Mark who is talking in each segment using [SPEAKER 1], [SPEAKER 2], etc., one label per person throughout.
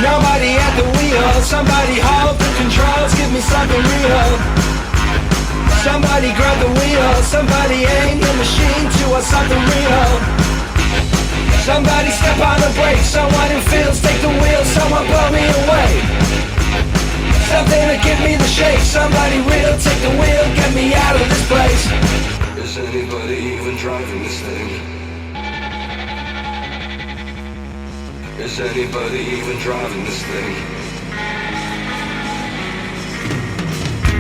[SPEAKER 1] Nobody at the wheel, somebody hold the controls, give me something real. Somebody grab the wheel, somebody aim the machine towards something real. Somebody step on the brakes, someone who feels take the wheel, someone blow me away. Something to give me the shake, somebody real take the wheel, get me out of this place. Is anybody even driving this thing? Is anybody even driving this thing?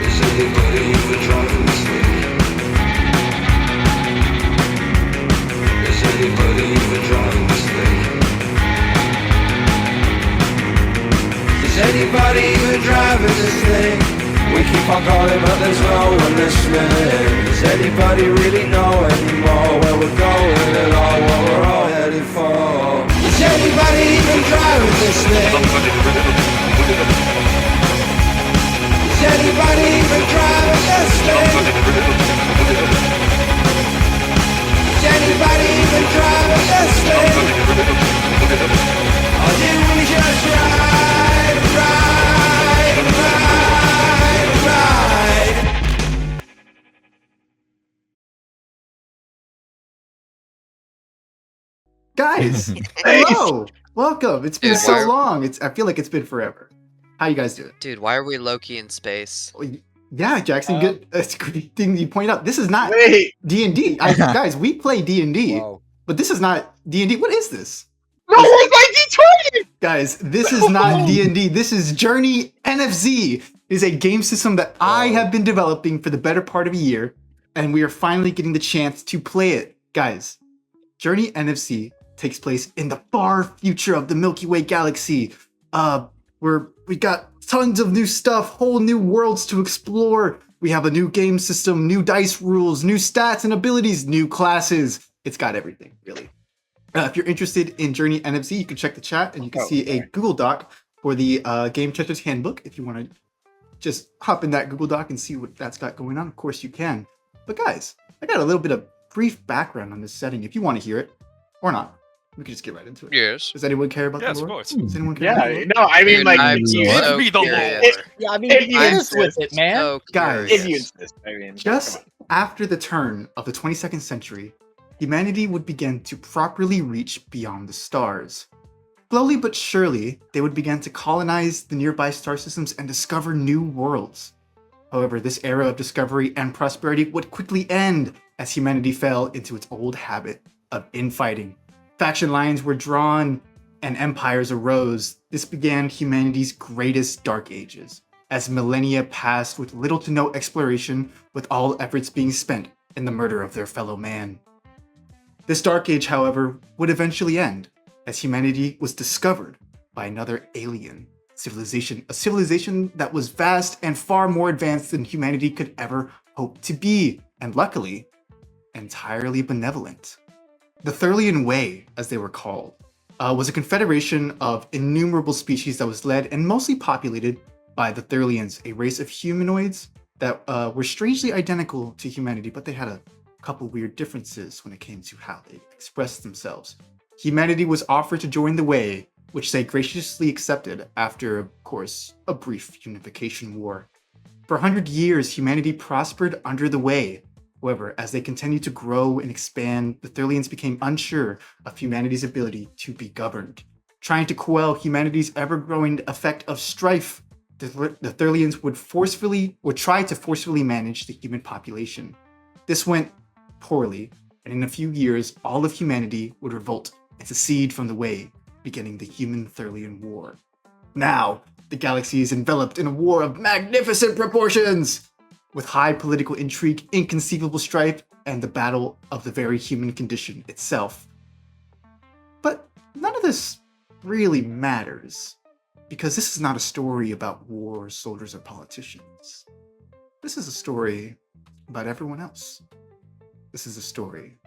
[SPEAKER 1] Is anybody even driving this thing? Is anybody even driving this thing? Is anybody even driving this thing? We keep on calling but there's no one listening. Does anybody really know anymore where we're going at all, what we're all headed for? Is anybody even driving this thing? Is anybody even driving this thing? Is anybody even driving this thing? Or did we just ride, ride, ride, ride?
[SPEAKER 2] Guys, hello, welcome. It's been
[SPEAKER 3] Dude,
[SPEAKER 2] so long. I feel like it's been forever. How you guys doing?
[SPEAKER 3] Dude, why are we low-key in space?
[SPEAKER 2] Yeah, Jackson, good. It's a good thing you point out. This is not
[SPEAKER 4] Wait.
[SPEAKER 2] D&D. Guys, we play D&D,
[SPEAKER 4] Whoa.
[SPEAKER 2] but this is not D&D. What is this?
[SPEAKER 4] No, it's 1920!
[SPEAKER 2] Guys, this is not D&D. This is Journey NFZ. It is a game system that I have been developing for the better part of a year, and we are finally getting the chance to play it. Guys, Journey NFC takes place in the far future of the Milky Way galaxy, where we got tons of new stuff, whole new worlds to explore. We have a new game system, new dice rules, new stats and abilities, new classes. It's got everything, really. If you're interested in Journey NFC, you can check the chat and you can see a Google Doc for the Game Chester's Handbook. If you want to just hop in that Google Doc and see what that's got going on, of course you can. But guys, I got a little bit of brief background on this setting if you want to hear it, or not. We can just get right into it.
[SPEAKER 3] Yes.
[SPEAKER 2] Does anyone care about the lore?
[SPEAKER 5] Of course.
[SPEAKER 2] Does anyone care about the lore?
[SPEAKER 4] No, I mean,
[SPEAKER 3] Dude,
[SPEAKER 4] like,
[SPEAKER 3] I'm
[SPEAKER 4] you
[SPEAKER 3] so
[SPEAKER 5] Give me the
[SPEAKER 3] curious.
[SPEAKER 5] lore.
[SPEAKER 6] Yeah, I mean,
[SPEAKER 4] If you
[SPEAKER 6] hit us
[SPEAKER 4] insist.
[SPEAKER 6] with it, man.
[SPEAKER 3] So
[SPEAKER 2] Guys.
[SPEAKER 4] if
[SPEAKER 3] curious.
[SPEAKER 4] you insist, I mean,
[SPEAKER 2] Just
[SPEAKER 4] come
[SPEAKER 2] after the turn of the 22nd century, humanity would begin to properly reach beyond the stars. Slowly but surely, they would begin to colonize the nearby star systems and discover new worlds. However, this era of discovery and prosperity would quickly end as humanity fell into its old habit of infighting. Faction lines were drawn and empires arose. This began humanity's greatest dark ages, as millennia passed with little to no exploration, with all efforts being spent in the murder of their fellow man. This dark age, however, would eventually end, as humanity was discovered by another alien civilization, a civilization that was vast and far more advanced than humanity could ever hope to be, and luckily, entirely benevolent. The Thurlian Way, as they were called, was a confederation of innumerable species that was led and mostly populated by the Thurlians, a race of humanoids that were strangely identical to humanity, but they had a couple weird differences when it came to how they expressed themselves. Humanity was offered to join the Way, which they graciously accepted after, of course, a brief unification war. For 100 years, humanity prospered under the Way. However, as they continued to grow and expand, the Thurlians became unsure of humanity's ability to be governed. Trying to quell humanity's ever-growing effect of strife, the Thurlians would try to forcefully manage the human population. This went poorly, and in a few years, all of humanity would revolt and secede from the Way, beginning the Human-Thurlian War. Now, the galaxy is enveloped in a war of magnificent proportions! With high political intrigue, inconceivable strife, and the battle of the very human condition itself. But none of this really matters, because this is not a story about war, soldiers, or politicians. This is a story about everyone else. This is a story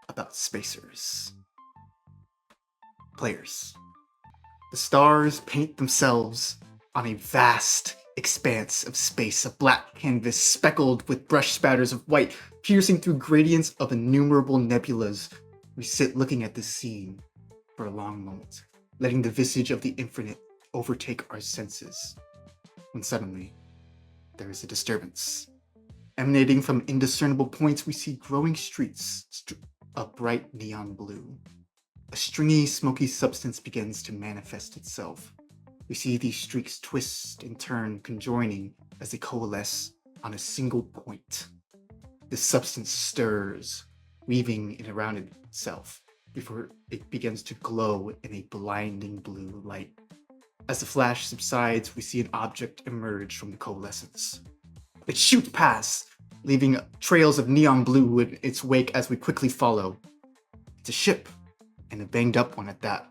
[SPEAKER 2] about spacers. Players. The stars paint themselves on a vast expanse of space, a black canvas speckled with brush spatters of white, piercing through gradients of innumerable nebulas. We sit looking at this scene for a long moment, letting the visage of the infinite overtake our senses. When suddenly, there is a disturbance. Emanating from indiscernible points, we see growing streets of bright neon blue. A stringy, smoky substance begins to manifest itself. We see these streaks twist and turn, conjoining as they coalesce on a single point. This substance stirs, weaving it around itself before it begins to glow in a blinding blue light. As the flash subsides, we see an object emerge from the coalescence. It shoots past, leaving trails of neon blue in its wake as we quickly follow. It's a ship, and a banged up one at that.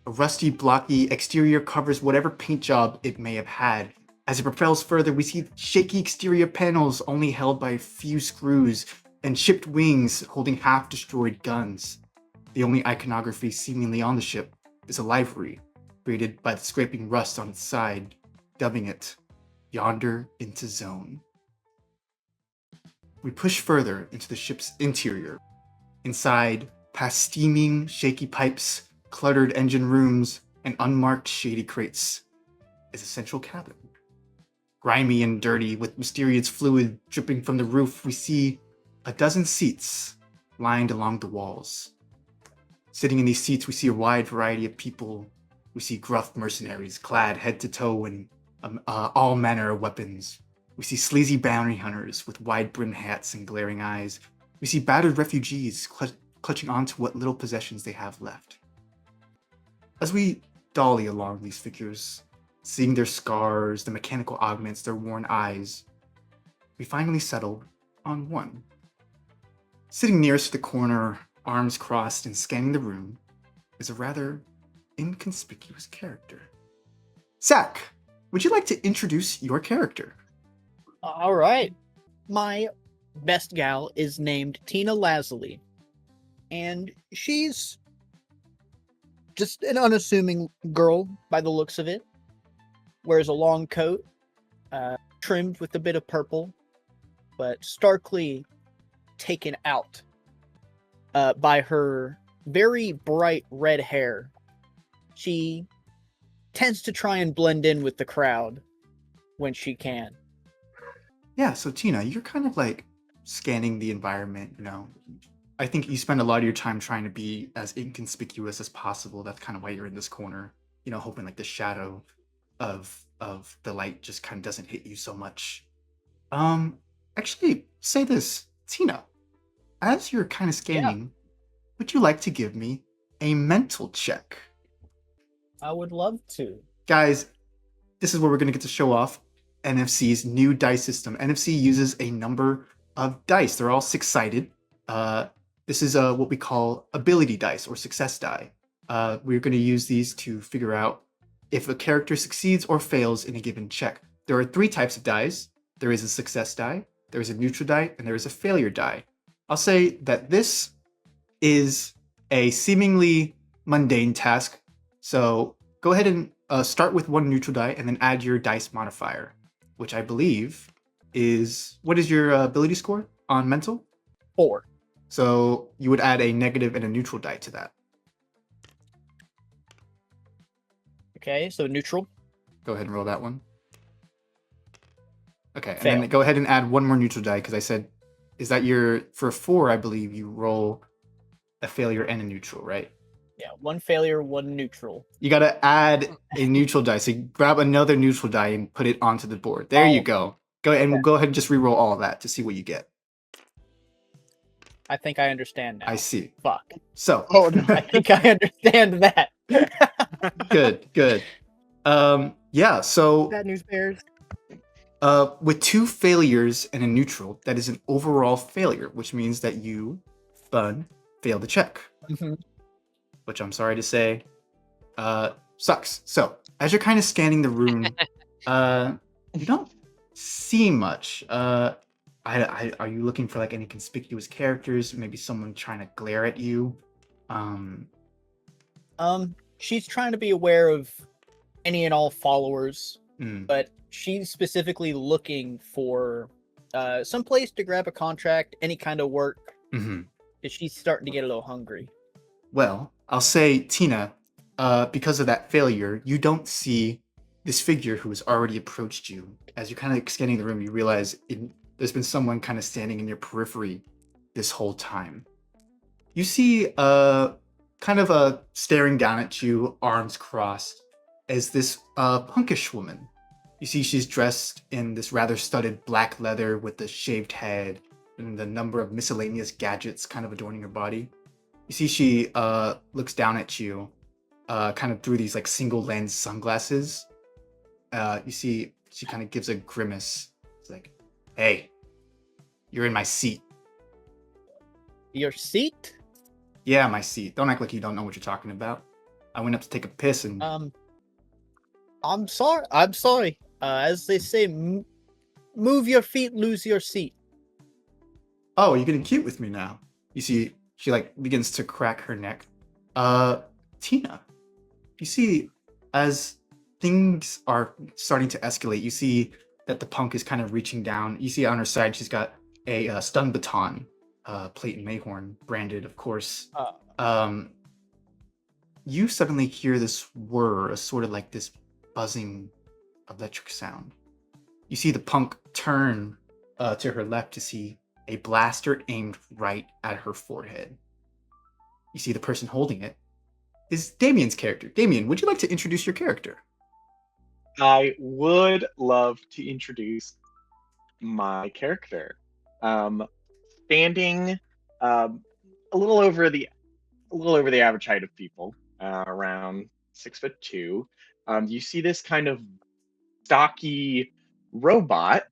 [SPEAKER 2] A rusty, blocky exterior covers whatever paint job it may have had. As it propels further, we see shaky exterior panels only held by a few screws, and chipped wings holding half-destroyed guns. The only iconography seemingly on the ship is a livery, created by the scraping rust on its side, dubbing it Yonder into Zone. We push further into the ship's interior. Inside, past steaming, shaky pipes, cluttered engine rooms, and unmarked shady crates, is a central cabin. Grimy and dirty, with mysterious fluid dripping from the roof, we see a dozen seats lined along the walls. Sitting in these seats, we see a wide variety of people. We see gruff mercenaries clad head to toe in all manner of weapons. We see sleazy bounty hunters with wide-brimmed hats and glaring eyes. We see battered refugees clutching onto what little possessions they have left. As we dolly along these figures, seeing their scars, the mechanical augments, their worn eyes, we finally settle on one. Sitting nearest to the corner, arms crossed and scanning the room, is a rather inconspicuous character. Zach, would you like to introduce your character?
[SPEAKER 5] All right. My best gal is named Tina Lazuli, and she's just an unassuming girl by the looks of it. Wears a long coat, trimmed with a bit of purple, but starkly taken out by her very bright red hair. She tends to try and blend in with the crowd when she can.
[SPEAKER 2] Yeah, so Tina, you're kind of like scanning the environment, you know. I think you spend a lot of your time trying to be as inconspicuous as possible. That's kind of why you're in this corner, you know, hoping like the shadow of the light just kind of doesn't hit you so much. Actually, say this, Tina, as you're kind of scanning, would you like to give me a mental check?
[SPEAKER 5] I would love to.
[SPEAKER 2] Guys, this is where we're going to get to show off NFC's new dice system. NFC uses a number of dice. They're all six-sided. This is what we call ability dice or success die. We're going to use these to figure out if a character succeeds or fails in a given check. There are three types of dice. There is a success die, there is a neutral die, and there is a failure die. I'll say that this is a seemingly mundane task. So go ahead and start with one neutral die and then add your dice modifier, which I believe is, what is your ability score on mental?
[SPEAKER 5] 4.
[SPEAKER 2] So you would add a negative and a neutral die to that.
[SPEAKER 5] Okay, so neutral.
[SPEAKER 2] Go ahead and roll that one. Okay, and
[SPEAKER 5] Fail.
[SPEAKER 2] then go ahead and add one more neutral die, because I said, is that your, for a 4, I believe you roll a failure and a neutral, right?
[SPEAKER 5] Yeah, 1 failure, 1 neutral.
[SPEAKER 2] You gotta add a neutral die. So you grab another neutral die and put it onto the board. There you go. Go ahead, and we'll go ahead and just re-roll all of that to see what you get.
[SPEAKER 5] I think I understand now.
[SPEAKER 2] I see.
[SPEAKER 5] Fuck.
[SPEAKER 2] So.
[SPEAKER 5] Oh no, I think I understand that.
[SPEAKER 2] Good. Yeah, so
[SPEAKER 6] Bad news bears.
[SPEAKER 2] With 2 failures and a neutral, that is an overall failure, which means that you, Bun, failed the check.
[SPEAKER 5] Mhm.
[SPEAKER 2] Which I'm sorry to say, sucks. So, as you're kind of scanning the room, you don't see much. Are you looking for like any conspicuous characters? Maybe someone trying to glare at you? Um,
[SPEAKER 5] She's trying to be aware of any and all followers,
[SPEAKER 2] mm,
[SPEAKER 5] but she's specifically looking for some place to grab a contract, any kind of work,
[SPEAKER 2] mhm.
[SPEAKER 5] because she's starting to get a little hungry.
[SPEAKER 2] Well, I'll say, Tina, because of that failure, you don't see this figure who has already approached you. As you're kind of scanning the room, you realize there's been someone kind of standing in your periphery this whole time. You see, kind of staring down at you, arms crossed, as this punkish woman. You see, she's dressed in this rather studded black leather with the shaved head and the number of miscellaneous gadgets kind of adorning her body. You see, she looks down at you, kind of through these like single lens sunglasses. You see, she kind of gives a grimace. It's like, "Hey, you're in my seat."
[SPEAKER 5] Your seat?
[SPEAKER 2] Yeah, my seat. Don't act like you don't know what you're talking about. I went up to take a piss and
[SPEAKER 5] I'm sorry. I'm sorry. As they say, move your feet, lose your seat.
[SPEAKER 2] oh, you're getting cute with me now. You see, she like begins to crack her neck. Tina, you see, as things are starting to escalate, you see that the punk is kind of reaching down. You see on her side, she's got a stun baton, plate and mayhorn, branded, of course. Um, you suddenly hear this whir, a sort of like this buzzing electric sound. You see the punk turn to her left to see a blaster aimed right at her forehead. You see the person holding it is Damien's character. Damien, would you like to introduce your character?
[SPEAKER 4] I would love to introduce my character. Standing um, a little over the average height of people, around 6'2". You see this kind of stocky robot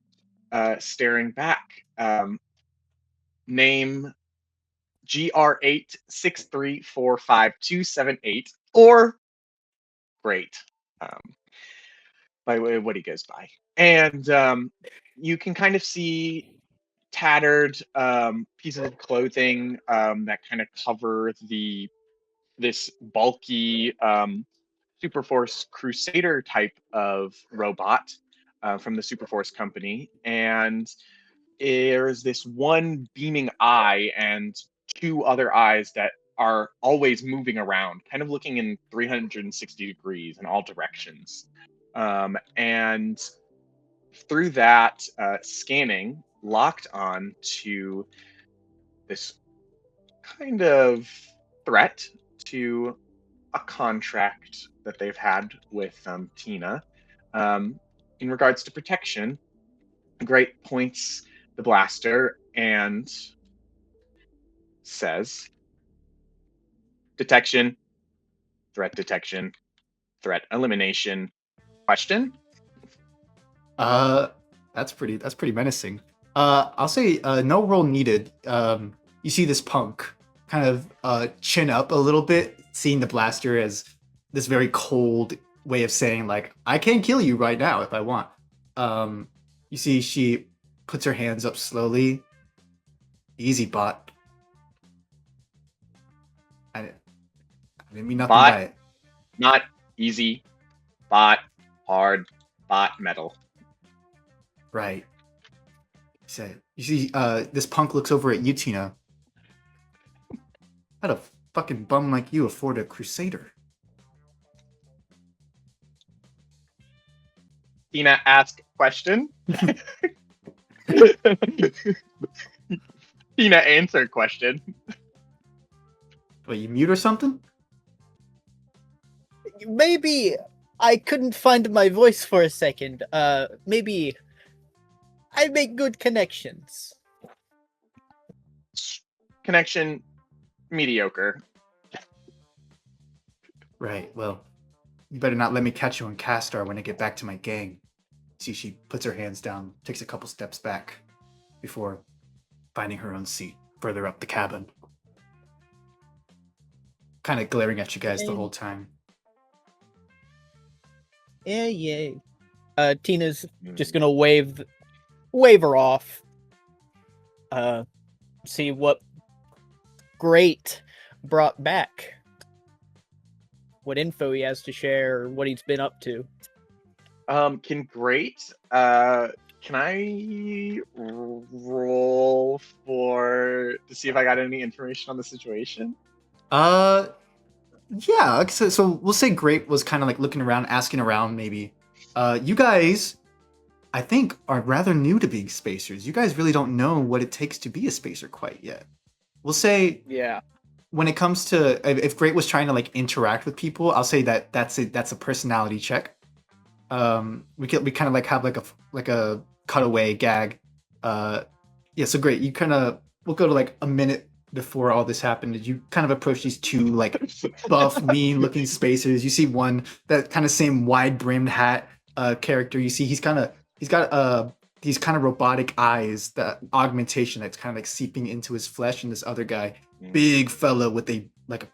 [SPEAKER 4] staring back. Name GR86345278, or great, by way of what he goes by. And you can kind of see tattered pieces of clothing that kind of cover this bulky Superforce Crusader type of robot from the Superforce company, and there's this one beaming eye and 2 other eyes that are always moving around, kind of looking in 360 degrees in all directions. And through that, scanning, locked on to this kind of threat to a contract that they've had with Tina. In regards to protection, Great points the blaster and says, detection, threat elimination, question.
[SPEAKER 2] Uh, that's pretty menacing. I'll say no roll needed. You see this punk kind of chin up a little bit, seeing the blaster as this very cold way of saying like, I can kill you right now if I want. You see she puts her hands up slowly. Easy, bot. I didn't mean nothing
[SPEAKER 4] Bot.
[SPEAKER 2] by it.
[SPEAKER 4] Not easy, bot, hard, bot metal.
[SPEAKER 2] Right. You see, this punk looks over at you, Tina. How'd a fucking bum like you afford a Crusader?
[SPEAKER 4] Tina ask question. Tina answer question.
[SPEAKER 2] Wait, you mute or something?
[SPEAKER 5] Maybe I couldn't find my voice for a second. Maybe I make good connections.
[SPEAKER 4] Connection mediocre.
[SPEAKER 2] Right, well, you better not let me catch you on Castar when I get back to my gang. See, she puts her hands down, takes a couple steps back before finding her own seat further up the cabin. Kind of glaring at you guys the whole time.
[SPEAKER 5] Yeah. Tina's just gonna wave her off. See what Great brought back. What info he has to share, or what he's been up to.
[SPEAKER 4] Can I roll to see if I got any information on the situation?
[SPEAKER 2] Yeah. So we'll say Great was kind of like looking around, asking around, maybe. You guys, I think, are rather new to being spacers. You guys really don't know what it takes to be a spacer quite yet. We'll say,
[SPEAKER 5] Yeah.
[SPEAKER 2] when it comes to if Great was trying to like interact with people, I'll say that's a personality check. We kind of like have like a cutaway gag. Yeah, so Great, we'll go to like a minute before all this happened. You kind of approach these two like buff, mean looking spacers. You see one, that kind of same wide brimmed hat character. You see he's got these kind of robotic eyes, that augmentation that's kind of like seeping into his flesh, and this other guy, big fella with a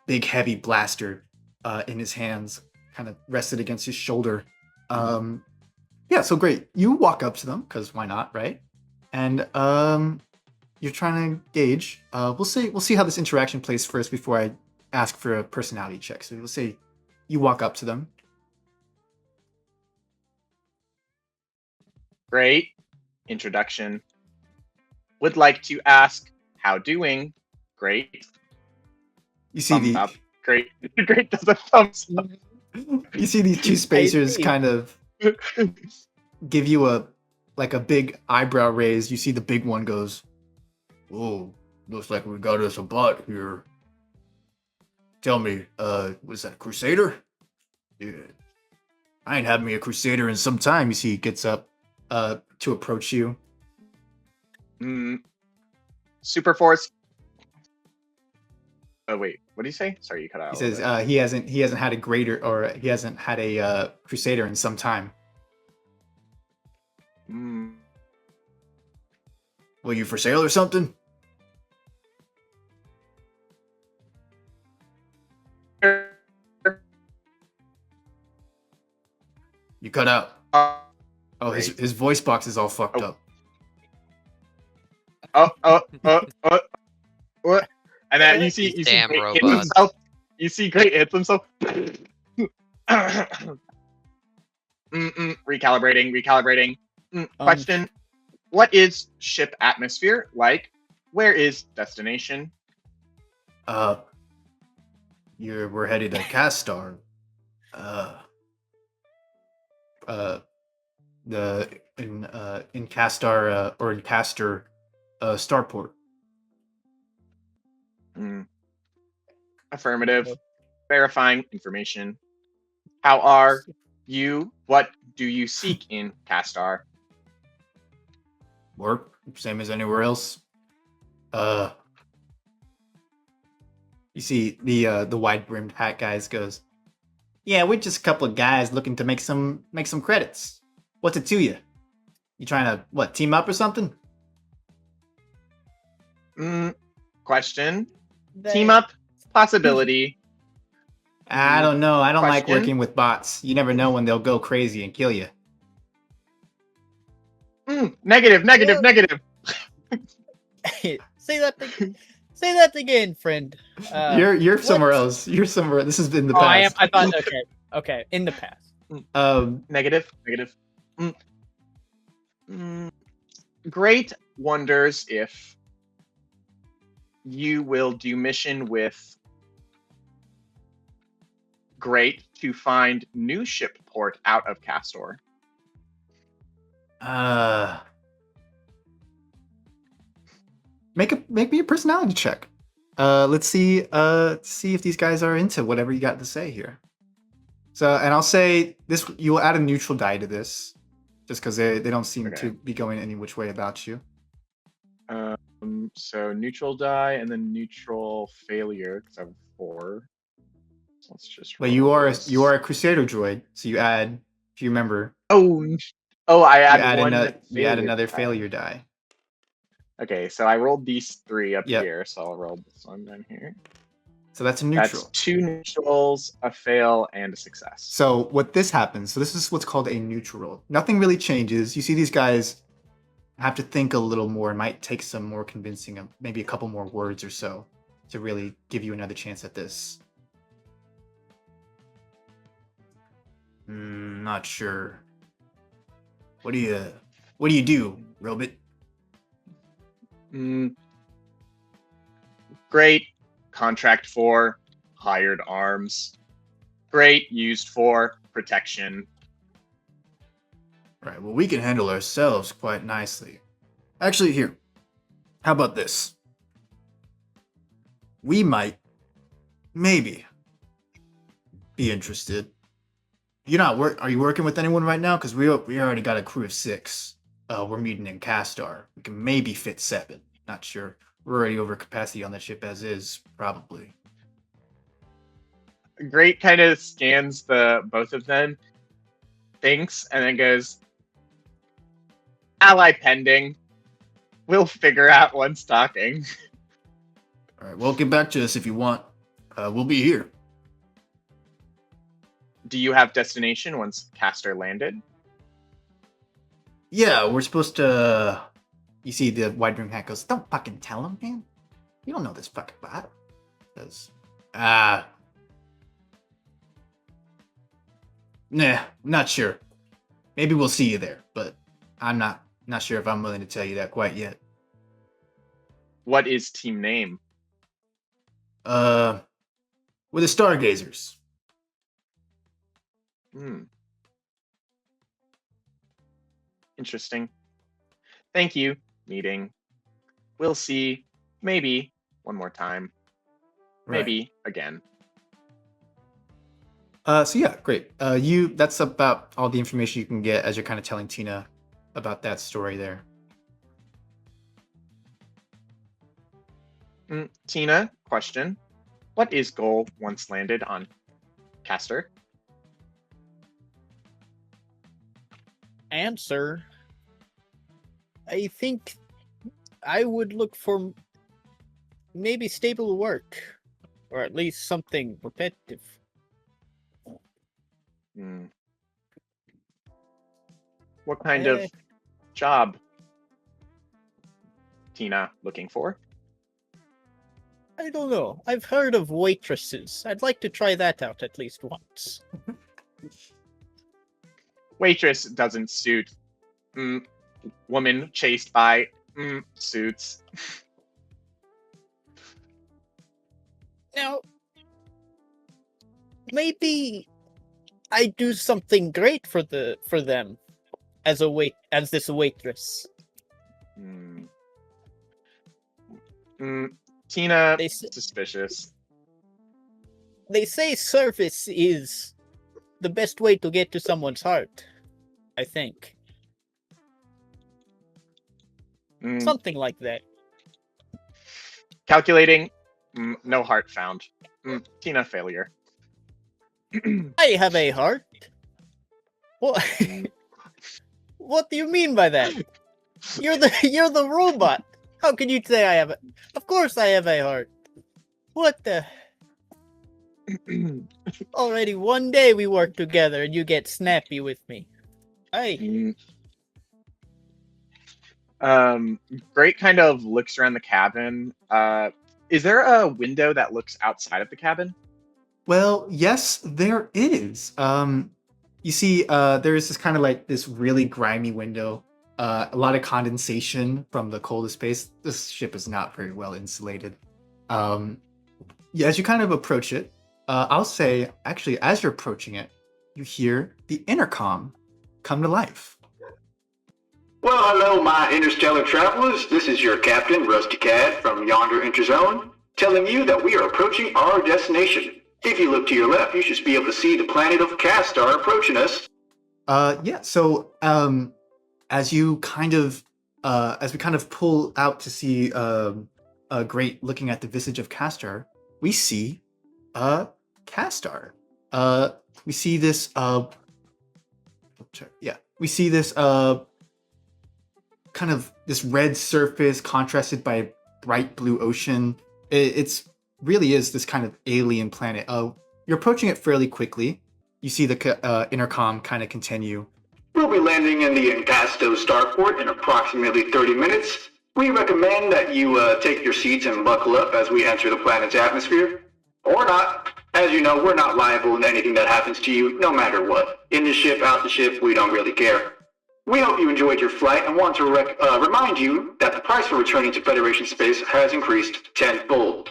[SPEAKER 2] big heavy blaster in his hands, kind of rested against his shoulder. Yeah, so Great. You walk up to them, because why not, right? And you're trying to gauge. We'll see how this interaction plays first before I ask for a personality check. So we'll say you walk up to them.
[SPEAKER 4] Great. Introduction. Would like to ask, how doing? Great.
[SPEAKER 2] You see
[SPEAKER 4] Thumbs up. Great. Great does a thumbs up.
[SPEAKER 2] You see these two spacers kind of give you a big eyebrow raise. You see the big one goes, "Oh, looks like we got us a bot here. Tell me, was that a Crusader? Yeah. I ain't had me a Crusader in some time." You see he gets up to approach you.
[SPEAKER 4] Super Force. Oh wait, what did he say? Sorry, you cut out.
[SPEAKER 2] He says he hasn't had a greater, or he hasn't had a Crusader in some time. Will you for sale or something? You cut out. Oh, his voice box is all fucked up.
[SPEAKER 4] What? And then you see
[SPEAKER 3] Damn
[SPEAKER 4] Great hit
[SPEAKER 3] robot.
[SPEAKER 4] himself. You see Great hits himself. Recalibrating. Question: what is ship atmosphere like? Where is destination?
[SPEAKER 2] We're headed to Castar. In Castar or in Castor, starport.
[SPEAKER 4] Affirmative. Verifying information. How are you? What do you seek in Castar?
[SPEAKER 2] Work, same as anywhere else. You see the wide brimmed hat guys goes, "Yeah, we're just a couple of guys looking to make some credits. What's it to you? You trying to team up or something?"
[SPEAKER 4] Question. Team up. Possibility.
[SPEAKER 2] I don't know. I don't like
[SPEAKER 4] Question?
[SPEAKER 2] working with bots. You never know when they'll go crazy and kill you.
[SPEAKER 4] Negative.
[SPEAKER 5] Say that again, friend.
[SPEAKER 2] You're somewhere else. You're somewhere. This has been the
[SPEAKER 5] Oh,
[SPEAKER 2] past.
[SPEAKER 5] I am. I thought. Okay. In the past.
[SPEAKER 4] Negative. Great wonders if you will do mission with Great to find new ship port out of Castor.
[SPEAKER 2] Make me a personality check. Let's see if these guys are into whatever you got to say here. So, and I'll say this: you will add a neutral die to this, just because they don't seem to be going any which way about you.
[SPEAKER 4] So neutral die and then neutral failure because I have 4. So let's just.
[SPEAKER 2] But you are a Crusader droid, so you add. If you remember.
[SPEAKER 4] Oh Oh, I
[SPEAKER 2] You
[SPEAKER 4] add
[SPEAKER 2] add
[SPEAKER 4] one.
[SPEAKER 2] another. You add
[SPEAKER 4] failure
[SPEAKER 2] another
[SPEAKER 4] die.
[SPEAKER 2] failure die.
[SPEAKER 4] Okay, so I rolled these 3 up
[SPEAKER 2] Yep.
[SPEAKER 4] here, so I'll roll this one down here.
[SPEAKER 2] So that's a
[SPEAKER 4] That's
[SPEAKER 2] neutral.
[SPEAKER 4] 2 neutrals, a fail, and a success.
[SPEAKER 2] So what this happens, so this is what's called a neutral. Nothing really changes. You see these guys have to think a little more. It might take some more convincing, maybe a couple more words or so, to really give you another chance at this. Not sure. What do you do, Robit?
[SPEAKER 4] Great. Contract for hired arms. Great. Used for protection.
[SPEAKER 2] Right, well, we can handle ourselves quite nicely. Actually, here, how about this? We might, maybe, be interested. Are you working with anyone right now? Because we already got a crew of 6. We're meeting in Castar. We can maybe fit 7. Not sure. We're already over capacity on that ship as is, probably.
[SPEAKER 4] Great kind of scans the both of them, thinks, and then goes, ally pending. We'll figure out once talking.
[SPEAKER 2] All right, well, get back to us if you want. We'll be here.
[SPEAKER 4] Do you have destination once Castor landed?
[SPEAKER 2] Yeah, we're supposed to... You see the wide ring hat goes, don't fucking tell him, man. You don't know this fucking bot. Because, nah, not sure. Maybe we'll see you there, but I'm not sure if I'm willing to tell you that quite yet.
[SPEAKER 4] What is team name?
[SPEAKER 2] We're the Stargazers.
[SPEAKER 4] Interesting. Thank you. Meeting. We'll see. Maybe one more time. Maybe again.
[SPEAKER 2] So yeah, great. That's about all the information you can get as you're kind of telling Tina about that story there.
[SPEAKER 4] Tina, question. What is goal once landed on Castor?
[SPEAKER 5] Answer. I think I would look for maybe stable work, or at least something repetitive.
[SPEAKER 4] What kind of job, Tina, looking for?
[SPEAKER 5] I don't know. I've heard of waitresses. I'd like to try that out at least once.
[SPEAKER 4] Waitress doesn't suit. Woman chased by suits.
[SPEAKER 5] Now, maybe I do something great for them as this waitress.
[SPEAKER 4] Tina, suspicious.
[SPEAKER 5] They say service is the best way to get to someone's heart. I think. Something like that.
[SPEAKER 4] Calculating. No heart found. Tina, failure.
[SPEAKER 5] I have a heart. What? What do you mean by that? You're the robot. How can you say I have it? Of course I have a heart. What the? Already one day we work together and you get snappy with me. Hey.
[SPEAKER 4] Great kind of looks around the cabin. Is there a window that looks outside of the cabin?
[SPEAKER 2] Well, yes, there is. You see, there is this kind of like this really grimy window. A lot of condensation from the coldest space. This ship is not very well insulated. Yeah, as you kind of approach it, I'll say, actually, as you're approaching it, you hear the intercom come to life.
[SPEAKER 6] Well, hello, my interstellar travelers. This is your captain, Rusty Cad, from yonder interzone, telling you that we are approaching our destination. If you look to your left, you should be able to see the planet of Castar approaching us.
[SPEAKER 2] Yeah, so, as we kind of pull out to see, Great looking at the visage of Castar, we see, Castar. We see this, we see this kind of this red surface contrasted by a bright blue ocean. It's really is this kind of alien planet. You're approaching it fairly quickly. You see the intercom kind of continue.
[SPEAKER 6] We'll be landing in the Ancasto starport in approximately 30 minutes. We recommend that you take your seats and buckle up as we enter the planet's atmosphere. Or not. As you know, we're not liable in anything that happens to you, no matter what. In the ship, out the ship, we don't really care. We hope you enjoyed your flight and want to remind you that the price for returning to Federation space has increased tenfold.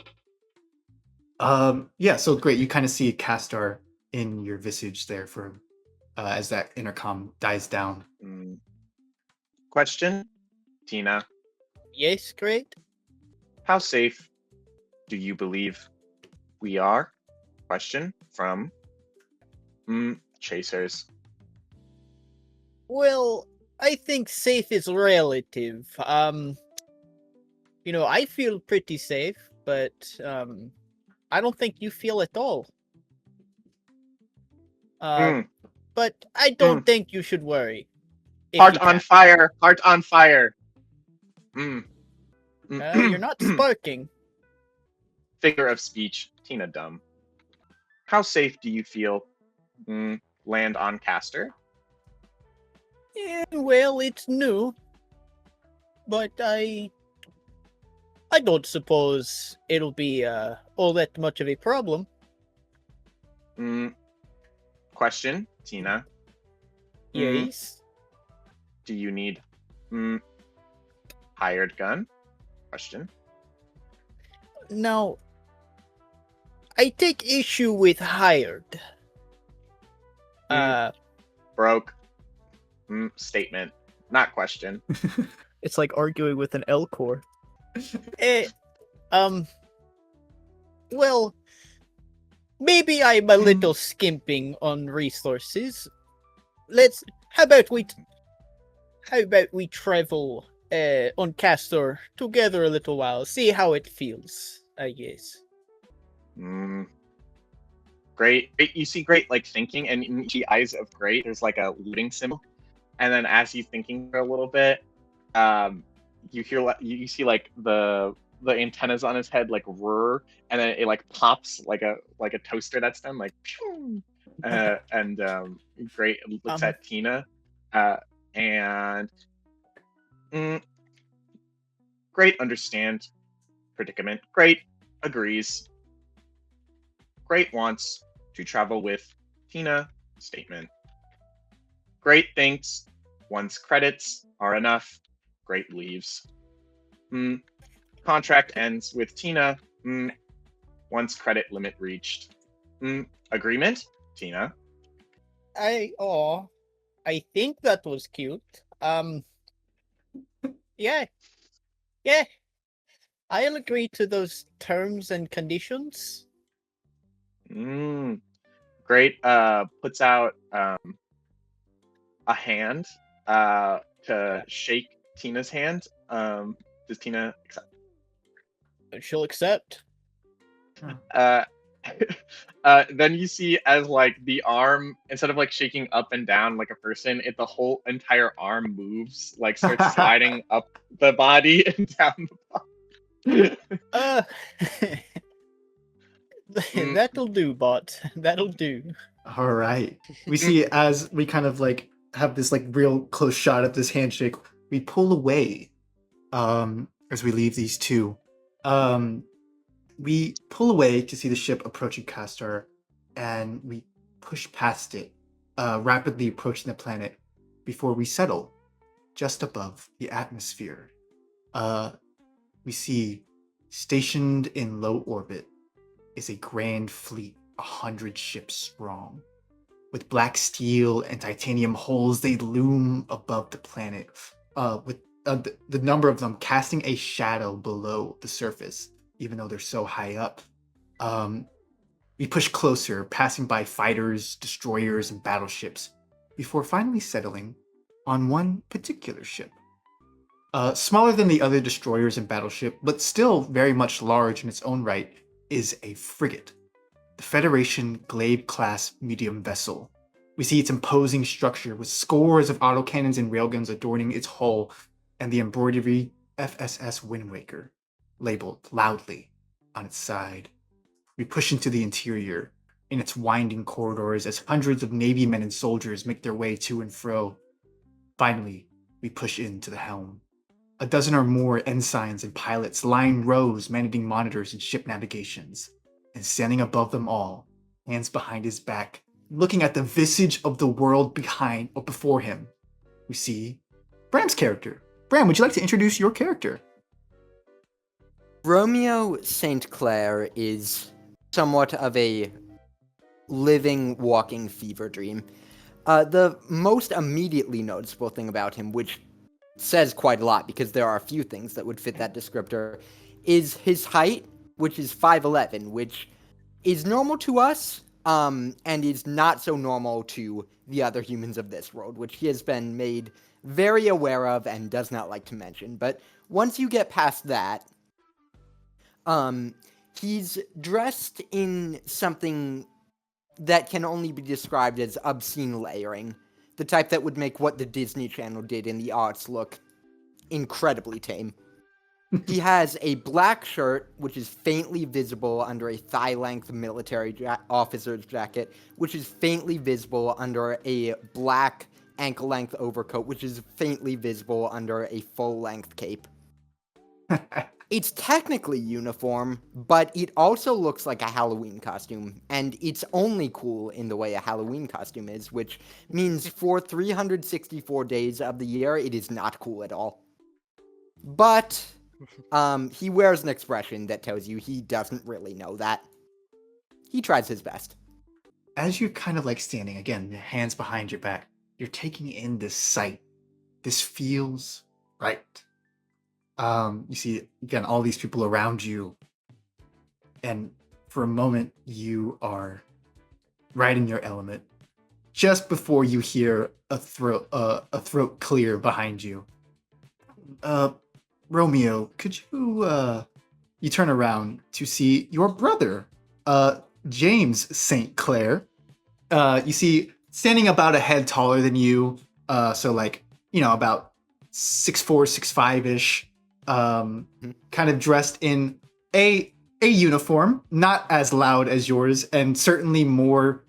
[SPEAKER 2] Yeah, so great. You kind of see Castor in your visage there for as that intercom dies down.
[SPEAKER 4] Question, Tina.
[SPEAKER 5] Yes, great.
[SPEAKER 4] How safe do you believe we are? Question from Chasers.
[SPEAKER 5] Well, I think safe is relative. I feel pretty safe, but I don't think you feel at all. But I don't think you should worry.
[SPEAKER 4] Heart on fire. Heart on fire.
[SPEAKER 5] You're not sparking.
[SPEAKER 4] Figure of speech. Tina dumb. How safe do you feel land on Castor?
[SPEAKER 5] Yeah, well, it's new, but I don't suppose it'll be all that much of a problem.
[SPEAKER 4] Question, Tina.
[SPEAKER 5] Yes.
[SPEAKER 4] Do you need hired gun? Question.
[SPEAKER 5] Now, I take issue with hired.
[SPEAKER 4] Broke. Statement, not question.
[SPEAKER 5] It's like arguing with an L core. Well, maybe I'm a little skimping on resources. How about we travel on Castor together a little while, see how it feels, I guess.
[SPEAKER 4] Great. You see Great like thinking, and in the eyes of Great, there's like a looting symbol. And then as he's thinking for a little bit, you see like the antennas on his head like whir, and then it like pops like a toaster that's done like pew! And Great looks at Tina and Great understand predicament. Great agrees. Great wants to travel with Tina. Statement. Great thinks once credits are enough, Great leaves. Contract ends with Tina. Once credit limit reached. Agreement, Tina.
[SPEAKER 5] I think that was cute. Yeah. I'll agree to those terms and conditions.
[SPEAKER 4] Great. Puts out a hand to shake Tina's hand. Does Tina accept?
[SPEAKER 5] She'll accept.
[SPEAKER 4] Then you see as like the arm, instead of like shaking up and down like a person, the whole entire arm moves, like starts sliding up the body and down the body.
[SPEAKER 5] That'll do, bot. That'll do.
[SPEAKER 2] All right. We see as we kind of like have this like real close shot at this handshake, we pull away as we leave these two. We pull away to see the ship approaching Castor, and we push past it, rapidly approaching the planet before we settle just above the atmosphere. We see stationed in low orbit is a grand fleet, 100 ships strong. With black steel and titanium hulls, they loom above the planet, with the number of them casting a shadow below the surface, even though they're so high up. We push closer, passing by fighters, destroyers, and battleships, before finally settling on one particular ship. Smaller than the other destroyers and battleship, but still very much large in its own right, is a frigate, the Federation Glaive-class medium vessel. We see its imposing structure with scores of autocannons and railguns adorning its hull and the embroidery FSS Wind Waker labeled loudly on its side. We push into the interior in its winding corridors as hundreds of Navy men and soldiers make their way to and fro. Finally, we push into the helm. A dozen or more ensigns and pilots line rows managing monitors and ship navigations. And standing above them all, hands behind his back, looking at the visage of the world behind or before him, we see Bram's character. Bram, would you like to introduce your character?
[SPEAKER 7] Romeo St. Clair is somewhat of a living, walking fever dream. The most immediately noticeable thing about him, which says quite a lot because there are a few things that would fit that descriptor, is his height, which is 5'11", which is normal to us, and is not so normal to the other humans of this world, which he has been made very aware of and does not like to mention. But once you get past that, he's dressed in something that can only be described as obscene layering, the type that would make what the Disney Channel did in the arts look incredibly tame. He has a black shirt, which is faintly visible under a thigh-length military officer's jacket, which is faintly visible under a black ankle-length overcoat, which is faintly visible under a full-length cape. It's technically uniform, but it also looks like a Halloween costume, and it's only cool in the way a Halloween costume is, which means for 364 days of the year, it is not cool at all. But he wears an expression that tells you he doesn't really know that. He tries his best.
[SPEAKER 2] As you're kind of like standing, again, hands behind your back, you're taking in this sight. This feels right. You see, again, all these people around you. And for a moment, you are right in your element. Just before you hear a throat clear behind you. Romeo, could you, you turn around to see your brother, James St. Clair. You see, standing about a head taller than you, so like, you know, about 6'4", 6'5"-ish, kind of dressed in a uniform, not as loud as yours, and certainly more,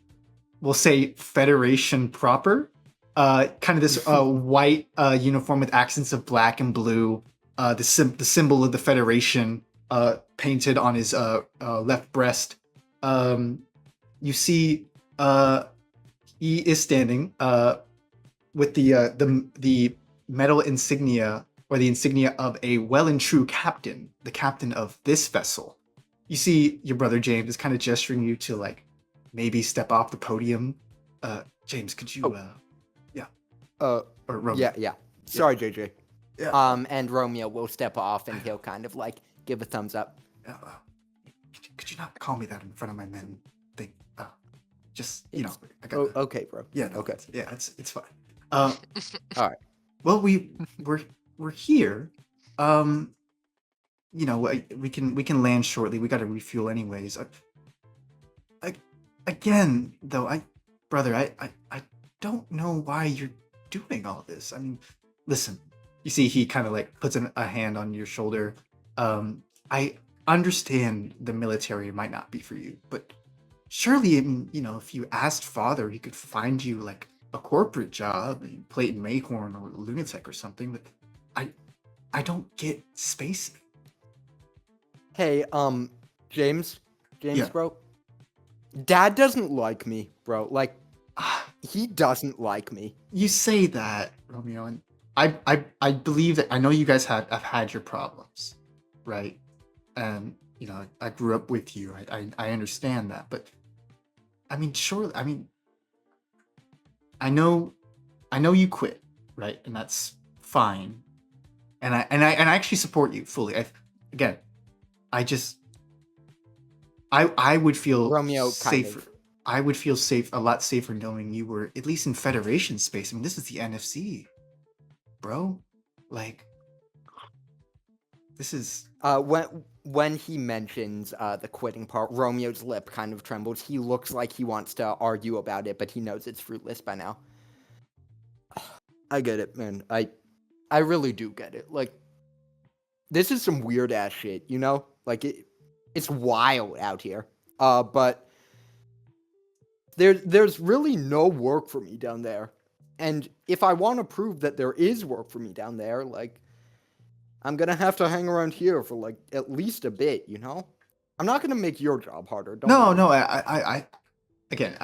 [SPEAKER 2] we'll say, Federation proper. Kind of this white uniform with accents of black and blue, the symbol of the Federation painted on his left breast. You see, he is standing with the metal insignia, or the insignia of a well and true captain, the captain of this vessel. You see your brother James is kind of gesturing you to like maybe step off the podium. James, could you or Romeo?
[SPEAKER 7] Yeah. Sorry, JJ.
[SPEAKER 2] Yeah.
[SPEAKER 7] And Romeo will step off and he'll kind of like give a thumbs up.
[SPEAKER 2] Could you not call me that in front of my men? Just, you know, I got
[SPEAKER 7] okay, bro.
[SPEAKER 2] Yeah, no,
[SPEAKER 7] okay.
[SPEAKER 2] It's fine.
[SPEAKER 7] All right.
[SPEAKER 2] Well, we're here. You know, we can land shortly. We got to refuel anyways. Again, though, brother, I don't know why you're doing all this. I mean, listen. You see, he kind of like puts a hand on your shoulder. I understand the military might not be for you, but surely, you know, if you asked Father, he could find you like a corporate job, play in Mayhorn or Lunatic or something. But I don't get space.
[SPEAKER 7] Hey, James,
[SPEAKER 2] Yeah.
[SPEAKER 7] bro. Dad doesn't like me, bro. Like, he doesn't like me.
[SPEAKER 2] You say that, Romeo, and I believe that I know you guys have had your problems, right? And you know, I grew up with you. I understand that, but I mean, surely, I mean, I know you quit, right? And that's fine. And I actually support you fully. I would feel
[SPEAKER 7] Romeo
[SPEAKER 2] safer.
[SPEAKER 7] kind of.
[SPEAKER 2] I would feel a lot safer knowing you were at least in Federation space. I mean, this is the NFC, bro. Like, this is
[SPEAKER 7] when he mentions the quitting part, Romeo's lip kind of trembles. He looks like he wants to argue about it, but he knows it's fruitless by now. I get it, man. I really do get it. Like, this is some weird ass shit, you know? Like, it's wild out here. But there's really no work for me down there. And if I want to prove that there is work for me down there, like, I'm gonna have to hang around here for, like, at least a bit, you know? I'm not gonna make your job harder, don't
[SPEAKER 2] No,
[SPEAKER 7] worry.
[SPEAKER 2] no, again,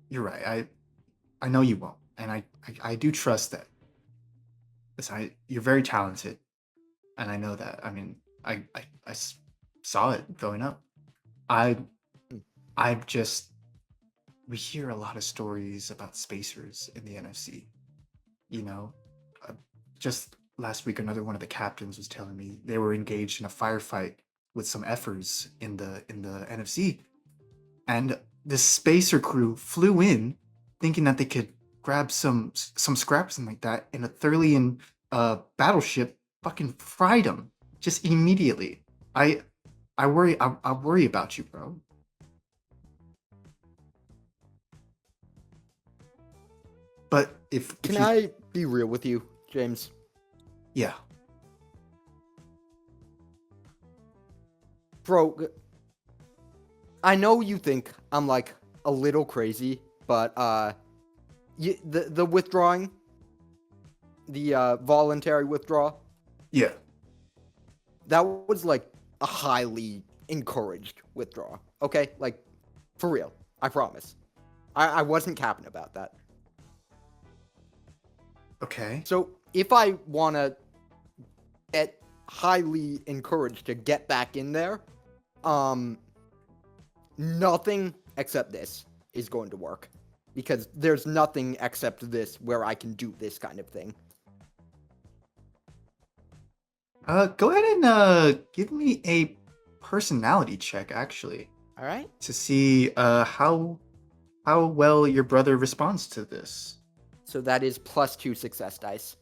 [SPEAKER 2] you're right. I know you won't, and I do trust that. Listen, you're very talented, and I know that. I mean, saw it growing up. I just, we hear a lot of stories about spacers in the NFC. You know, just last week, another one of the captains was telling me they were engaged in a firefight with some effers in the NFC, and this spacer crew flew in, thinking that they could grab some scraps and like that, and a Thurlian battleship fucking fried them just immediately. I worry. I worry about you, bro. But if
[SPEAKER 7] Can
[SPEAKER 2] you,
[SPEAKER 7] I be real with you, James?
[SPEAKER 2] yeah,
[SPEAKER 7] Bro, I know you think I'm, like, a little crazy, but, the withdrawing, the voluntary withdrawal,
[SPEAKER 2] yeah.
[SPEAKER 7] that was, like, a highly encouraged withdrawal, okay? Like, for real, I promise. I wasn't capping about that.
[SPEAKER 2] Okay.
[SPEAKER 7] So, if I want to get highly encouraged to get back in there, nothing except this is going to work. Because there's nothing except this where I can do this kind of thing.
[SPEAKER 2] Go ahead and give me a personality check, actually,
[SPEAKER 7] All right?
[SPEAKER 2] to see how well your brother responds to this.
[SPEAKER 7] So that is +2 success dice.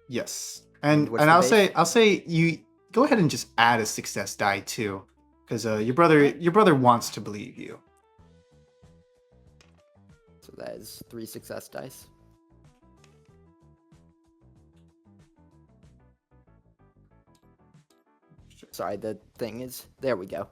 [SPEAKER 2] Yes,
[SPEAKER 7] And
[SPEAKER 2] and
[SPEAKER 7] what's
[SPEAKER 2] and
[SPEAKER 7] the
[SPEAKER 2] I'll
[SPEAKER 7] base?
[SPEAKER 2] say you go ahead and just add a success die too, because your brother wants to believe you.
[SPEAKER 7] So that is 3 success dice. Sorry, the thing is... There we go.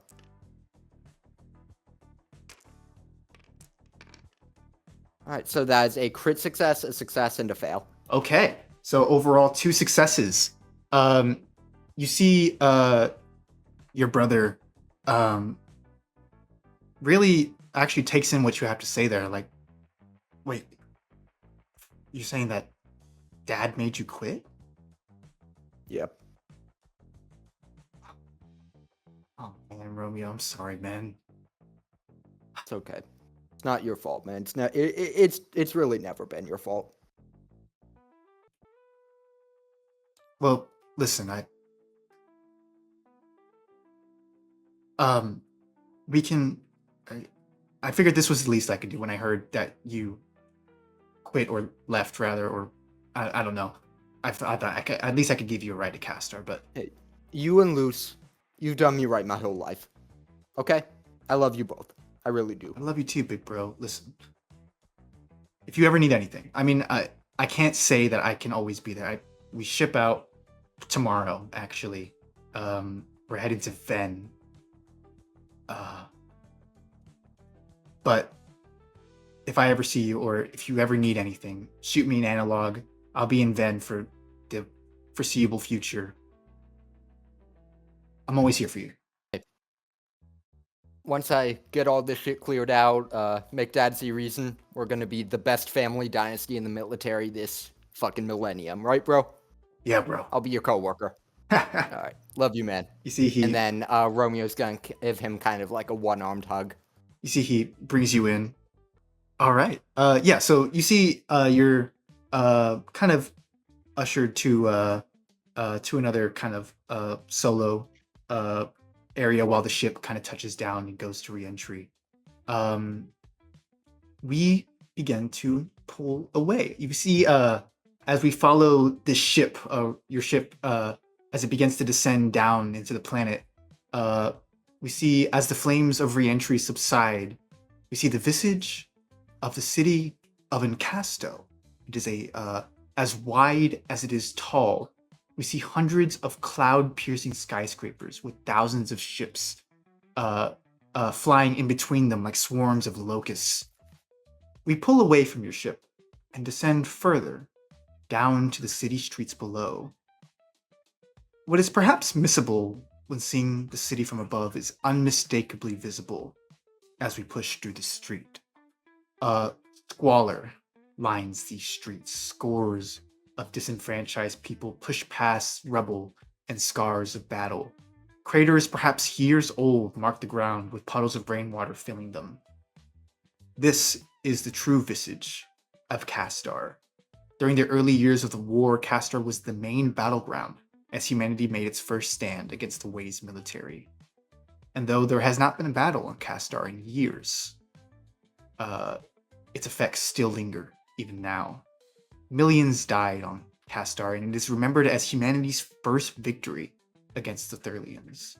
[SPEAKER 7] Alright, so that is a crit success, a success, and a fail.
[SPEAKER 2] Okay, so overall 2 successes. You see your brother really actually takes in what you have to say there. Like, wait, you're saying that Dad made you quit?
[SPEAKER 7] Yep.
[SPEAKER 2] Oh man, Romeo, I'm sorry, man.
[SPEAKER 7] It's okay. It's not your fault, man. It's really never been your fault.
[SPEAKER 2] Well, listen, we can. I figured this was the least I could do when I heard that you quit or left, rather, or I don't know. I thought at least I could give you a ride to Castor, but
[SPEAKER 7] Hey, you and Luce, you've done me right my whole life. Okay? I love you both. I really do.
[SPEAKER 2] I love you too, big bro. Listen, if you ever need anything, I mean, I can't say that I can always be there. We ship out tomorrow, actually. We're heading to Ven. But if I ever see you, or if you ever need anything, shoot me an analog. I'll be in Ven for the foreseeable future. I'm always here for you.
[SPEAKER 7] Once I get all this shit cleared out, make Dad see reason, we're gonna be the best family dynasty in the military this fucking millennium, right, bro?
[SPEAKER 2] Yeah, bro.
[SPEAKER 7] I'll be your coworker. Alright, love you, man.
[SPEAKER 2] You see,
[SPEAKER 7] And then Romeo's gonna give him kind of like a one-armed hug.
[SPEAKER 2] he brings you in. All right. Yeah. So you see, you're kind of ushered to another kind of solo area while the ship kind of touches down and goes to re-entry. We begin to pull away. You see, as we follow this ship, your ship as it begins to descend down into the planet, we see as the flames of re-entry subside, we see the visage of the city of Encasto. It is as wide as it is tall. We see hundreds of cloud-piercing skyscrapers with thousands of ships flying in between them like swarms of locusts. We pull away from your ship and descend further down to the city streets below. What is perhaps missable when seeing the city from above is unmistakably visible as we push through the street. Squalor lines these streets. Scores of disenfranchised people push past rubble and scars of battle. Craters perhaps years old mark the ground with puddles of rainwater filling them. This is the true visage of Castar. During the early years of the war, Castar was the main battleground as humanity made its first stand against the Way's military. And though there has not been a battle on Castar in years, its effects still linger even now. Millions died on Castar, and it is remembered as humanity's first victory against the Thurlians.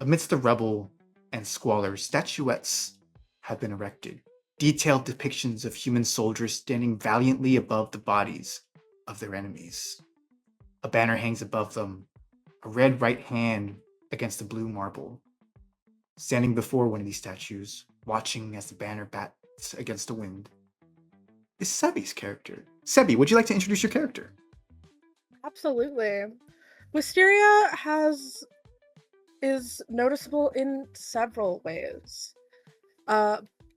[SPEAKER 2] Amidst the rubble and squalor, statuettes have been erected, detailed depictions of human soldiers standing valiantly above the bodies of their enemies. A banner hangs above them, a red right hand against the blue marble. Standing before one of these statues, watching as the banner bats against the wind, is Sebi's character. Sebi, would you like to introduce your character?
[SPEAKER 8] Absolutely. Wisteria is noticeable in several ways.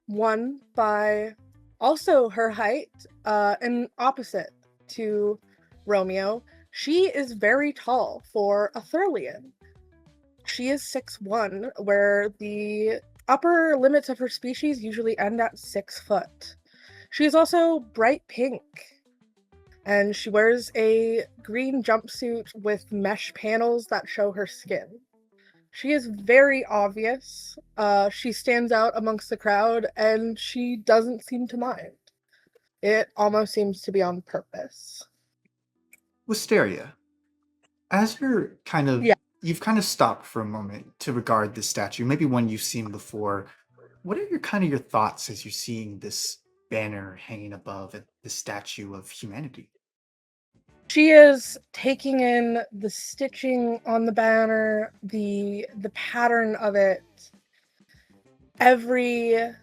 [SPEAKER 8] One, by also her height, and opposite to Romeo, she is very tall for a Thurlian. She is 6'1", where the upper limits of her species usually end at 6 foot. She is also bright pink, and she wears a green jumpsuit with mesh panels that show her skin. She is very obvious. She stands out amongst the crowd, and she doesn't seem to mind. It almost seems to be on purpose.
[SPEAKER 2] Wisteria, as you've kind of stopped for a moment to regard this statue, maybe one you've seen before. What are your thoughts as you're seeing this banner hanging above it, the statue of humanity?
[SPEAKER 8] She is taking in the stitching on the banner, the pattern of it, every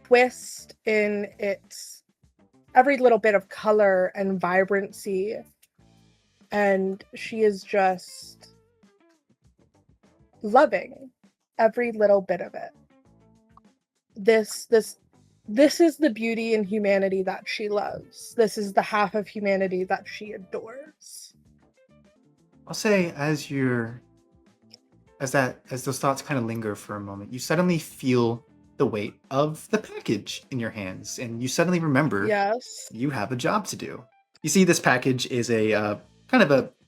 [SPEAKER 8] twist in its, every little bit of color and vibrancy, and she is just loving every little bit of it. This is the beauty in humanity that she loves. This is the half of humanity that she adores.
[SPEAKER 2] I'll say as those thoughts kind of linger for a moment, you suddenly feel the weight of the package in your hands, and you suddenly remember
[SPEAKER 8] Yes.
[SPEAKER 2] you have a job to do. You see, this package is a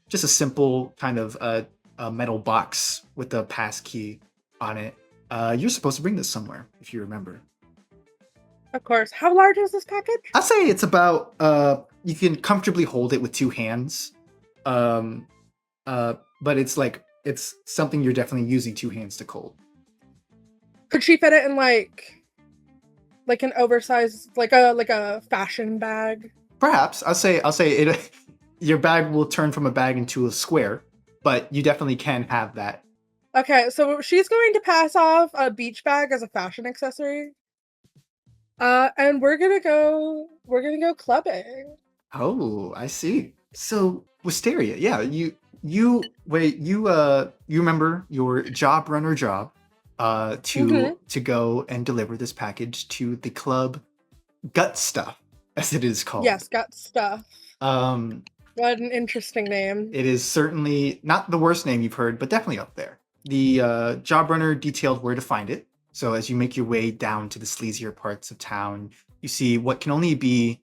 [SPEAKER 2] just a simple kind of a metal box with a pass key on it. You're supposed to bring this somewhere, if you remember.
[SPEAKER 8] Of course. How large is this package?
[SPEAKER 2] I'd say it's about you can comfortably hold it with two hands. But it's something you're definitely using two hands to hold.
[SPEAKER 8] Could she fit it in like an oversized, like a fashion bag?
[SPEAKER 2] Perhaps. I'll say it. Your bag will turn from a bag into a square, but you definitely can have that.
[SPEAKER 8] Okay, so she's going to pass off a beach bag as a fashion accessory. And we're gonna go clubbing.
[SPEAKER 2] Oh, I see. So Wisteria, yeah, you remember your job to go and deliver this package to the club Gut Stuff, as it is called.
[SPEAKER 8] Yes, Gut Stuff. What an interesting name.
[SPEAKER 2] It is certainly not the worst name you've heard, but definitely up there. The job runner detailed where to find it. So as you make your way down to the sleazier parts of town, you see what can only be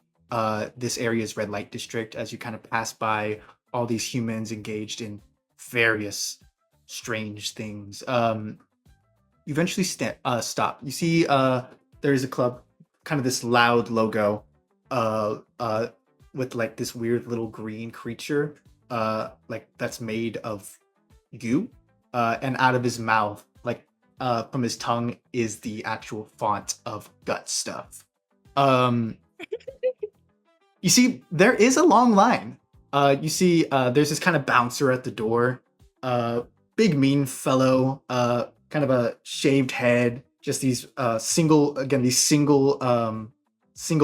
[SPEAKER 2] this area's red light district as you kind of pass by all these humans engaged in various strange things. You eventually stop. You see there's a club, kind of this loud logo with like this weird little green creature like that's made of goo, and out of his mouth, like from his tongue, is the actual font of gut stuff. You see, there is a long line. You see, there's this kind of bouncer at the door. Big mean fellow, kind of a shaved head, just these single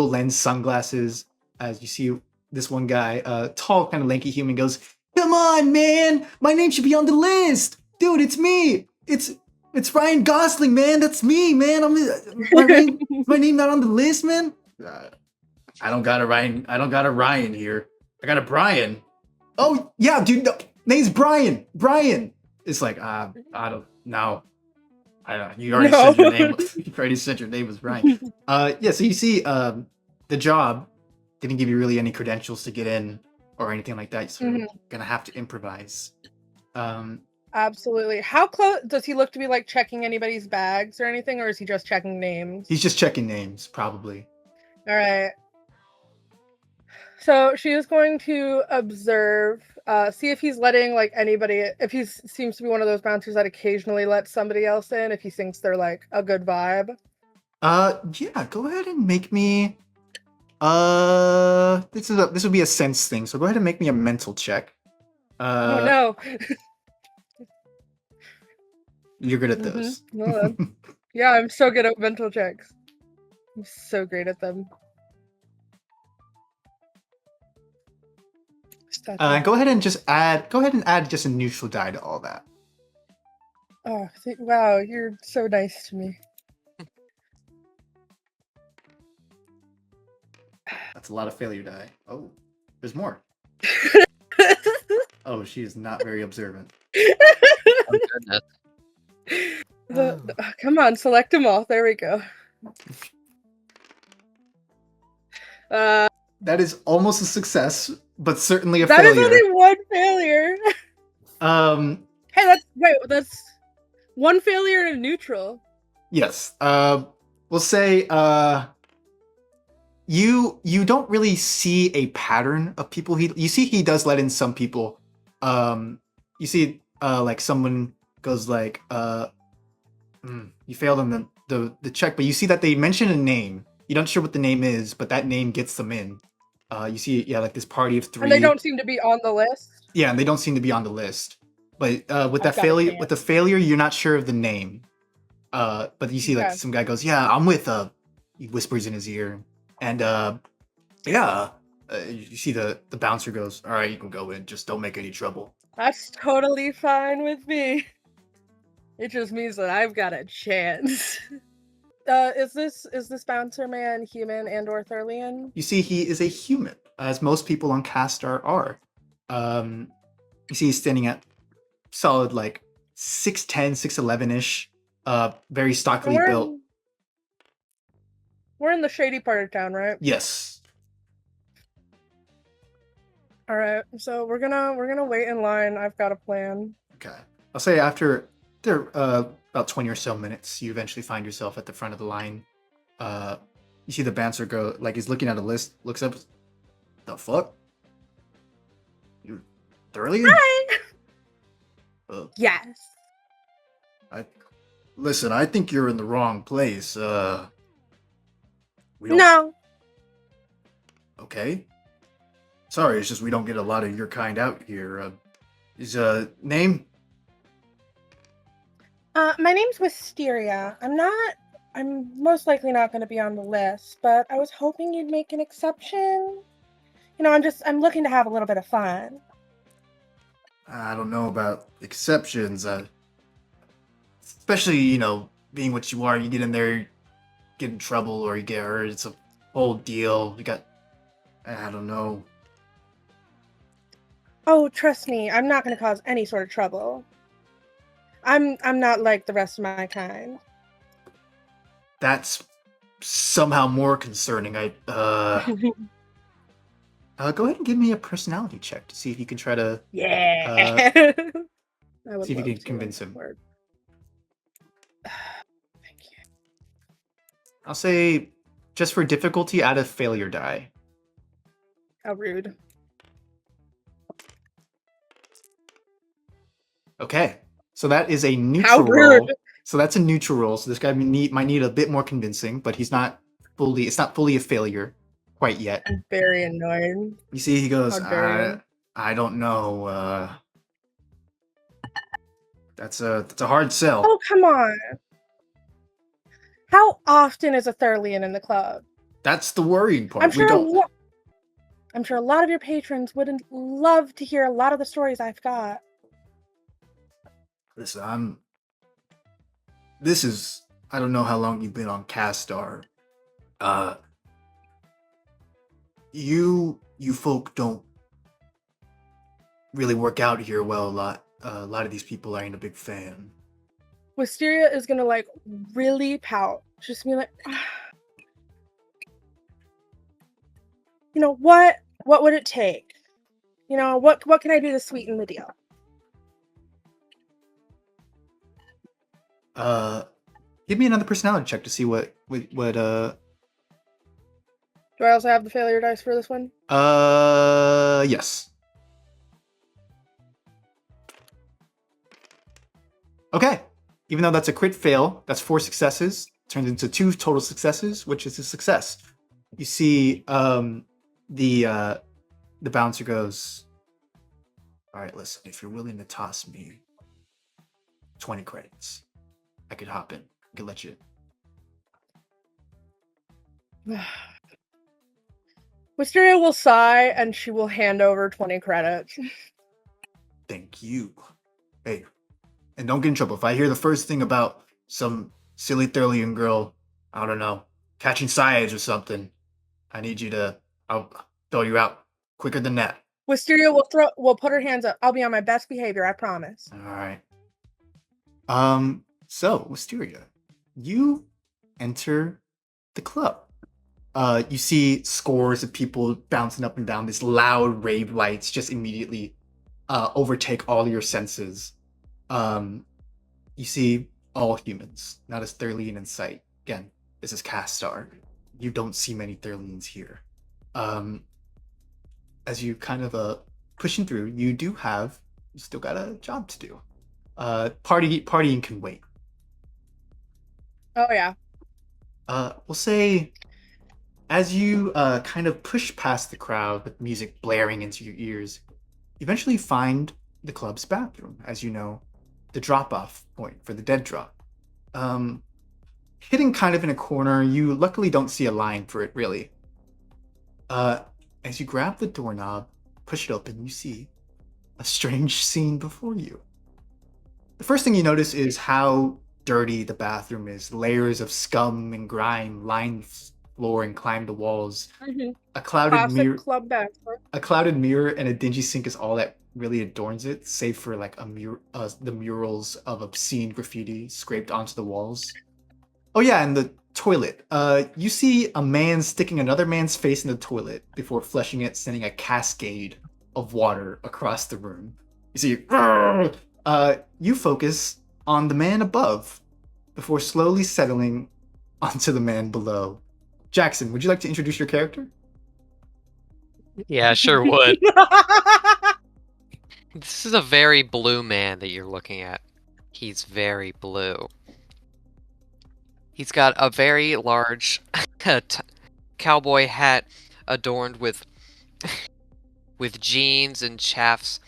[SPEAKER 2] lens sunglasses. As you see, this one guy, tall, kind of lanky human, goes, "Come on, man! My name should be on the list, dude. It's me. It's Ryan Gosling, man. That's me, man. My name not on the list, man. I don't got a Ryan. I don't got a Ryan here. I got a Brian. Oh yeah, dude. No, name's Brian. Brian. It's like I don't know. You already said your name. You already said your name was Brian. Yeah. So you see, the job didn't give you really any credentials to get in or anything like that. So you're gonna have to improvise.
[SPEAKER 8] Absolutely. How close does he look to be like checking anybody's bags or anything, or is he just checking names?
[SPEAKER 2] He's just checking names, probably.
[SPEAKER 8] All right. So she is going to observe, see if he's letting like anybody, if he seems to be one of those bouncers that occasionally lets somebody else in, if he thinks they're like a good vibe.
[SPEAKER 2] Yeah, go ahead and make me, this would be a sense thing, so go ahead and make me a mental check.
[SPEAKER 8] Oh no.
[SPEAKER 2] You're good at those.
[SPEAKER 8] Well, yeah, I'm so good at mental checks. I'm so great at them.
[SPEAKER 2] Go ahead and add just a neutral die to all that.
[SPEAKER 8] Oh, wow, you're so nice to me.
[SPEAKER 2] That's a lot of failure die. Oh, there's more. Oh, she is not very observant.
[SPEAKER 3] Oh, goodness.
[SPEAKER 8] Come on, select them all. There we go.
[SPEAKER 2] That is almost a success, but certainly a
[SPEAKER 8] that
[SPEAKER 2] failure.
[SPEAKER 8] That is only one failure. Hey, that's one failure and a neutral.
[SPEAKER 2] Yes. We'll say you don't really see a pattern of people. You see he does let in some people. You see like someone goes like you failed on the check, but you see that they mention a name. You're not sure what the name is, but that name gets them in. You see, yeah, like this party of 3.
[SPEAKER 8] And they don't seem to be on the list.
[SPEAKER 2] Yeah, and they don't seem to be on the list. But with the failure, you're not sure of the name. But you see, like some guy goes, "Yeah, I'm with." He whispers in his ear, and yeah, you see the bouncer goes, "All right, you can go in. Just don't make any trouble."
[SPEAKER 8] That's totally fine with me. It just means that I've got a chance. Is this bouncer man human and or Thurlian?
[SPEAKER 2] You see, he is a human, as most people on Castar are. You see, he's standing at solid like 6'10", 6'11-ish, very stockily built.
[SPEAKER 8] We're in the shady part of town, right?
[SPEAKER 2] Yes.
[SPEAKER 8] All right, so we're gonna wait in line. I've got a plan.
[SPEAKER 2] Okay, I'll say after about 20 or so minutes, you eventually find yourself at the front of the line. You see the bouncer go, like he's looking at a list, looks up, the fuck? You Thurlian?
[SPEAKER 8] Hi! Yes.
[SPEAKER 2] Listen, I think you're in the wrong place.
[SPEAKER 8] No.
[SPEAKER 2] Okay. Sorry, it's just we don't get a lot of your kind out here. Is name?
[SPEAKER 8] My name's Wisteria. I'm most likely not going to be on the list, but I was hoping you'd make an exception. You know, I'm looking to have a little bit of fun.
[SPEAKER 2] I don't know about exceptions. Especially, you know, being what you are, you get in there, get in trouble, or you get hurt. It's a whole deal. I don't know.
[SPEAKER 8] Oh, trust me, I'm not going to cause any sort of trouble. I'm not like the rest of my kind.
[SPEAKER 2] That's somehow more concerning. Go ahead and give me a personality check to see if you can try to see if you can convince him.
[SPEAKER 8] Thank you.
[SPEAKER 2] I'll say, just for difficulty, add a failure die.
[SPEAKER 8] How rude.
[SPEAKER 2] Okay, so that is a
[SPEAKER 8] How
[SPEAKER 2] neutral
[SPEAKER 8] rude.
[SPEAKER 2] roll. So that's a neutral roll. So this guy might need a bit more convincing, but he's not fully. It's not fully a failure quite yet.
[SPEAKER 8] I'm very annoyed.
[SPEAKER 2] You see, he goes,
[SPEAKER 8] How dare you.
[SPEAKER 2] I don't know. That's a hard sell.
[SPEAKER 8] Oh, come on. How often is a Thurlian in the club?
[SPEAKER 2] That's the worrying part.
[SPEAKER 8] I'm
[SPEAKER 2] We
[SPEAKER 8] sure.
[SPEAKER 2] don't.
[SPEAKER 8] I'm sure a lot of your patrons would love to hear a lot of the stories I've got.
[SPEAKER 2] Listen, This is. I don't know how long you've been on Castar. You folk don't really work out here well a lot. A lot of these people I ain't a big fan.
[SPEAKER 8] Wisteria is gonna like really pout. Just be like, you know what? What would it take? You know, what can I do to sweeten the deal?
[SPEAKER 2] Give me another personality check to see what
[SPEAKER 8] Do I also have the failure dice for this one?
[SPEAKER 2] yes. Okay. Even though that's a crit fail, that's 4 successes, turns into 2 total successes, which is a success. You see, the bouncer goes, all right, listen, if you're willing to toss me 20 credits, I could hop in. I could let you.
[SPEAKER 8] Wisteria will sigh and she will hand over 20 credits.
[SPEAKER 2] Thank you. Hey, and don't get in trouble. If I hear the first thing about some silly Thurlian girl, I don't know, catching sciage or something, I need you to, I'll throw you out quicker than that.
[SPEAKER 8] Wisteria will put her hands up. I'll be on my best behavior, I promise.
[SPEAKER 2] All right. So, Wisteria, you enter the club. You see scores of people bouncing up and down. This loud rave lights just immediately overtake all your senses. You see all humans, not as Thurlian in sight. Again, this is Castar. You don't see many Thurlians here. As you kind of pushing through, you still got a job to do. Partying can wait.
[SPEAKER 8] Oh yeah.
[SPEAKER 2] We'll say, as you kind of push past the crowd with music blaring into your ears, you eventually find the club's bathroom, as you know, the drop-off point for the dead drop. Hidden kind of in a corner, you luckily don't see a line for it, really. As you grab the doorknob, push it open, you see a strange scene before you. The first thing you notice is how dirty the bathroom is. Layers of scum and grime line the floor and climb the walls.
[SPEAKER 8] Mm-hmm.
[SPEAKER 2] A clouded
[SPEAKER 8] Classic
[SPEAKER 2] mirror,
[SPEAKER 8] club bathroom.
[SPEAKER 2] a clouded mirror, and a dingy sink is all that really adorns it, save for like the murals of obscene graffiti scraped onto the walls. Oh yeah, and the toilet. You see a man sticking another man's face in the toilet before flushing it, sending a cascade of water across the room. You see, you focus on the man above before slowly settling onto the man below. Jackson, would you like to introduce your character?
[SPEAKER 3] Yeah, sure would. This is a very blue man that you're looking at. He's very blue. He's got a very large cowboy hat adorned with jeans and chaffs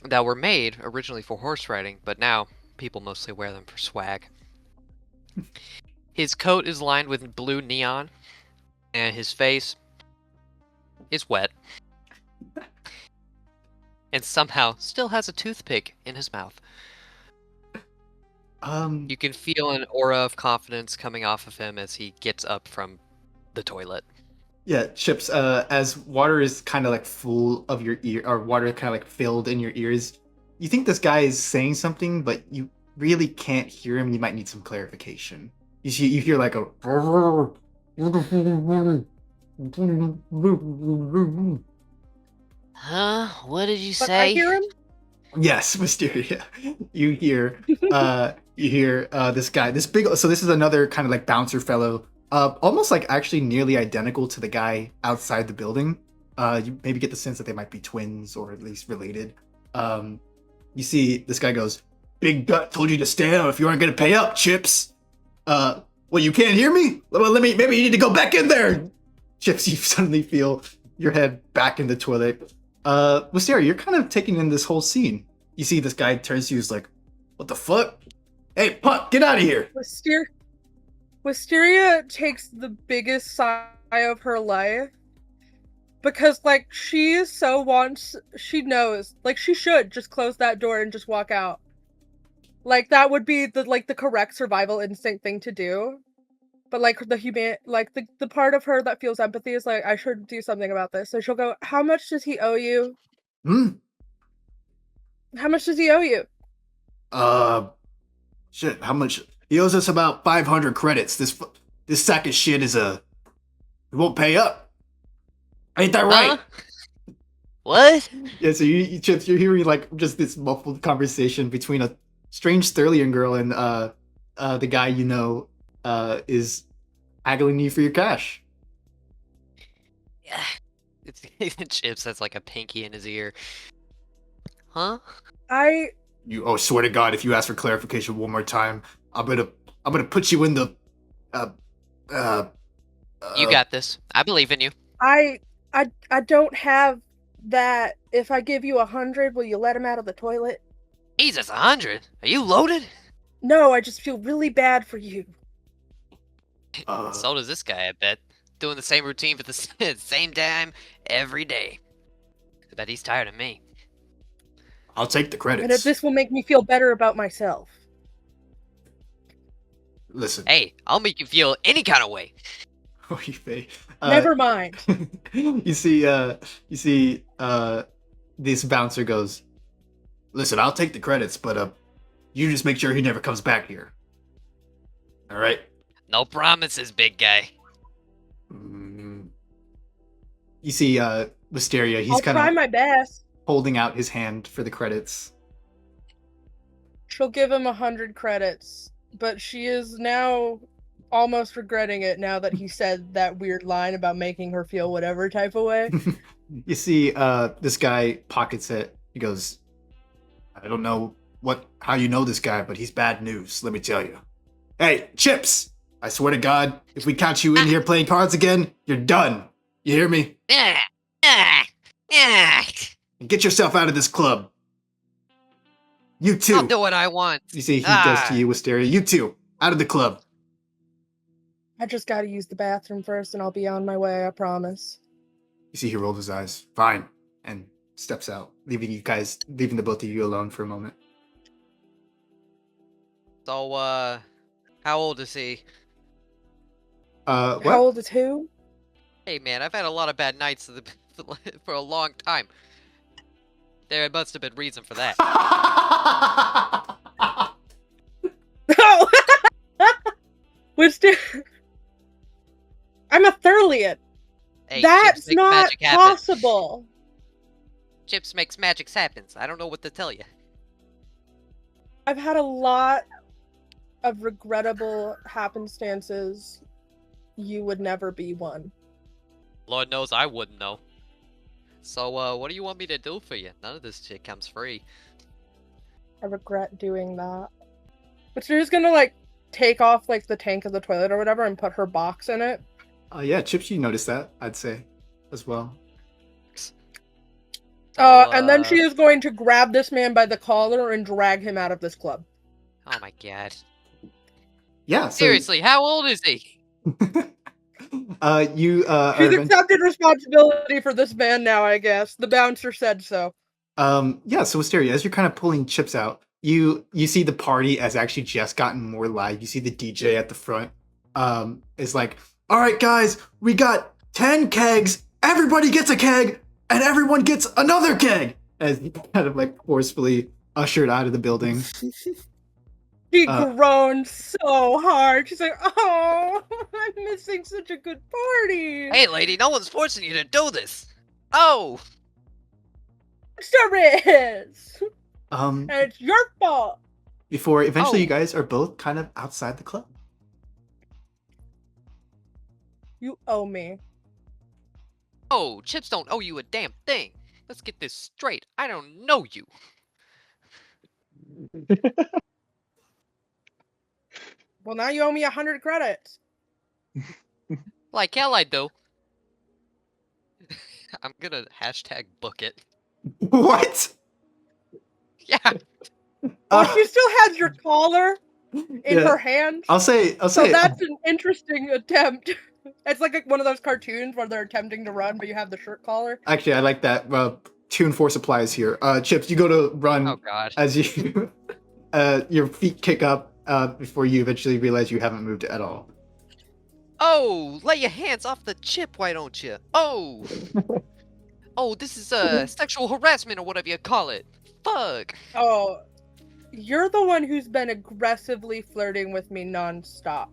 [SPEAKER 3] that were made originally for horse riding, but now people mostly wear them for swag. His coat is lined with blue neon, and his face is wet. And somehow still has a toothpick in his mouth. You can feel an aura of confidence coming off of him as he gets up from the toilet.
[SPEAKER 2] Yeah, Chips, as water is kind of like full of your ear, or water kind of like filled in your ears, you think this guy is saying something, but you really can't hear him. You might need some clarification. You hear like a...
[SPEAKER 3] Huh? What did you
[SPEAKER 8] But I
[SPEAKER 3] say?
[SPEAKER 8] hear him.
[SPEAKER 2] Yes, Mysteria. You hear this guy, this big, so this is another kind of like bouncer fellow, almost like actually nearly identical to the guy outside the building. You maybe get the sense that they might be twins or at least related. You see this guy goes, "Big Gut told you to stay out if you aren't gonna pay up, Chips." Well, you can't hear me? Well, maybe you need to go back in there. Chips, you suddenly feel your head back in the toilet. Wisteria, you're kind of taking in this whole scene. You see this guy turns to you, is like, "What the fuck? Hey, Puck, get out of here!"
[SPEAKER 8] Wisteria takes the biggest sigh of her life because, like, she knows, like, she should just close that door and just walk out. Like, that would be the correct survival instinct thing to do. But, like, the part of her that feels empathy is like, I should do something about this. So she'll go, "How much does he owe you?" How much does he owe you?
[SPEAKER 2] Shit, how much? He owes us about 500 credits. This sack of shit he won't pay up. Ain't that right?
[SPEAKER 3] What?
[SPEAKER 2] Yeah, so you Chips, you're hearing like just this muffled conversation between a strange Sterlian girl and the guy you know is haggling you for your cash.
[SPEAKER 3] Yeah. Chips has like a pinky in his ear. Huh?
[SPEAKER 2] You swear to God, if you ask for clarification one more time, I'm gonna put you in the
[SPEAKER 3] You got this. I believe in you.
[SPEAKER 8] I don't have that. If I give you 100, will you let him out of the toilet?
[SPEAKER 3] Jesus, 100? Are you loaded?
[SPEAKER 8] No, I just feel really bad for you.
[SPEAKER 3] So does this guy, I bet. Doing the same routine for the same time every day. I bet he's tired of me.
[SPEAKER 2] I'll take the credits.
[SPEAKER 8] And if this will make me feel better about myself.
[SPEAKER 2] Listen.
[SPEAKER 3] Hey, I'll make you feel any kind of way.
[SPEAKER 8] Never mind.
[SPEAKER 2] You see, this bouncer goes, "Listen, I'll take the credits, but you just make sure he never comes back here. All right?"
[SPEAKER 3] No promises, big guy.
[SPEAKER 2] You see, Wisteria, he's
[SPEAKER 8] I'll
[SPEAKER 2] kind
[SPEAKER 8] try
[SPEAKER 2] of
[SPEAKER 8] my best.
[SPEAKER 2] holding out his hand for the credits.
[SPEAKER 8] She'll give him 100 credits, but she is now almost regretting it now that he said that weird line about making her feel whatever type of way.
[SPEAKER 2] You see, this guy pockets it. He goes, "I don't know how you know this guy, but he's bad news, let me tell you. Hey, Chips! I swear to God, if we catch you in here playing cards again, you're done. You hear me? And get yourself out of this club. You too."
[SPEAKER 3] I'll do what I want.
[SPEAKER 2] You see, he goes to you, Wisteria. "You too, out of the club."
[SPEAKER 8] I just gotta use the bathroom first and I'll be on my way, I promise.
[SPEAKER 2] You see, he rolled his eyes. "Fine," and steps out, leaving the both of you alone for a moment.
[SPEAKER 3] So, how old is he?
[SPEAKER 2] What?
[SPEAKER 8] How old is who?
[SPEAKER 3] Hey, man, I've had a lot of bad nights for a long time. There must have been reason for that.
[SPEAKER 8] Oh! I'm a Thurlian.
[SPEAKER 3] Hey,
[SPEAKER 8] That's
[SPEAKER 3] Chips makes
[SPEAKER 8] not
[SPEAKER 3] magic happen.
[SPEAKER 8] possible.
[SPEAKER 3] Chips makes magic happens. I don't know what to tell you.
[SPEAKER 8] I've had a lot of regrettable happenstances. You would never be one.
[SPEAKER 3] Lord knows I wouldn't know. So, what do you want me to do for you? None of this shit comes free.
[SPEAKER 8] I regret doing that. But she's gonna, like, take off, like, the tank of the toilet or whatever and put her box in it.
[SPEAKER 2] Yeah, Chips, you noticed that, I'd say, as well.
[SPEAKER 8] And then she is going to grab this man by the collar and drag him out of this club.
[SPEAKER 3] Oh my god.
[SPEAKER 2] Yeah, so...
[SPEAKER 3] Seriously, how old is he?
[SPEAKER 2] She's
[SPEAKER 8] She's accepted responsibility for this man now, I guess. The bouncer said so.
[SPEAKER 2] Yeah, so Wisteria, as you're kind of pulling Chips out, you see the party has actually just gotten more live. You see the DJ at the front is like, "All right, guys, we got 10 kegs. Everybody gets a keg, and everyone gets another keg." As he kind of like forcefully ushered out of the building.
[SPEAKER 8] She groaned so hard. She's like, "Oh, I'm missing such a good party."
[SPEAKER 3] Hey, lady, no one's forcing you to do this. Oh!
[SPEAKER 8] Sure is.
[SPEAKER 2] And
[SPEAKER 8] it's your fault.
[SPEAKER 2] Before eventually you guys are both kind of outside the club.
[SPEAKER 8] You owe me.
[SPEAKER 3] Oh, Chips don't owe you a damn thing. Let's get this straight. I don't know you.
[SPEAKER 8] Well, now you owe me 100 credits.
[SPEAKER 3] Like hell I do. I'm gonna hashtag book it.
[SPEAKER 2] What?
[SPEAKER 3] Yeah.
[SPEAKER 8] Well, she still has your collar in
[SPEAKER 2] Yeah.
[SPEAKER 8] her hand.
[SPEAKER 2] I'll say.
[SPEAKER 8] So that's an interesting attempt. It's like one of those cartoons where they're attempting to run, but you have the shirt collar.
[SPEAKER 2] Actually, I like that. 2 and 4 supplies here. Chips, you go to run
[SPEAKER 3] Oh god.
[SPEAKER 2] as you, your feet kick up before you eventually realize you haven't moved at all.
[SPEAKER 3] Oh, lay your hands off the chip, why don't you? Oh. Oh, this is sexual harassment or whatever you call it. Fuck.
[SPEAKER 8] Oh, you're the one who's been aggressively flirting with me nonstop.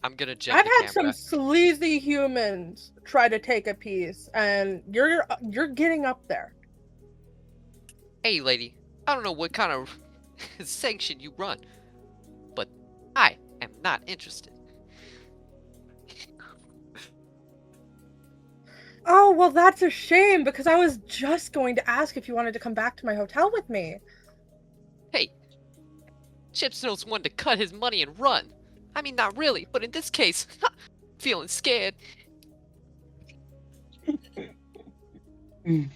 [SPEAKER 3] I'm gonna jump
[SPEAKER 8] I've
[SPEAKER 3] the
[SPEAKER 8] had
[SPEAKER 3] camera.
[SPEAKER 8] some sleazy humans try to take a piece, and you're getting up there.
[SPEAKER 3] Hey, lady. I don't know what kind of sanction you run, but I am not interested.
[SPEAKER 8] Oh, well, that's a shame, because I was just going to ask if you wanted to come back to my hotel with me.
[SPEAKER 3] Hey, Chips knows when to cut his money and run. I mean, not really, but in this case, feeling scared.
[SPEAKER 2] You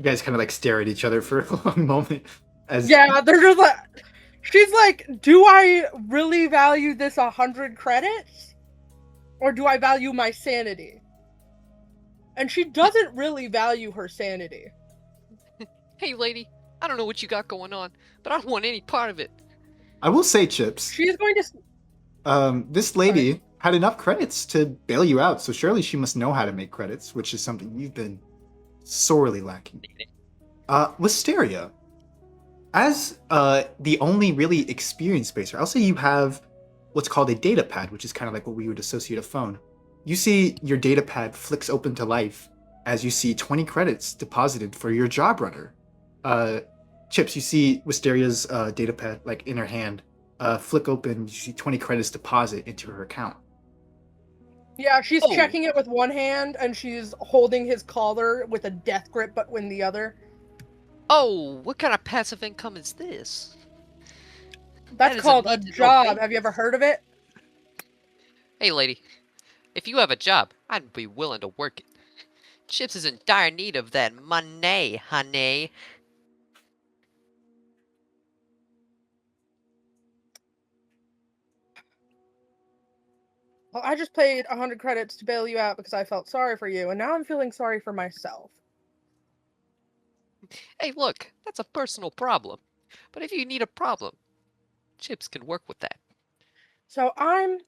[SPEAKER 2] guys kind of like stare at each other for a long moment. As
[SPEAKER 8] Yeah, they're just like, she's like, do I really value this 100 credits? Or do I value my sanity? And she doesn't really value her sanity.
[SPEAKER 3] Hey, lady, I don't know what you got going on, but I don't want any part of it.
[SPEAKER 2] I will say, Chips,
[SPEAKER 8] She is going to...
[SPEAKER 2] this lady had enough credits to bail you out, so surely she must know how to make credits, which is something you've been sorely lacking. Wisteria, as the only really experienced spacer, I'll say you have what's called a data pad, which is kind of like what we would associate a phone. You see your data pad flicks open to life as you see 20 credits deposited for your job runner. Chips, you see Wisteria's data pad like in her hand flick open. You see 20 credits deposit into her account.
[SPEAKER 8] Yeah, she's
[SPEAKER 3] Oh.
[SPEAKER 8] checking it with one hand, and she's holding his collar with a death grip, but in the other.
[SPEAKER 3] Oh, what kind of passive income is this?
[SPEAKER 8] That's
[SPEAKER 3] is
[SPEAKER 8] called a
[SPEAKER 3] need to know
[SPEAKER 8] job.
[SPEAKER 3] thing.
[SPEAKER 8] Have you ever heard of it?
[SPEAKER 3] Hey, lady, if you have a job, I'd be willing to work it. Chips is in dire need of that money, honey.
[SPEAKER 8] Well, I just paid 100 credits to bail you out because I felt sorry for you, and now I'm feeling sorry for myself.
[SPEAKER 3] Hey, look, that's a personal problem. But if you need a problem, Chips can work with that.
[SPEAKER 8] So I'm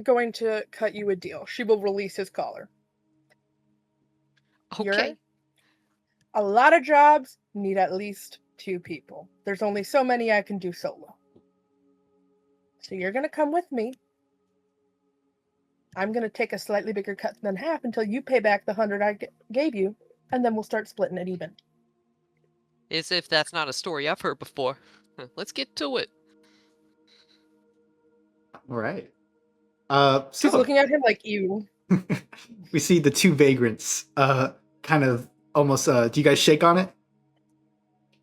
[SPEAKER 8] going to cut you a deal. She will release his collar.
[SPEAKER 3] Okay.
[SPEAKER 8] A lot of jobs need at least 2 people. There's only so many I can do solo. So you're going to come with me. I'm going to take a slightly bigger cut than half until you pay back the 100 I gave you, and then we'll start splitting it even.
[SPEAKER 3] As if that's not a story I've heard before. Let's get to it.
[SPEAKER 2] All right.
[SPEAKER 8] She's
[SPEAKER 2] So
[SPEAKER 8] looking at him like, you.
[SPEAKER 2] we see the 2 vagrants kind of almost do you guys shake on it?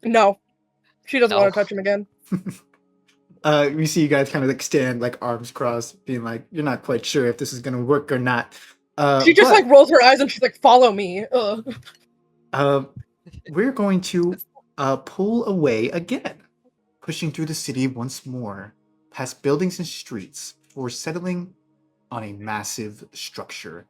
[SPEAKER 8] No. She doesn't
[SPEAKER 3] No.
[SPEAKER 8] want to touch him again.
[SPEAKER 2] We see you guys kind of like stand like arms crossed, being like, you're not quite sure if this is gonna work or not.
[SPEAKER 8] She just
[SPEAKER 2] but,
[SPEAKER 8] like rolls her eyes and she's like, follow me. Ugh.
[SPEAKER 2] we're going to pull away again, pushing through the city once more, past buildings and streets, before settling on a massive structure,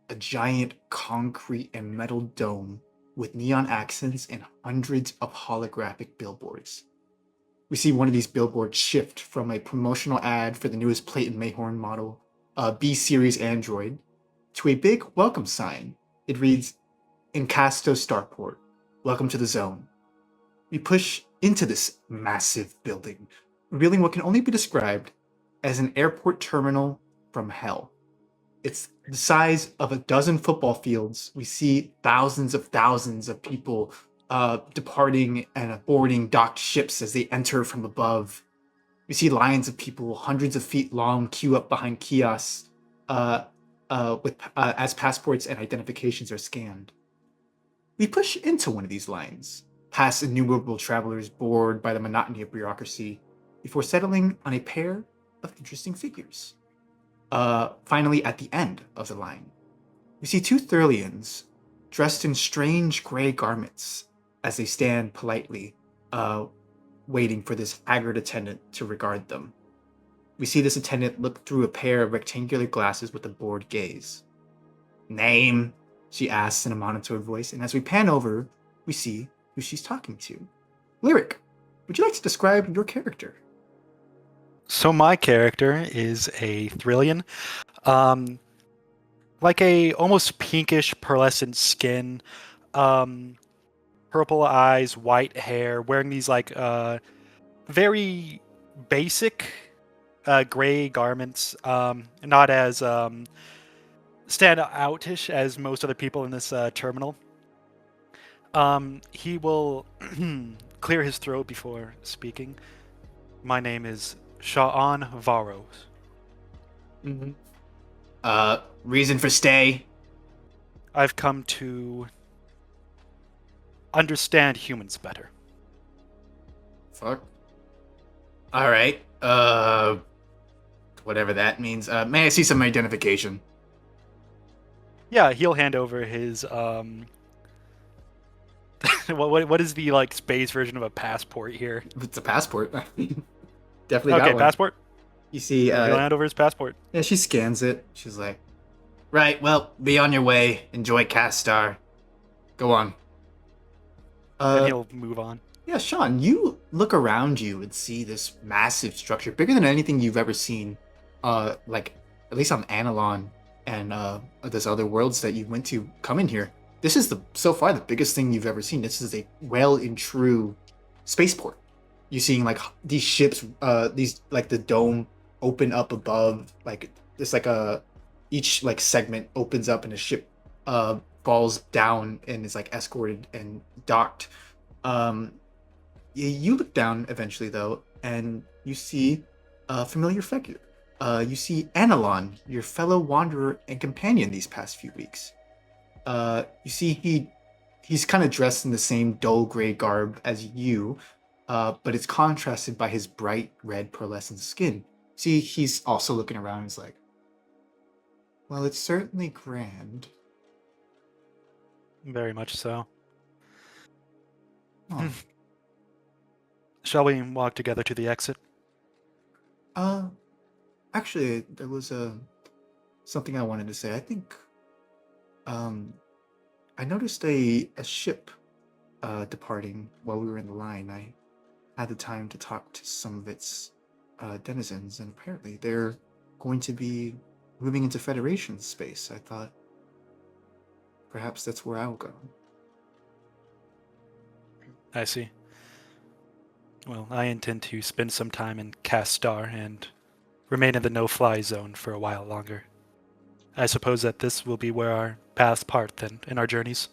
[SPEAKER 2] a giant concrete and metal dome with neon accents and hundreds of holographic billboards. We see one of these billboards shift from a promotional ad for the newest Plate and Mayhorn model, B-Series Android, to a big welcome sign. It reads, Encasto Starport, welcome to the zone. We push into this massive building, revealing what can only be described as an airport terminal from hell. It's the size of a dozen football fields. We see thousands of people departing and boarding docked ships as they enter from above. We see lines of people, hundreds of feet long, queue up behind kiosks. as passports and identifications are scanned. We push into one of these lines, past innumerable travelers bored by the monotony of bureaucracy, before settling on a pair of interesting figures. Finally, at the end of the line, we see two Thurlians dressed in strange gray garments as they stand politely, waiting for this haggard attendant to regard them. We see this attendant look through a pair of rectangular glasses with a bored gaze. "Name?" she asks in a monotone voice, and as we pan over, we see who she's talking to. Lyric, would you like to describe your character?
[SPEAKER 9] So my character is a Thrillian. Like a almost pinkish pearlescent skin, purple eyes, white hair, wearing these like very basic gray garments, not as stand outish as most other people in this terminal. He will clear his throat before speaking. My name is Sha'an Varos.
[SPEAKER 2] Mm-hmm. Reason for stay?
[SPEAKER 9] I've come to understand humans better.
[SPEAKER 2] Fuck. Alright, whatever that means. May I see some identification?
[SPEAKER 9] Yeah, he'll hand over his what is the like space version of a passport here?
[SPEAKER 2] It's a passport. Definitely got
[SPEAKER 9] Okay,
[SPEAKER 2] one.
[SPEAKER 9] passport.
[SPEAKER 2] You see,
[SPEAKER 9] He'll hand over his passport.
[SPEAKER 2] yeah, she scans it. She's like, right, well, be on your way. Enjoy Castar. Go on.
[SPEAKER 9] And he'll move on.
[SPEAKER 2] Yeah, Sean, you look around you and see this massive structure, bigger than anything you've ever seen, like, at least on Analon and those other worlds that you went to come in here. This is so far the biggest thing you've ever seen. This is a well and true spaceport. You're seeing like these ships, these like the dome open up above, like it's like each like segment opens up and a ship falls down and is like escorted and docked. You look down eventually though, and you see a familiar figure. You see Analon, your fellow wanderer and companion these past few weeks. You see he's kind of dressed in the same dull gray garb as you, but it's contrasted by his bright red pearlescent skin. See, he's also looking around and he's like, well, it's certainly grand.
[SPEAKER 9] Very much so.
[SPEAKER 2] Oh.
[SPEAKER 9] Shall we walk together to the exit?
[SPEAKER 2] Actually, there was something I wanted to say. I think, I noticed a ship departing while we were in the line. I had the time to talk to some of its denizens, and apparently they're going to be moving into Federation space. I thought perhaps that's where I'll go.
[SPEAKER 9] I see. Well, I intend to spend some time in Castar and remain in the no-fly zone for a while longer. I suppose that this will be where our paths part then in our journeys.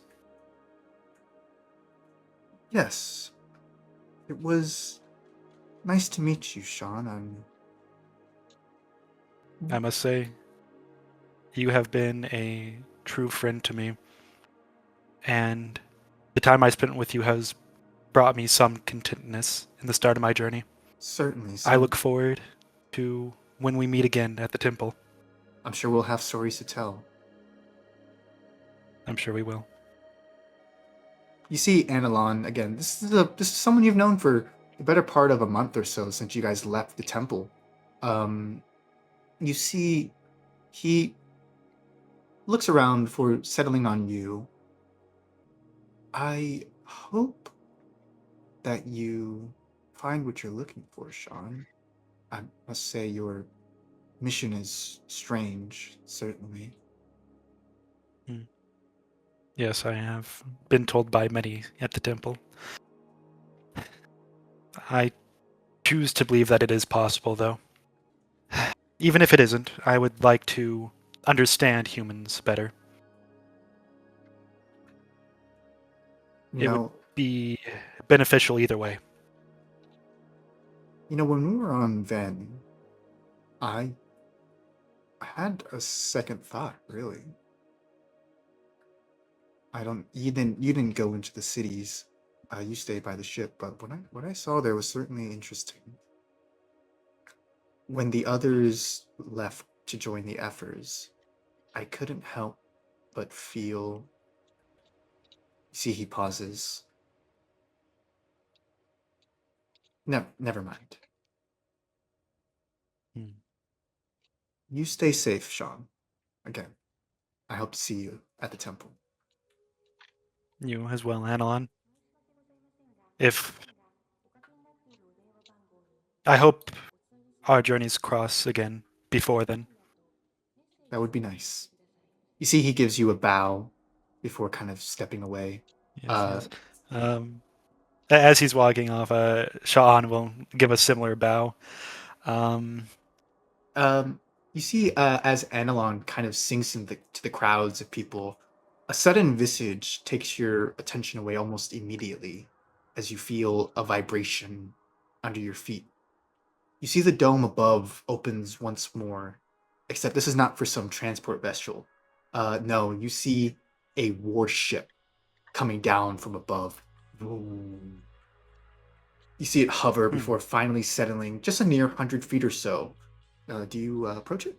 [SPEAKER 2] Yes. It was nice to meet you, Sean.
[SPEAKER 9] I must say, you have been a true friend to me, and the time I spent with you has brought me some contentness in the start of my journey.
[SPEAKER 2] Certainly.
[SPEAKER 9] I look forward to when we meet again at the temple.
[SPEAKER 2] I'm sure we'll have stories to tell.
[SPEAKER 9] I'm sure we will.
[SPEAKER 2] You see Analon again. This is someone you've known for the better part of a month or so since you guys left the temple. You see he looks around before settling on you. I hope that you find what you're looking for, Sean. I must say your mission is strange, certainly.
[SPEAKER 9] Yes, I have been told by many at the temple. I choose to believe that it is possible, though. Even if it isn't, I would like to understand humans better. It would be beneficial either way.
[SPEAKER 2] You know, when we were on Ven, I I had a second thought, really. You didn't go into the cities. You stayed by the ship, but what I saw there was certainly interesting. When the others left to join the Effers, I couldn't help but feel. See, he pauses. No, never mind.
[SPEAKER 9] Hmm.
[SPEAKER 2] You stay safe, Sean. Again, I hope to see you at the temple.
[SPEAKER 9] You as well, Anolon. If I hope our journeys cross again before then.
[SPEAKER 2] That would be nice. You see, he gives you a bow before kind of stepping away.
[SPEAKER 9] Yes, yes. As he's walking off, Sean will give a similar bow. Um,
[SPEAKER 2] You see, as Analon kind of sinks to the crowds of people, a sudden visage takes your attention away almost immediately as you feel a vibration under your feet. You see the dome above opens once more, except this is not for some transport vessel. No, you see a warship coming down from above. Vroom. You see it hover before finally settling just a mere 100 feet or so. Do you approach it?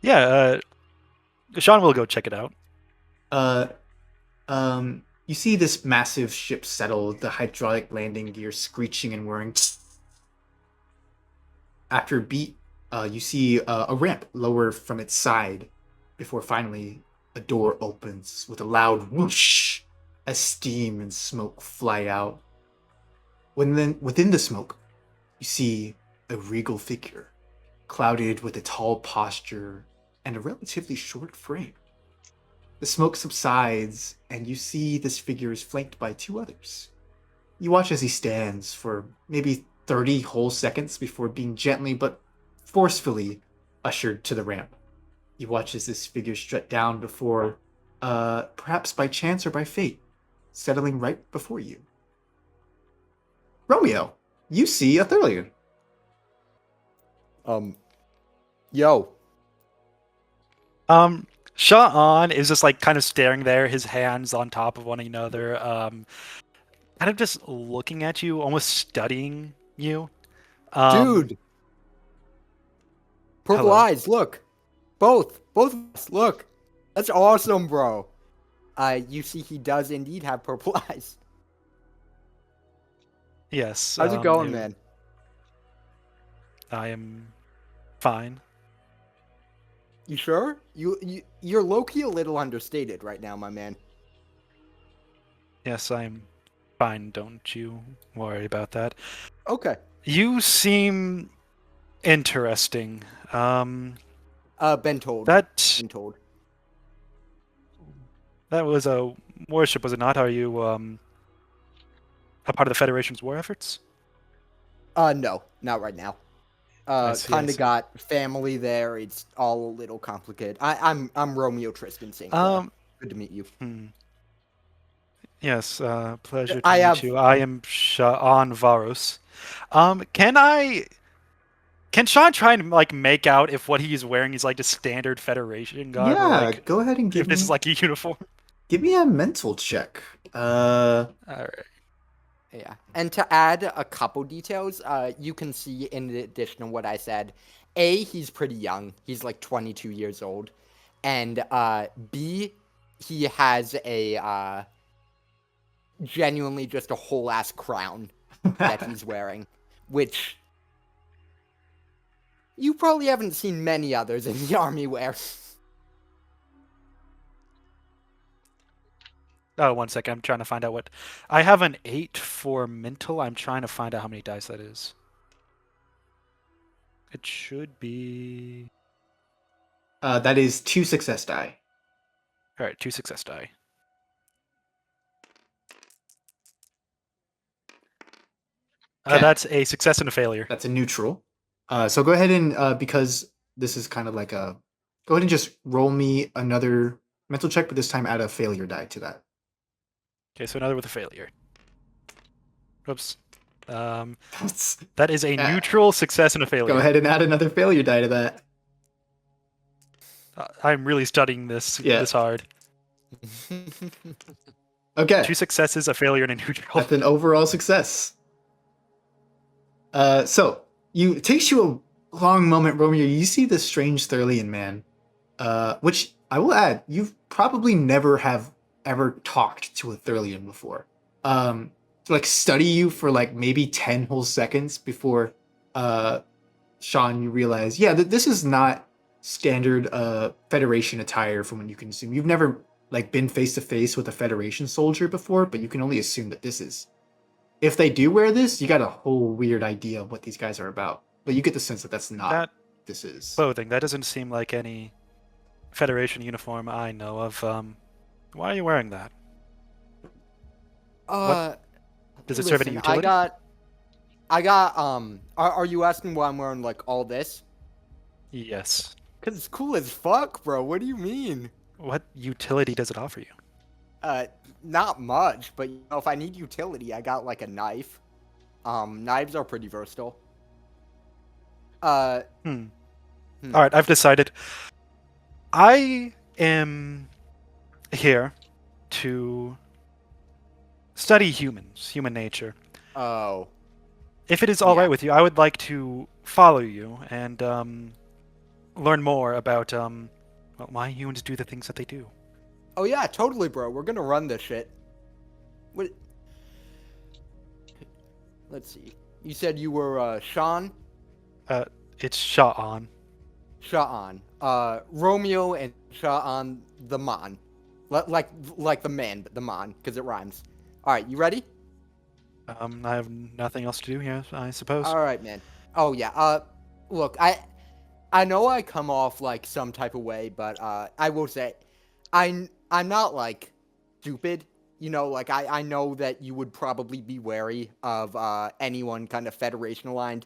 [SPEAKER 9] yeah, Sean will go check it out.
[SPEAKER 2] Uh, you see this massive ship settle, the hydraulic landing gear screeching and whirring. After a beat, you see a ramp lower from its side before finally a door opens with a loud whoosh as steam and smoke fly out. Within the smoke, you see a regal figure, clouded with a tall posture and a relatively short frame. The smoke subsides, and you see this figure is flanked by two others. You watch as he stands for maybe 30 whole seconds before being gently but forcefully ushered to the ramp. You watch as this figure strut down before, perhaps by chance or by fate, settling right before you. Romeo, you see a Thurlian.
[SPEAKER 7] Yo.
[SPEAKER 9] Sean is just like kind of staring there, his hands on top of one another, kind of just looking at you, almost studying you.
[SPEAKER 7] Dude. Purple
[SPEAKER 9] hello.
[SPEAKER 7] eyes, look. Both of us, look. That's awesome, bro. You see he does indeed have purple eyes.
[SPEAKER 9] Yes.
[SPEAKER 7] How's it going, man?
[SPEAKER 9] I am fine.
[SPEAKER 7] You sure? You're low-key a little understated right now, my man.
[SPEAKER 9] Yes, I'm fine. Don't you worry about that.
[SPEAKER 7] Okay.
[SPEAKER 9] You seem interesting.
[SPEAKER 7] Been told. Been told.
[SPEAKER 9] That was a worship, was it not? Are you a part of the Federation's war efforts?
[SPEAKER 7] No, not right now.
[SPEAKER 9] I see.
[SPEAKER 7] Kind of got family there. It's all a little complicated. I'm Romeo Tristan St. Good to meet you.
[SPEAKER 9] Yes, pleasure to meet you. I am Sean Varos. Can Sean try and like make out if what he's wearing is like a standard Federation garb?
[SPEAKER 2] Yeah,
[SPEAKER 9] or, like,
[SPEAKER 2] go ahead and give
[SPEAKER 9] if this is like a uniform.
[SPEAKER 2] Give me a mental check.
[SPEAKER 9] All right.
[SPEAKER 7] Yeah, and to add a couple details, you can see in addition to what I said, A, he's pretty young. He's like 22 years old. And B, he has a genuinely just a whole ass crown that he's wearing, which you probably haven't seen many others in the army wear.
[SPEAKER 9] Oh, 1 second. I'm trying to find out what... I have an 8 for mental. I'm trying to find out how many dice that is. It should be...
[SPEAKER 2] That is 2 success die.
[SPEAKER 9] Alright, 2 success die. That's a success and a failure.
[SPEAKER 2] That's a neutral. So go ahead and, because this is kind of like a... Go ahead and just roll me another mental check, but this time add a failure die to that.
[SPEAKER 9] Okay, so another with a failure. Oops.
[SPEAKER 2] That's...
[SPEAKER 9] That is a neutral success and a failure.
[SPEAKER 2] Go ahead and add another failure die to that.
[SPEAKER 9] I'm really studying this
[SPEAKER 2] Yeah.
[SPEAKER 9] this hard.
[SPEAKER 2] Okay,
[SPEAKER 9] 2 successes, a failure, and a neutral.
[SPEAKER 2] that's an overall success. So it takes you a long moment, Romeo. You see this strange Thurlian man, which I will add, you've probably never have ever talked to a Thurlian before. To like study you for like maybe 10 whole seconds before, Sean, you realize, yeah, this is not standard Federation attire from what you can assume. You've never like been face to face with a Federation soldier before, but you can only assume that this is. If they do wear this, you got a whole weird idea of what these guys are about. But you get the sense that that's not
[SPEAKER 9] That
[SPEAKER 2] this is.
[SPEAKER 9] clothing, that doesn't seem like any Federation uniform I know of. Why are you wearing that? Does it serve any
[SPEAKER 7] listen,
[SPEAKER 9] utility?
[SPEAKER 7] Are you asking why I'm wearing like all this?
[SPEAKER 9] Yes.
[SPEAKER 7] Cause it's cool as fuck, bro. What do you mean?
[SPEAKER 9] What utility does it offer you?
[SPEAKER 7] Not much, but you know, if I need utility, I got like a knife. Knives are pretty versatile.
[SPEAKER 9] All right, I've decided. I am here to study humans, human nature.
[SPEAKER 7] Oh.
[SPEAKER 9] If it is all right
[SPEAKER 7] Yeah.
[SPEAKER 9] with you, I would like to follow you and learn more about why humans do the things that they do.
[SPEAKER 7] Oh yeah, totally, bro. We're gonna run this shit. What? Let's see. You said you were Sean,
[SPEAKER 9] It's Sha'an.
[SPEAKER 7] Sha'an, Romeo, and Sha'an the Mon, like the man, but the Mon, because it rhymes. All right, you ready?
[SPEAKER 9] I have nothing else to do here, I suppose.
[SPEAKER 7] All right, man. Oh yeah. Look, I know I come off like some type of way, but I will say, I'm not like stupid. You know, like I know that you would probably be wary of anyone kind of Federation aligned.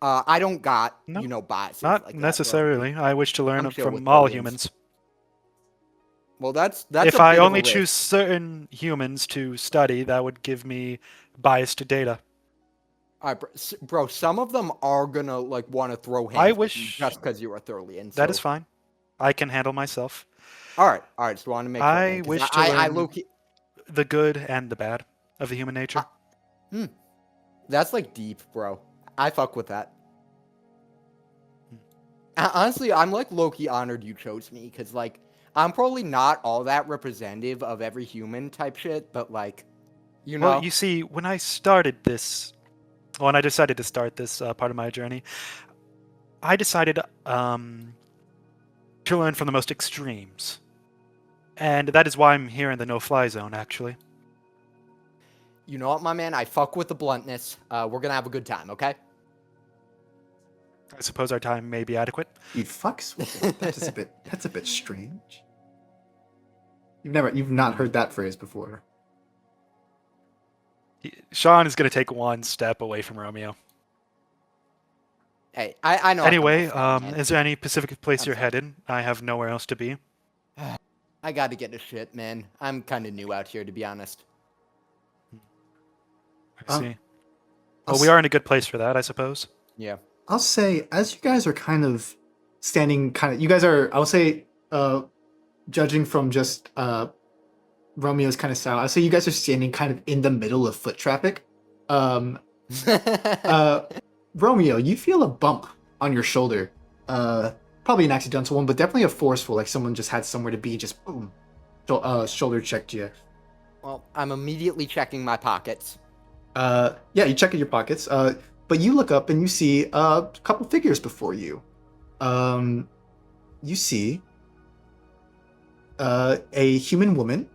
[SPEAKER 7] I don't got
[SPEAKER 9] No,
[SPEAKER 7] biases
[SPEAKER 9] Not
[SPEAKER 7] like that, bro.
[SPEAKER 9] necessarily. I wish to learn
[SPEAKER 7] I'm chill
[SPEAKER 9] from
[SPEAKER 7] with
[SPEAKER 9] all
[SPEAKER 7] Thurlians.
[SPEAKER 9] humans.
[SPEAKER 7] Well, that's
[SPEAKER 9] If
[SPEAKER 7] a
[SPEAKER 9] I
[SPEAKER 7] bit of a
[SPEAKER 9] only
[SPEAKER 7] risk.
[SPEAKER 9] choose certain humans to study, that would give me biased data.
[SPEAKER 7] All right, bro. Some of them are gonna like want to throw hands
[SPEAKER 9] I
[SPEAKER 7] with you
[SPEAKER 9] wish
[SPEAKER 7] just because you're a Thurlian.
[SPEAKER 9] that is fine. I can handle myself.
[SPEAKER 7] All right. Just want to make sure.
[SPEAKER 9] I
[SPEAKER 7] Man, 'cause
[SPEAKER 9] wish to
[SPEAKER 7] I
[SPEAKER 9] learn
[SPEAKER 7] low-key,
[SPEAKER 9] the good and the bad of the human nature.
[SPEAKER 7] that's like deep, bro. I fuck with that. Honestly, I'm like low-key honored you chose me because like I'm probably not all that representative of every human type shit, but like, you know.
[SPEAKER 9] Well, you see, when I decided to start this part of my journey, I decided to learn from the most extremes. And that is why I'm here in the no-fly zone, actually.
[SPEAKER 7] You know what, my man? I fuck with the bluntness. We're gonna have a good time, okay?
[SPEAKER 9] I suppose our time may be adequate.
[SPEAKER 2] He fucks with it. That's a bit strange. You've not heard that phrase before.
[SPEAKER 9] Sean is going to take one step away from Romeo.
[SPEAKER 7] Hey, I know.
[SPEAKER 9] Anyway,
[SPEAKER 7] man.
[SPEAKER 9] is there any specific place
[SPEAKER 7] I'm
[SPEAKER 9] you're
[SPEAKER 7] sorry.
[SPEAKER 9] headed? I have nowhere else to be.
[SPEAKER 7] I gotta get to shit, man. I'm kind of new out here, to be honest.
[SPEAKER 9] I see.
[SPEAKER 2] I'll
[SPEAKER 9] Well, we are in a good place for that, I suppose.
[SPEAKER 7] Yeah.
[SPEAKER 2] I'll say, as you guys are kind of standing, you guys are, I'll say, judging from just Romeo's kind of style, I'll say you guys are standing kind of in the middle of foot traffic. Romeo, you feel a bump on your shoulder. Probably an accidental one, but definitely a forceful, like someone just had somewhere to be, just boom, shoulder checked you.
[SPEAKER 7] Well, I'm immediately checking my pockets.
[SPEAKER 2] Yeah, you check in your pockets. But you look up and you see a couple figures before you. You see a human woman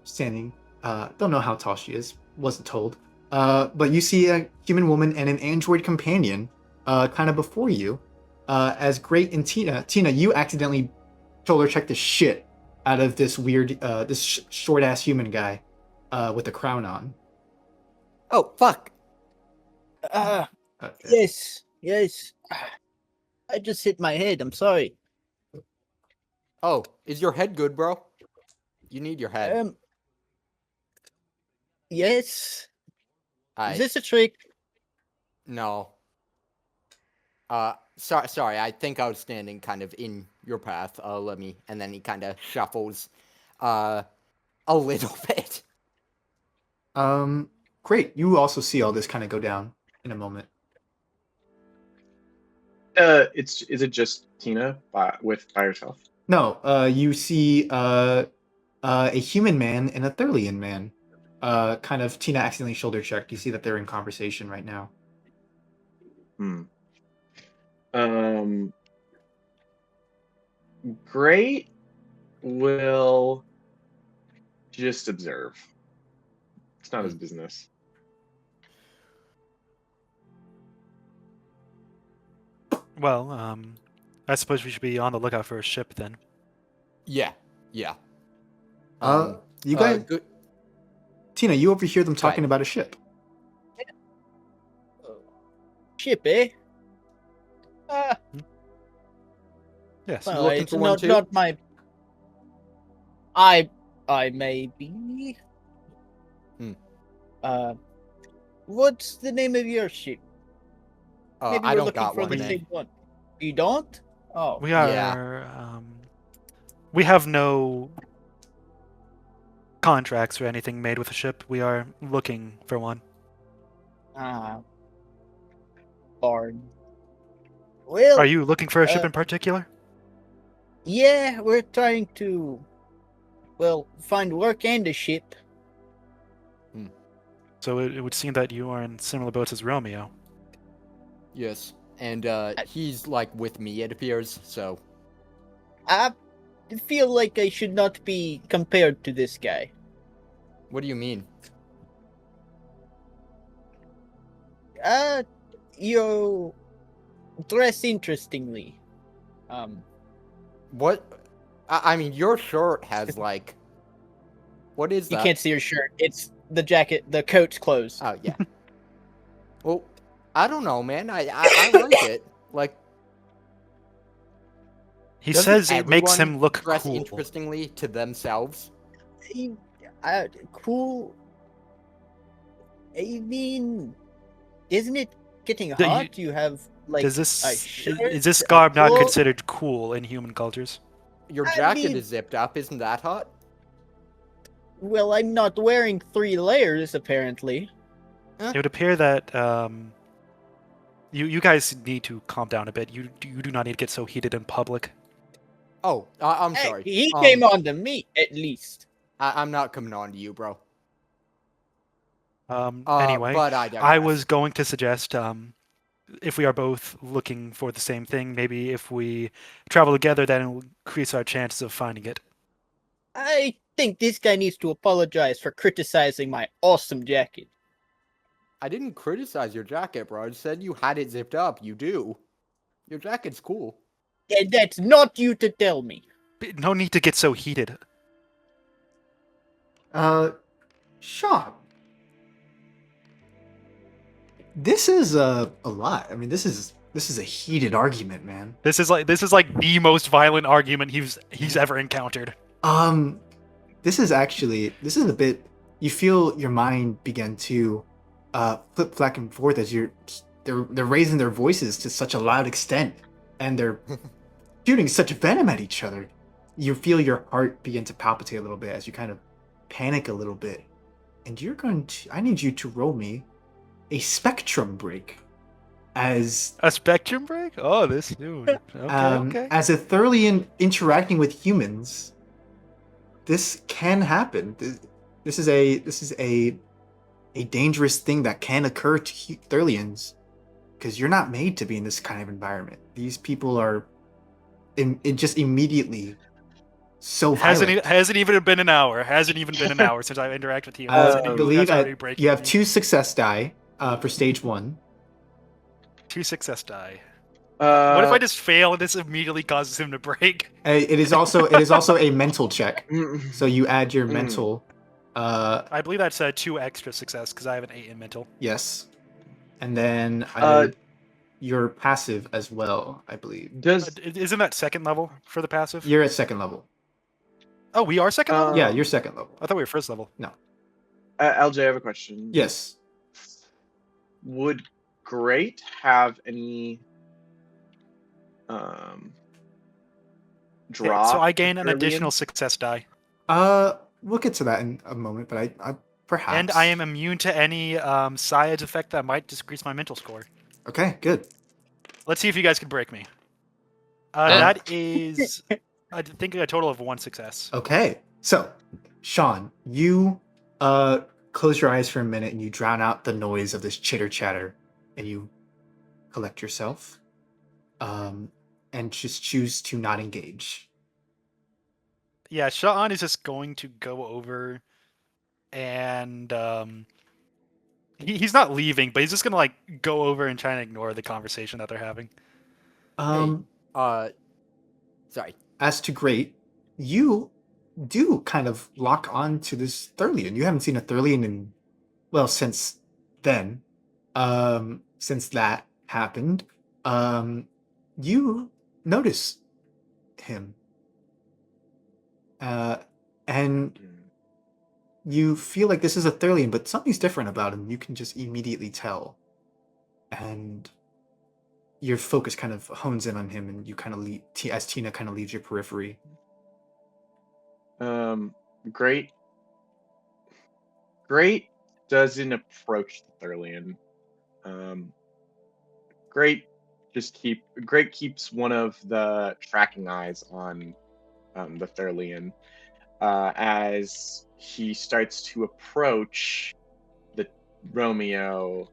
[SPEAKER 2] standing. Don't know how tall she is. Wasn't told. But you see a human woman and an android companion kind of before you. As Great and Tina, you accidentally shoulder checked the shit out of this weird, this short ass human guy with a crown on.
[SPEAKER 7] Oh, fuck.
[SPEAKER 2] Okay.
[SPEAKER 5] Yes. I just hit my head. I'm sorry.
[SPEAKER 7] Oh, is your head good, bro? You need your head.
[SPEAKER 5] Yes.
[SPEAKER 7] Aight.
[SPEAKER 5] Is this a trick?
[SPEAKER 7] No. Sorry, I think I was standing kind of in your path. And then he kind of shuffles, a little bit.
[SPEAKER 2] Great. You also see all this kind of go down in a moment.
[SPEAKER 4] Is it just Tina by herself?
[SPEAKER 2] No, you see a human man and a Thurlian man. Kind of Tina accidentally shoulder checked. You see that they're in conversation right now.
[SPEAKER 4] Great will just observe. It's not his business.
[SPEAKER 9] Well, I suppose we should be on the lookout for a ship then.
[SPEAKER 7] Yeah.
[SPEAKER 2] You guys,
[SPEAKER 7] Good.
[SPEAKER 2] Tina, you overhear them talking
[SPEAKER 7] Right.
[SPEAKER 2] about a ship.
[SPEAKER 5] Ship, eh?
[SPEAKER 9] Yes.
[SPEAKER 5] Well,
[SPEAKER 7] looking
[SPEAKER 5] it's
[SPEAKER 7] for one too?
[SPEAKER 5] not my. I may be. What's the name of your ship? Maybe
[SPEAKER 7] I
[SPEAKER 5] we're
[SPEAKER 7] don't
[SPEAKER 5] looking
[SPEAKER 7] got
[SPEAKER 5] for
[SPEAKER 7] one.
[SPEAKER 5] the
[SPEAKER 7] man.
[SPEAKER 5] same one. You don't? Oh,
[SPEAKER 9] We are. We have no contracts or anything made with a ship. We are looking for one.
[SPEAKER 5] Barn. Well,
[SPEAKER 9] Are you looking for a ship in particular?
[SPEAKER 5] yeah, we're trying to, find work and a ship.
[SPEAKER 9] So it would seem that you are in similar boats as Romeo.
[SPEAKER 7] Yes, and he's like with me. It appears so.
[SPEAKER 5] I feel like I should not be compared to this guy.
[SPEAKER 7] What do you mean?
[SPEAKER 5] You dress interestingly.
[SPEAKER 7] What? I mean, your shirt has like. What is
[SPEAKER 5] You
[SPEAKER 7] that?
[SPEAKER 5] can't see your shirt. It's the jacket, the coat's closed.
[SPEAKER 7] Oh yeah. Well, I don't know, man. I like it. Like,
[SPEAKER 9] He
[SPEAKER 7] doesn't
[SPEAKER 9] says it makes
[SPEAKER 7] everyone
[SPEAKER 9] him look
[SPEAKER 7] dress
[SPEAKER 9] cool.
[SPEAKER 7] interestingly to themselves.
[SPEAKER 5] Cool. I mean, isn't it getting
[SPEAKER 9] Do you-
[SPEAKER 5] hot? You have like
[SPEAKER 9] Does
[SPEAKER 5] a
[SPEAKER 9] this
[SPEAKER 5] shirt,
[SPEAKER 9] is this
[SPEAKER 5] a
[SPEAKER 9] garb not
[SPEAKER 5] cloak?
[SPEAKER 9] considered cool in human cultures?
[SPEAKER 7] Your
[SPEAKER 5] I
[SPEAKER 7] jacket
[SPEAKER 5] mean-
[SPEAKER 7] is zipped up. Isn't that hot?
[SPEAKER 5] Well, I'm not wearing 3 layers apparently.
[SPEAKER 9] It would appear that you guys need to calm down a bit. You do not need to get so heated in public.
[SPEAKER 7] Oh, I'm
[SPEAKER 5] Hey,
[SPEAKER 7] sorry.
[SPEAKER 5] he came on to me at least.
[SPEAKER 7] I'm not coming on to you, bro.
[SPEAKER 9] Anyway,
[SPEAKER 7] but I
[SPEAKER 9] I
[SPEAKER 7] digress.
[SPEAKER 9] was going to suggest if we are both looking for the same thing, maybe if we travel together, then it will increase our chances of finding it.
[SPEAKER 5] I think this guy needs to apologize for criticizing my awesome jacket.
[SPEAKER 7] I didn't criticize your jacket, bro. I said you had it zipped up. You do. Your jacket's cool.
[SPEAKER 5] And that's not you to tell me.
[SPEAKER 9] No need to get so heated.
[SPEAKER 2] Sean, this is a lot. I mean, this is a heated argument, man.
[SPEAKER 9] This is like the most violent argument he's ever encountered.
[SPEAKER 2] This is a bit. You feel your mind begin to flip back and forth as they're raising their voices to such a loud extent, and they're shooting such venom at each other. You feel your heart begin to palpitate a little bit as you kind of panic a little bit, and I need you to roll me a spectrum break as
[SPEAKER 9] A spectrum break? Oh, this dude. Okay.
[SPEAKER 2] as a Thurlian interacting with humans. This can happen. This is a dangerous thing that can occur to Thurlians because you're not made to be in this kind of environment. These people are just immediately so violent.
[SPEAKER 9] Hasn't even been an hour. Hasn't even been an hour since I've interacted with you.
[SPEAKER 2] I believe
[SPEAKER 9] That's already breaking
[SPEAKER 2] you have
[SPEAKER 9] me.
[SPEAKER 2] 2 success die for stage 1.
[SPEAKER 9] 2 success die. What if I just fail and this immediately causes him to break?
[SPEAKER 2] It is also a mental check. So you add your mental.
[SPEAKER 9] I believe that's 2 extra success because I have an 8 in mental.
[SPEAKER 2] Yes, and then your passive as well. I believe.
[SPEAKER 9] Isn't that second level for the passive?
[SPEAKER 2] You're at 2nd level.
[SPEAKER 9] Oh, we are second level?
[SPEAKER 2] Yeah, you're 2nd level.
[SPEAKER 9] I thought we were first level.
[SPEAKER 2] No.
[SPEAKER 4] LJ, I have a question.
[SPEAKER 2] Yes.
[SPEAKER 4] Would Great have any draw.
[SPEAKER 9] So I gain an
[SPEAKER 4] Thurlian.
[SPEAKER 9] additional success die.
[SPEAKER 2] We'll get to that in a moment, but I perhaps.
[SPEAKER 9] And I am immune to any Science effect that might decrease my mental score.
[SPEAKER 2] Okay, good.
[SPEAKER 9] Let's see if you guys can break me.
[SPEAKER 3] Uh.
[SPEAKER 9] That is, I think, a total of 1 success.
[SPEAKER 2] Okay, so Sean, you close your eyes for a minute and you drown out the noise of this chitter chatter, and you collect yourself, and just choose to not engage.
[SPEAKER 9] Yeah, Sean is just going to go over and he's not leaving, but he's just gonna like go over and try and ignore the conversation that they're having.
[SPEAKER 7] Sorry.
[SPEAKER 2] As to Great, you do kind of lock on to this Thurlian. You haven't seen a Thurlian in, well, since then. Since that happened, you notice him. And you feel like this is a Thurlian, but something's different about him. You can just immediately tell. And your focus kind of hones in on him, and you kind of leave, as Tina kind of leaves your periphery.
[SPEAKER 4] Great doesn't approach the Thurlian. Great keeps one of the tracking eyes on the Thurlian as he starts to approach the Romeo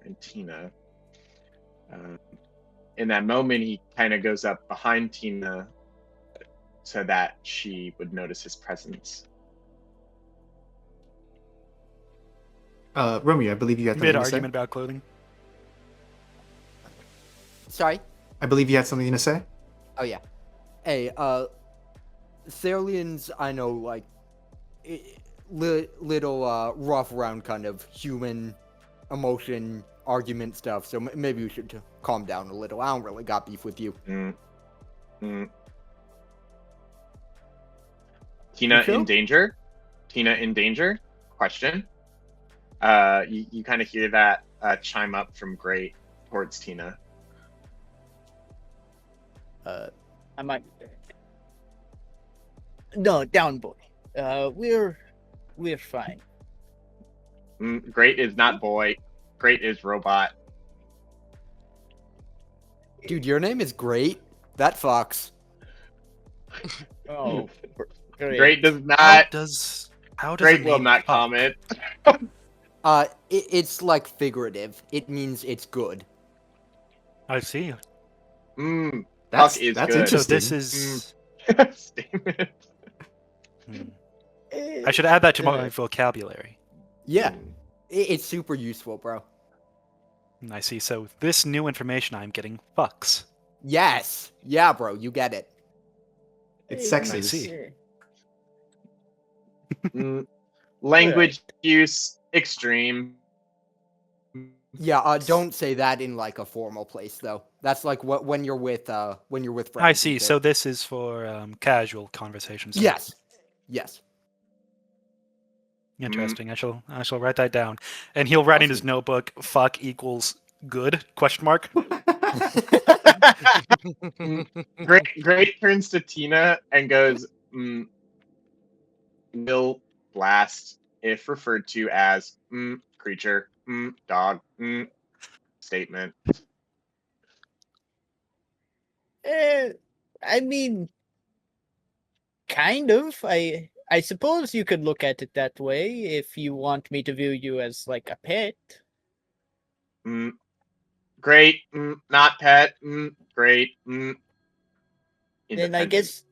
[SPEAKER 4] and Tina. In that moment, he kind of goes up behind Tina so that she would notice his presence.
[SPEAKER 2] Romeo, I believe you had something to say.
[SPEAKER 9] Mid-argument about clothing.
[SPEAKER 7] Sorry?
[SPEAKER 2] I believe you had something to say.
[SPEAKER 7] Oh, yeah. Hey, Thurlians, I know, like, little rough around kind of human emotion argument stuff, so maybe we should calm down a little. I don't really got beef with you.
[SPEAKER 4] Tina
[SPEAKER 7] sure?
[SPEAKER 4] in danger? Tina in danger? Question. You kind of hear that chime up from Great towards Tina.
[SPEAKER 5] I might. No, down, boy. We're fine.
[SPEAKER 4] Great is not boy. Great is robot.
[SPEAKER 7] Dude, your name is Great? That fucks.
[SPEAKER 5] Oh,
[SPEAKER 4] Great does not.
[SPEAKER 9] How does
[SPEAKER 4] Great
[SPEAKER 9] a
[SPEAKER 4] will
[SPEAKER 9] name
[SPEAKER 4] not
[SPEAKER 9] fuck?
[SPEAKER 4] comment.
[SPEAKER 7] It's like figurative. It means it's good.
[SPEAKER 9] I see.
[SPEAKER 2] That's
[SPEAKER 4] Fuck is
[SPEAKER 2] that's
[SPEAKER 4] good.
[SPEAKER 9] So
[SPEAKER 2] interesting.
[SPEAKER 9] this is.
[SPEAKER 4] Statement.
[SPEAKER 9] I should add that to my vocabulary.
[SPEAKER 7] Yeah. It's super useful, bro.
[SPEAKER 9] I see. So this new information I'm getting fucks.
[SPEAKER 7] Yes. Yeah, bro, you get it.
[SPEAKER 2] It's
[SPEAKER 9] I
[SPEAKER 2] sexist.
[SPEAKER 9] see.
[SPEAKER 4] Language use extreme.
[SPEAKER 7] Yeah, don't say that in like a formal place though. That's like what when you're with friends.
[SPEAKER 9] I see.
[SPEAKER 7] and shit.
[SPEAKER 9] So this is for casual conversations.
[SPEAKER 7] Yes. Yes.
[SPEAKER 9] Interesting. I shall write that down. And he'll write in his notebook, fuck equals good, question mark.
[SPEAKER 4] Great turns to Tina and goes, will blast if referred to as creature, dog, statement.
[SPEAKER 5] I mean, kind of. I suppose you could look at it that way if you want me to view you as like a pet.
[SPEAKER 4] Great, not pet, great,
[SPEAKER 5] Then I
[SPEAKER 4] independent.
[SPEAKER 5] guess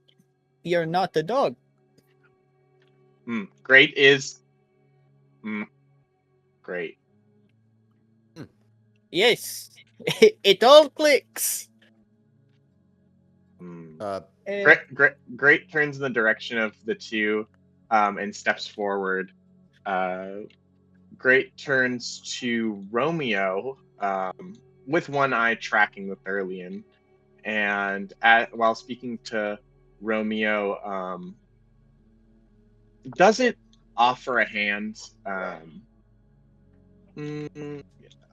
[SPEAKER 5] you're not a dog.
[SPEAKER 4] Great is great.
[SPEAKER 5] Yes, it all clicks.
[SPEAKER 4] Great turns in the direction of the two and steps forward. Great turns to Romeo with one eye tracking the Thurlian. And while speaking to Romeo, doesn't offer a hand.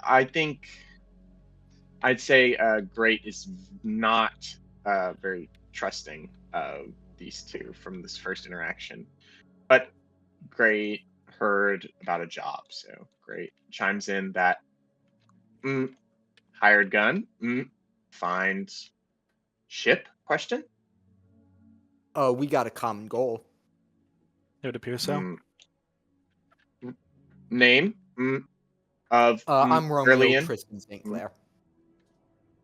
[SPEAKER 4] I think I'd say Great is not very trusting of these two from this first interaction. But Great heard about a job, so Great chimes in that hired gun, find ship, question?
[SPEAKER 7] We got a common goal.
[SPEAKER 9] It would appear so.
[SPEAKER 4] Name of
[SPEAKER 7] I'm Romeo
[SPEAKER 4] Brilliant.
[SPEAKER 7] Tristan St. Clair.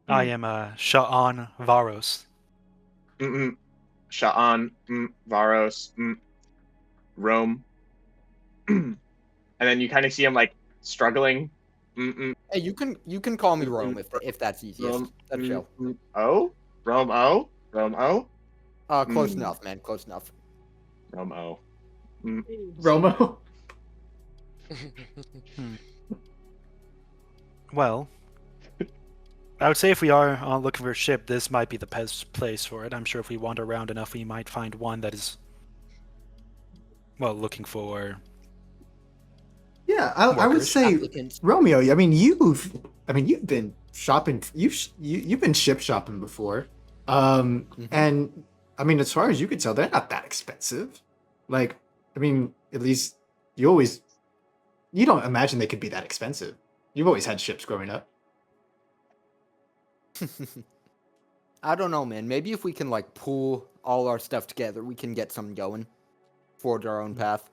[SPEAKER 9] I am Sha'an Varos.
[SPEAKER 4] Sha'an, Varos, Rome. And then you kind of see him like struggling.
[SPEAKER 7] Hey, you can call me Rome if that's easiest. That's chill.
[SPEAKER 4] O? Rome O? Rome O?
[SPEAKER 7] Close enough, man. Close enough.
[SPEAKER 4] Rome O.
[SPEAKER 2] Romo.
[SPEAKER 9] Well, I would say if we are looking for a ship, this might be the best place for it. I'm sure if we wander around enough, we might find one that is, well, looking for.
[SPEAKER 2] Yeah, I would
[SPEAKER 9] Workers,
[SPEAKER 2] say
[SPEAKER 7] applicants.
[SPEAKER 2] Romeo. You've been shopping. You've been ship shopping before, and I mean, as far as you can tell, they're not that expensive. Like, I mean, at least you don't imagine they could be that expensive. You've always had ships growing up.
[SPEAKER 7] I don't know, man. Maybe if we can like pool all our stuff together, we can get something going. Forge our own path.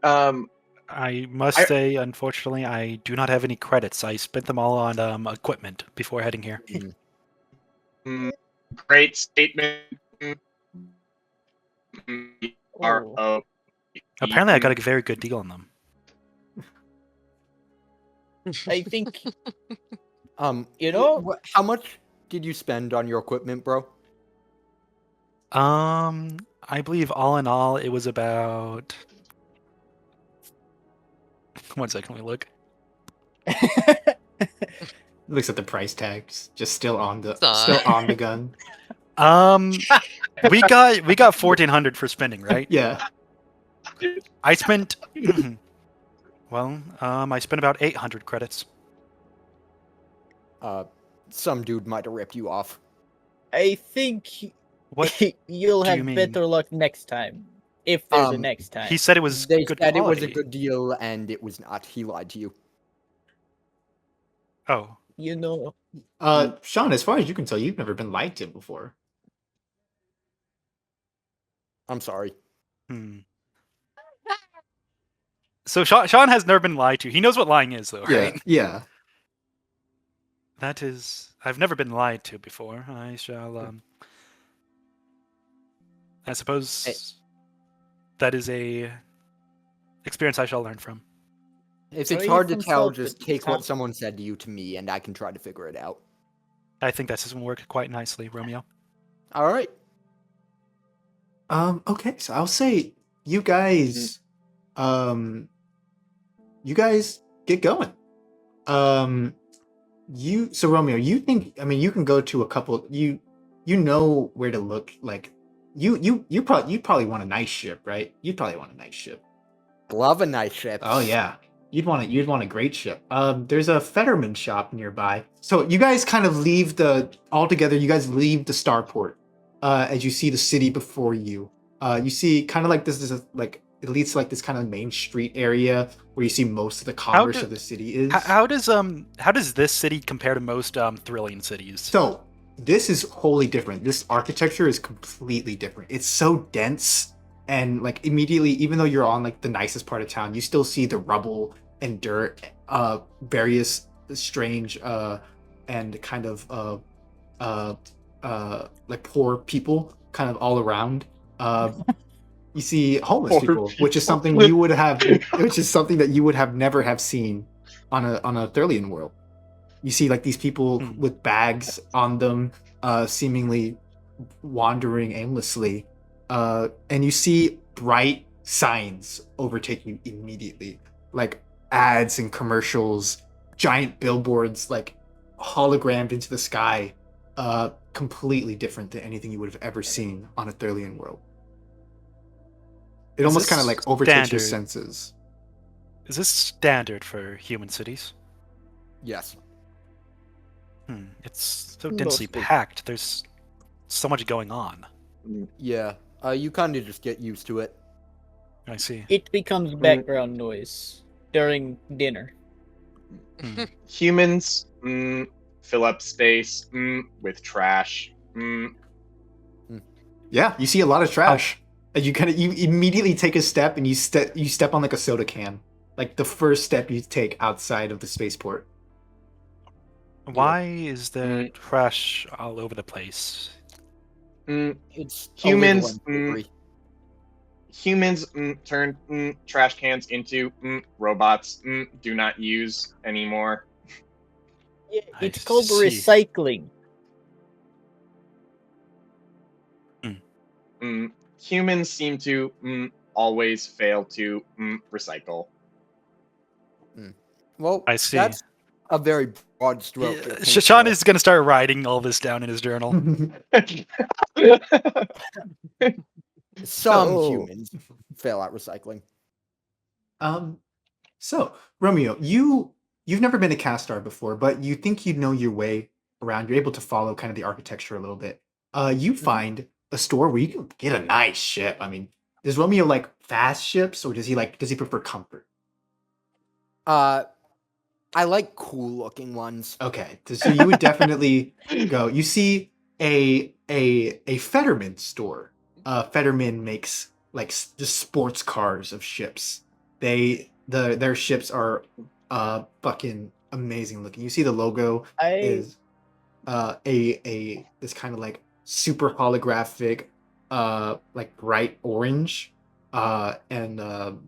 [SPEAKER 9] I must say, unfortunately, I do not have any credits. I spent them all on equipment before heading here.
[SPEAKER 4] Great statement.
[SPEAKER 5] Oh.
[SPEAKER 9] Apparently, I got a very good deal on them.
[SPEAKER 5] I think you know.
[SPEAKER 7] How much did you spend on your equipment, bro?
[SPEAKER 9] I believe all in all, it was about. 1 second, let me look.
[SPEAKER 2] Looks at the price tags, just still on the gun.
[SPEAKER 9] We got 1,400 for spending, right?
[SPEAKER 2] Yeah.
[SPEAKER 9] I spent. I spent about 800 credits.
[SPEAKER 7] Some dude might have ripped you off.
[SPEAKER 5] I think
[SPEAKER 9] What
[SPEAKER 5] you'll
[SPEAKER 9] do you
[SPEAKER 5] have
[SPEAKER 9] mean?
[SPEAKER 5] better luck next time, if there's a next time.
[SPEAKER 9] He said it was
[SPEAKER 7] They
[SPEAKER 9] good
[SPEAKER 7] said
[SPEAKER 9] quality.
[SPEAKER 7] it was a good deal, and it was not. He lied to you.
[SPEAKER 9] Oh,
[SPEAKER 5] You know,
[SPEAKER 2] Sean, as far as you can tell, you've never been lied to before.
[SPEAKER 7] I'm sorry.
[SPEAKER 9] So Sean has never been lied to. He knows what lying is, though,
[SPEAKER 2] Yeah.
[SPEAKER 9] right?
[SPEAKER 2] Yeah.
[SPEAKER 9] That is, I've never been lied to before. I shall. I suppose that is a experience I shall learn from.
[SPEAKER 7] If
[SPEAKER 5] So
[SPEAKER 7] it's
[SPEAKER 5] you
[SPEAKER 7] hard to
[SPEAKER 5] from
[SPEAKER 7] tell,
[SPEAKER 5] Celtic,
[SPEAKER 7] just take
[SPEAKER 5] huh?
[SPEAKER 7] what someone said to you to me, and I can try to figure it out.
[SPEAKER 9] I think that system worked quite nicely, Romeo.
[SPEAKER 7] All right.
[SPEAKER 2] Okay, so I'll say you guys get going. So Romeo, you think, I mean, you can go to a couple, you know where to look, like you probably want a nice ship, right? You'd probably want a nice ship.
[SPEAKER 7] Love a nice ship.
[SPEAKER 2] Oh yeah. You'd want a great ship. There's a Fetterman shop nearby. So you guys kind of leave the starport. As you see the city before you. You see kind of like this is like it leads to like this kind of main street area where you see most of the commerce of the city is.
[SPEAKER 9] How does this city compare to most thrilling cities?
[SPEAKER 2] So this is wholly different. This architecture is completely different. It's so dense, and like immediately, even though you're on like the nicest part of town, you still see the rubble and dirt, various strange and kind of like poor people kind of all around. You see homeless people, which is something that you would have never have seen on a Thurlian world. You see like these people with bags on them, seemingly wandering aimlessly, and you see bright signs overtake you immediately, like ads and commercials, giant billboards like hologrammed into the sky, completely different than anything you would have ever seen on a Thurlian world. It almost kind of like overtakes your senses.
[SPEAKER 9] Is this standard for human cities?
[SPEAKER 7] Yes.
[SPEAKER 9] It's so densely
[SPEAKER 5] Mostly.
[SPEAKER 9] packed. There's so much going on.
[SPEAKER 7] Yeah. You kind of just get used to it.
[SPEAKER 9] I see.
[SPEAKER 5] It becomes background noise during dinner.
[SPEAKER 4] Humans fill up space with trash.
[SPEAKER 2] Yeah, you see a lot of trash. And you immediately take a step and you step on like a soda can. Like the first step you take outside of the spaceport.
[SPEAKER 9] Why is there trash all over the place?
[SPEAKER 7] It's
[SPEAKER 4] Humans,
[SPEAKER 7] a little unsavory.
[SPEAKER 4] Humans turn trash cans into robots. Do not use anymore.
[SPEAKER 5] Yeah,
[SPEAKER 9] I
[SPEAKER 5] it's called
[SPEAKER 9] see.
[SPEAKER 5] recycling.
[SPEAKER 4] Humans seem to always fail to recycle.
[SPEAKER 7] Well,
[SPEAKER 9] I see.
[SPEAKER 7] that's a very broad stroke. to paint
[SPEAKER 9] Sean
[SPEAKER 7] with.
[SPEAKER 9] is going to start writing all this down in his journal.
[SPEAKER 7] Some
[SPEAKER 2] So-
[SPEAKER 7] humans fail at recycling.
[SPEAKER 2] So Romeo, you've never been a Castar before, but you think you know your way around. You're able to follow kind of the architecture a little bit. You find a store where you can get a nice ship. I mean, does Romeo like fast ships, or does he prefer comfort?
[SPEAKER 7] I like cool looking ones.
[SPEAKER 2] Okay, so you would definitely go. You see a Fetterman store. Fetterman makes like just sports cars of ships. Their ships are fucking amazing looking. You see the logo is this kind of like super holographic like bright orange and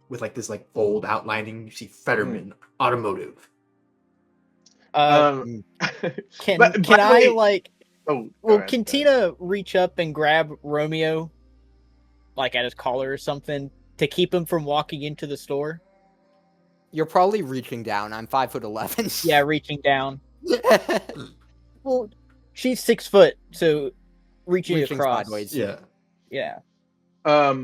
[SPEAKER 2] with like this like bold outlining. You see Fetterman Automotive.
[SPEAKER 4] Um,
[SPEAKER 5] Can
[SPEAKER 4] by the
[SPEAKER 5] I
[SPEAKER 4] way-
[SPEAKER 5] like?
[SPEAKER 4] oh, go
[SPEAKER 5] Well,
[SPEAKER 4] ahead,
[SPEAKER 5] can
[SPEAKER 4] go ahead.
[SPEAKER 5] Tina reach up and grab Romeo, like at his collar or something, to keep him from walking into the store?
[SPEAKER 7] You're probably reaching down. I'm 5'11".
[SPEAKER 5] Yeah, reaching down. Well, she's 6 foot, so reaching across.
[SPEAKER 7] sideways.
[SPEAKER 2] Yeah.
[SPEAKER 5] Yeah.
[SPEAKER 4] I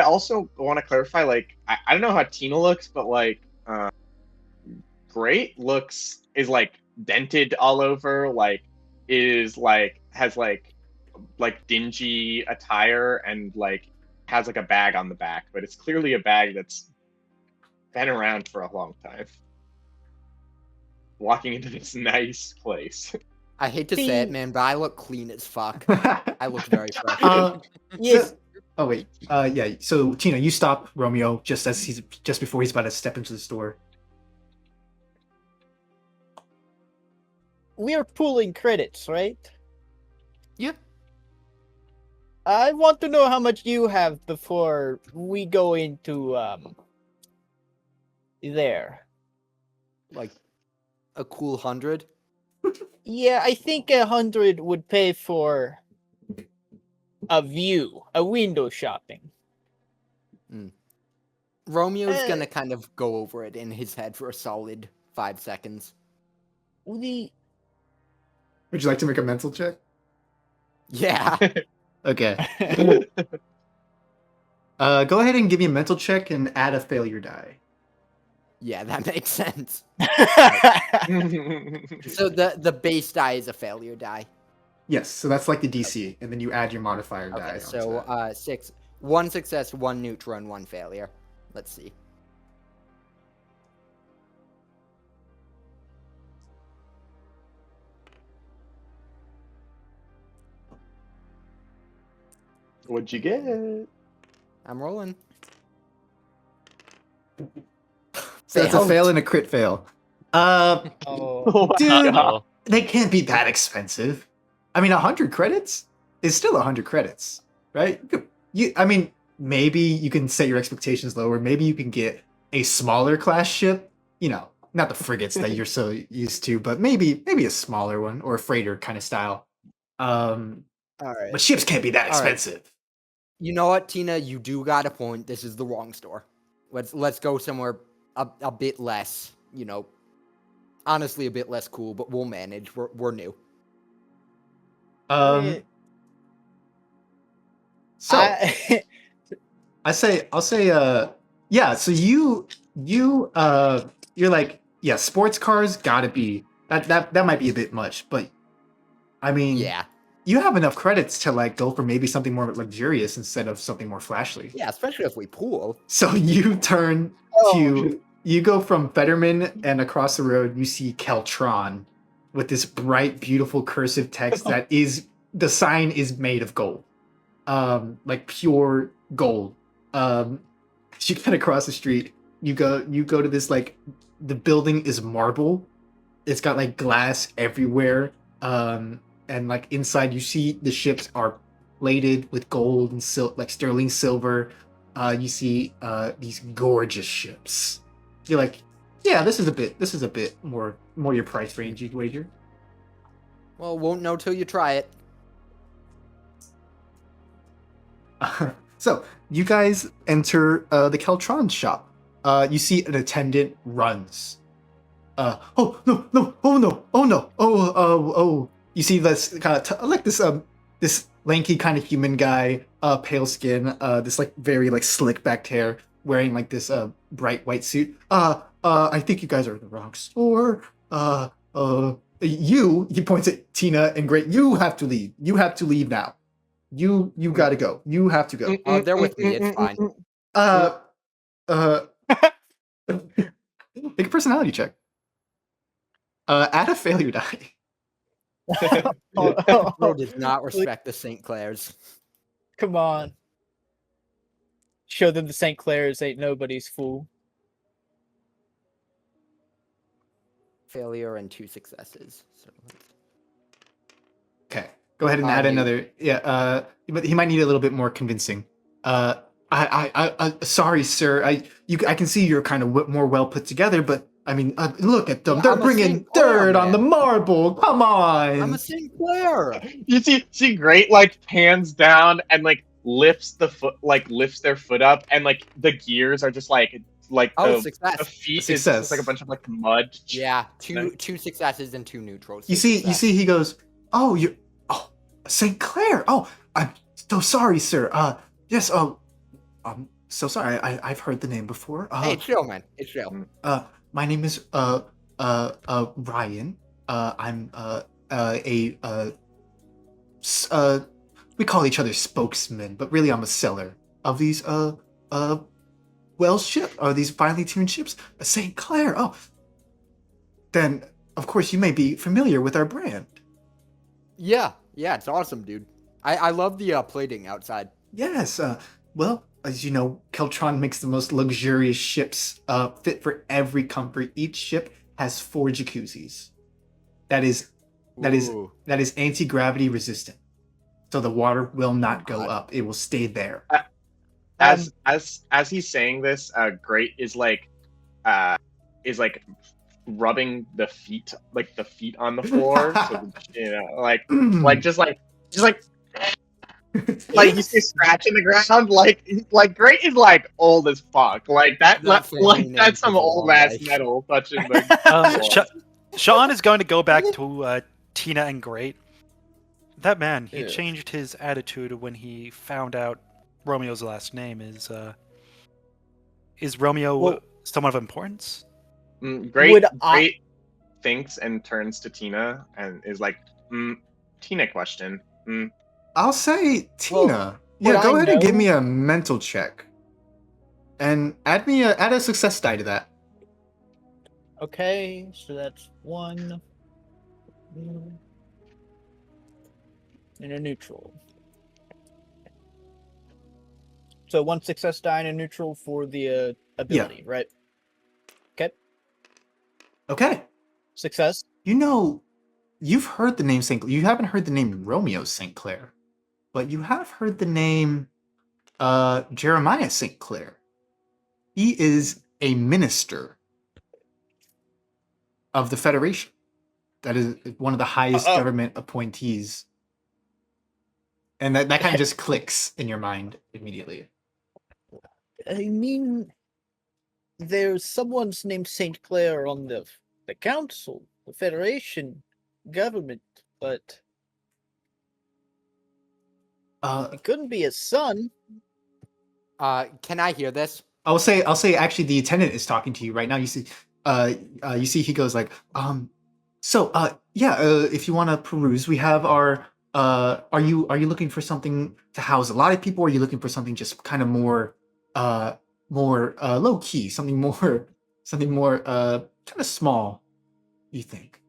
[SPEAKER 4] also want to clarify, like, I don't know how Tina looks, but like Great is like dented all over, like is like has like dingy attire and like has like a bag on the back, but it's clearly a bag that's been around for a long time. Walking into this nice place.
[SPEAKER 7] I hate to say it, man, but I look clean as fuck. I look very fresh.
[SPEAKER 5] Yes.
[SPEAKER 2] Oh wait. Yeah. So Tina, you stop Romeo just before he's about to step into the store.
[SPEAKER 5] We are pooling credits, right?
[SPEAKER 7] Yeah.
[SPEAKER 5] I want to know how much you have before we go into there.
[SPEAKER 7] Like a cool 100.
[SPEAKER 5] Yeah, I think 100 would pay for a window shopping.
[SPEAKER 7] Romeo's gonna kind of go over it in his head for a solid 5 seconds.
[SPEAKER 2] Would you like to make a mental check?
[SPEAKER 7] Yeah.
[SPEAKER 2] Okay. Go ahead and give me a mental check and add a failure die.
[SPEAKER 7] Yeah, that makes sense. So the base die is a failure die.
[SPEAKER 2] Yes. So that's like the DC, and then you add your modifier die.
[SPEAKER 7] Okay,
[SPEAKER 2] onto
[SPEAKER 7] so
[SPEAKER 2] that.
[SPEAKER 7] 6. 1 success, 1 neutral, and 1 failure. Let's see.
[SPEAKER 4] What'd you get?
[SPEAKER 7] I'm rolling.
[SPEAKER 2] So that's a fail and a crit fail.
[SPEAKER 5] Oh.
[SPEAKER 4] Oh my
[SPEAKER 2] Dude.
[SPEAKER 4] God.
[SPEAKER 2] They can't be that expensive. I mean, 100 credits is still 100 credits, right? I mean, maybe you can set your expectations lower. Maybe you can get a smaller class ship. You know, not the frigates that you're so used to, but maybe a smaller one or a freighter kind of style.
[SPEAKER 7] All right.
[SPEAKER 2] But ships can't be that
[SPEAKER 7] All right.
[SPEAKER 2] expensive.
[SPEAKER 7] You know what, Tina? You do got a point. This is the wrong store. Let's go somewhere a bit less, you know, honestly a bit less cool, but we'll manage. We're new.
[SPEAKER 2] So I'll say yeah, so you're like, yeah, sports cars gotta be That might be a bit much, but I mean,
[SPEAKER 7] Yeah.
[SPEAKER 2] you have enough credits to like go for maybe something more luxurious instead of something more flashy.
[SPEAKER 7] Yeah, especially if we pool.
[SPEAKER 2] So you turn
[SPEAKER 5] Oh,
[SPEAKER 2] to you go from Fetterman, and across the road you see Keltron with this bright, beautiful cursive text that is the sign is made of gold, like pure gold. You get across the street. You go to this like the building is marble. It's got like glass everywhere. And like inside you see the ships are plated with gold and like sterling silver. You see these gorgeous ships. You're like, yeah, this is a bit more your price range, you'd wager.
[SPEAKER 7] Well, won't know till you try it.
[SPEAKER 2] So you guys enter the Keltron shop. You see an attendant runs. Oh no, oh no, oh no, oh. You see this kind of like this lanky kind of human guy, pale skin, this like very like slick backed hair, wearing like this bright white suit. I think you guys are in the wrong store. He points at Tina and Great. You have to leave. You have to leave now. You gotta go. You have to go.
[SPEAKER 7] Oh, they're with me. It's fine.
[SPEAKER 2] Make a personality check. Add a failure die.
[SPEAKER 7] Bro does not respect the St. Clairs.
[SPEAKER 5] Come on. Show them the St. Clairs ain't nobody's fool.
[SPEAKER 7] Failure and 2 successes. So
[SPEAKER 2] Okay, go ahead and add another. Yeah, but he might need a little bit more convincing. Sorry, sir. I can see you're kind of more well put together, but I mean, look at them.
[SPEAKER 7] Yeah,
[SPEAKER 2] They're
[SPEAKER 7] I'm a
[SPEAKER 2] bringing
[SPEAKER 7] St. Clair,
[SPEAKER 2] dirt on the
[SPEAKER 7] man.
[SPEAKER 2] marble. Come on.
[SPEAKER 7] I'm a St. Clair.
[SPEAKER 4] You see Great like pans down and like lifts their foot up, and like the gears are just like
[SPEAKER 7] Oh,
[SPEAKER 4] the
[SPEAKER 7] success.
[SPEAKER 4] feet is
[SPEAKER 2] Success.
[SPEAKER 4] just like a bunch of like mud.
[SPEAKER 7] Yeah, two successes and 2 neutrals.
[SPEAKER 2] You
[SPEAKER 7] so
[SPEAKER 2] see,
[SPEAKER 7] success.
[SPEAKER 2] he goes, oh, St. Clair. Oh, I'm so sorry, sir. Yes, I'm so sorry. I've heard the name before.
[SPEAKER 7] Hey, chill, man. It's chill.
[SPEAKER 2] My name is Ryan. I'm we call each other spokesmen, but really I'm a seller of these these finely tuned ships. St. Clair. Oh, then of course you may be familiar with our brand.
[SPEAKER 7] Yeah, it's awesome, dude. I love the plating outside.
[SPEAKER 2] Yes. Well, as you know, Keltron makes the most luxurious ships, fit for every comfort. Each ship has 4 jacuzzis. That is
[SPEAKER 7] Ooh.
[SPEAKER 2] anti-gravity resistant. So the water will not go up. It will stay there.
[SPEAKER 4] As he's saying this, Great is like rubbing the feet on the floor. So, you know, like just like you see scratching the ground. Like Great is like old as fuck. Like that's some old ass metal touching the.
[SPEAKER 9] Sean is going to go back to Tina and Great. That man, he changed his attitude when he found out Romeo's last name is Romeo someone of importance?
[SPEAKER 4] Great thinks and turns to Tina and is like, Tina question.
[SPEAKER 2] I'll say Tina. Go ahead and give me a mental check. And add a success die to that.
[SPEAKER 5] Okay, so that's 1 and a neutral. So 1 success die and a neutral for the ability, right?
[SPEAKER 2] Okay.
[SPEAKER 5] Success.
[SPEAKER 2] You know, you've heard the name you haven't heard the name Romeo St. Clair, but you have heard the name Jeremiah St. Clair. He is a minister of the Federation. That is one of the highest government appointees. And that kind of just clicks in your mind immediately.
[SPEAKER 5] I mean, there's someone's named St. Clair on the council, the Federation government, but it couldn't be his son.
[SPEAKER 7] Can I hear this?
[SPEAKER 2] I'll say actually the attendant is talking to you right now. You see he goes like, So, if you want to peruse, we have our. Are you looking for something to house a lot of people? Or are you looking for something just kind of more low key, something more kind of small? You think?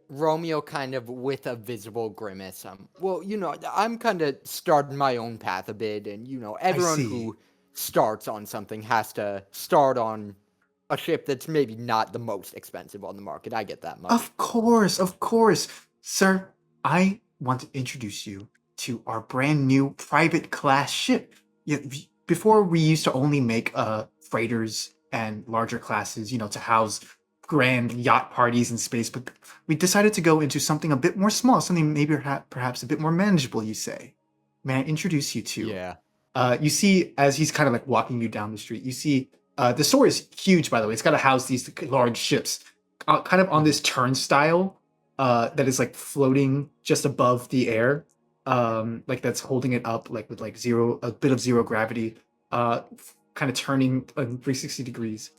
[SPEAKER 7] Romeo kind of with a visible grimace. Well, I'm kind of starting my own path a bit, and everyone
[SPEAKER 2] see.
[SPEAKER 7] who starts on something has to start on a ship that's maybe not the most expensive on the market. I get that much.
[SPEAKER 2] Of course, sir. I want to introduce you to our brand new private class ship. Yeah, before we used to only make freighters and larger classes, to house grand yacht parties in space, but we decided to go into something a bit more small, something maybe perhaps a bit more manageable. You say? May I introduce you to?
[SPEAKER 7] Yeah.
[SPEAKER 2] You see, as he's kind of like walking you down the street, you see the store is huge, by the way. It's got to house these large ships, kind of on this turnstile that is like floating just above the air, like that's holding it up, like with like a bit of zero gravity, kind of turning 360 degrees.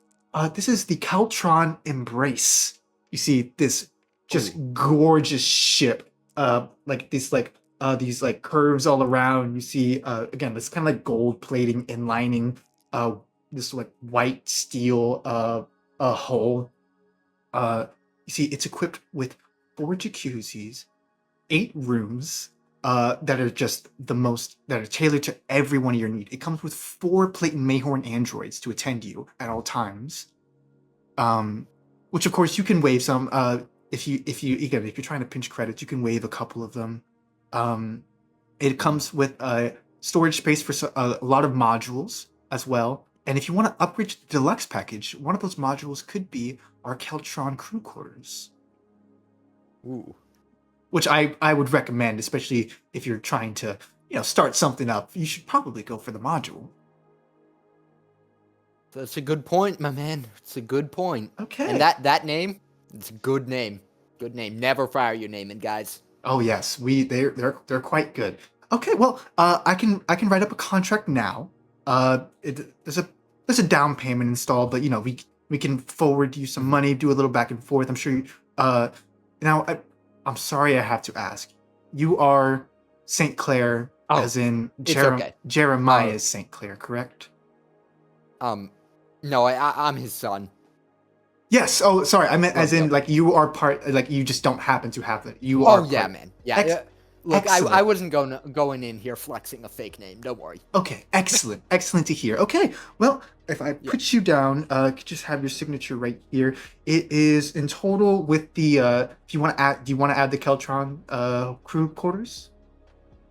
[SPEAKER 2] This is the Caltron Embrace. You see this just gorgeous ship, like this like these like curves all around. You see again this kind of like gold plating inlining, this like white steel hull. You see it's equipped with 4 jacuzzis, 8 rooms that are just that are tailored to every one of your needs. It comes with 4 Plate and Mayhorn androids to attend you at all times. Which of course you can waive some. If you're trying to pinch credits, you can waive a couple of them. It comes with storage space for a lot of modules as well. And if you want to upgrade to the deluxe package, one of those modules could be our Keltron crew quarters.
[SPEAKER 7] Ooh.
[SPEAKER 2] Which I would recommend, especially if you're trying to, start something up. You should probably go for the module.
[SPEAKER 7] That's a good point, my man. It's a good point.
[SPEAKER 2] Okay.
[SPEAKER 7] And that name, it's a good name. Good name. Never fire your naming, guys.
[SPEAKER 2] Oh yes, they're quite good. Okay, well, I can write up a contract now. There's a down payment installed, but we can forward you some money, do a little back and forth. I'm sure you. Now I'm sorry I have to ask. You are St. Clair, as in
[SPEAKER 7] okay.
[SPEAKER 2] Jeremiah St. Clair, correct?
[SPEAKER 7] No, I'm his son.
[SPEAKER 2] Yes. Oh, sorry. I meant as in like you are part. Like you just don't happen to have it. You are.
[SPEAKER 7] Oh yeah, man. Yeah. Look, I wasn't going in here flexing a fake name. Don't worry.
[SPEAKER 2] Okay. Excellent. Excellent to hear. Okay. Well, if I put you down, could just have your signature right here. It is in total with the. If you want to add, do you want to add the Keltron crew quarters?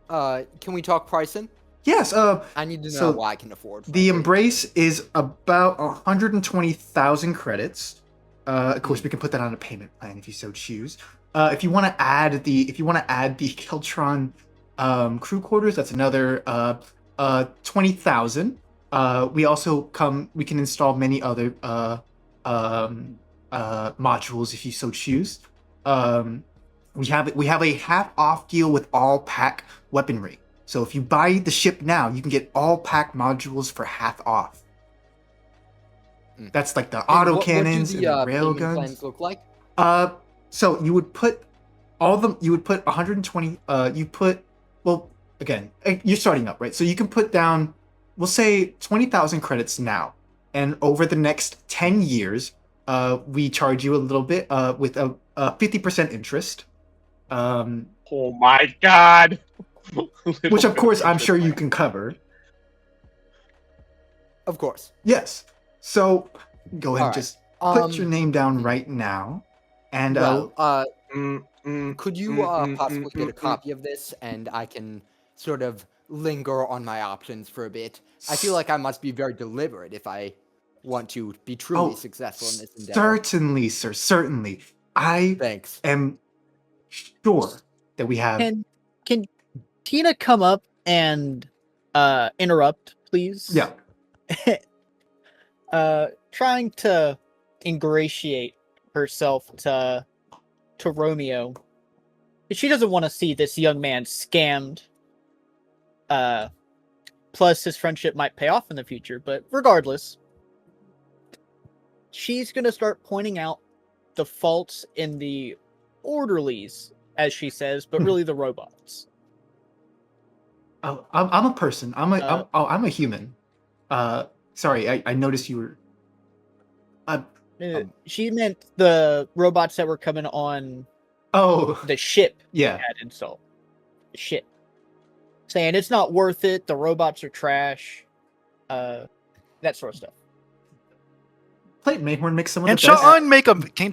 [SPEAKER 7] Can we talk pricing?
[SPEAKER 2] Yes.
[SPEAKER 7] I need to know what I can afford.
[SPEAKER 2] The Embrace is about 120,000 credits. Of course, we can put that on a payment plan if you so choose. If you want to add the Keltron crew quarters, that's another 20,000. We can install many other modules if you so choose. We have a half off deal with all pack weaponry. So if you buy the ship now, you can get all pack modules for half off. That's like the autocannons and the rail guns.
[SPEAKER 7] Plans look like?
[SPEAKER 2] So you would put you would put 120, again, you're starting up, right? So you can put down, we'll say 20,000 credits now. And over the next 10 years, we charge you a little bit with a 50% interest.
[SPEAKER 4] Oh my God.
[SPEAKER 2] Which of course I'm sure you can cover.
[SPEAKER 7] Of course.
[SPEAKER 2] Yes. So go ahead and just put your name down right now. And
[SPEAKER 7] could you possibly get a copy of this and I can sort of linger on my options for a bit? I feel like I must be very deliberate if I want to be truly successful in this endeavor.
[SPEAKER 2] Certainly, sir. Certainly. I am sure that we have.
[SPEAKER 5] Can Tina come up and interrupt, please?
[SPEAKER 2] Yeah.
[SPEAKER 5] Trying to ingratiate herself to Romeo. She doesn't want to see this young man scammed. Plus, his friendship might pay off in the future. But regardless, she's going to start pointing out the faults in the orderlies, as she says, but really the robots.
[SPEAKER 2] Oh, I'm a person. I'm a human. Sorry, I noticed you were.
[SPEAKER 5] She meant the robots that were coming on
[SPEAKER 2] Oh,
[SPEAKER 5] the ship
[SPEAKER 2] yeah.
[SPEAKER 5] had installed. The ship. Saying it's not worth it, the robots are trash. That sort of stuff.
[SPEAKER 2] Clayton Mayhorn makes some of
[SPEAKER 9] Can
[SPEAKER 2] the best.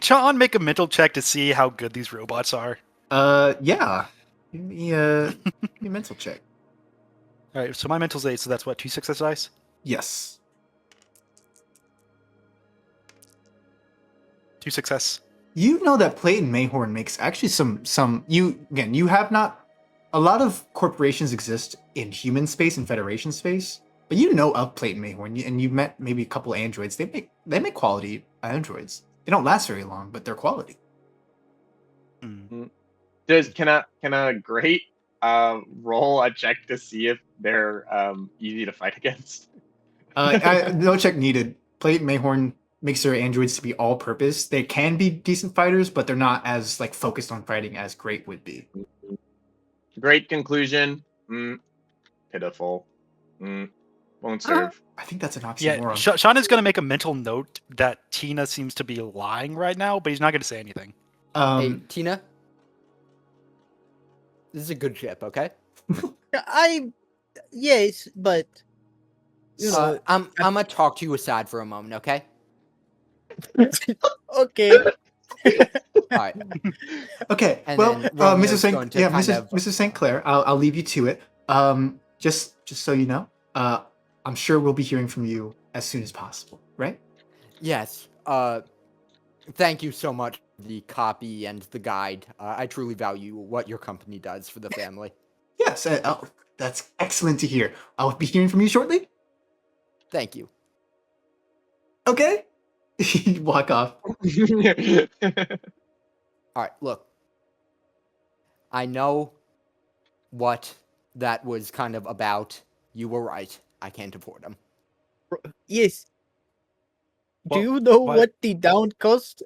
[SPEAKER 9] Sean make a mental check to see how good these robots are?
[SPEAKER 2] Yeah. Give me a mental check.
[SPEAKER 9] All right, so my mental's 8, so that's what, 2 success dice?
[SPEAKER 2] Yes.
[SPEAKER 9] 2 success.
[SPEAKER 2] You know that Clayton Mayhorn makes actually some. You have not. A lot of corporations exist in human space and Federation space, but you know of Clayton Mayhorn, and you've met maybe a couple androids. They make quality androids. They don't last very long, but they're quality.
[SPEAKER 9] Hmm.
[SPEAKER 4] Can a great roll a check to see if they're easy to fight against?
[SPEAKER 2] No check needed. Clayton Mayhorn makes their androids to be all-purpose. They can be decent fighters, but they're not as focused on fighting as Great would be.
[SPEAKER 4] Great conclusion. Pitiful. Won't serve.
[SPEAKER 2] I think that's an
[SPEAKER 9] Yeah,
[SPEAKER 2] oxymoron.
[SPEAKER 9] Sean is going to make a mental note that Tina seems to be lying right now, but he's not going to say anything.
[SPEAKER 7] Hey, Tina. This is a good ship, okay?
[SPEAKER 5] Yes, but you know,
[SPEAKER 7] I'm gonna talk to you aside for a moment, okay?
[SPEAKER 5] okay.
[SPEAKER 7] All right.
[SPEAKER 2] Okay.
[SPEAKER 7] And
[SPEAKER 2] well,
[SPEAKER 7] then Romeo's
[SPEAKER 2] Mrs.
[SPEAKER 7] going
[SPEAKER 2] St.
[SPEAKER 7] to
[SPEAKER 2] Yeah,
[SPEAKER 7] kind
[SPEAKER 2] Mrs.
[SPEAKER 7] of-
[SPEAKER 2] Mrs. St. Clair, I'll leave you to it. Just so you know, I'm sure we'll be hearing from you as soon as possible, right?
[SPEAKER 7] Yes. Thank you so much for the copy and the guide. I truly value what your company does for the family.
[SPEAKER 2] Yes. That's excellent to hear. I'll be hearing from you shortly.
[SPEAKER 7] Thank you.
[SPEAKER 2] Okay. You walk off.
[SPEAKER 7] All right, look. I know what that was kind of about. You were right. I can't afford them.
[SPEAKER 5] Yes.
[SPEAKER 9] Well,
[SPEAKER 5] Do you know
[SPEAKER 9] why-
[SPEAKER 5] what the down cost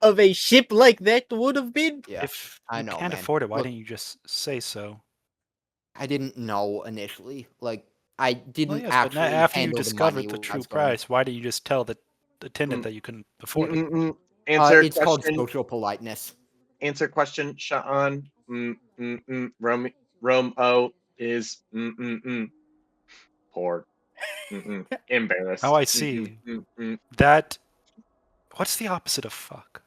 [SPEAKER 5] of a ship like that would have been?
[SPEAKER 7] Yeah,
[SPEAKER 9] If
[SPEAKER 7] I
[SPEAKER 9] you
[SPEAKER 7] know,
[SPEAKER 9] can't
[SPEAKER 7] man.
[SPEAKER 9] afford it, why
[SPEAKER 7] Look,
[SPEAKER 9] didn't you just say so?
[SPEAKER 7] I didn't know initially. Like, I didn't
[SPEAKER 9] Well, yes, but
[SPEAKER 7] actually
[SPEAKER 9] after you
[SPEAKER 7] handle
[SPEAKER 9] discovered
[SPEAKER 7] the
[SPEAKER 9] the
[SPEAKER 7] money
[SPEAKER 9] true
[SPEAKER 7] when I was going.
[SPEAKER 9] price, why didn't you just tell the attendant that you couldn't afford it?
[SPEAKER 4] Answer
[SPEAKER 7] It's called
[SPEAKER 4] question.
[SPEAKER 7] social politeness.
[SPEAKER 4] Answer question. Sean. Rome is poor. Embarrassed.
[SPEAKER 9] Oh, I see. That. What's the opposite of fuck?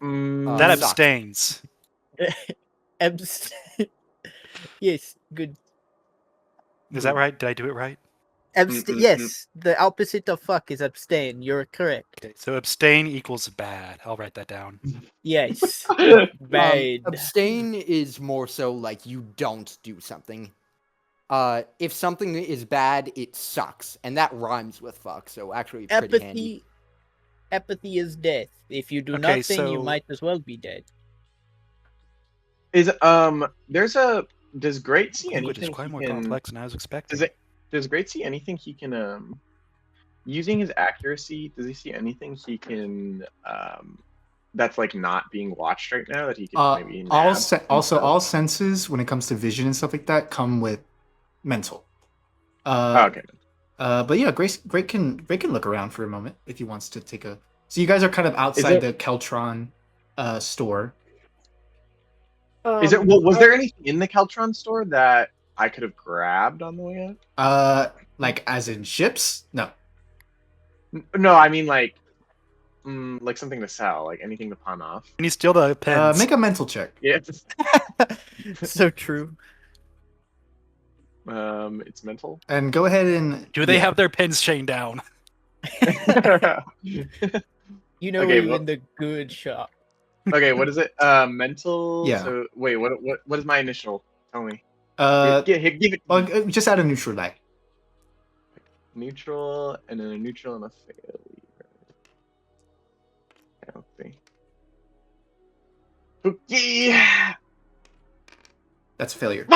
[SPEAKER 9] That
[SPEAKER 7] Suck.
[SPEAKER 9] abstains.
[SPEAKER 5] Yes, good.
[SPEAKER 9] Is that right? Did I do it right?
[SPEAKER 5] Yes, the opposite of fuck is abstain. You're correct.
[SPEAKER 9] Okay, so abstain equals bad. I'll write that down.
[SPEAKER 5] Yes. Bad.
[SPEAKER 7] Abstain is more so like you don't do something. If something is bad, it sucks, and that rhymes with fuck. So actually, it's pretty handy.
[SPEAKER 5] Apathy is death. If you do
[SPEAKER 9] Okay,
[SPEAKER 5] nothing, you
[SPEAKER 9] so-
[SPEAKER 5] might as well be dead.
[SPEAKER 4] Is does Great see
[SPEAKER 9] Language is
[SPEAKER 4] anything
[SPEAKER 9] quite
[SPEAKER 4] he
[SPEAKER 9] more
[SPEAKER 4] can?
[SPEAKER 9] complex than I was expecting.
[SPEAKER 4] Does Great see anything he can using his accuracy? Does he see anything he can that's like not being watched right now that he could maybe nab
[SPEAKER 2] Also,
[SPEAKER 4] himself?
[SPEAKER 2] all senses when it comes to vision and stuff like that come with mental.
[SPEAKER 4] Okay.
[SPEAKER 2] But yeah, Great can look around for a moment if he wants to take a. So you guys are kind of outside the Keltron store.
[SPEAKER 4] Is it? Well, was there anything in the Keltron store that I could have grabbed on the way out?
[SPEAKER 2] Like as in ships? No.
[SPEAKER 4] No, I mean like something to sell, like anything to pawn off.
[SPEAKER 9] Can you steal the pens?
[SPEAKER 2] Make a mental check.
[SPEAKER 4] Yeah.
[SPEAKER 5] So true.
[SPEAKER 4] It's mental.
[SPEAKER 2] And go ahead and.
[SPEAKER 9] Do they have their pens chained down?
[SPEAKER 5] You know,
[SPEAKER 4] Okay,
[SPEAKER 5] we're in the good shop.
[SPEAKER 4] Okay, what is it? Mental.
[SPEAKER 2] Yeah.
[SPEAKER 4] So wait, what is my initial? Tell me. Give it.
[SPEAKER 2] Well, just add a neutral die.
[SPEAKER 4] Neutral and then a neutral and a failure. Let's see. Okay.
[SPEAKER 2] That's a failure.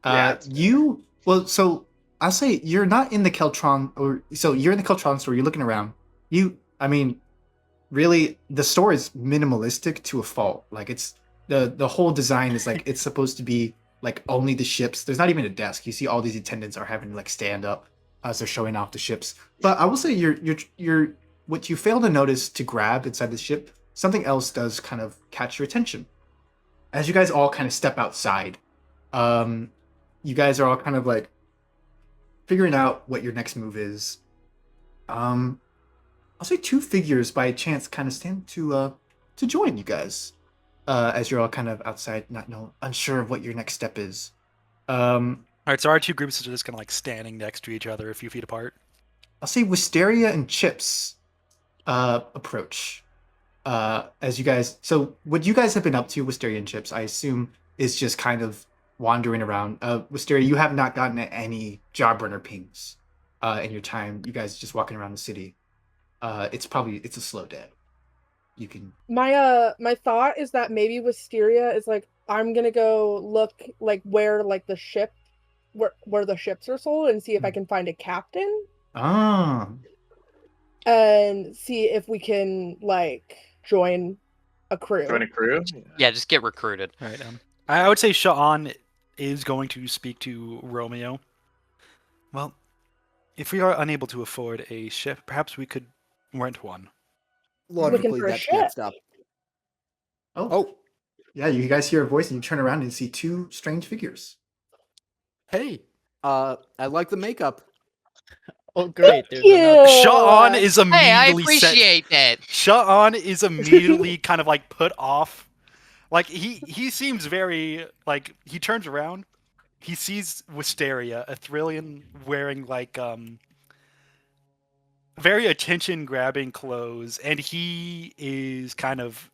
[SPEAKER 4] Yeah, it's
[SPEAKER 2] So I'll say you're not in the Keltron, or so you're in the Keltron store. You're looking around. really the store is minimalistic to a fault. Like it's the whole design is like it's supposed to be like only the ships. There's not even a desk. You see all these attendants are having to like stand up as they're showing off the ships. But I will say you're what you fail to notice to grab inside the ship, something else does kind of catch your attention. As you guys all kind of step outside, you guys are all kind of like figuring out what your next move is. I'll say two figures by chance kind of stand to join you guys as you're all kind of outside, unsure of what your next step is.
[SPEAKER 9] All right, so our two groups are just kind of like standing next to each other a few feet apart.
[SPEAKER 2] I'll say Wisteria and Chips approach as you guys. So what you guys have been up to, Wisteria and Chips, I assume, is just kind of wandering around. Wisteria, you have not gotten any job runner pings in your time. You guys just walking around the city. It's a slow day. You can.
[SPEAKER 8] My thought is that maybe Wisteria is like, I'm gonna go look like where like the ship where the ships are sold and see if I can find a captain.
[SPEAKER 2] Ah.
[SPEAKER 8] And see if we can like join a crew.
[SPEAKER 4] Join a crew?
[SPEAKER 3] Yeah, just get recruited.
[SPEAKER 9] All right. I would say Sha'an is going to speak to Romeo. Well, if we are unable to afford a ship, perhaps we could rent one.
[SPEAKER 7] Logically,
[SPEAKER 8] for a
[SPEAKER 7] that's
[SPEAKER 8] ship.
[SPEAKER 7] next up. Oh,
[SPEAKER 2] Yeah, you guys hear a voice and you turn around and see two strange figures.
[SPEAKER 7] hey. I like the makeup.
[SPEAKER 5] Oh, great. There's
[SPEAKER 8] Ew.
[SPEAKER 5] another.
[SPEAKER 9] Sha'an is immediately
[SPEAKER 3] Hey, I appreciate that.
[SPEAKER 9] Sha'an is immediately kind of like put off. Like he seems very like he turns around, he sees Wisteria, a Thrillian wearing like very attention grabbing clothes, and he is kind of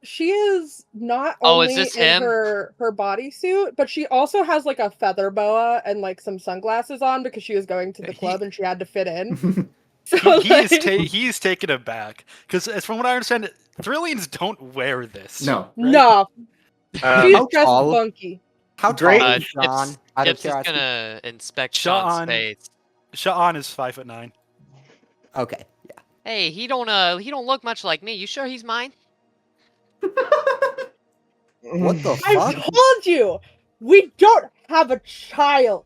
[SPEAKER 8] She is not
[SPEAKER 3] Oh, is
[SPEAKER 8] only
[SPEAKER 3] this
[SPEAKER 8] in
[SPEAKER 3] him?
[SPEAKER 8] her bodysuit, but she also has like a feather boa and like some sunglasses on because she was going to the club and she had to fit in. So
[SPEAKER 9] he is taken aback because as from what I understand, Thrillians don't wear this.
[SPEAKER 2] No.
[SPEAKER 9] right?
[SPEAKER 8] no, she's
[SPEAKER 7] How
[SPEAKER 8] dressed
[SPEAKER 7] tall?
[SPEAKER 8] funky.
[SPEAKER 7] How
[SPEAKER 4] Great.
[SPEAKER 7] tall is Sean? Out of
[SPEAKER 3] Chips is
[SPEAKER 7] curiosity.
[SPEAKER 3] gonna inspect Sean's
[SPEAKER 9] Sha'an
[SPEAKER 3] face.
[SPEAKER 9] Sha'an is 5'9".
[SPEAKER 7] Okay, yeah.
[SPEAKER 3] Hey, he don't look much like me. You sure he's mine?
[SPEAKER 7] What the
[SPEAKER 8] I
[SPEAKER 7] fuck?
[SPEAKER 8] told you, we don't have a child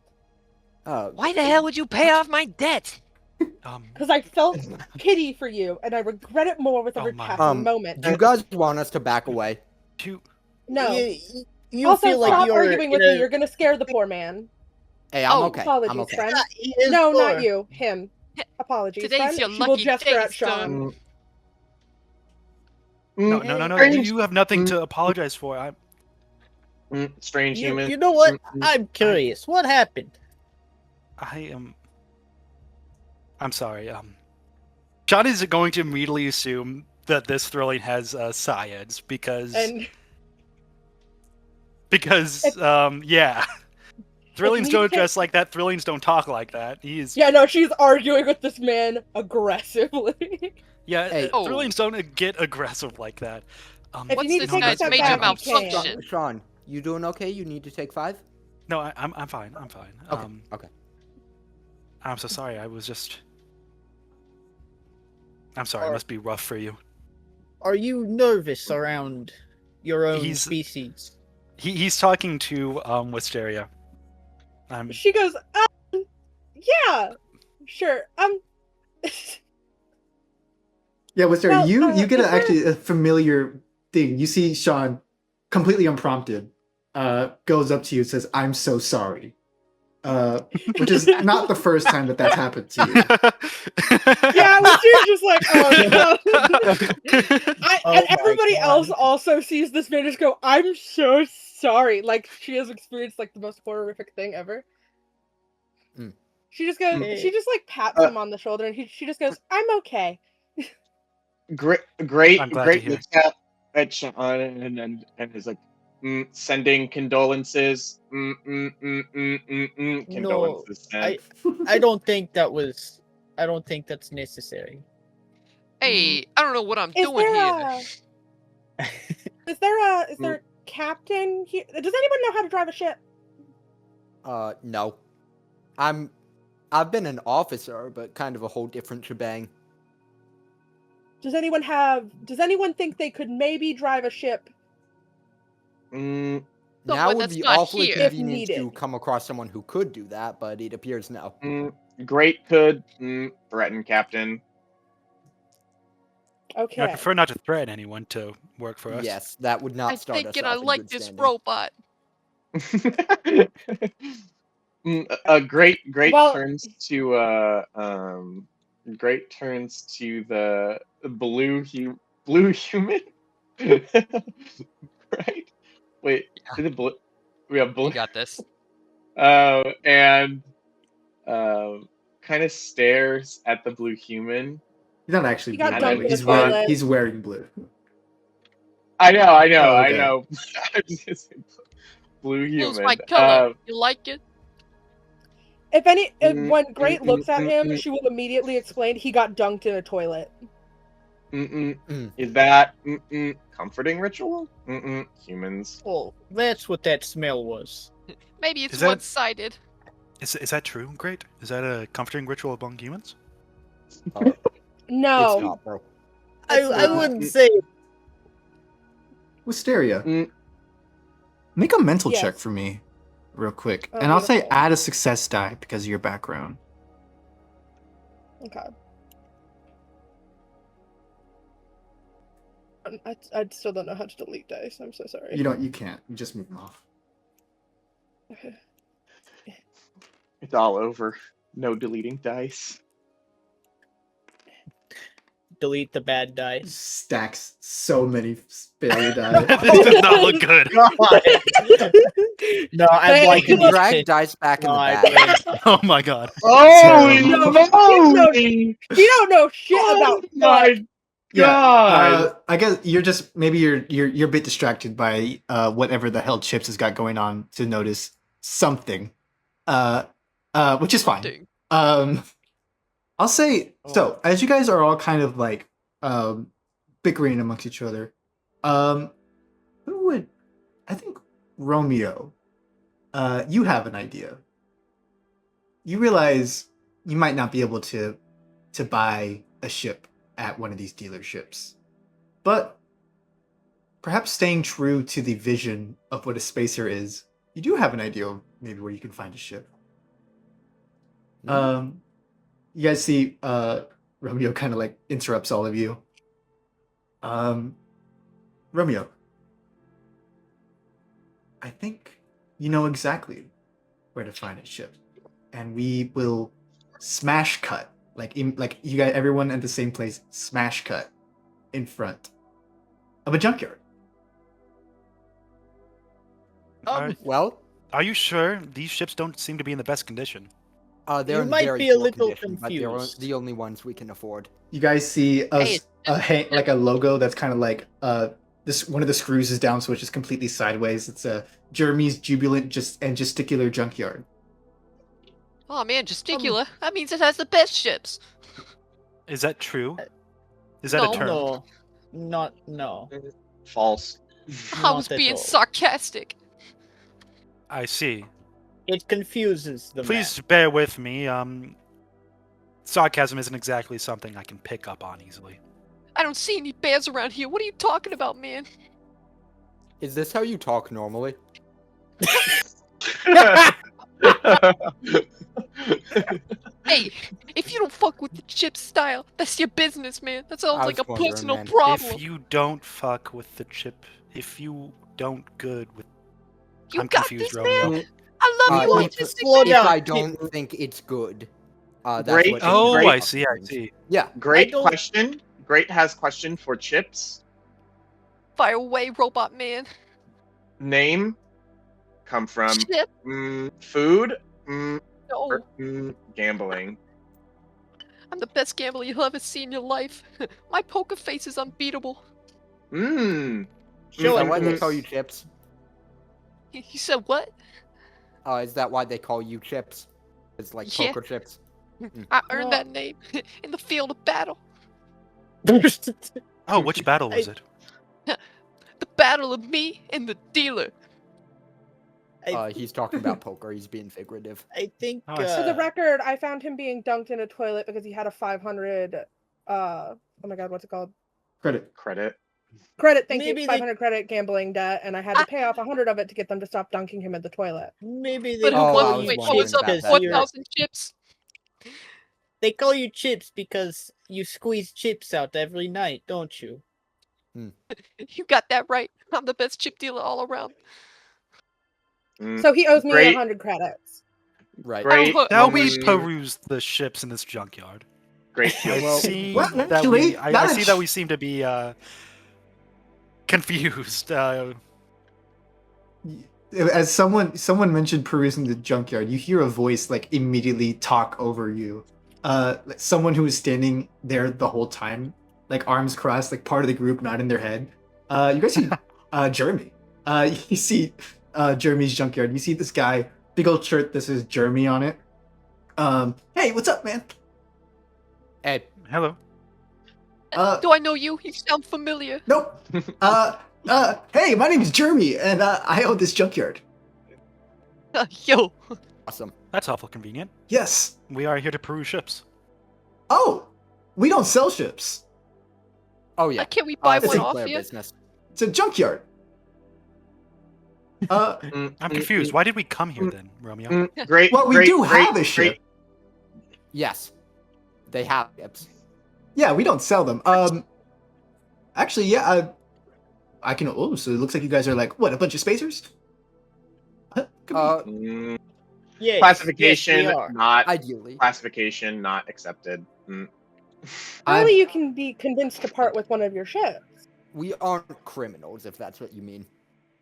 [SPEAKER 3] Why the hell would you pay off my debt?
[SPEAKER 8] because I felt pity for you and I regret it more with every
[SPEAKER 9] Oh my.
[SPEAKER 8] passing moment.
[SPEAKER 7] Do you guys want us to back away?
[SPEAKER 8] No.
[SPEAKER 5] You
[SPEAKER 8] Also,
[SPEAKER 5] feel like
[SPEAKER 8] stop
[SPEAKER 5] you're
[SPEAKER 8] arguing with
[SPEAKER 5] in
[SPEAKER 8] me.
[SPEAKER 5] a-
[SPEAKER 8] You're gonna scare the poor man.
[SPEAKER 7] Hey, I'm
[SPEAKER 3] Oh,
[SPEAKER 7] okay.
[SPEAKER 8] Apologies,
[SPEAKER 7] I'm okay.
[SPEAKER 8] friend.
[SPEAKER 5] He is
[SPEAKER 8] No,
[SPEAKER 5] poor.
[SPEAKER 8] not you. Him. Apologies,
[SPEAKER 3] Today's
[SPEAKER 8] friend.
[SPEAKER 3] your
[SPEAKER 8] She will
[SPEAKER 3] lucky
[SPEAKER 8] gesture
[SPEAKER 3] day,
[SPEAKER 8] at Sean.
[SPEAKER 9] No.
[SPEAKER 4] Strange,
[SPEAKER 9] You have nothing to apologize for.
[SPEAKER 4] strange human.
[SPEAKER 5] You know what?
[SPEAKER 4] Mm-mm.
[SPEAKER 5] I'm curious. What happened?
[SPEAKER 9] I'm sorry. John is going to immediately assume that this Thrilling has Science because
[SPEAKER 8] And
[SPEAKER 9] yeah. Thrillings
[SPEAKER 8] need
[SPEAKER 9] don't
[SPEAKER 8] to-
[SPEAKER 9] dress like that. Thrillings don't talk like that. He's
[SPEAKER 8] yeah, no, she's arguing with this man aggressively.
[SPEAKER 9] yeah.
[SPEAKER 7] Hey.
[SPEAKER 9] Thrillings don't get aggressive like that.
[SPEAKER 8] If
[SPEAKER 3] What's
[SPEAKER 8] you need to
[SPEAKER 3] this
[SPEAKER 8] take a
[SPEAKER 3] guy's
[SPEAKER 8] step
[SPEAKER 3] major
[SPEAKER 8] back, you
[SPEAKER 3] malfunction?
[SPEAKER 8] can.
[SPEAKER 7] Sean, you doing okay? You need to take 5?
[SPEAKER 9] No, I'm fine. I'm fine.
[SPEAKER 7] Okay. Okay.
[SPEAKER 9] I'm so sorry. I'm sorry. It must be rough for you.
[SPEAKER 5] Are you nervous around your own
[SPEAKER 9] He's-
[SPEAKER 5] species?
[SPEAKER 9] He's talking to Wisteria.
[SPEAKER 8] She goes, yeah, sure.
[SPEAKER 2] Yeah, what's there?
[SPEAKER 8] Well,
[SPEAKER 2] You get
[SPEAKER 8] is there-
[SPEAKER 2] actually a familiar thing. You see Sean, completely unprompted, goes up to you and says, "I'm so sorry," which is not the first time that that's happened to you.
[SPEAKER 8] yeah, well, she's just like, oh no.
[SPEAKER 5] Oh
[SPEAKER 8] And
[SPEAKER 5] my
[SPEAKER 8] everybody
[SPEAKER 5] God.
[SPEAKER 8] else also sees this man just go, I'm so sorry. Like she has experienced like the most horrific thing ever.
[SPEAKER 7] Mm.
[SPEAKER 8] She just goes,
[SPEAKER 5] Hey.
[SPEAKER 8] she just like pats him on the shoulder and she just goes, I'm okay.
[SPEAKER 4] Great,
[SPEAKER 9] I'm glad to
[SPEAKER 4] great
[SPEAKER 9] hear.
[SPEAKER 4] mishap at Sean, and is like sending condolences. Condolences sent.
[SPEAKER 5] I don't think that was. I don't think that's necessary.
[SPEAKER 3] Hey, I don't know what I'm
[SPEAKER 8] Is
[SPEAKER 3] doing
[SPEAKER 8] there
[SPEAKER 3] here.
[SPEAKER 8] Is there a captain here? Does anyone know how to drive a ship?
[SPEAKER 7] No. I've been an officer, but kind of a whole different shebang.
[SPEAKER 8] Does anyone think they could maybe drive a ship?
[SPEAKER 4] Mm,
[SPEAKER 7] Now
[SPEAKER 3] Someone
[SPEAKER 7] would
[SPEAKER 3] that's
[SPEAKER 7] be
[SPEAKER 3] not
[SPEAKER 7] awfully
[SPEAKER 3] here.
[SPEAKER 8] If
[SPEAKER 7] convenient to
[SPEAKER 8] needed.
[SPEAKER 7] come across someone who could do that, but it appears no.
[SPEAKER 4] Great could threaten, Captain.
[SPEAKER 8] Okay.
[SPEAKER 9] I prefer not to threaten anyone to work for us.
[SPEAKER 7] Yes, that would not
[SPEAKER 3] I'm
[SPEAKER 7] start us
[SPEAKER 3] thinking
[SPEAKER 7] off
[SPEAKER 3] I
[SPEAKER 7] in
[SPEAKER 3] like
[SPEAKER 7] good
[SPEAKER 3] this
[SPEAKER 7] standing.
[SPEAKER 3] robot.
[SPEAKER 4] A great
[SPEAKER 8] Well-
[SPEAKER 4] turns to great turns to the blue human. Right? Wait, is it blue? We have blue.
[SPEAKER 3] You got this.
[SPEAKER 4] And kind of stares at the blue human.
[SPEAKER 2] He's not actually
[SPEAKER 8] He got
[SPEAKER 2] blue.
[SPEAKER 4] dunked
[SPEAKER 2] by the way.
[SPEAKER 4] in a
[SPEAKER 2] He's wearing
[SPEAKER 8] toilet.
[SPEAKER 2] he's wearing blue.
[SPEAKER 4] I know,
[SPEAKER 2] Oh,
[SPEAKER 4] I
[SPEAKER 2] okay.
[SPEAKER 4] know. I'm just saying blue
[SPEAKER 3] Blue's
[SPEAKER 4] human.
[SPEAKER 3] my color. You like it?
[SPEAKER 8] When Great looks at him, she will immediately explain he got dunked in a toilet.
[SPEAKER 4] Is that comforting ritual? Humans.
[SPEAKER 5] Oh, that's what that smell was.
[SPEAKER 3] Maybe it's
[SPEAKER 9] Is that-
[SPEAKER 3] one-sided.
[SPEAKER 9] Is that true? Great. Is that a comforting ritual among humans?
[SPEAKER 8] No.
[SPEAKER 7] It's not, bro.
[SPEAKER 5] I wouldn't say
[SPEAKER 2] Wisteria. Make a mental
[SPEAKER 8] Yes.
[SPEAKER 2] check for me, real quick.
[SPEAKER 8] Oh,
[SPEAKER 2] And I'll say
[SPEAKER 8] beautiful.
[SPEAKER 2] add a success die because of your background.
[SPEAKER 8] Okay. I still don't know how to delete dice. I'm so sorry.
[SPEAKER 2] You can't. You just move them off.
[SPEAKER 8] Okay.
[SPEAKER 4] It's all over. No deleting dice.
[SPEAKER 5] delete the bad dice.
[SPEAKER 2] Stacks so many failure die.
[SPEAKER 9] This does not look good.
[SPEAKER 5] No, I'm
[SPEAKER 8] Hey,
[SPEAKER 5] like
[SPEAKER 7] You
[SPEAKER 8] look-
[SPEAKER 7] drag dice back in the
[SPEAKER 5] God,
[SPEAKER 7] bag.
[SPEAKER 9] Oh my god.
[SPEAKER 4] Holy
[SPEAKER 2] Terrible.
[SPEAKER 4] moly!
[SPEAKER 8] You don't know shit about
[SPEAKER 4] Oh my
[SPEAKER 2] Yeah,
[SPEAKER 4] god!
[SPEAKER 2] I guess you're just maybe you're a bit distracted by whatever the hell Chips has got going on to notice something, which is fine.
[SPEAKER 3] Ding.
[SPEAKER 2] I'll say so. As you guys are all kind of like bickering amongst each other, who would? I think Romeo. You have an idea. You realize you might not be able to buy a ship at one of these dealerships, but perhaps staying true to the vision of what a spacer is, you do have an idea of maybe where you can find a ship. You guys see Romeo kind of like interrupts all of you. Romeo, I think you know exactly where to find a ship, and we will smash cut like you guys, everyone at the same place, smash cut in front of a junkyard.
[SPEAKER 7] Well,
[SPEAKER 9] Are you sure these ships don't seem to be in the best condition?
[SPEAKER 7] they're
[SPEAKER 5] You
[SPEAKER 7] in
[SPEAKER 5] might
[SPEAKER 7] very
[SPEAKER 5] be a
[SPEAKER 7] poor
[SPEAKER 5] little
[SPEAKER 7] condition, but they're
[SPEAKER 5] confused.
[SPEAKER 7] the only ones we can afford.
[SPEAKER 2] You guys see
[SPEAKER 3] Hey,
[SPEAKER 2] like a logo that's kind of like this one of the screws is down, so it's just completely sideways. It's a Jeremy's Jubilant and Gesticular Junkyard.
[SPEAKER 3] Oh man, gesticular. That means it has the best ships.
[SPEAKER 9] Is that true? Is that
[SPEAKER 3] No.
[SPEAKER 9] a term?
[SPEAKER 5] No, not no.
[SPEAKER 4] False.
[SPEAKER 3] I
[SPEAKER 5] Not
[SPEAKER 3] was
[SPEAKER 5] at
[SPEAKER 3] being
[SPEAKER 5] all.
[SPEAKER 3] sarcastic.
[SPEAKER 9] I see.
[SPEAKER 5] It confuses the
[SPEAKER 9] Please bear with me. Sarcasm isn't exactly something I can pick up on easily.
[SPEAKER 3] I don't see any bears around here. What are you talking about, man?
[SPEAKER 7] Is this how you talk normally?
[SPEAKER 3] Hey, if you don't fuck with the chip style, that's your business, man. That sounds
[SPEAKER 7] I
[SPEAKER 3] like a
[SPEAKER 7] was wondering,
[SPEAKER 3] personal
[SPEAKER 7] man.
[SPEAKER 3] problem.
[SPEAKER 9] If you don't fuck with the chip, if you don't good with...
[SPEAKER 3] You
[SPEAKER 9] I'm
[SPEAKER 3] got
[SPEAKER 9] confused,
[SPEAKER 3] this,
[SPEAKER 9] Romeo.
[SPEAKER 3] man. I love you
[SPEAKER 7] if-
[SPEAKER 3] autistic
[SPEAKER 5] slow
[SPEAKER 3] man.
[SPEAKER 7] If
[SPEAKER 5] down.
[SPEAKER 7] I don't think it's good, that's
[SPEAKER 4] Great.
[SPEAKER 7] what.
[SPEAKER 9] Oh,
[SPEAKER 4] Great.
[SPEAKER 9] I see, I see.
[SPEAKER 7] Yeah.
[SPEAKER 4] Great
[SPEAKER 5] don't-
[SPEAKER 4] question. Great has question for Chips.
[SPEAKER 3] Fire away, robot man.
[SPEAKER 4] Name. Come from
[SPEAKER 3] Chip?
[SPEAKER 4] food.
[SPEAKER 3] No.
[SPEAKER 4] Or, gambling.
[SPEAKER 3] I'm the best gambler you'll ever see in your life. My poker face is unbeatable.
[SPEAKER 4] Mmm.
[SPEAKER 7] Is that why they
[SPEAKER 4] Mm.
[SPEAKER 7] call you Chips?
[SPEAKER 3] You said what?
[SPEAKER 7] Is that why they call you Chips? It's like
[SPEAKER 3] Yeah.
[SPEAKER 7] poker chips.
[SPEAKER 3] I earned
[SPEAKER 8] Well-
[SPEAKER 3] that name in the field of battle.
[SPEAKER 9] Oh, which battle was it?
[SPEAKER 3] The battle of me and the dealer.
[SPEAKER 7] He's talking about poker. He's being figurative.
[SPEAKER 5] I think
[SPEAKER 9] Oh, I see.
[SPEAKER 8] For the record, I found him being dunked in a toilet because he had a 500 oh my god, what's it called?
[SPEAKER 2] Credit.
[SPEAKER 4] Credit.
[SPEAKER 8] Credit, thank
[SPEAKER 5] Maybe
[SPEAKER 8] you.
[SPEAKER 5] they-
[SPEAKER 8] 500 credit gambling debt, and I had to pay off 100 of it to get them to stop dunking him in the toilet.
[SPEAKER 5] Maybe they
[SPEAKER 3] But who
[SPEAKER 7] Oh,
[SPEAKER 5] call
[SPEAKER 7] I
[SPEAKER 3] wants?
[SPEAKER 7] was
[SPEAKER 5] you
[SPEAKER 3] Wait,
[SPEAKER 7] wondering
[SPEAKER 3] what's
[SPEAKER 5] chips
[SPEAKER 3] up?
[SPEAKER 7] about
[SPEAKER 5] because
[SPEAKER 7] that.
[SPEAKER 3] 1,000 chips?
[SPEAKER 5] they call you chips because you squeeze chips out every night, don't you?
[SPEAKER 3] You got that right. I'm the best chip dealer all around.
[SPEAKER 8] So he owes me
[SPEAKER 4] Great.
[SPEAKER 8] 100 credits.
[SPEAKER 7] Right.
[SPEAKER 4] Great.
[SPEAKER 9] Now we
[SPEAKER 4] moment-
[SPEAKER 9] peruse the ships in this junkyard.
[SPEAKER 4] Great
[SPEAKER 9] I
[SPEAKER 4] field.
[SPEAKER 7] Well-
[SPEAKER 9] see
[SPEAKER 2] Well,
[SPEAKER 9] that
[SPEAKER 2] actually,
[SPEAKER 9] we. I
[SPEAKER 2] not a
[SPEAKER 9] see
[SPEAKER 2] sh-
[SPEAKER 9] that we seem to be confused.
[SPEAKER 2] As someone mentioned perusing the junkyard, you hear a voice like immediately talk over you. Someone who was standing there the whole time, like arms crossed, like part of the group, not in their head. You guys see Jeremy. You see Jeremy's junkyard. You see this guy, big old shirt. This is Jeremy on it. Hey, what's up, man?
[SPEAKER 7] Ed,
[SPEAKER 9] Hello.
[SPEAKER 3] Do I know you? You sound familiar.
[SPEAKER 2] Nope. Hey, my name is Jeremy, and I own this junkyard.
[SPEAKER 3] Yo.
[SPEAKER 7] awesome.
[SPEAKER 9] That's awful convenient.
[SPEAKER 2] Yes.
[SPEAKER 9] We are here to peruse ships.
[SPEAKER 2] Oh, we don't sell ships.
[SPEAKER 7] Oh yeah.
[SPEAKER 3] Can't we buy
[SPEAKER 7] It's
[SPEAKER 3] one
[SPEAKER 7] a
[SPEAKER 3] off
[SPEAKER 7] player
[SPEAKER 3] you?
[SPEAKER 7] business.
[SPEAKER 2] It's a junkyard.
[SPEAKER 9] I'm confused. Why did we come here then, Romeo?
[SPEAKER 4] Great.
[SPEAKER 2] Well, we
[SPEAKER 4] great,
[SPEAKER 2] do
[SPEAKER 4] great,
[SPEAKER 2] have a
[SPEAKER 4] great.
[SPEAKER 2] ship.
[SPEAKER 7] Yes. They have ships.
[SPEAKER 2] Yeah, we don't sell them. Actually, yeah, I can. Oh, so it looks like you guys are like what? A bunch of spacers? Huh? Come on.
[SPEAKER 4] Mm,
[SPEAKER 5] Yes,
[SPEAKER 4] classification
[SPEAKER 5] yes, we are.
[SPEAKER 4] not
[SPEAKER 7] Ideally.
[SPEAKER 4] classification not accepted.
[SPEAKER 8] Surely you can be convinced to part with one of your ships.
[SPEAKER 7] We aren't criminals, if that's what you mean.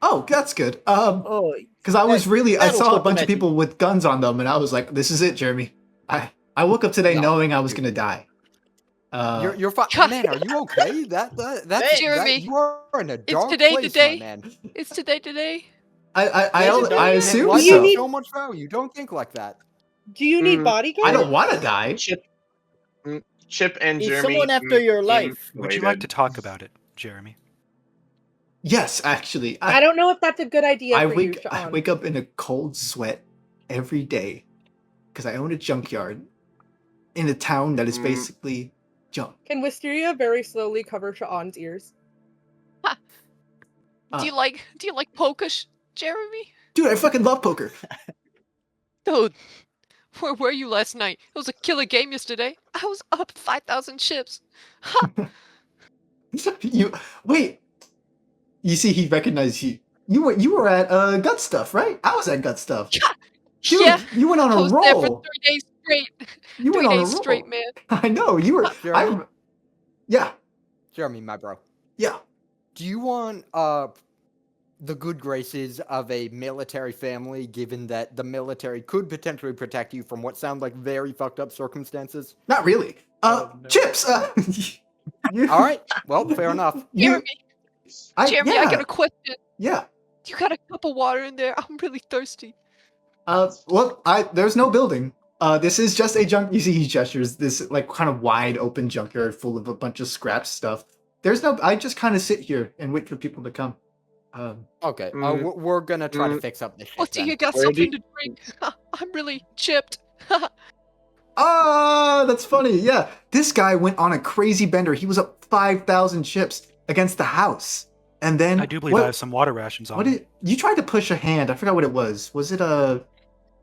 [SPEAKER 2] Oh, that's good.
[SPEAKER 5] Oh,
[SPEAKER 2] Because I was really, I
[SPEAKER 5] that'll
[SPEAKER 2] saw a
[SPEAKER 5] put them
[SPEAKER 2] bunch of
[SPEAKER 5] at you.
[SPEAKER 2] people with guns on them, and I was like, "This is it, Jeremy." I woke up today
[SPEAKER 7] No.
[SPEAKER 2] knowing I was gonna die.
[SPEAKER 7] You're fine. Man, are you okay? That's
[SPEAKER 3] Hey, Jeremy,
[SPEAKER 7] you are in a dark
[SPEAKER 3] today
[SPEAKER 7] place,
[SPEAKER 3] the day.
[SPEAKER 7] my man.
[SPEAKER 3] It's today.
[SPEAKER 2] I assume
[SPEAKER 7] Why
[SPEAKER 8] Do
[SPEAKER 7] do
[SPEAKER 8] you
[SPEAKER 2] so.
[SPEAKER 8] need-
[SPEAKER 7] so much value? Don't think like that.
[SPEAKER 8] Do you need
[SPEAKER 4] Mm,
[SPEAKER 8] bodyguards?
[SPEAKER 2] I don't want to die.
[SPEAKER 4] Chip and
[SPEAKER 5] Is
[SPEAKER 4] Jeremy.
[SPEAKER 5] someone after your
[SPEAKER 4] seem
[SPEAKER 5] life?
[SPEAKER 9] Would you like
[SPEAKER 4] related.
[SPEAKER 9] to talk about it, Jeremy?
[SPEAKER 2] Yes, actually,
[SPEAKER 8] I don't know if that's a good idea
[SPEAKER 2] I
[SPEAKER 8] for you,
[SPEAKER 2] wake
[SPEAKER 8] Sean.
[SPEAKER 2] up in a cold sweat every day because I own a junkyard in a town that is
[SPEAKER 4] Mm.
[SPEAKER 2] basically junk.
[SPEAKER 8] Can Wisteria very slowly cover Sean's ears?
[SPEAKER 3] Do you like poker, Jeremy?
[SPEAKER 2] Dude, I fucking love poker.
[SPEAKER 3] Dude, where were you last night? It was a killer game yesterday. I was up 5,000 chips.
[SPEAKER 2] You wait. You see, he recognized you. You were at Gut Stuff, right? I was at Gut Stuff. Dude,
[SPEAKER 3] Yeah,
[SPEAKER 2] you went on
[SPEAKER 3] I
[SPEAKER 2] a
[SPEAKER 3] was there for
[SPEAKER 2] roll.
[SPEAKER 3] 3 days straight.
[SPEAKER 2] You
[SPEAKER 3] 3
[SPEAKER 2] went on a
[SPEAKER 3] days
[SPEAKER 2] roll.
[SPEAKER 3] straight, man.
[SPEAKER 2] I know you were.
[SPEAKER 7] Jeremy?
[SPEAKER 2] Yeah,
[SPEAKER 7] Jeremy, my bro.
[SPEAKER 2] yeah.
[SPEAKER 7] Do you want the good graces of a military family, given that the military could potentially protect you from what sound like very fucked up circumstances?
[SPEAKER 2] Not really.
[SPEAKER 9] Oh, no.
[SPEAKER 2] Chips. You-
[SPEAKER 7] All right. Well, fair enough.
[SPEAKER 2] you-
[SPEAKER 3] Jeremy, Jeremy,
[SPEAKER 2] yeah,
[SPEAKER 3] I got a question.
[SPEAKER 2] yeah.
[SPEAKER 3] You got a cup of water in there? I'm really thirsty.
[SPEAKER 2] Well, there's no building. This is just a junk. You see, he gestures this like kind of wide open junkyard full of a bunch of scrap stuff. There's no. I just kind of sit here and wait for people to come.
[SPEAKER 7] Okay.
[SPEAKER 4] Mm,
[SPEAKER 7] We're gonna try to
[SPEAKER 4] mm.
[SPEAKER 7] fix up this shit.
[SPEAKER 3] What do
[SPEAKER 7] then.
[SPEAKER 3] you got
[SPEAKER 4] Where
[SPEAKER 3] something
[SPEAKER 4] do-
[SPEAKER 3] to drink? I'm really chipped.
[SPEAKER 2] Ah, that's funny. Yeah, this guy went on a crazy bender. He was up 5,000 chips against the house, and then
[SPEAKER 9] I do believe I have some water rations on.
[SPEAKER 2] What did you tried to push a hand? I forgot what it was. Was it a?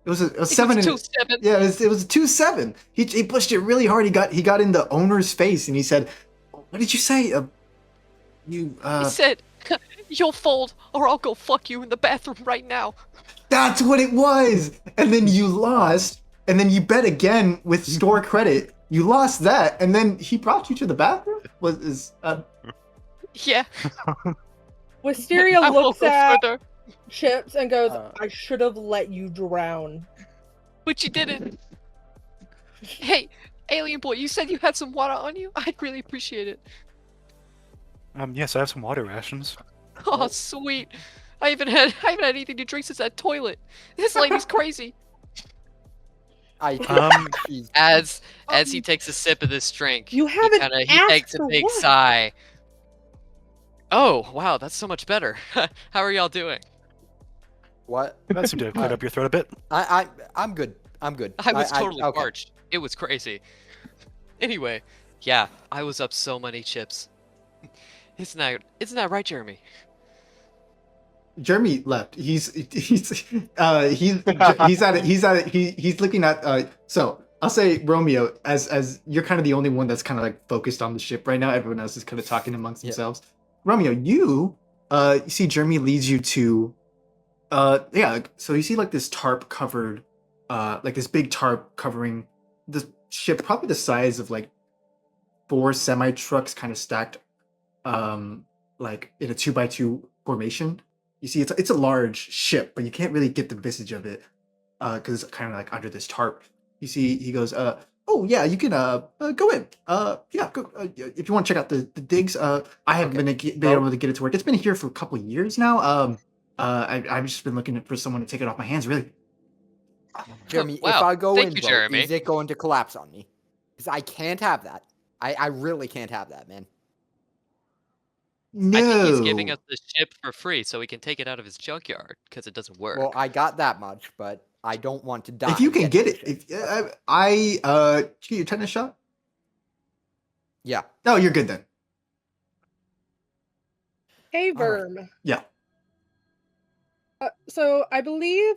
[SPEAKER 2] It was a 7.
[SPEAKER 3] It was
[SPEAKER 2] and-
[SPEAKER 3] 2-7.
[SPEAKER 2] Yeah, it was a 2-7. He pushed it really hard. He got in the owner's face and he said, "What did you say?
[SPEAKER 3] He said, "You'll fold, or I'll go fuck you in the bathroom right now."
[SPEAKER 2] That's what it was." And then you lost, and then you bet again with store credit. You lost that, and then he brought you to the bathroom.
[SPEAKER 3] Yeah,
[SPEAKER 8] Wisteria
[SPEAKER 3] I won't
[SPEAKER 8] looks
[SPEAKER 3] go
[SPEAKER 8] at
[SPEAKER 3] further,
[SPEAKER 8] Chips and goes,
[SPEAKER 7] Uh,
[SPEAKER 8] I should have let you drown.
[SPEAKER 3] but you didn't. Hey, alien boy, you said you had some water on you? I'd really appreciate it.
[SPEAKER 9] Yes, I have some water rations.
[SPEAKER 3] Oh, sweet. I haven't had anything to drink since that toilet. This lady's crazy.
[SPEAKER 7] She's-
[SPEAKER 3] As he takes a sip of this drink,
[SPEAKER 8] You haven't
[SPEAKER 3] he
[SPEAKER 8] asked
[SPEAKER 3] takes a
[SPEAKER 8] for
[SPEAKER 3] big
[SPEAKER 8] what?
[SPEAKER 3] sigh. Oh, wow, that's so much better. How are y'all doing?
[SPEAKER 7] what?
[SPEAKER 9] That seemed to clear up your throat a bit.
[SPEAKER 7] I'm good. I'm good.
[SPEAKER 3] I was totally
[SPEAKER 7] okay.
[SPEAKER 3] parched. It was crazy. Anyway, Yeah, I was up so many chips. Isn't that right, Jeremy?
[SPEAKER 2] Jeremy left. He's looking at so I'll say Romeo, as you're kind of the only one that's kind of like focused on the ship right now. Everyone else is kind of talking amongst
[SPEAKER 7] Yep.
[SPEAKER 2] themselves. Romeo, you see Jeremy leads you to yeah, so you see like this tarp covered like this big tarp covering the ship, probably the size of like 4 semi trucks kind of stacked like in a 2x2 formation. You see it's a large ship, but you can't really get the visage of it because it's kind of like under this tarp. You see he goes oh yeah, you can go in. Yeah, go if you want to check out the digs. I haven't been able to get it to work. It's been here for a couple years now. I've just been looking for someone to take it off my hands, really.
[SPEAKER 7] Jeremy,
[SPEAKER 3] Wow,
[SPEAKER 7] if I go
[SPEAKER 3] thank
[SPEAKER 7] in,
[SPEAKER 3] you,
[SPEAKER 7] though,
[SPEAKER 3] Jeremy.
[SPEAKER 7] is it going to collapse on me? Because I can't have that. I really can't have that, man.
[SPEAKER 2] No.
[SPEAKER 3] I think he's giving us the ship for free so we can take it out of his junkyard because it doesn't work.
[SPEAKER 7] Well, I got that much, but I don't want to die.
[SPEAKER 2] If you can
[SPEAKER 7] getting
[SPEAKER 2] get
[SPEAKER 7] the
[SPEAKER 2] it,
[SPEAKER 7] ship.
[SPEAKER 2] if did you get your tetanus shot?
[SPEAKER 7] Yeah.
[SPEAKER 2] No, you're good then.
[SPEAKER 8] Hey,
[SPEAKER 7] All right.
[SPEAKER 8] Verm.
[SPEAKER 2] Yeah.
[SPEAKER 8] So I believe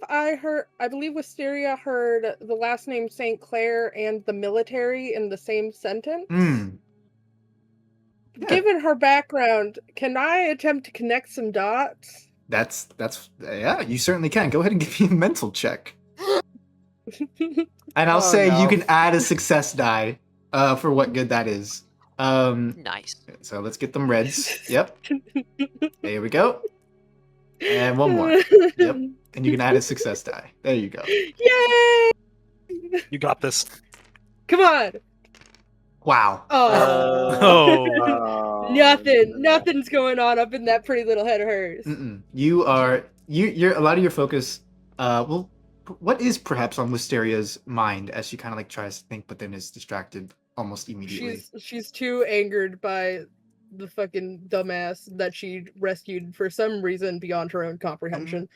[SPEAKER 8] Wisteria heard the last name St. Clair and the military in the same sentence.
[SPEAKER 2] Hmm. Yeah.
[SPEAKER 8] Given her background, can I attempt to connect some dots?
[SPEAKER 2] That's yeah, you certainly can. Go ahead and give me a mental check. And I'll
[SPEAKER 7] Oh,
[SPEAKER 2] say you
[SPEAKER 7] no.
[SPEAKER 2] can add a success die for what good that is.
[SPEAKER 3] Nice.
[SPEAKER 2] So let's get them reds. Yep. There we go. And one more. Yep. And you can add a success die. There you go.
[SPEAKER 8] Yay!
[SPEAKER 9] You got this.
[SPEAKER 8] Come on.
[SPEAKER 2] Wow.
[SPEAKER 8] Oh.
[SPEAKER 9] Oh.
[SPEAKER 8] Nothing's going on up in that pretty little head of hers.
[SPEAKER 2] You're a lot of your focus. Well, what is perhaps on Wisteria's mind as she kind of like tries to think, but then is distracted almost immediately.
[SPEAKER 8] She's too angered by the fucking dumbass that she rescued for some reason beyond her own comprehension.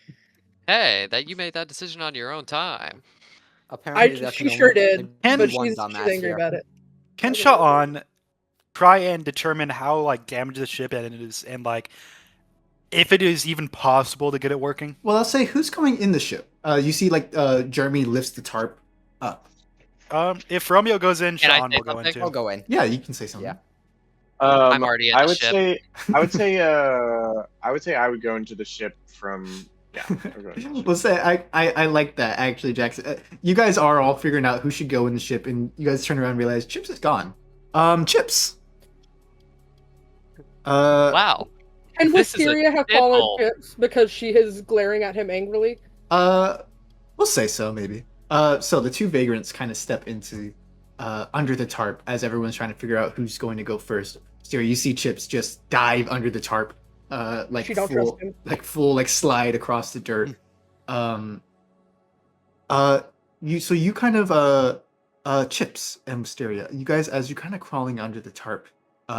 [SPEAKER 3] Hey, that you made that decision on your own time.
[SPEAKER 7] Apparently, there
[SPEAKER 8] She
[SPEAKER 7] can
[SPEAKER 8] sure
[SPEAKER 7] only
[SPEAKER 8] did,
[SPEAKER 9] And
[SPEAKER 8] but
[SPEAKER 7] be one
[SPEAKER 8] she's
[SPEAKER 7] dumbass
[SPEAKER 8] angry
[SPEAKER 7] here.
[SPEAKER 8] about it.
[SPEAKER 9] Can Sha'an try and determine how like damaged the ship it is, and like if it is even possible to get it working?
[SPEAKER 2] Well, I'll say who's going in the ship. You see, like Jeremy lifts the tarp up.
[SPEAKER 9] If Romeo goes in,
[SPEAKER 3] Can I
[SPEAKER 9] Sha'an
[SPEAKER 3] say
[SPEAKER 9] will go in
[SPEAKER 3] something?
[SPEAKER 9] too.
[SPEAKER 7] I'll go in.
[SPEAKER 2] Yeah, you can say something.
[SPEAKER 7] Yeah.
[SPEAKER 3] I'm already in
[SPEAKER 4] I
[SPEAKER 3] the
[SPEAKER 4] would
[SPEAKER 3] ship.
[SPEAKER 4] say I would go into the ship from I'm going into the ship.
[SPEAKER 2] Well, say I like that actually, Jackson. You guys are all figuring out who should go in the ship, and you guys turn around and realize Chips is gone. Chips.
[SPEAKER 3] Wow.
[SPEAKER 8] And
[SPEAKER 3] This is a
[SPEAKER 8] Wisteria have
[SPEAKER 3] shithole.
[SPEAKER 8] followed Chips because she is glaring at him angrily.
[SPEAKER 2] We'll say so, maybe. So the two vagrants kind of step into under the tarp as everyone's trying to figure out who's going to go first. So you see Chips just dive under the tarp, like
[SPEAKER 8] She don't trust
[SPEAKER 2] full,
[SPEAKER 8] him.
[SPEAKER 2] like slide across the dirt. You kind of Chips and Wisteria, you guys, as you're kind of crawling under the tarp,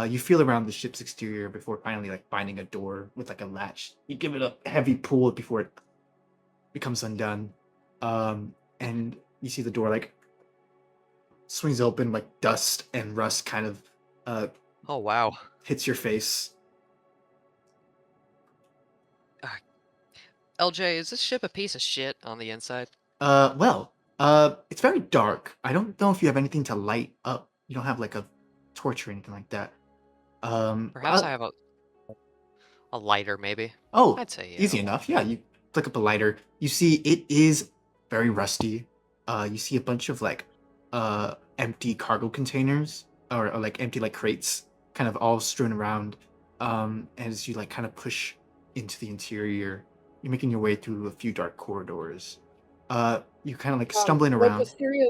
[SPEAKER 2] you feel around the ship's exterior before finally like finding a door with like a latch. You give it a heavy pull before it becomes undone, and you see the door like swings open, like dust and rust kind of
[SPEAKER 3] Oh wow.
[SPEAKER 2] hits your face.
[SPEAKER 3] LJ, is this ship a piece of shit on the inside?
[SPEAKER 2] Well, it's very dark. I don't know if you have anything to light up. You don't have like a torch or anything like that.
[SPEAKER 3] Perhaps I have a lighter, maybe.
[SPEAKER 2] Oh,
[SPEAKER 3] I'd say yeah.
[SPEAKER 2] easy enough. Yeah, you flick up a lighter. You see it is very rusty. You see a bunch of like empty cargo containers or like empty like crates kind of all strewn around. As you like kind of push into the interior, you're making your way through a few dark corridors. You kind of like stumbling
[SPEAKER 8] Would
[SPEAKER 2] around.
[SPEAKER 8] Wisteria,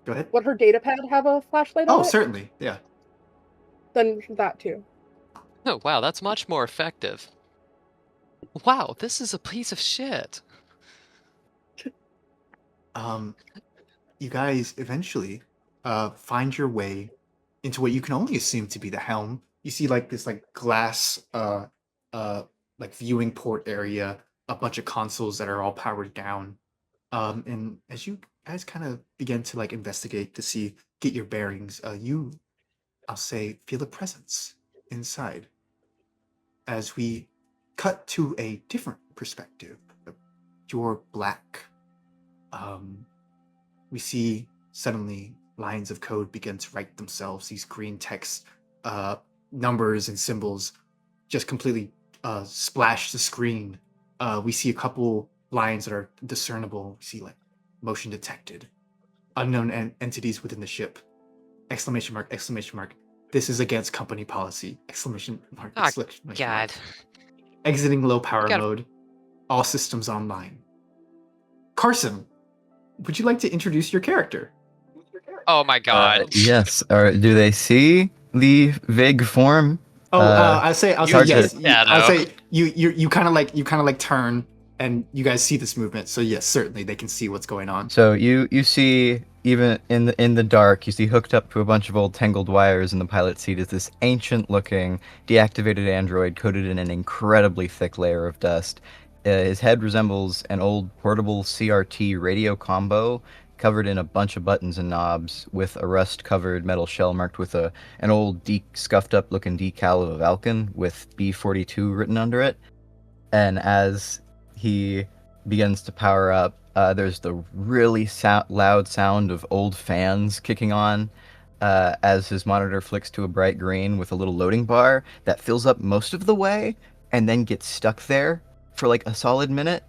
[SPEAKER 2] Go ahead.
[SPEAKER 8] would her data pad have a flashlight on
[SPEAKER 2] Oh,
[SPEAKER 8] it?
[SPEAKER 2] certainly. Yeah.
[SPEAKER 8] Then that too.
[SPEAKER 3] Oh wow, that's much more effective. Wow, this is a piece of shit.
[SPEAKER 2] You guys eventually find your way into what you can only assume to be the helm. You see like this like glass like viewing port area, a bunch of consoles that are all powered down. And as you guys kind of begin to like investigate to see, get your bearings, you I'll say, feel a presence inside. As we cut to a different perspective, pure black, we see suddenly lines of code begin to write themselves. These green text, numbers and symbols just completely splash the screen. We see a couple lines that are discernible. We see like motion detected, unknown entities within the ship. Exclamation mark, exclamation mark. This is against company policy. Exclamation mark,
[SPEAKER 3] Ah,
[SPEAKER 2] exclamation mark.
[SPEAKER 3] God.
[SPEAKER 2] Exiting low power
[SPEAKER 3] gotta-
[SPEAKER 2] mode. All systems online. Carson, would you like to introduce your character?
[SPEAKER 3] Oh my God.
[SPEAKER 10] Yes. Do they see the vague form?
[SPEAKER 2] Oh,
[SPEAKER 10] Uh,
[SPEAKER 2] I'll say
[SPEAKER 10] hard to-
[SPEAKER 2] yes.
[SPEAKER 3] Yeah,
[SPEAKER 2] I'll
[SPEAKER 3] no.
[SPEAKER 2] say you kind of like turn, and you guys see this movement. So yes, certainly they can see what's going on.
[SPEAKER 10] So you see, even in the dark, you see hooked up to a bunch of old tangled wires in the pilot seat is this ancient-looking deactivated android coated in an incredibly thick layer of dust. His head resembles an old portable CRT radio combo covered in a bunch of buttons and knobs with a rust-covered metal shell marked with an old scuffed-up looking decal of a Vulcan with B-42 written under it. And as he begins to power up, there's the really loud sound of old fans kicking on as his monitor flicks to a bright green with a little loading bar that fills up most of the way and then gets stuck there for like a solid minute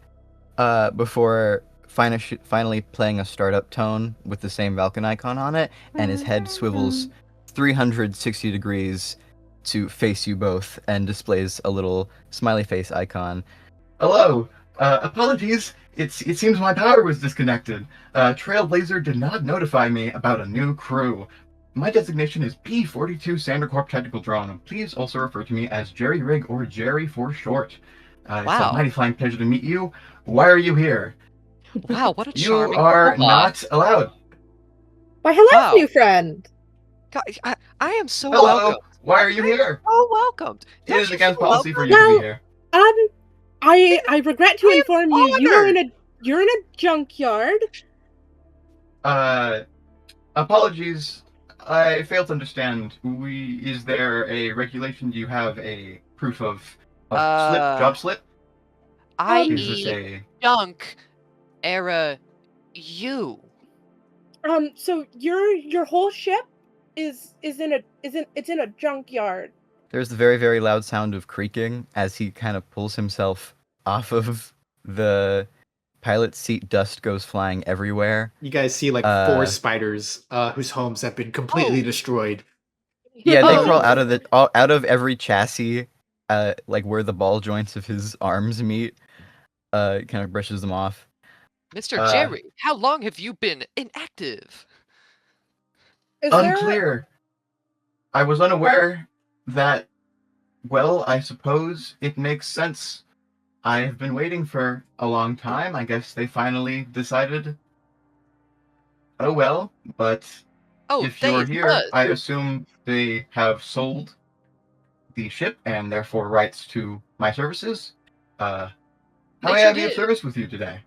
[SPEAKER 10] before finally playing a startup tone with the same Vulcan icon on it, and his head swivels 360 degrees to face you both and displays a little smiley face icon. Hello. Apologies. It seems my power was disconnected. Trailblazer did not notify me about a new crew. My designation is B-42 Sandercorp Technical Drone. Please also refer to me as Jerry Rig or Jerry for short. It's
[SPEAKER 3] Wow.
[SPEAKER 10] a mighty fine pleasure to meet you. Why are you here?
[SPEAKER 3] Wow, what a
[SPEAKER 10] You
[SPEAKER 3] charming
[SPEAKER 10] are
[SPEAKER 3] robot.
[SPEAKER 10] not allowed.
[SPEAKER 8] Why, hello,
[SPEAKER 3] Wow.
[SPEAKER 8] new friend.
[SPEAKER 3] God, I am so
[SPEAKER 10] Hello.
[SPEAKER 3] welcome.
[SPEAKER 10] Why are you here?
[SPEAKER 3] Oh, welcomed.
[SPEAKER 10] It is against policy for you
[SPEAKER 8] Well,
[SPEAKER 10] to be here.
[SPEAKER 8] I regret to
[SPEAKER 3] I am
[SPEAKER 8] inform you,
[SPEAKER 3] honored.
[SPEAKER 8] you're in a junkyard.
[SPEAKER 10] Apologies. I fail to understand. Is there a regulation? Do you have a proof of job slip?
[SPEAKER 3] I
[SPEAKER 10] Is this
[SPEAKER 3] need
[SPEAKER 10] a...
[SPEAKER 3] junk era you.
[SPEAKER 8] So your whole ship is in a junkyard.
[SPEAKER 10] There's the very, very loud sound of creaking as he kind of pulls himself off of the pilot seat. Dust goes flying everywhere.
[SPEAKER 2] You guys see like 4 spiders whose homes have been completely destroyed.
[SPEAKER 10] Yeah, they
[SPEAKER 8] Oh.
[SPEAKER 10] crawl out of every chassis, like where the ball joints of his arms meet. It kind of brushes them off.
[SPEAKER 3] Mr. Jerry, how long have you been inactive?
[SPEAKER 8] Is there
[SPEAKER 10] Unclear. I was unaware that. Well, I suppose it makes sense. I have been waiting for a long time. I guess they finally decided. Oh well, but
[SPEAKER 3] Oh,
[SPEAKER 10] if you're
[SPEAKER 3] they
[SPEAKER 10] here,
[SPEAKER 3] buzz.
[SPEAKER 10] I assume they have sold the ship and therefore rights to my services. How
[SPEAKER 3] They
[SPEAKER 10] may
[SPEAKER 3] sure
[SPEAKER 10] I be of
[SPEAKER 3] did.
[SPEAKER 10] service with you today?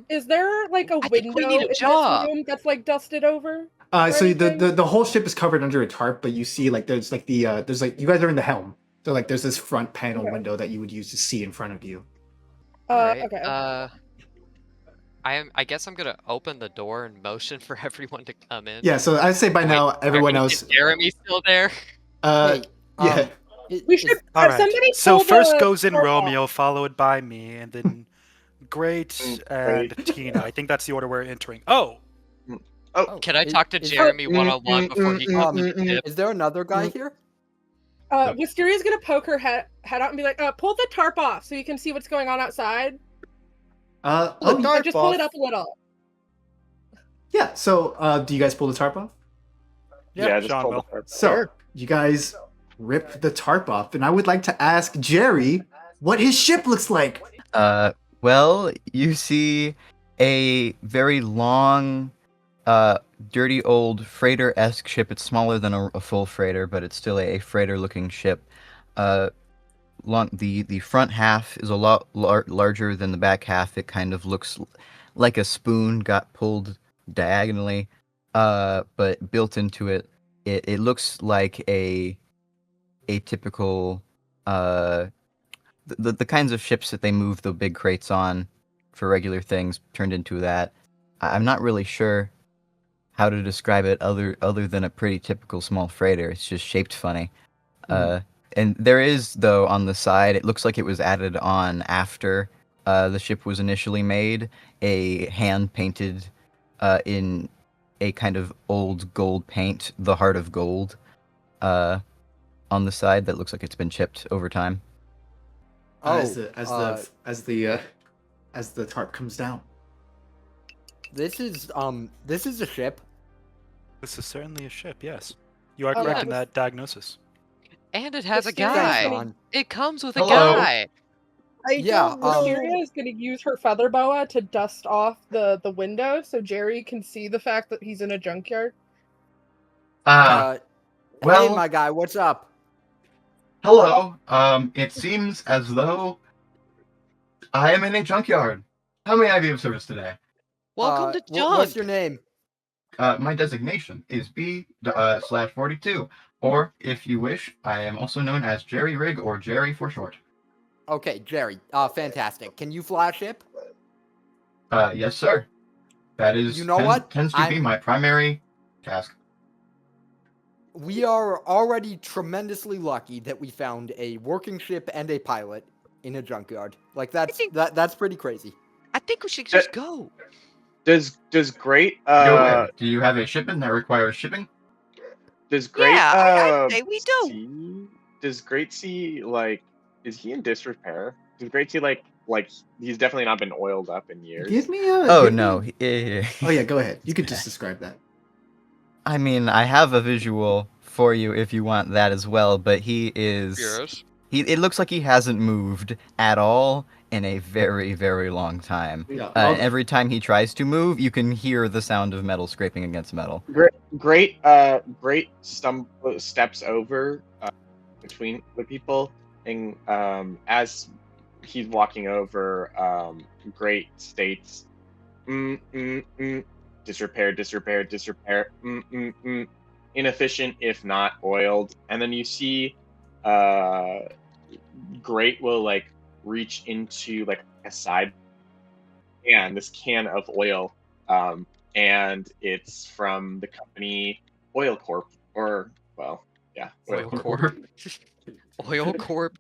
[SPEAKER 8] Is there like a
[SPEAKER 3] I think we
[SPEAKER 8] window
[SPEAKER 3] need a
[SPEAKER 8] in this
[SPEAKER 3] job.
[SPEAKER 8] room that's like dusted over?
[SPEAKER 2] So
[SPEAKER 8] anything?
[SPEAKER 2] the whole ship is covered under a tarp, but you see like there's like there's like you guys are in the helm, so like there's this front panel
[SPEAKER 8] Okay.
[SPEAKER 2] window that you would use to see in front of you.
[SPEAKER 3] Alright,
[SPEAKER 8] Okay.
[SPEAKER 3] I guess I'm gonna open the door and motion for everyone to come in.
[SPEAKER 2] Yeah, so I'd say by now everyone
[SPEAKER 3] Is
[SPEAKER 2] else.
[SPEAKER 3] Jeremy still there?
[SPEAKER 7] Wait,
[SPEAKER 2] Yeah.
[SPEAKER 8] We should.
[SPEAKER 9] All right.
[SPEAKER 8] Somebody
[SPEAKER 9] So
[SPEAKER 8] pull
[SPEAKER 9] first
[SPEAKER 8] the
[SPEAKER 9] goes in
[SPEAKER 8] tarp off.
[SPEAKER 9] Romeo, followed by me, and then Great and
[SPEAKER 4] Great.
[SPEAKER 9] Tina. I think that's the order we're entering. Oh,
[SPEAKER 3] Can I
[SPEAKER 7] is-
[SPEAKER 3] talk to
[SPEAKER 7] is-
[SPEAKER 3] Jeremy one-on-one before he comes to the ship?
[SPEAKER 7] Is there another guy here?
[SPEAKER 8] Wisteria's gonna poke her head out and be like, pull the tarp off so you can see what's going on outside. Just pull it up a little.
[SPEAKER 2] Yeah. So do you guys pull the tarp off?
[SPEAKER 4] Yeah, just
[SPEAKER 9] Sean
[SPEAKER 4] pull the
[SPEAKER 9] will.
[SPEAKER 4] tarp.
[SPEAKER 2] So you guys rip the tarp off, and I would like to ask Jerry what his ship looks like.
[SPEAKER 10] Well, you see a very long, dirty old freighter-esque ship. It's smaller than a full freighter, but it's still a freighter-looking ship. The front half is a lot larger than the back half. It kind of looks like a spoon got pulled diagonally, but built into it it looks like a typical the kinds of ships that they move the big crates on for regular things turned into that. I'm not really sure how to describe it other than a pretty typical small freighter. It's just shaped funny. And there is, though, on the side, it looks like it was added on after the ship was initially made, a hand-painted in a kind of old gold paint, the Heart of Gold, on the side that looks like it's been chipped over time.
[SPEAKER 2] As the tarp comes down.
[SPEAKER 7] This is a ship.
[SPEAKER 9] This is certainly a ship, yes. You are
[SPEAKER 8] Oh,
[SPEAKER 9] correct
[SPEAKER 8] yeah.
[SPEAKER 9] in that diagnosis.
[SPEAKER 3] And it has a
[SPEAKER 8] Wisteria is
[SPEAKER 3] guy.
[SPEAKER 8] gonna-
[SPEAKER 3] It comes with a
[SPEAKER 6] Hello.
[SPEAKER 3] guy.
[SPEAKER 7] Yeah,
[SPEAKER 8] Wisteria is going to use her feather boa to dust off the window so Jerry can see the fact that he's in a junkyard.
[SPEAKER 7] Hey,
[SPEAKER 6] Well-
[SPEAKER 7] my guy, what's up?
[SPEAKER 6] Hello. It seems as though I am in a junkyard. How may I be of service today?
[SPEAKER 3] Welcome to Junk.
[SPEAKER 7] What's your name?
[SPEAKER 6] My designation is B/42, or if you wish, I am also known as Jerry Rig or Jerry for short.
[SPEAKER 7] Okay, Jerry. Fantastic. Can you fly a ship?
[SPEAKER 6] Yes, sir. That is
[SPEAKER 7] You know what?
[SPEAKER 6] tends to be my primary task.
[SPEAKER 7] We are already tremendously lucky that we found a working ship and a pilot in a junkyard. Like that's pretty crazy.
[SPEAKER 3] I think we should just go.
[SPEAKER 4] Does Great
[SPEAKER 6] Go ahead. Do you have a shipment that requires shipping?
[SPEAKER 4] does Great
[SPEAKER 3] Yeah, I'd say we do.
[SPEAKER 4] Does Great see like is he in disrepair? Does Great see like he's definitely not been oiled up in years?
[SPEAKER 2] Give me a.
[SPEAKER 10] Oh
[SPEAKER 2] give
[SPEAKER 10] no.
[SPEAKER 2] me- Oh yeah, go ahead. You could just describe that.
[SPEAKER 10] I mean, I have a visual for you if you want that as well, but he is
[SPEAKER 3] Yes.
[SPEAKER 10] it looks like he hasn't moved at all in a very, very long time.
[SPEAKER 2] Yeah,
[SPEAKER 10] Every time he tries to move, you can hear the sound of metal scraping against metal.
[SPEAKER 4] Great steps over between the people, and as he's walking over, Great states, disrepair, inefficient if not oiled. And then you see, Great will like reach into like a side can, this can of oil, and it's from the company Oil Corp, or well, yeah,
[SPEAKER 3] Oil Corp. Oil Corp.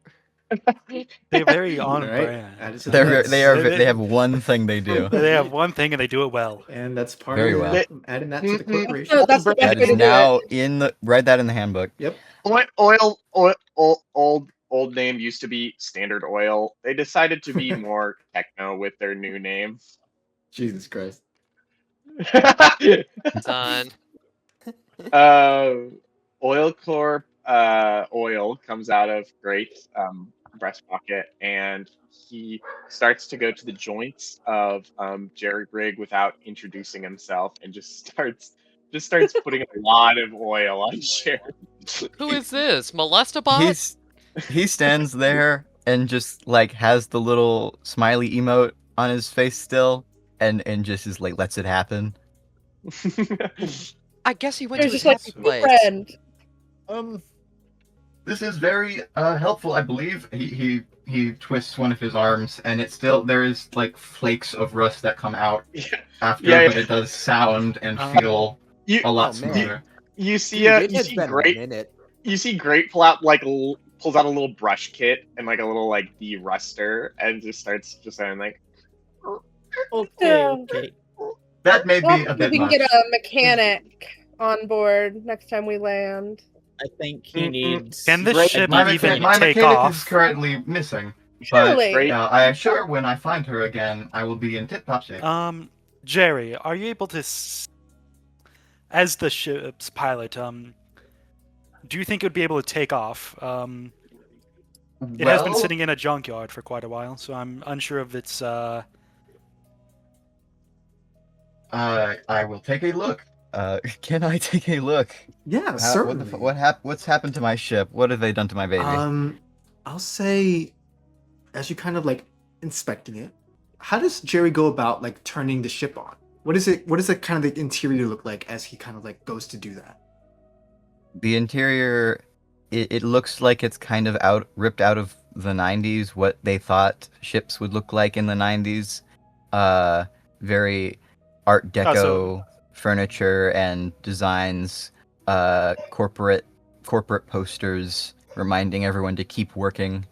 [SPEAKER 9] They're very on
[SPEAKER 2] Right.
[SPEAKER 9] brand.
[SPEAKER 2] That is-
[SPEAKER 10] They have one thing they do.
[SPEAKER 9] They have one thing and they do it well.
[SPEAKER 2] And that's part
[SPEAKER 10] Very
[SPEAKER 2] of
[SPEAKER 10] well.
[SPEAKER 2] adding that to the corporation.
[SPEAKER 8] No, that's the best
[SPEAKER 10] That
[SPEAKER 8] way
[SPEAKER 10] is
[SPEAKER 8] to do
[SPEAKER 10] now
[SPEAKER 8] it.
[SPEAKER 10] in the write that in the handbook.
[SPEAKER 2] Yep.
[SPEAKER 4] Old name used to be Standard Oil. They decided to be more techno with their new name.
[SPEAKER 2] Jesus Christ.
[SPEAKER 3] Done.
[SPEAKER 4] Oil Corp oil comes out of Great's breast pocket, and he starts to go to the joints of Jerry Brigg without introducing himself, and just starts putting a lot of oil on Jerry.
[SPEAKER 3] Who is this? Molestabot?
[SPEAKER 10] He stands there and just like has the little smiley emote on his face still, and just is like lets it happen.
[SPEAKER 3] I guess he went
[SPEAKER 8] You're
[SPEAKER 3] to his
[SPEAKER 8] just like
[SPEAKER 3] happy place.
[SPEAKER 8] friend.
[SPEAKER 6] This is very helpful, I believe. He twists one of his arms, and it's still there is like flakes of rust that come out after, but it does sound and feel a lot smoother.
[SPEAKER 4] You see,
[SPEAKER 7] Dude,
[SPEAKER 4] you
[SPEAKER 7] it's
[SPEAKER 4] see
[SPEAKER 7] been a
[SPEAKER 4] Great.
[SPEAKER 7] minute.
[SPEAKER 4] You see Great pull out like pulls out a little brush kit and like a little like de-ruster, and just starts just saying like,
[SPEAKER 5] Okay.
[SPEAKER 6] That may be
[SPEAKER 8] Well,
[SPEAKER 6] a bit
[SPEAKER 8] we can
[SPEAKER 6] much.
[SPEAKER 8] get a mechanic on board next time we land.
[SPEAKER 5] I think he needs.
[SPEAKER 9] Can this
[SPEAKER 4] Great.
[SPEAKER 9] ship
[SPEAKER 6] My,
[SPEAKER 9] even
[SPEAKER 6] my
[SPEAKER 9] take
[SPEAKER 6] mechanic
[SPEAKER 9] off?
[SPEAKER 6] is currently missing, but
[SPEAKER 8] Surely.
[SPEAKER 4] Great.
[SPEAKER 6] I am sure when I find her again, I will be in tip-top shape.
[SPEAKER 9] Jerry, are you able to, as the ship's pilot, do you think it would be able to take off? It has been
[SPEAKER 6] Well,
[SPEAKER 9] sitting in a junkyard for quite a while, so I'm unsure of its.
[SPEAKER 6] I will take a look.
[SPEAKER 10] Can I take a look?
[SPEAKER 2] Yeah, certainly.
[SPEAKER 10] What's happened to my ship? What have they done to my baby?
[SPEAKER 2] I'll say, as you kind of like inspecting it, how does Jerry go about like turning the ship on? What is it? What does the kind of the interior look like as he kind of like goes to do that?
[SPEAKER 10] The interior, it looks like it's kind of ripped out of the 90s, what they thought ships would look like in the 90s. Very Art Deco furniture and designs, corporate posters reminding everyone to keep working.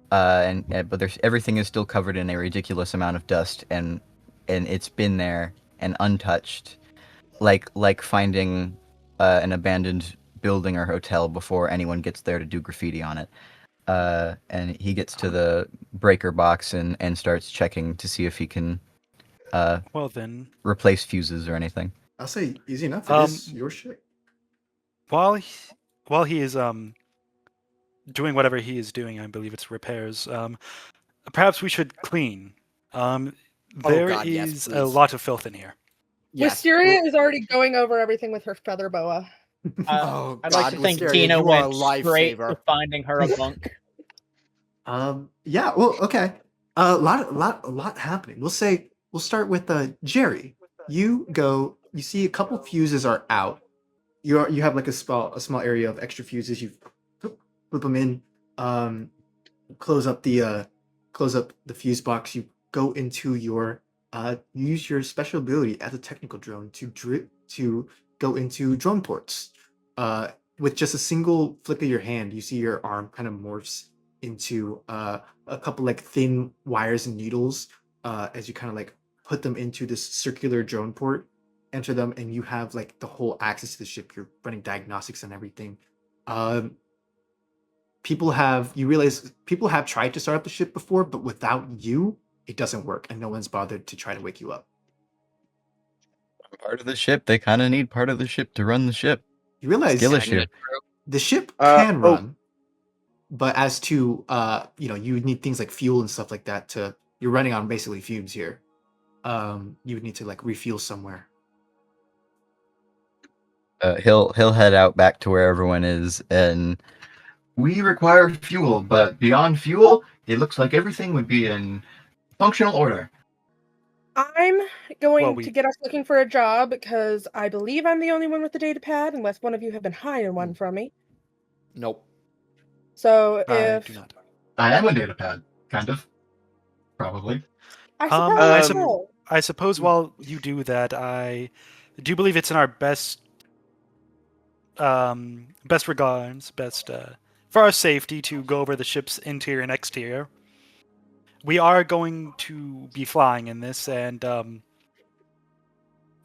[SPEAKER 10] But everything is still covered in a ridiculous amount of dust, and it's been there and untouched, like finding an abandoned building or hotel before anyone gets there to do graffiti on it. And he gets to the breaker box and starts checking to see if he can
[SPEAKER 9] Well then,
[SPEAKER 10] replace fuses or anything.
[SPEAKER 2] I'll say easy enough. It is your ship.
[SPEAKER 9] while he is doing whatever he is doing, I believe it's repairs. Perhaps we should clean. There
[SPEAKER 7] God, yes,
[SPEAKER 9] is a
[SPEAKER 7] please.
[SPEAKER 9] lot of filth in here.
[SPEAKER 7] Yes.
[SPEAKER 8] Wisteria is already going over everything with her feather boa.
[SPEAKER 7] Oh,
[SPEAKER 5] I'd like
[SPEAKER 7] God,
[SPEAKER 5] to think
[SPEAKER 7] Wisteria,
[SPEAKER 5] Tina
[SPEAKER 7] you are a
[SPEAKER 5] went straight
[SPEAKER 7] lifesaver.
[SPEAKER 5] to finding her a bunk.
[SPEAKER 2] Yeah. Well, okay. A lot happening. We'll start with Jerry. You go. You see a couple fuses are out. You have like a small area of extra fuses. You flip them in. Close up the fuse box. You go into your you use your special ability as a technical drone to go into drone ports. With just a single flick of your hand, you see your arm kind of morphs into a couple like thin wires and needles as you kind of like put them into this circular drone port, enter them, and you have like the whole access to the ship. You're running diagnostics and everything. You realize people have tried to start up the ship before, but without you, it doesn't work, and no one's bothered to try to wake you up.
[SPEAKER 10] Part of the ship, they kind of need part of the ship to run the ship.
[SPEAKER 2] You realize
[SPEAKER 10] Skill issue.
[SPEAKER 2] the ship can run, but as to you need things like fuel and stuff like that you're running on basically fumes here. You would need to like refuel somewhere.
[SPEAKER 10] He'll head out back to where everyone is, and we require fuel, but beyond fuel, it looks like everything would be in functional order.
[SPEAKER 8] I'm going to get us looking for a job because I believe I'm the only one with the data pad, unless one of you have been hiding one from me.
[SPEAKER 7] Nope.
[SPEAKER 8] So
[SPEAKER 9] I
[SPEAKER 8] if
[SPEAKER 9] do not.
[SPEAKER 6] I am a data pad, kind of. Probably.
[SPEAKER 9] I suppose while you do that, I do believe it's in our best regards, for our safety to go over the ship's interior and exterior. We are going to be flying in this, and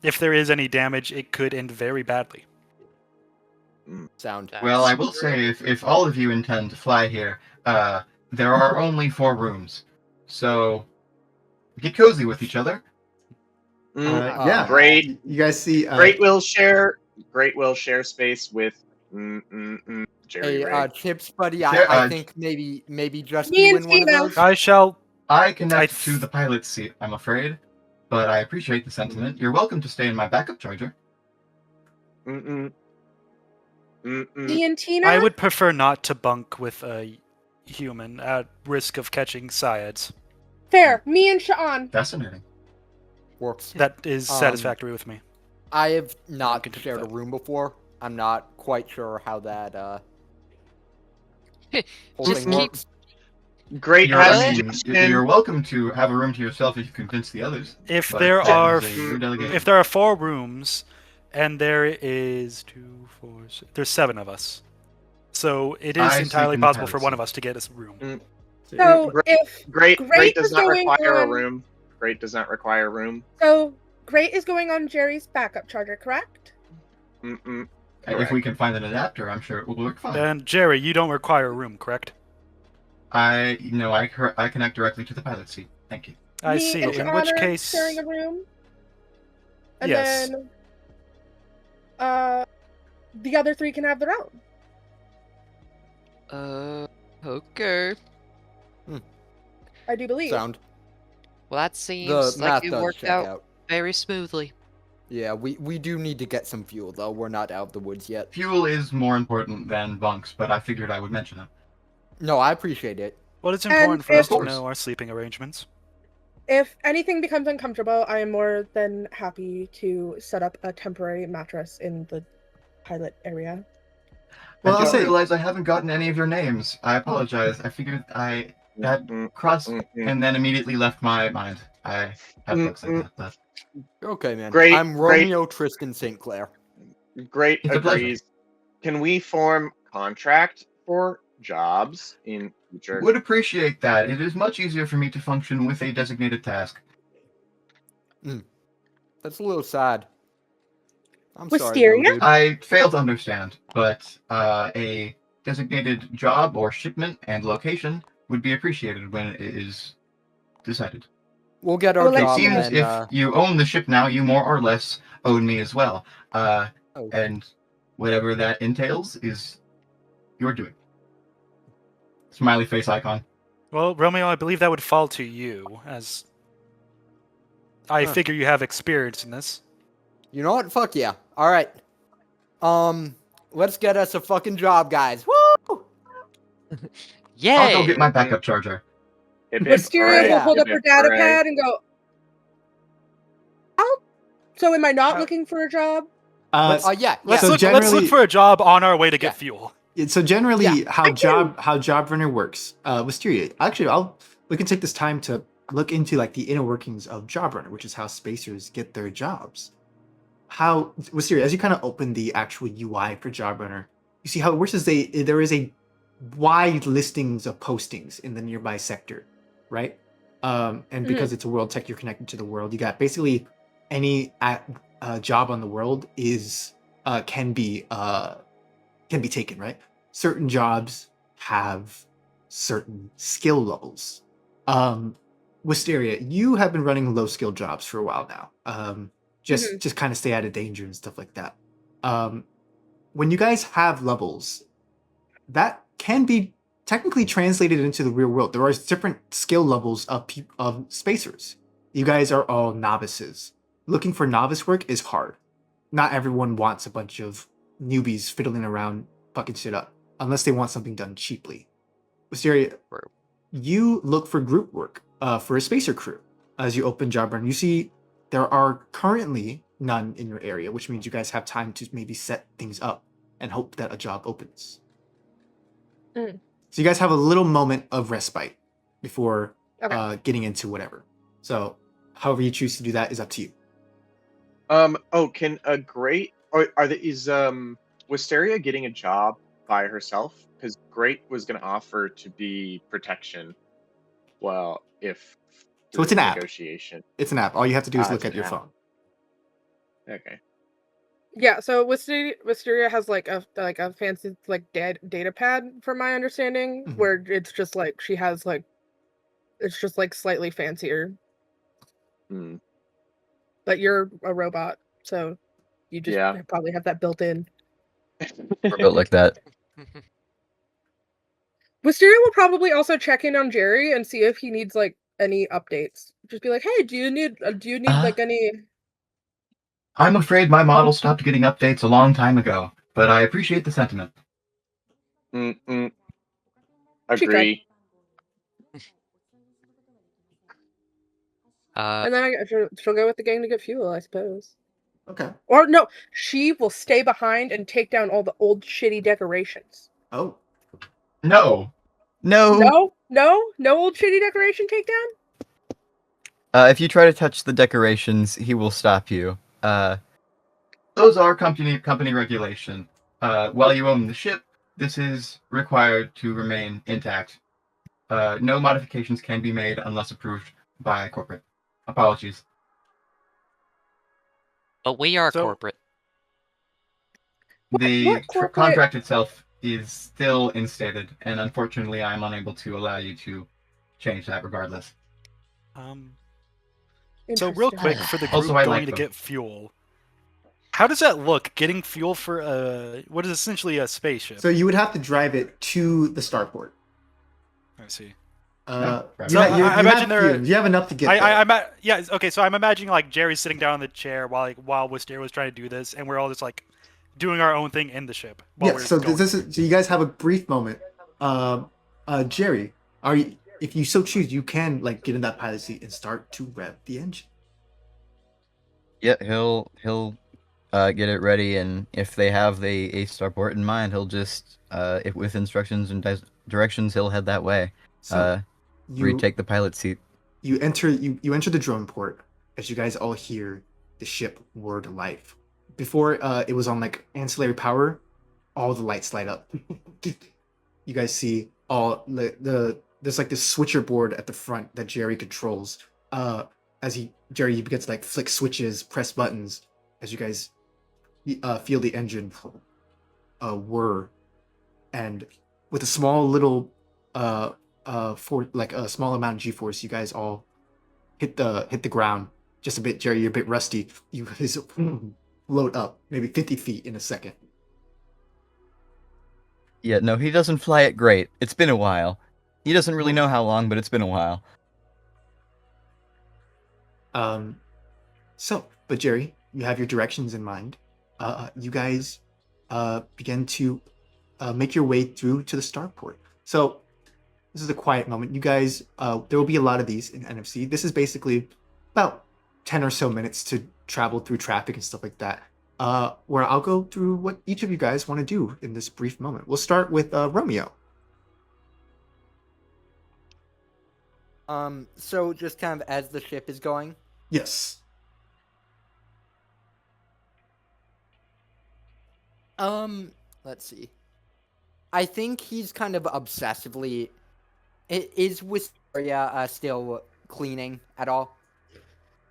[SPEAKER 9] if there is any damage, it could end very badly.
[SPEAKER 6] Well, I will say, if all of you intend to fly here, there are only 4 rooms. So, get cozy with each other.
[SPEAKER 2] Yeah.
[SPEAKER 4] Great.
[SPEAKER 2] You guys see.
[SPEAKER 4] Great will share space with Jerry
[SPEAKER 7] Hey,
[SPEAKER 4] Ray.
[SPEAKER 7] Chips, buddy,
[SPEAKER 6] Sure,
[SPEAKER 7] I think maybe just
[SPEAKER 8] Me
[SPEAKER 7] you
[SPEAKER 8] and
[SPEAKER 7] in one of
[SPEAKER 8] Tina.
[SPEAKER 7] those.
[SPEAKER 6] I connect to the pilot's seat, I'm afraid. But I appreciate the sentiment. You're welcome to stay in my backup charger.
[SPEAKER 8] Me and Tina.
[SPEAKER 9] I would prefer not to bunk with a human at risk of catching sciads.
[SPEAKER 8] Fair. Me and Sean.
[SPEAKER 6] Fascinating.
[SPEAKER 7] Works.
[SPEAKER 9] That is satisfactory with me.
[SPEAKER 7] I have not shared a room before. I'm not quite sure how that whole
[SPEAKER 3] Just
[SPEAKER 7] thing
[SPEAKER 3] keep-
[SPEAKER 7] works.
[SPEAKER 4] Great
[SPEAKER 6] You're welcome to have a room to yourself if you convince the others.
[SPEAKER 9] If
[SPEAKER 6] but
[SPEAKER 9] there
[SPEAKER 6] that
[SPEAKER 9] are
[SPEAKER 6] is your delegation.
[SPEAKER 9] if there are 4 rooms, and there is 2, 4, 6, there's 7 of us, so it is
[SPEAKER 6] I sleep
[SPEAKER 9] entirely
[SPEAKER 6] in the
[SPEAKER 9] possible for
[SPEAKER 6] pilot's
[SPEAKER 9] one of
[SPEAKER 6] seat.
[SPEAKER 9] us to get us a room.
[SPEAKER 8] So if
[SPEAKER 4] Great does
[SPEAKER 8] is
[SPEAKER 4] not
[SPEAKER 8] going
[SPEAKER 4] require a
[SPEAKER 8] on-
[SPEAKER 4] room. Great does not require a room.
[SPEAKER 8] So Great is going on Jerry's backup charger, correct?
[SPEAKER 6] If we can find an adapter, I'm sure it will work fine.
[SPEAKER 9] And Jerry, you don't require a room, correct?
[SPEAKER 6] I connect directly to the pilot seat. Thank you.
[SPEAKER 9] I
[SPEAKER 8] Me
[SPEAKER 9] see.
[SPEAKER 8] and
[SPEAKER 9] In
[SPEAKER 8] Sean
[SPEAKER 9] which
[SPEAKER 8] are
[SPEAKER 9] case,
[SPEAKER 8] sharing a room. And
[SPEAKER 9] Yes.
[SPEAKER 8] then the other 3 can have their own.
[SPEAKER 3] Okay.
[SPEAKER 8] I do believe.
[SPEAKER 7] Sound.
[SPEAKER 3] Well, that
[SPEAKER 7] The
[SPEAKER 3] seems like
[SPEAKER 7] math
[SPEAKER 3] it
[SPEAKER 7] does
[SPEAKER 3] worked
[SPEAKER 7] check
[SPEAKER 3] out very smoothly.
[SPEAKER 7] Yeah, we do need to get some fuel though. We're not out of the woods yet.
[SPEAKER 6] Fuel is more important than bunks, but I figured I would mention it.
[SPEAKER 7] No, I appreciate it.
[SPEAKER 9] well, it's
[SPEAKER 8] And
[SPEAKER 9] important for us to
[SPEAKER 6] if-
[SPEAKER 9] know our sleeping arrangements.
[SPEAKER 8] If anything becomes uncomfortable, I am more than happy to set up a temporary mattress in the pilot area.
[SPEAKER 2] Well,
[SPEAKER 10] I
[SPEAKER 2] I'll
[SPEAKER 10] just
[SPEAKER 2] say
[SPEAKER 10] realized I haven't gotten any of your names. I apologize. I figured that crossed and then immediately left my mind. I have books like that, but
[SPEAKER 7] Okay, man.
[SPEAKER 4] Great,
[SPEAKER 7] I'm Romeo Tristan St. Clair.
[SPEAKER 4] Great
[SPEAKER 10] It's a pleasure.
[SPEAKER 4] agrees. Can we form contract for jobs in future?
[SPEAKER 10] would appreciate that. It is much easier for me to function with a designated task.
[SPEAKER 7] That's a little sad. I'm sorry,
[SPEAKER 8] Wisteria?
[SPEAKER 7] little dude.
[SPEAKER 10] I fail to understand, but a designated job or shipment and location would be appreciated when it is decided.
[SPEAKER 7] We'll get our
[SPEAKER 8] Well, let's
[SPEAKER 10] It
[SPEAKER 7] job
[SPEAKER 8] see.
[SPEAKER 10] seems
[SPEAKER 7] and then.
[SPEAKER 10] if you own the ship now, you more or less own me as well.
[SPEAKER 7] Oh.
[SPEAKER 10] And whatever that entails is your doing. Smiley face icon.
[SPEAKER 9] Well, Romeo, I believe that would fall to you, as I
[SPEAKER 7] Huh.
[SPEAKER 9] figure you have experience in this.
[SPEAKER 7] You know what? Fuck yeah. All right. Let's get us a fucking job, guys. Woo!
[SPEAKER 3] Yay!
[SPEAKER 10] I'll go get my backup charger.
[SPEAKER 4] Hip, hip,
[SPEAKER 8] Wisteria
[SPEAKER 4] hooray,
[SPEAKER 8] will hold
[SPEAKER 4] hip,
[SPEAKER 8] up her
[SPEAKER 4] hip,
[SPEAKER 8] data
[SPEAKER 4] hooray.
[SPEAKER 8] pad and go, "Oh, so am I not
[SPEAKER 9] Uh,
[SPEAKER 8] looking for a job?"
[SPEAKER 2] uh,
[SPEAKER 7] Yeah.
[SPEAKER 9] Let's
[SPEAKER 2] So
[SPEAKER 9] look. Let's
[SPEAKER 2] generally-
[SPEAKER 9] look for a job on our way to get
[SPEAKER 7] Yeah.
[SPEAKER 9] fuel.
[SPEAKER 2] so generally,
[SPEAKER 7] Yeah,
[SPEAKER 2] how job runner works, Wisteria. Actually, we can take this time to look into like the inner workings of job runner, which is how spacers get their jobs. How Wisteria, as you kind of open the actual UI for job runner, you see how it works is there is a wide listings of postings in the nearby sector, right? And because it's a world tech, you're connected to the world. You got basically any job on the world is can be taken, right? Certain jobs have certain skill levels. Wisteria, you have been running low skill jobs for a while now. Just kind of stay out of danger and stuff like that. When you guys have levels, that can be technically translated into the real world. There are different skill levels of spacers. You guys are all novices. Looking for novice work is hard. Not everyone wants a bunch of newbies fiddling around fucking shit up, unless they want something done cheaply. Wisteria, you look for group work for a spacer crew. As you open job run, you see there are currently none in your area, which means you guys have time to maybe set things up and hope that a job opens. So you guys have a little moment of respite before getting into whatever. So however you choose to do that is up to you.
[SPEAKER 4] Can a great is Wisteria getting a job by herself? Because Great was gonna offer to be protection. Well, if
[SPEAKER 2] So it's an app.
[SPEAKER 4] negotiation.
[SPEAKER 2] It's an app. All you have to do is look
[SPEAKER 4] it's
[SPEAKER 2] at
[SPEAKER 4] an
[SPEAKER 2] your
[SPEAKER 4] app.
[SPEAKER 2] phone.
[SPEAKER 4] Okay.
[SPEAKER 8] Yeah, so Wisteria has like a fancy like data pad, from my understanding,
[SPEAKER 2] Mhm.
[SPEAKER 8] where it's just like she has like it's just like slightly fancier.
[SPEAKER 4] Hmm.
[SPEAKER 8] But you're a robot, so you just probably have that built in.
[SPEAKER 10] We're built like that.
[SPEAKER 8] Wisteria will probably also check in on Jerry and see if he needs like any updates. Just be like, "Hey, do you need like any?"
[SPEAKER 10] I'm afraid my model stopped getting updates a long time ago, but I appreciate the sentiment.
[SPEAKER 4] Agree.
[SPEAKER 8] And then she'll go with the gang to get fuel, I suppose.
[SPEAKER 2] Okay.
[SPEAKER 8] Or no, she will stay behind and take down all the old shitty decorations.
[SPEAKER 2] Oh.
[SPEAKER 10] No.
[SPEAKER 8] No old shitty decoration takedown.
[SPEAKER 10] If you try to touch the decorations, he will stop you. Those are company regulation. While you own the ship, this is required to remain intact. No modifications can be made unless approved by corporate. Apologies.
[SPEAKER 3] But we are corporate.
[SPEAKER 10] The
[SPEAKER 8] corporate?
[SPEAKER 10] contract itself is still instated, and unfortunately, I'm unable to allow you to change that regardless.
[SPEAKER 9] So real quick, for the group
[SPEAKER 10] Also, I
[SPEAKER 9] going
[SPEAKER 10] like
[SPEAKER 9] to
[SPEAKER 10] them.
[SPEAKER 9] get fuel, how does that look? Getting fuel for what is essentially a spaceship?
[SPEAKER 2] So you would have to drive it to the starport.
[SPEAKER 9] I see.
[SPEAKER 10] No,
[SPEAKER 2] You
[SPEAKER 9] I imagine
[SPEAKER 2] you have enough to get there.
[SPEAKER 9] Yeah. Okay, so I'm imagining like Jerry's sitting down in the chair while Wisteria was trying to do this, and we're all just like doing our own thing in the ship.
[SPEAKER 2] Yeah. So so you guys have a brief moment. Jerry, if you so choose, you can like get in that pilot seat and start to rev the engine.
[SPEAKER 10] Yeah, he'll get it ready, and if they have a starport in mind, he'll just with instructions and directions, he'll head that way.
[SPEAKER 2] So you
[SPEAKER 10] Retake the pilot seat.
[SPEAKER 2] you enter the drone port as you guys all hear the ship whir to life. Before it was on like ancillary power, all the lights light up. You guys see all there's like this switcher board at the front that Jerry controls. Jerry begins to like flick switches, press buttons as you guys feel the engine whir, and with a small little for like a small amount of G-force, you guys all hit the ground just a bit. Jerry, you're a bit rusty. You guys float up maybe 50 feet in a second.
[SPEAKER 10] Yeah, no, he doesn't fly it great. It's been a while. He doesn't really know how long, but it's been a while.
[SPEAKER 2] But Jerry, you have your directions in mind. You guys begin to make your way through to the starport. So this is a quiet moment. You guys, there will be a lot of these in NFC. This is basically about 10 or so minutes to travel through traffic and stuff like that. Where I'll go through what each of you guys want to do in this brief moment. We'll start with Romeo.
[SPEAKER 7] So just kind of as the ship is going.
[SPEAKER 2] Yes.
[SPEAKER 7] Let's see. I think he's kind of obsessively. Is Wisteria still cleaning at all?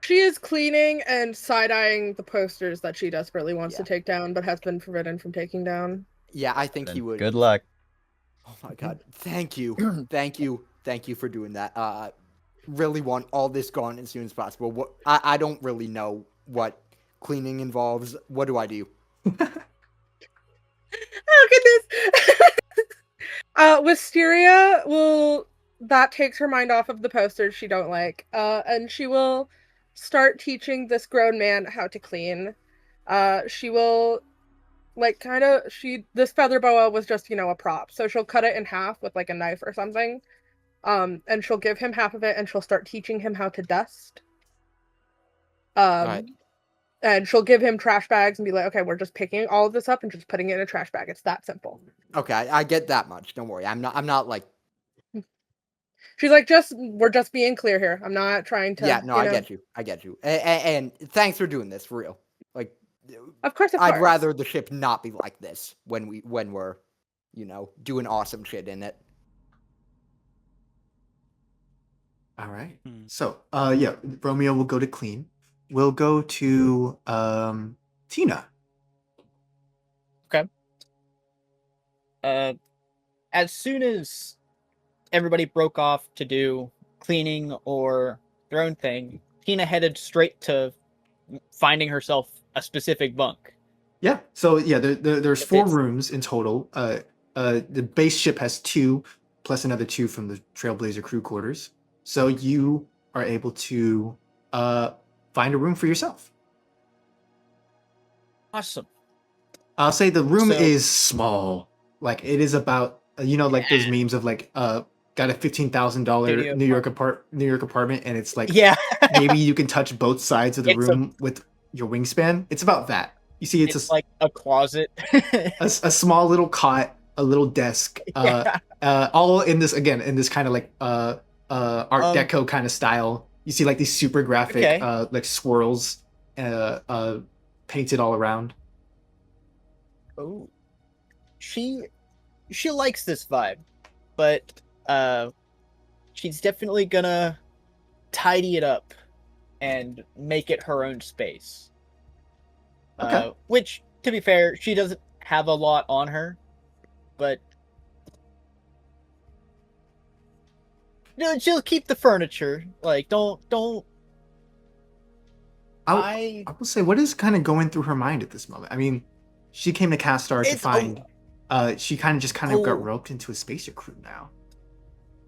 [SPEAKER 8] She is cleaning and side-eyeing the posters that she desperately wants to take down, but has been forbidden from taking down.
[SPEAKER 7] Yeah, I think he would.
[SPEAKER 10] Good luck.
[SPEAKER 7] Oh my god. Thank you. Thank you for doing that. Really want all this gone as soon as possible. I don't really know what cleaning involves. What do I do?
[SPEAKER 8] Oh, goodness! Wisteria will... That takes her mind off of the posters she don't like. And she will start teaching this grown man how to clean. She will... This feather boa was just, a prop. So she'll cut it in half with, like, a knife or something. And she'll give him half of it, and she'll start teaching him how to dust.
[SPEAKER 7] Right.
[SPEAKER 8] And she'll give him trash bags and be like, okay, we're just picking all of this up and just putting it in a trash bag. It's that simple.
[SPEAKER 7] Okay, I get that much. Don't worry. I'm not like...
[SPEAKER 8] She's like, we're just being clear here. I'm not trying to...
[SPEAKER 7] Yeah, no, I get you. And thanks for doing this, for real. Like,
[SPEAKER 8] Of course.
[SPEAKER 7] I'd rather the ship not be like this when we're, doing awesome shit in it.
[SPEAKER 2] All right. So, Romeo will go to clean. We'll go to Tina.
[SPEAKER 5] Okay. As soon as everybody broke off to do cleaning or their own thing, Tina headed straight to finding herself a specific bunk.
[SPEAKER 2] Yeah. So there's 4 rooms in total. The base ship has 2, plus another 2 from the Trailblazer crew quarters. So you are able to find a room for yourself.
[SPEAKER 5] Awesome.
[SPEAKER 2] I'll say the room is small. Like it is about like those memes of like got a $15,000 New York apartment, and it's like maybe you can touch both sides of the room with your wingspan. It's about that. You see, it's
[SPEAKER 5] like a closet,
[SPEAKER 2] a small little cot, a little desk, all in this kind of like Art Deco kind of style. You see like these super graphic like swirls painted all around.
[SPEAKER 5] Oh, she likes this vibe, but she's definitely gonna tidy it up and make it her own space. Which, to be fair, she doesn't have a lot on her, but she'll keep the furniture. Like, don't.
[SPEAKER 2] I will say, what is kind of going through her mind at this moment? I mean, she came to Castar to find. She kind of got roped into a spacer crew now.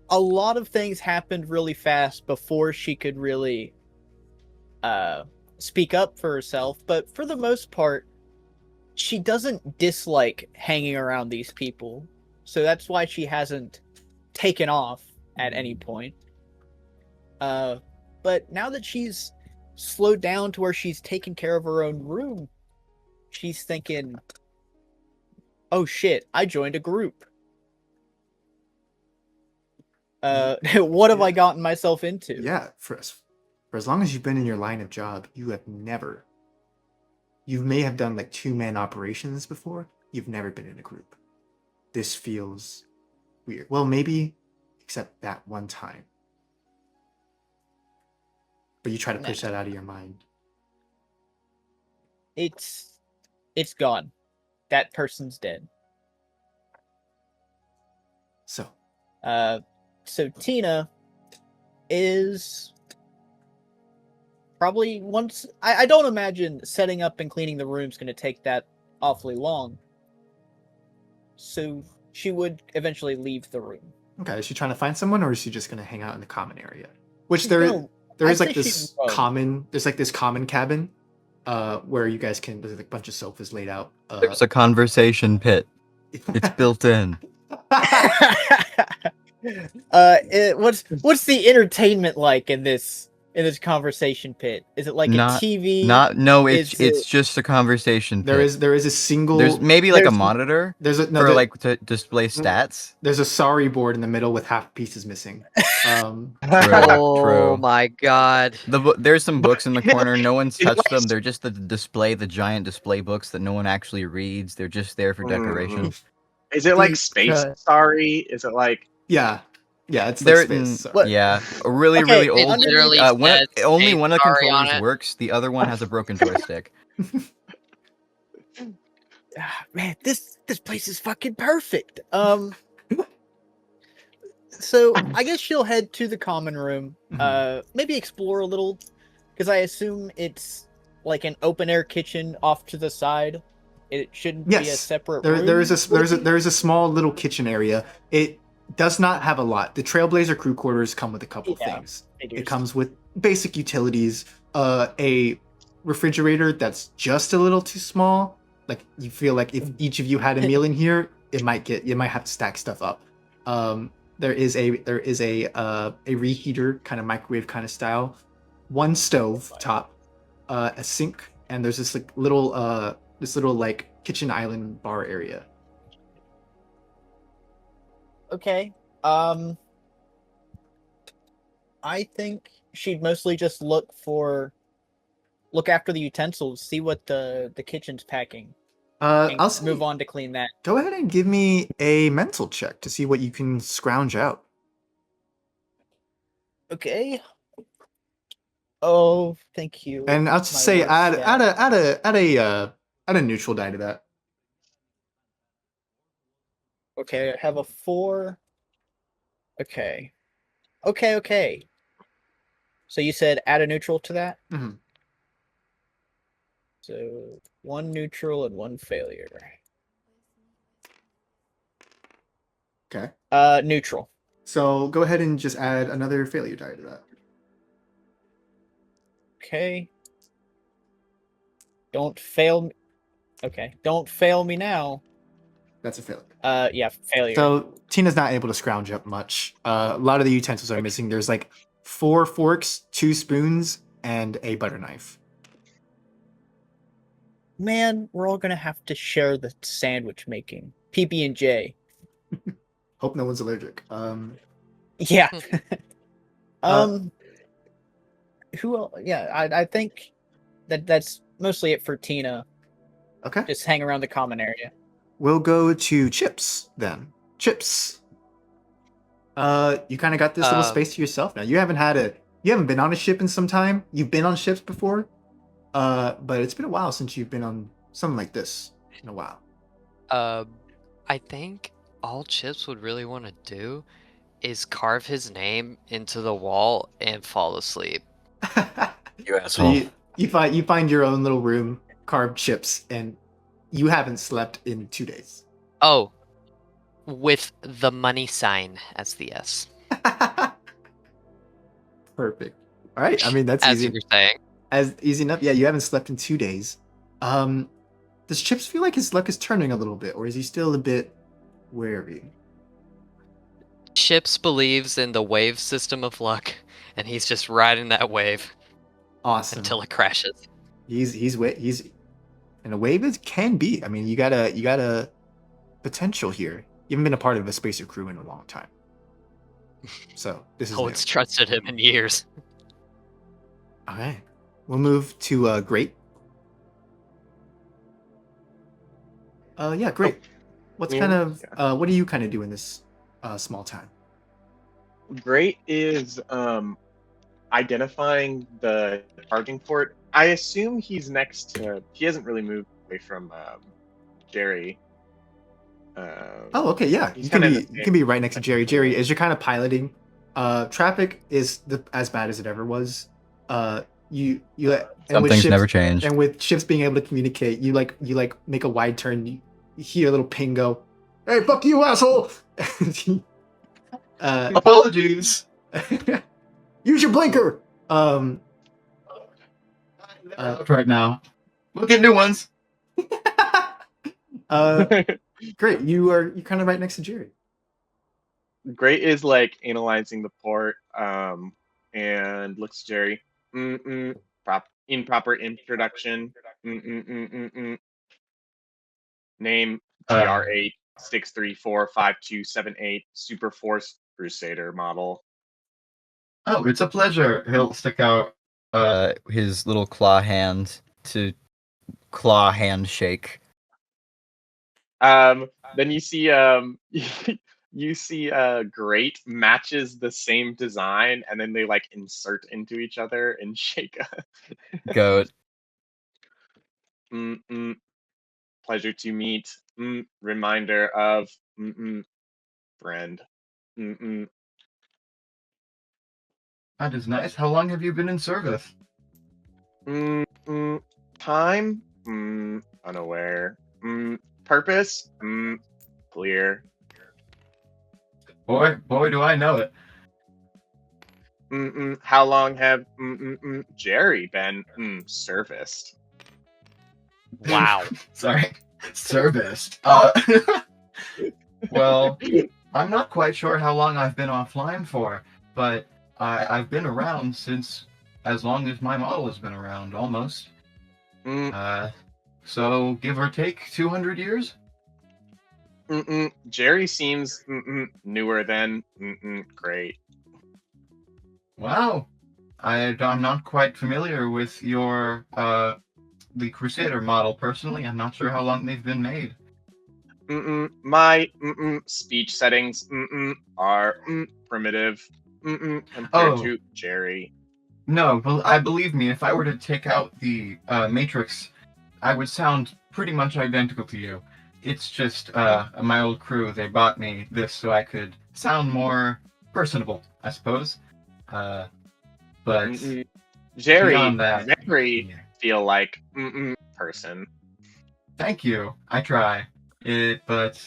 [SPEAKER 5] A lot of things happened really fast before she could really speak up for herself, but for the most part, she doesn't dislike hanging around these people. So that's why she hasn't taken off at any point. But now that she's slowed down to where she's taking care of her own room, she's thinking, "Oh shit! I joined a group. What have I gotten myself into?"
[SPEAKER 2] Yeah, for as long as you've been in your line of job, you have never. You may have done like 2-man operations before. You've never been in a group. This feels weird. Well, maybe, except that one time. But you try to push that out of your mind.
[SPEAKER 5] It's gone. That person's dead.
[SPEAKER 2] So,
[SPEAKER 5] So Tina is probably once. I don't imagine setting up and cleaning the room's going to take that awfully long. So she would eventually leave the room.
[SPEAKER 2] okay, is she trying to find someone, or is she just going to hang out in the common area? Which
[SPEAKER 5] She's
[SPEAKER 2] there
[SPEAKER 5] gonna-
[SPEAKER 2] is
[SPEAKER 5] I'd
[SPEAKER 2] like
[SPEAKER 5] say
[SPEAKER 2] this
[SPEAKER 5] she'd roam.
[SPEAKER 2] common. There's like this common cabin, where you guys can. There's like a bunch of sofas laid out.
[SPEAKER 10] There's a conversation pit. It's built in.
[SPEAKER 5] What's the entertainment like in this conversation pit? Is it like a TV?
[SPEAKER 10] No,
[SPEAKER 5] Is
[SPEAKER 10] it's just a conversation pit.
[SPEAKER 2] There is a single.
[SPEAKER 10] There's maybe like a
[SPEAKER 5] there's-
[SPEAKER 10] monitor
[SPEAKER 2] for
[SPEAKER 10] like to display stats.
[SPEAKER 2] There's a sorry board in the middle with half pieces missing.
[SPEAKER 10] True.
[SPEAKER 3] Oh my god.
[SPEAKER 10] There's some books in the corner. No one's
[SPEAKER 4] It
[SPEAKER 10] touched them.
[SPEAKER 4] likes-
[SPEAKER 10] They're just the giant display books that no one actually reads. They're just there for decoration.
[SPEAKER 4] Is it like
[SPEAKER 5] Dude,
[SPEAKER 4] Space Sorry? Is it like
[SPEAKER 2] yeah, it's
[SPEAKER 10] They're
[SPEAKER 2] like space. Sorry.
[SPEAKER 5] What?
[SPEAKER 10] yeah, a really
[SPEAKER 5] Okay,
[SPEAKER 10] really
[SPEAKER 5] it
[SPEAKER 10] old.
[SPEAKER 3] literally
[SPEAKER 10] Only
[SPEAKER 3] says
[SPEAKER 10] one of the
[SPEAKER 3] Sorry on
[SPEAKER 10] controllers
[SPEAKER 3] it.
[SPEAKER 10] works. The other one has a broken joystick.
[SPEAKER 5] Man, this place is fucking perfect. So I guess she'll head to the common room. Maybe explore a little, because I assume it's like an open air kitchen off to the side. It shouldn't be a
[SPEAKER 2] Yes,
[SPEAKER 5] separate
[SPEAKER 2] there
[SPEAKER 5] room.
[SPEAKER 2] is a small little kitchen area. It does not have a lot. The Trailblazer crew quarters come with a couple
[SPEAKER 5] Yeah,
[SPEAKER 2] things.
[SPEAKER 5] figures.
[SPEAKER 2] It comes with basic utilities, a refrigerator that's just a little too small. Like you feel like if each of you had a meal in here, you might have to stack stuff up. There is a reheater, kind of microwave kind of style, one stove top, a sink, and there's this little like kitchen island bar area.
[SPEAKER 5] Okay. I think she'd mostly just look after the utensils, see what the kitchen's packing, and
[SPEAKER 2] I'll say,
[SPEAKER 5] move on to clean that.
[SPEAKER 2] go ahead and give me a mental check to see what you can scrounge out.
[SPEAKER 5] Okay. Oh, thank you.
[SPEAKER 2] And I'll just
[SPEAKER 5] My
[SPEAKER 2] say
[SPEAKER 5] worst
[SPEAKER 2] add a neutral die to that.
[SPEAKER 5] Okay, I have a 4. Okay. Okay. So you said add a neutral to that?
[SPEAKER 2] Mhm.
[SPEAKER 5] So 1 neutral and 1 failure.
[SPEAKER 2] Okay.
[SPEAKER 5] Neutral.
[SPEAKER 2] So go ahead and just add another failure die to that.
[SPEAKER 5] Okay. Don't fail me. Okay, don't fail me now.
[SPEAKER 2] That's a failure.
[SPEAKER 5] Yeah, failure.
[SPEAKER 2] So Tina's not able to scrounge up much. A lot of the utensils are missing. There's like 4 forks, 2 spoons, and a butter knife.
[SPEAKER 5] Man, we're all gonna have to share the sandwich making. PB&J.
[SPEAKER 2] Hope no one's allergic.
[SPEAKER 5] Yeah. Who else? Yeah, I think that's mostly it for Tina.
[SPEAKER 2] Okay.
[SPEAKER 5] Just hang around the common area.
[SPEAKER 2] We'll go to Chips then. Chips. You kind of got this little space to yourself now. You haven't been on a ship in some time. You've been on ships before, but it's been a while since you've been on something like this. In a while.
[SPEAKER 3] I think all Chips would really want to do is carve his name into the wall and fall asleep.
[SPEAKER 10] You
[SPEAKER 2] So
[SPEAKER 10] asshole.
[SPEAKER 2] you find your own little room, carved Chips, and you haven't slept in 2 days.
[SPEAKER 3] Oh, with the money sign as the S.
[SPEAKER 2] Perfect. All right. I mean, that's
[SPEAKER 3] As
[SPEAKER 2] easy.
[SPEAKER 3] you were saying.
[SPEAKER 2] As easy enough. Yeah, you haven't slept in 2 days. Does Chips feel like his luck is turning a little bit, or is he still a bit wary?
[SPEAKER 3] Chips believes in the wave system of luck, and he's just riding that wave
[SPEAKER 2] Awesome.
[SPEAKER 3] until it crashes.
[SPEAKER 2] He's And a wave can be. I mean, you got a potential here. You haven't been a part of a spacer crew in a long time. So this is
[SPEAKER 3] No
[SPEAKER 2] new.
[SPEAKER 3] one's trusted him in years.
[SPEAKER 2] All right. We'll move to Great. Yeah, great. What's
[SPEAKER 4] Yeah,
[SPEAKER 2] kind of what do you kind of do in this small town?
[SPEAKER 4] Great is identifying the charging port. I assume he's next to. He hasn't really moved away from Jerry.
[SPEAKER 2] Oh, okay, yeah.
[SPEAKER 4] He's
[SPEAKER 2] You can
[SPEAKER 4] kinda
[SPEAKER 2] be
[SPEAKER 4] in the
[SPEAKER 2] you can be right next to Jerry. Jerry, as you're kind of piloting, traffic is as bad as it ever was. You and with
[SPEAKER 10] Something's
[SPEAKER 2] ships
[SPEAKER 10] never changed.
[SPEAKER 2] and with ships being able to communicate, you make a wide turn. You hear a little ping go, "Hey, fuck you, asshole!"
[SPEAKER 10] Apologies.
[SPEAKER 2] Use your blinker.
[SPEAKER 10] Right now. We'll get new ones.
[SPEAKER 2] Great. You're kind of right next to Jerry.
[SPEAKER 4] Great is like analyzing the port, and looks at Jerry. Improper introduction. Name TR8 6345278 Super Force Crusader model.
[SPEAKER 10] Oh, it's a pleasure. He'll stick out his little claw hand to claw handshake.
[SPEAKER 4] Then you see you see Great matches the same design, and then they like insert into each other and shake.
[SPEAKER 10] Goat.
[SPEAKER 4] Pleasure to meet. Reminder of friend.
[SPEAKER 10] That is nice. How long have you been in service?
[SPEAKER 4] Time? Unaware. Purpose? Clear.
[SPEAKER 10] Boy, do I know it.
[SPEAKER 4] How long have Jerry been serviced?
[SPEAKER 3] Wow.
[SPEAKER 10] Sorry. Serviced. Well, I'm not quite sure how long I've been offline for, but I've been around since as long as my model has been around, almost. So give or take 200 years?
[SPEAKER 4] Jerry seems newer than Great.
[SPEAKER 10] Wow. I'm not quite familiar with your the Crusader model personally. I'm not sure how long they've been made.
[SPEAKER 4] My speech settings are primitive compared to Jerry.
[SPEAKER 10] No, I believe me, if I were to take out the Matrix, I would sound pretty much identical to you. It's just my old crew, they bought me this so I could sound more personable, I suppose. But
[SPEAKER 4] Jerry,
[SPEAKER 10] beyond that,
[SPEAKER 4] very
[SPEAKER 10] yeah.
[SPEAKER 4] feel like person.
[SPEAKER 10] Thank you. I try. But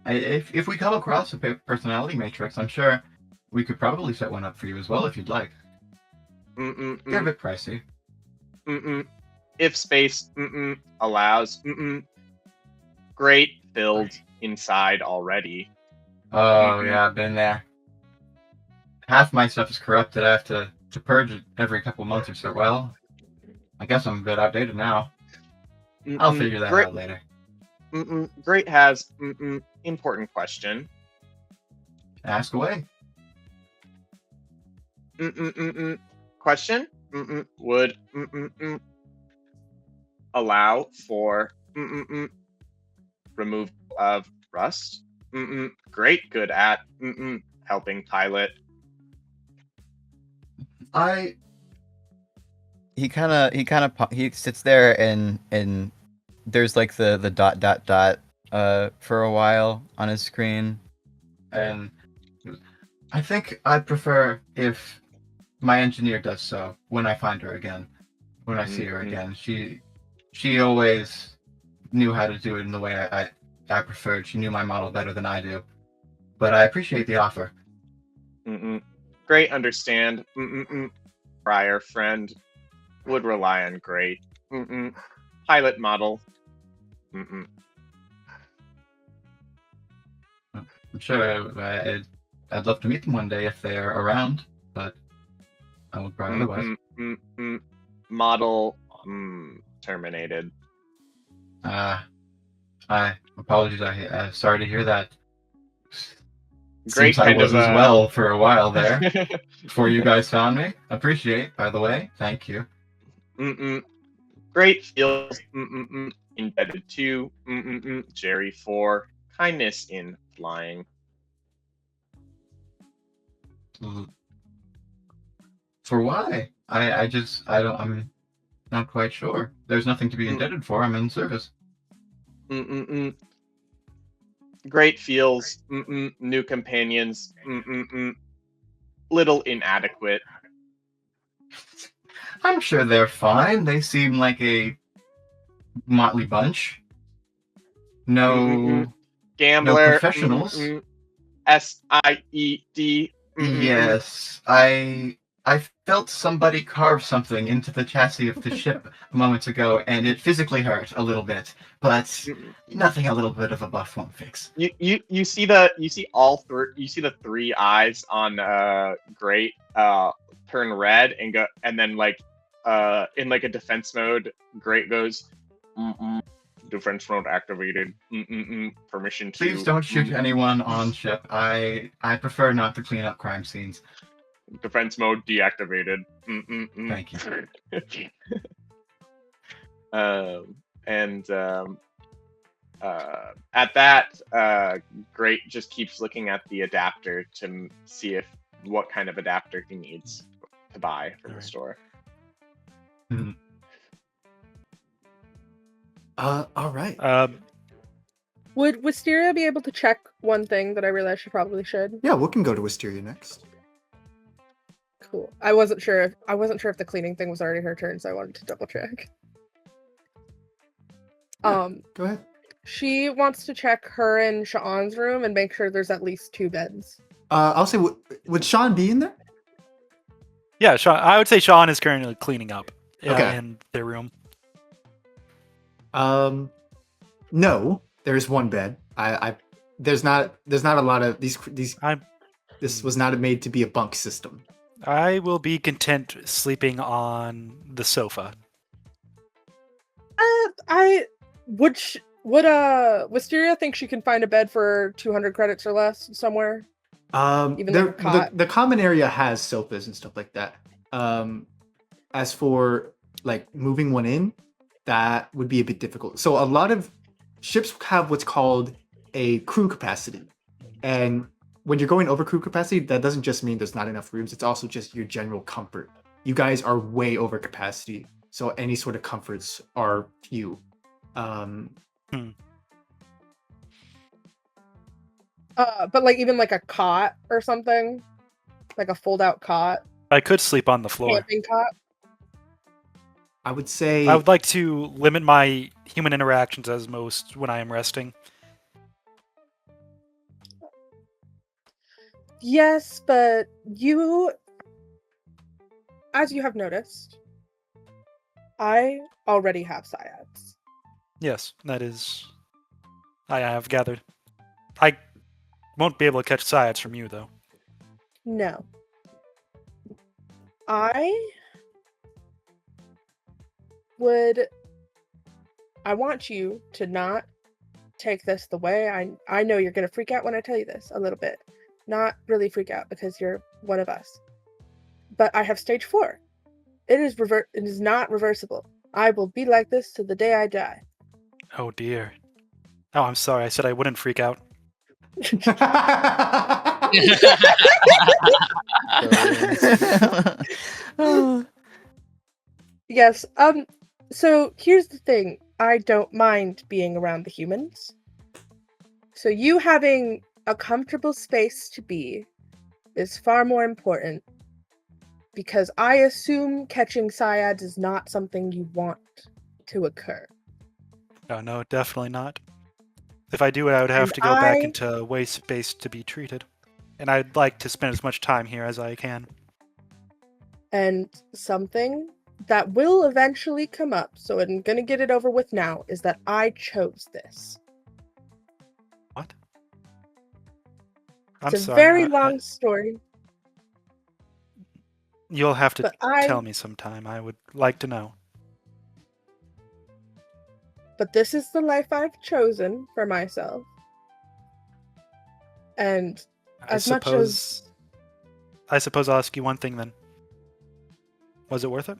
[SPEAKER 10] if we come across a personality matrix, I'm sure we could probably set one up for you as well if you'd like. They're a bit pricey.
[SPEAKER 4] If space allows. Great filled inside already.
[SPEAKER 10] Oh yeah, I've been there. Half my stuff is corrupted. I have to purge it every couple months or so. Well, I guess I'm a bit outdated now. I'll figure that out later.
[SPEAKER 4] Great has important question.
[SPEAKER 10] Ask away.
[SPEAKER 4] Question? Would allow for remove of rust? Great, good at helping pilot.
[SPEAKER 10] He sits there and there's like the dot for a while on his screen, and I think I'd prefer if my engineer does so when I find her again, when I see her again. She always knew how to do it in the way I preferred. She knew my model better than I do, but I appreciate the offer.
[SPEAKER 4] Great, understand. Prior friend would rely on Great. Pilot model.
[SPEAKER 10] I'm sure I'd love to meet them one day if they're around, but I would probably otherwise.
[SPEAKER 4] Model terminated.
[SPEAKER 10] I apologize. I'm sorry to hear that.
[SPEAKER 4] Great,
[SPEAKER 10] Seems I
[SPEAKER 4] kind
[SPEAKER 10] was
[SPEAKER 4] of
[SPEAKER 10] as well for a while there before you guys found me. Appreciate, by the way. Thank you.
[SPEAKER 4] Great feels indebted to Jerry for kindness in flying.
[SPEAKER 10] For why? I'm not quite sure. There's nothing to be indebted for. I'm in service.
[SPEAKER 4] Great feels new companions little inadequate.
[SPEAKER 10] I'm sure they're fine. They seem like a motley bunch. No
[SPEAKER 4] Gambler.
[SPEAKER 10] professionals.
[SPEAKER 4] SIED.
[SPEAKER 10] Yes, I felt somebody carve something into the chassis of the ship a moment ago, and it physically hurt a little bit, but nothing a little bit of a buff won't fix.
[SPEAKER 4] You see the three eyes on Great turn red and go, and then like in like a defense mode, Great goes defense mode activated. Permission to.
[SPEAKER 10] Please don't shoot anyone on ship. I prefer not to clean up crime scenes.
[SPEAKER 4] Defense mode deactivated.
[SPEAKER 10] Thank you.
[SPEAKER 4] At that, Great just keeps looking at the adapter to see what kind of adapter he needs to buy from the store.
[SPEAKER 2] All right.
[SPEAKER 8] Would Wisteria be able to check one thing that I realized she probably should?
[SPEAKER 2] Yeah, we can go to Wisteria next.
[SPEAKER 8] Cool. I wasn't sure if the cleaning thing was already her turn, so I wanted to double check.
[SPEAKER 2] Go ahead.
[SPEAKER 8] She wants to check her and Sean's room and make sure there's at least 2 beds.
[SPEAKER 2] I'll say, would Sean be in there?
[SPEAKER 9] Yeah, Sean. I would say Sean is currently cleaning up
[SPEAKER 2] Okay.
[SPEAKER 9] in their room.
[SPEAKER 2] No, there's one bed. There's not a lot of these. This was not made to be a bunk system.
[SPEAKER 9] I will be content sleeping on the sofa.
[SPEAKER 8] Would Wisteria think she can find a bed for 200 credits or less somewhere? Even like a cot?
[SPEAKER 2] The common area has sofas and stuff like that. As for like moving one in, that would be a bit difficult. So a lot of ships have what's called a crew capacity, and when you're going over crew capacity, that doesn't just mean there's not enough rooms. It's also just your general comfort. You guys are way over capacity, so any sort of comforts are few.
[SPEAKER 8] But like even like a cot or something, like a fold-out cot,
[SPEAKER 9] I could sleep on the floor.
[SPEAKER 8] camping cot.
[SPEAKER 2] I would say
[SPEAKER 9] I would like to limit my human interactions as most when I am resting.
[SPEAKER 8] Yes, but as you have noticed, I already have sciads.
[SPEAKER 9] Yes, that is. I have gathered. I won't be able to catch sciads from you, though.
[SPEAKER 8] No. I want you to not take this the way I know you're going to freak out when I tell you this a little bit. Not really freak out because you're one of us. But I have stage 4. It is not reversible. I will be like this to the day I die.
[SPEAKER 9] Oh dear. Oh, I'm sorry. I said I wouldn't freak out.
[SPEAKER 8] Yes. So here's the thing. I don't mind being around the humans. So you having a comfortable space to be is far more important, because I assume catching sciads is not something you want to occur.
[SPEAKER 9] Oh, no, definitely not. If I do it, I would have to go back into waste space to be treated. And I'd like to spend as much time here as I can.
[SPEAKER 8] And something that will eventually come up, so I'm gonna get it over with now, is that I chose this.
[SPEAKER 9] What?
[SPEAKER 8] It's a very long story.
[SPEAKER 9] You'll have to tell me sometime. I would like to know.
[SPEAKER 8] but this is the life I've chosen for myself. And as much as
[SPEAKER 9] I suppose I'll ask you one thing then. Was it worth it?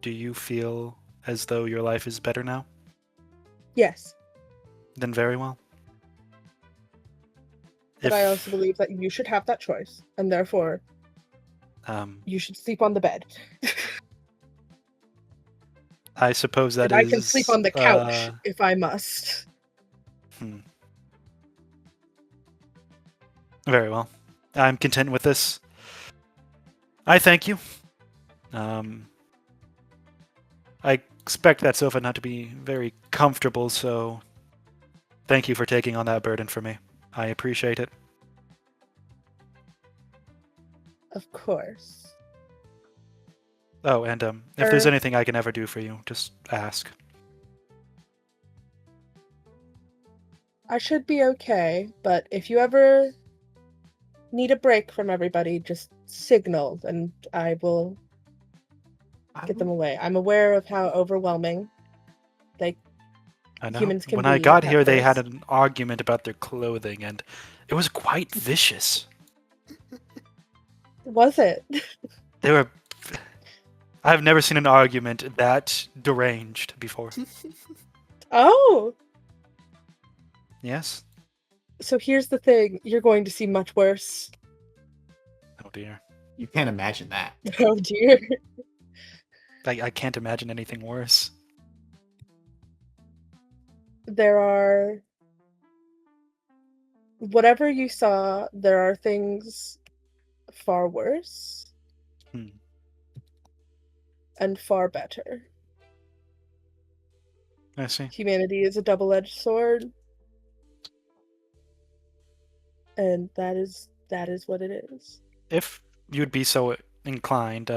[SPEAKER 9] Do you feel as though your life is better now?
[SPEAKER 8] yes,
[SPEAKER 9] Then very well.
[SPEAKER 8] but I also believe that you should have that choice, and therefore you should sleep on the bed.
[SPEAKER 9] I suppose that
[SPEAKER 8] and
[SPEAKER 9] is.
[SPEAKER 8] I can sleep on the couch if I must.
[SPEAKER 9] Very well. I'm content with this. I thank you. I expect that sofa not to be very comfortable, so thank you for taking on that burden for me. I appreciate it.
[SPEAKER 8] Of course.
[SPEAKER 9] Oh, and if there's anything I can ever do for you, just ask.
[SPEAKER 8] I should be okay, but if you ever need a break from everybody, just signal and I will get them away. I'm aware of how overwhelming
[SPEAKER 9] I know.
[SPEAKER 8] humans can
[SPEAKER 9] when
[SPEAKER 8] be
[SPEAKER 9] I got
[SPEAKER 8] at
[SPEAKER 9] here, they had
[SPEAKER 8] first.
[SPEAKER 9] an argument about their clothing, and it was quite vicious.
[SPEAKER 8] Was it?
[SPEAKER 9] They were. I've never seen an argument that deranged before.
[SPEAKER 8] Oh!
[SPEAKER 9] Yes?
[SPEAKER 8] So here's the thing. You're going to see much worse.
[SPEAKER 9] Oh dear.
[SPEAKER 2] You can't imagine that.
[SPEAKER 8] Oh dear.
[SPEAKER 9] I can't imagine anything worse.
[SPEAKER 8] There are... Whatever you saw, there are things far worse. And far better.
[SPEAKER 9] I see.
[SPEAKER 8] Humanity is a double-edged sword. And that is what it is.
[SPEAKER 9] If you'd be so inclined,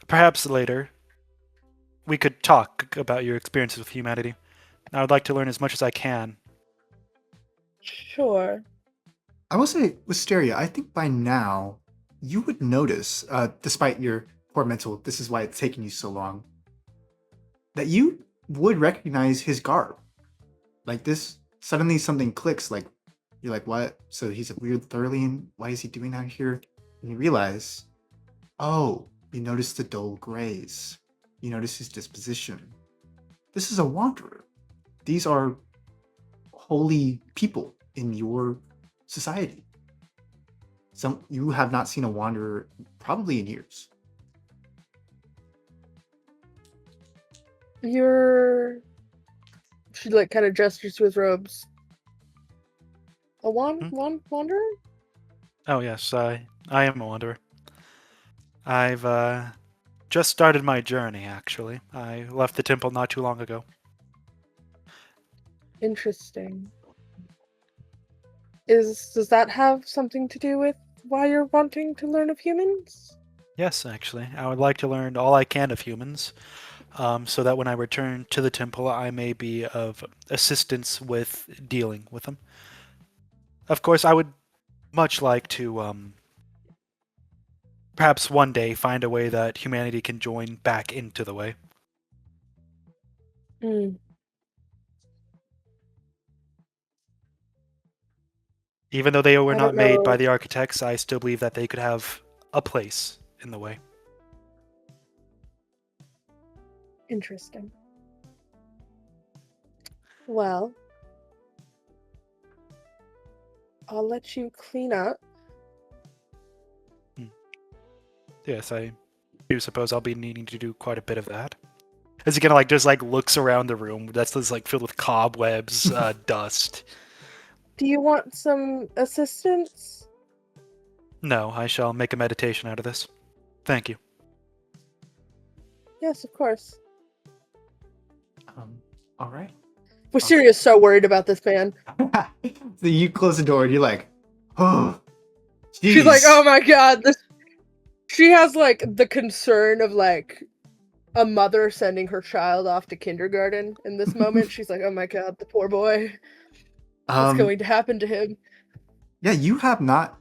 [SPEAKER 9] perhaps later we could talk about your experiences with humanity. I would like to learn as much as I can.
[SPEAKER 8] Sure.
[SPEAKER 2] I will say, Wisteria, I think by now you would notice, despite your poor mental, this is why it's taking you so long, that you would recognize his garb. Like this, suddenly something clicks, like, you're like, what? So he's a weird Thurlian? Why is he doing out here? And you realize, oh, you notice the dull grays. You notice his disposition. This is a wanderer. These are holy people in your society. You have not seen a wanderer probably in years.
[SPEAKER 8] She like kind of gestures to his robes. A wanderer?
[SPEAKER 9] Oh yes, I am a wanderer. I've just started my journey, actually. I left the temple not too long ago.
[SPEAKER 8] Interesting. Does that have something to do with why you're wanting to learn of humans?
[SPEAKER 9] Yes, actually. I would like to learn all I can of humans, so that when I return to the temple, I may be of assistance with dealing with them. Of course, I would much like to, perhaps one day find a way that humanity can join back into the way. Even though they were not made by the architects, I still believe that they could have a place in the way.
[SPEAKER 8] Interesting. Well, I'll let you clean up.
[SPEAKER 9] Yes, I do suppose I'll be needing to do quite a bit of that. As he kind of just looks around the room that's just filled with cobwebs, dust.
[SPEAKER 8] Do you want some assistance?
[SPEAKER 9] No, I shall make a meditation out of this. Thank you.
[SPEAKER 8] Yes, of course.
[SPEAKER 2] All right.
[SPEAKER 8] Wisteria's so worried about this man.
[SPEAKER 2] So you close the door and you're like, oh, geez.
[SPEAKER 8] She's like, oh my god. She has the concern of a mother sending her child off to kindergarten in this moment. She's like, oh my god, the poor boy. What's going to happen to him?
[SPEAKER 2] Yeah, you have not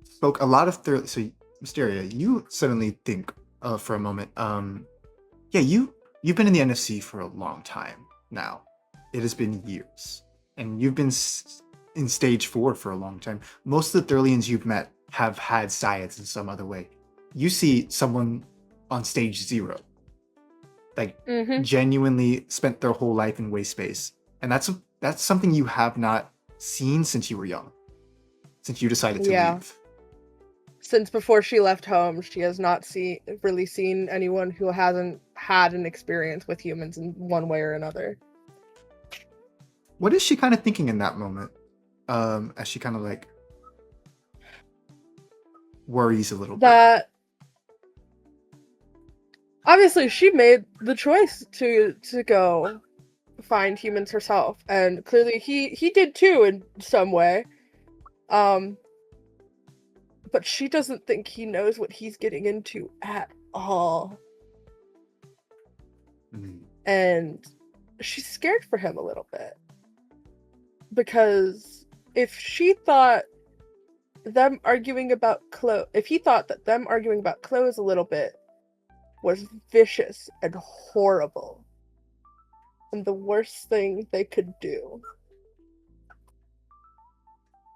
[SPEAKER 2] spoke a lot of so Mysteria, you suddenly think for a moment. Yeah, you you've been in the NFC for a long time now. It has been years. And you've been in stage 4 for a long time. Most of the Thurlians you've met have had science in some other way. You see someone on stage 0, like genuinely spent their whole life in waste space. And that's something you have not seen since you were young, since you decided to leave.
[SPEAKER 8] Since before she left home, she has not really seen anyone who hasn't had an experience with humans in one way or another.
[SPEAKER 2] What is she kind of thinking in that moment? As she kind of like worries a little bit.
[SPEAKER 8] That obviously she made the choice to go find humans herself, and clearly he did too in some way. But she doesn't think he knows what he's getting into at all. And she's scared for him a little bit. Because if she thought them arguing about clothes, if he thought that them arguing about clothes a little bit was vicious and horrible, and the worst thing they could do,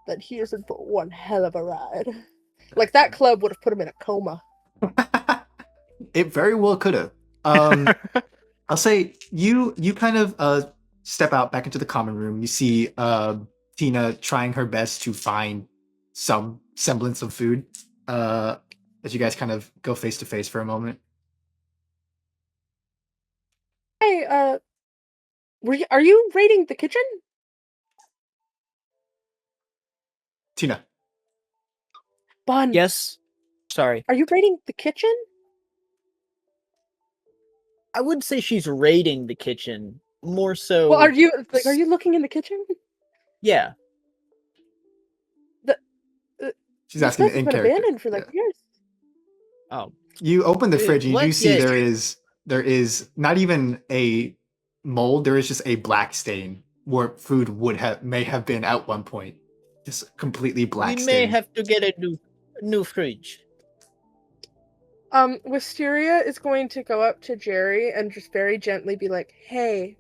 [SPEAKER 8] then he is in for one hell of a ride. Like, that club would have put him in a coma.
[SPEAKER 2] It very well could have. I'll say you kind of step out back into the common room. You see Tina trying her best to find some semblance of food as you guys kind of go face to face for a moment.
[SPEAKER 8] Hey, are you raiding the kitchen?
[SPEAKER 2] Tina.
[SPEAKER 8] Bun.
[SPEAKER 5] Yes. Sorry.
[SPEAKER 8] Are you raiding the kitchen?
[SPEAKER 5] I would say she's raiding the kitchen. More so.
[SPEAKER 8] Well, are you looking in the kitchen?
[SPEAKER 5] Yeah.
[SPEAKER 2] She's asking
[SPEAKER 8] this
[SPEAKER 2] in
[SPEAKER 8] has been
[SPEAKER 2] character.
[SPEAKER 8] abandoned for like years.
[SPEAKER 5] Oh.
[SPEAKER 2] You open the fridge and you do see
[SPEAKER 5] yes.
[SPEAKER 2] there is not even a mold, there is just a black stain where food may have been at one point. Just completely black
[SPEAKER 5] We
[SPEAKER 2] stain.
[SPEAKER 5] may have to get a new fridge.
[SPEAKER 8] Wisteria is going to go up to Jerry and just very gently be like, hey,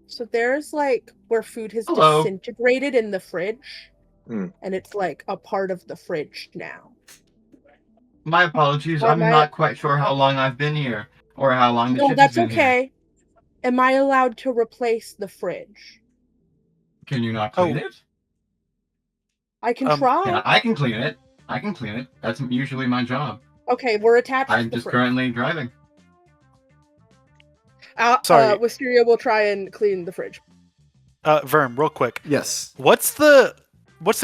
[SPEAKER 8] so there's like where food has disintegrated in the fridge, and it's like a part of the fridge now.
[SPEAKER 10] My apologies, I'm not quite sure how long I've been here, or how long the ship has been here.
[SPEAKER 8] That's okay. Am I allowed to replace the fridge?
[SPEAKER 10] Can you not clean it?
[SPEAKER 8] I can try.
[SPEAKER 10] Yeah, I can clean it. That's usually my job.
[SPEAKER 8] Okay, we're attached to
[SPEAKER 10] I'm
[SPEAKER 8] the
[SPEAKER 10] just
[SPEAKER 8] fridge.
[SPEAKER 10] currently driving.
[SPEAKER 9] Sorry.
[SPEAKER 8] Wisteria will try and clean the fridge.
[SPEAKER 9] Verm, real quick.
[SPEAKER 2] Yes.
[SPEAKER 9] What's the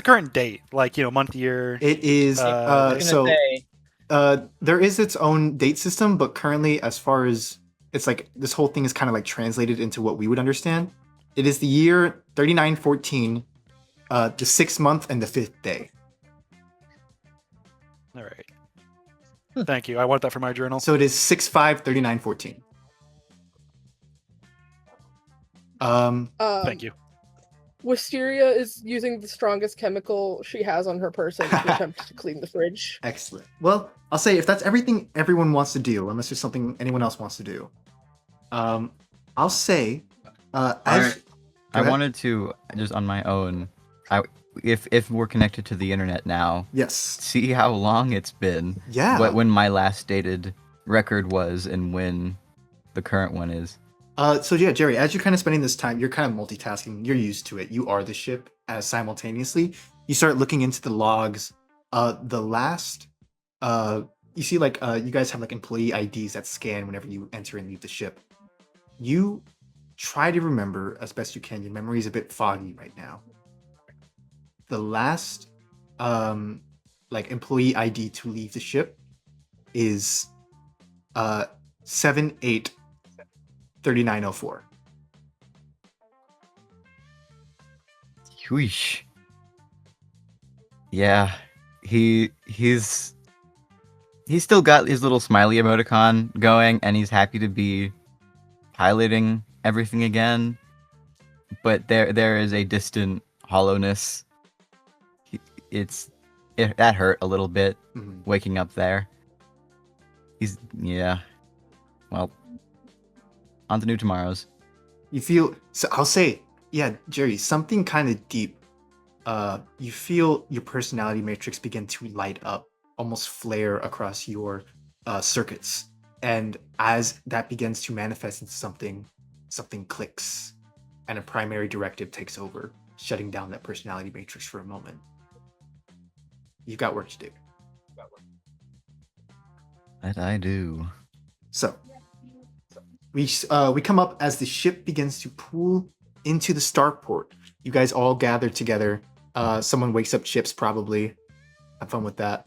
[SPEAKER 9] current date? Like, month, year?
[SPEAKER 2] It is there is its own date system, but currently, as far as it's like, this whole thing is kind of like translated into what we would understand. It is the year 3914, the 6th month and the 5th day.
[SPEAKER 9] All right. Thank you. I want that for my journal.
[SPEAKER 2] So it is 6/5/3914.
[SPEAKER 9] Thank you.
[SPEAKER 8] Wisteria is using the strongest chemical she has on her person to attempt to clean the fridge.
[SPEAKER 2] Excellent. Well, I'll say if that's everything everyone wants to do, unless there's something anyone else wants to do, I'll say
[SPEAKER 10] I wanted to just on my own. If we're connected to the internet now,
[SPEAKER 2] yes,
[SPEAKER 10] see how long it's been.
[SPEAKER 2] Yeah.
[SPEAKER 10] When my last dated record was and when the current one is.
[SPEAKER 2] So yeah, Jerry, as you're kind of spending this time, you're kind of multitasking. You're used to it. You are the ship. As simultaneously, you start looking into the logs. The last, you see like you guys have like employee IDs that scan whenever you enter and leave the ship. You try to remember as best you can. Your memory is a bit foggy right now. The last like employee ID to leave the ship is 783904.
[SPEAKER 10] Wheesh. Yeah, he's still got his little smiley emoticon going, and he's happy to be piloting everything again. But there is a distant hollowness. That hurt a little bit, waking up there. Well, On to new tomorrows.
[SPEAKER 2] You feel, so I'll say, yeah, Jerry, something kind of deep. You feel your personality matrix begin to light up, almost flare across your circuits. And as that begins to manifest into something clicks, and a primary directive takes over, shutting down that personality matrix for a moment. You've got work to do.
[SPEAKER 10] That I do.
[SPEAKER 2] So, we come up as the ship begins to pull into the starport. You guys all gather together. Someone wakes up Chips, probably. Have fun with that.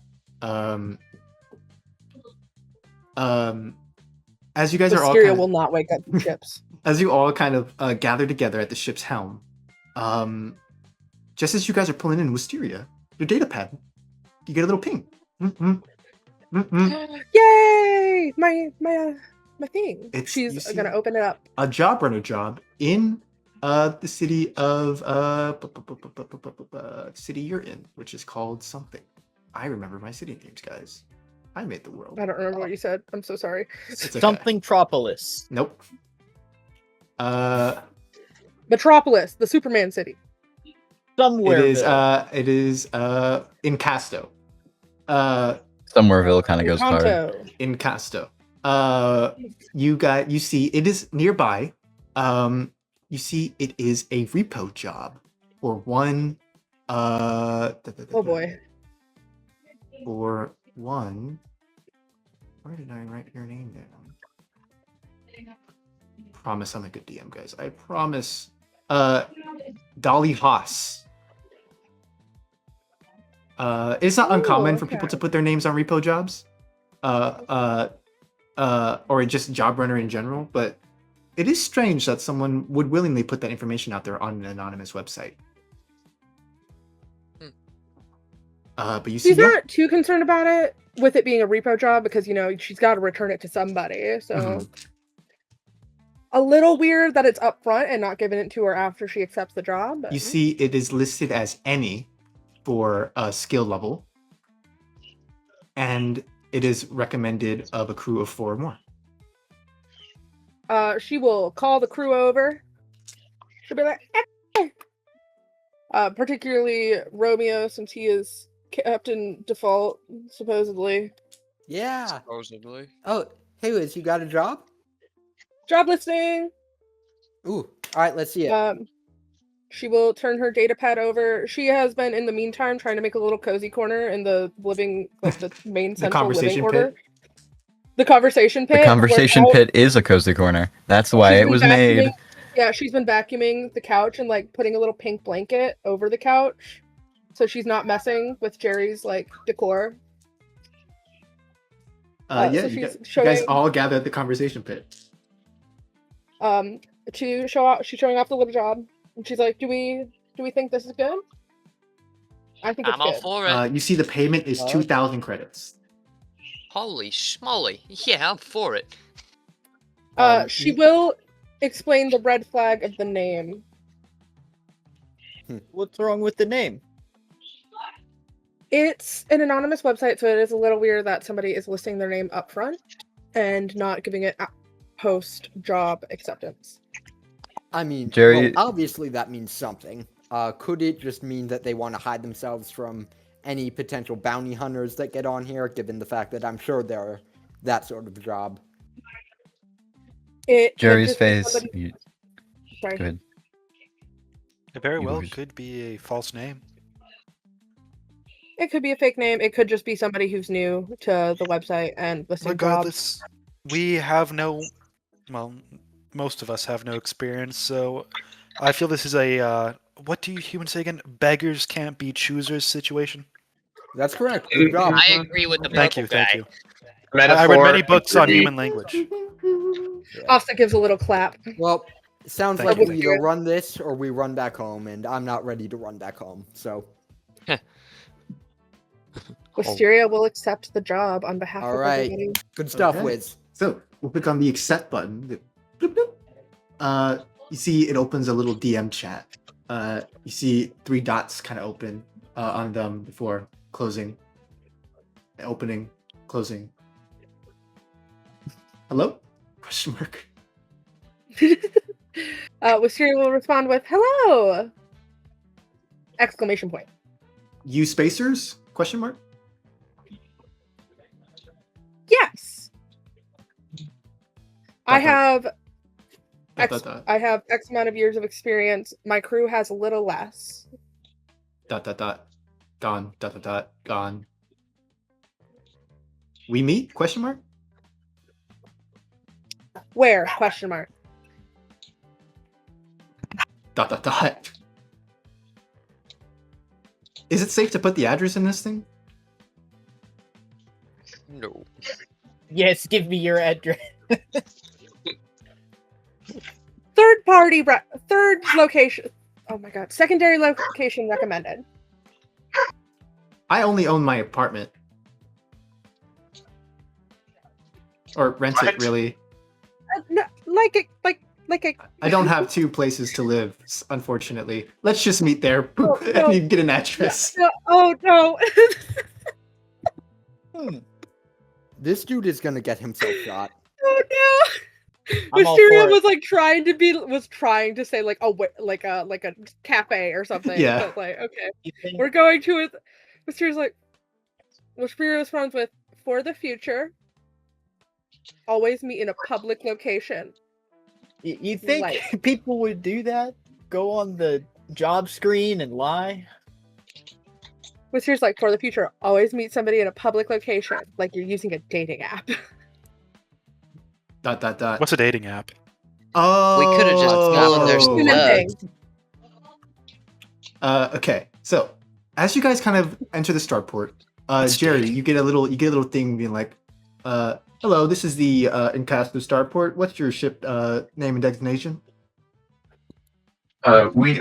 [SPEAKER 2] As you guys are all
[SPEAKER 8] Wisteria
[SPEAKER 2] kind
[SPEAKER 8] will
[SPEAKER 2] of,
[SPEAKER 8] not wake up Chips.
[SPEAKER 2] as you all kind of gather together at the ship's helm, just as you guys are pulling in Wisteria, your data pad, you get a little ping.
[SPEAKER 8] Yay! My thing.
[SPEAKER 2] You
[SPEAKER 8] She's
[SPEAKER 2] see
[SPEAKER 8] gonna open it up.
[SPEAKER 2] a job runner job in the city of city you're in, which is called something. I remember my city names, guys. I made the world.
[SPEAKER 8] I don't remember what you said. I'm so sorry.
[SPEAKER 2] It's okay.
[SPEAKER 5] Something Tropolis.
[SPEAKER 2] Nope.
[SPEAKER 8] Metropolis, the Superman city.
[SPEAKER 5] Somewhere.
[SPEAKER 2] It is in Casto.
[SPEAKER 10] Somewhereville kind of goes hard.
[SPEAKER 8] Encanto.
[SPEAKER 2] In Casto. You see it is nearby. You see it is a repo job for one
[SPEAKER 8] Oh boy.
[SPEAKER 2] for one. Where did I write your name down? Promise I'm a good DM, guys. I promise. Dolly Haas. It's not uncommon for people
[SPEAKER 8] okay.
[SPEAKER 2] to put their names on repo jobs. Or just job runner in general, but it is strange that someone would willingly put that information out there on an anonymous website. But you see,
[SPEAKER 8] She's not too concerned about it with it being a repo job because, she's got to return it to somebody. So
[SPEAKER 2] Mhm.
[SPEAKER 8] a little weird that it's up front and not giving it to her after she accepts the job. But...
[SPEAKER 2] you see it is listed as any for a skill level, and it is recommended of a crew of 4 or more.
[SPEAKER 8] She will call the crew over. She'll be like, "Hey!" Particularly Romeo, since he is Captain Default, supposedly.
[SPEAKER 7] Yeah.
[SPEAKER 3] Supposedly.
[SPEAKER 7] Oh, hey Liz, you got a job?
[SPEAKER 8] Job listing!
[SPEAKER 7] Ooh, all right, let's see it.
[SPEAKER 8] She will turn her data pad over. She has been, in the meantime, trying to make a little cozy corner in the living, like the main central living
[SPEAKER 2] conversation
[SPEAKER 8] order.
[SPEAKER 2] pit.
[SPEAKER 8] The conversation pit.
[SPEAKER 10] The conversation pit is a cozy corner. That's why it was made.
[SPEAKER 8] Yeah, she's been vacuuming the couch and like putting a little pink blanket over the couch, so she's not messing with Jerry's like decor.
[SPEAKER 2] Yeah,
[SPEAKER 8] so
[SPEAKER 2] you
[SPEAKER 8] she's
[SPEAKER 2] guys
[SPEAKER 8] showing-
[SPEAKER 2] all gather at the conversation pit.
[SPEAKER 8] To show off, she's showing off the little job, and she's like, "Do we think this is good?" I think it's
[SPEAKER 3] I'm all
[SPEAKER 8] good.
[SPEAKER 3] for it.
[SPEAKER 2] You see the payment is 2,000 credits.
[SPEAKER 3] Holy schmoly. Yeah, I'm for it.
[SPEAKER 8] She will explain the red flag of the name.
[SPEAKER 5] What's wrong with the name?
[SPEAKER 8] It's an anonymous website, so it is a little weird that somebody is listing their name up front and not giving it post job acceptance.
[SPEAKER 7] I mean,
[SPEAKER 10] Jerry-
[SPEAKER 7] well, obviously that means something. Could it just mean that they want to hide themselves from any potential bounty hunters that get on here, given the fact that I'm sure they're that sort of job?
[SPEAKER 8] It could
[SPEAKER 10] Jerry's
[SPEAKER 8] just be
[SPEAKER 10] face.
[SPEAKER 8] somebody- Sorry.
[SPEAKER 10] Go ahead.
[SPEAKER 9] It very
[SPEAKER 10] You
[SPEAKER 9] well
[SPEAKER 10] wish-
[SPEAKER 9] could be a false name.
[SPEAKER 8] It could be a fake name. It could just be somebody who's new to the website and listing jobs.
[SPEAKER 9] Regardless, we have no. Well, most of us have no experience, so I feel this is a. What do you humans say again? Beggars can't be choosers situation.
[SPEAKER 7] That's correct. Good job.
[SPEAKER 3] I agree with the
[SPEAKER 9] Thank
[SPEAKER 3] purple
[SPEAKER 9] you, thank
[SPEAKER 3] guy.
[SPEAKER 9] you. I read many books on human language.
[SPEAKER 8] Asta gives a little clap.
[SPEAKER 7] Well, it sounds
[SPEAKER 9] Thank
[SPEAKER 7] like
[SPEAKER 9] you,
[SPEAKER 7] we
[SPEAKER 9] thank
[SPEAKER 7] either run this or we run back home, and I'm not ready to run back home, so.
[SPEAKER 8] Wisteria will accept the job on behalf
[SPEAKER 7] All
[SPEAKER 8] of
[SPEAKER 7] right.
[SPEAKER 8] everybody.
[SPEAKER 7] Good stuff,
[SPEAKER 2] Okay.
[SPEAKER 7] Wiz.
[SPEAKER 2] So we'll click on the accept button. Bloop, bloop. You see it opens a little DM chat. You see 3 dots kind of open on them before closing. Opening, closing. Hello? Question mark.
[SPEAKER 8] Wisteria will respond with "Hello!" Exclamation point.
[SPEAKER 2] You spacers? Question mark.
[SPEAKER 8] Yes. I
[SPEAKER 2] Dot, dot.
[SPEAKER 8] have
[SPEAKER 2] Dot,
[SPEAKER 8] X.
[SPEAKER 2] dot, dot.
[SPEAKER 8] I have X amount of years of experience. My crew has a little less.
[SPEAKER 2] Dot dot dot. Gone. Dot dot dot. Gone. We meet? Question mark.
[SPEAKER 8] Where? Question mark.
[SPEAKER 2] Dot dot dot. Is it safe to put the address in this thing?
[SPEAKER 3] No.
[SPEAKER 5] Yes, give me your address.
[SPEAKER 8] Third location. Oh my god. Secondary location recommended.
[SPEAKER 2] I only own my apartment. Or rent it, really.
[SPEAKER 8] No, like a.
[SPEAKER 2] I don't have two places to live, unfortunately. Let's just meet there.
[SPEAKER 8] Oh,
[SPEAKER 2] and
[SPEAKER 8] no.
[SPEAKER 2] you can get an address.
[SPEAKER 8] No, oh no.
[SPEAKER 7] This dude is gonna get himself shot.
[SPEAKER 8] Oh no.
[SPEAKER 5] I'm all
[SPEAKER 8] Wisteria
[SPEAKER 5] for it.
[SPEAKER 8] was like trying to say like a cafe or something.
[SPEAKER 2] Yeah.
[SPEAKER 8] But like, okay.
[SPEAKER 5] You think-
[SPEAKER 8] We're going to it. Wisteria's like, Wisteria responds with, "For the future, always meet in a public location."
[SPEAKER 5] You think
[SPEAKER 8] Like-
[SPEAKER 5] people would do that? Go on the job screen and lie?
[SPEAKER 8] Wisteria's like, "For the future, always meet somebody in a public location, like you're using a dating app."
[SPEAKER 2] Dot dot dot.
[SPEAKER 9] What's a dating app?
[SPEAKER 2] Oh.
[SPEAKER 3] We could have just followed their
[SPEAKER 8] Nothing.
[SPEAKER 2] Okay. So, as you guys kind of enter the starport, Jerry, you get a little thing being like, hello, this is the Encasto starport. What's your ship name and designation?
[SPEAKER 10] We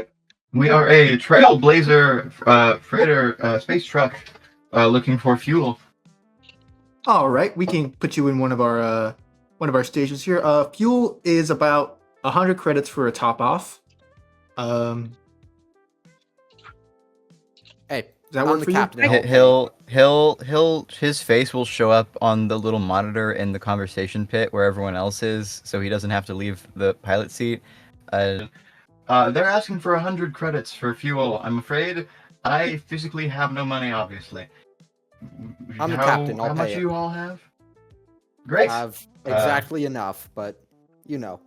[SPEAKER 10] are a Trailblazer freighter space truck looking for fuel.
[SPEAKER 2] All right, we can put you in one of our stations here. Fuel is about 100 credits for a top off.
[SPEAKER 7] Hey,
[SPEAKER 2] Does that
[SPEAKER 7] I'm
[SPEAKER 2] work
[SPEAKER 7] the
[SPEAKER 2] for you?
[SPEAKER 7] captain.
[SPEAKER 10] His face will show up on the little monitor in the conversation pit where everyone else is, so he doesn't have to leave the pilot seat. They're asking for 100 credits for fuel. I'm afraid I physically have no money, obviously.
[SPEAKER 7] I'm the captain, I'll
[SPEAKER 10] How much
[SPEAKER 7] pay
[SPEAKER 10] do
[SPEAKER 7] it.
[SPEAKER 10] you all have?
[SPEAKER 7] I
[SPEAKER 10] Great.
[SPEAKER 7] have exactly enough, but you know.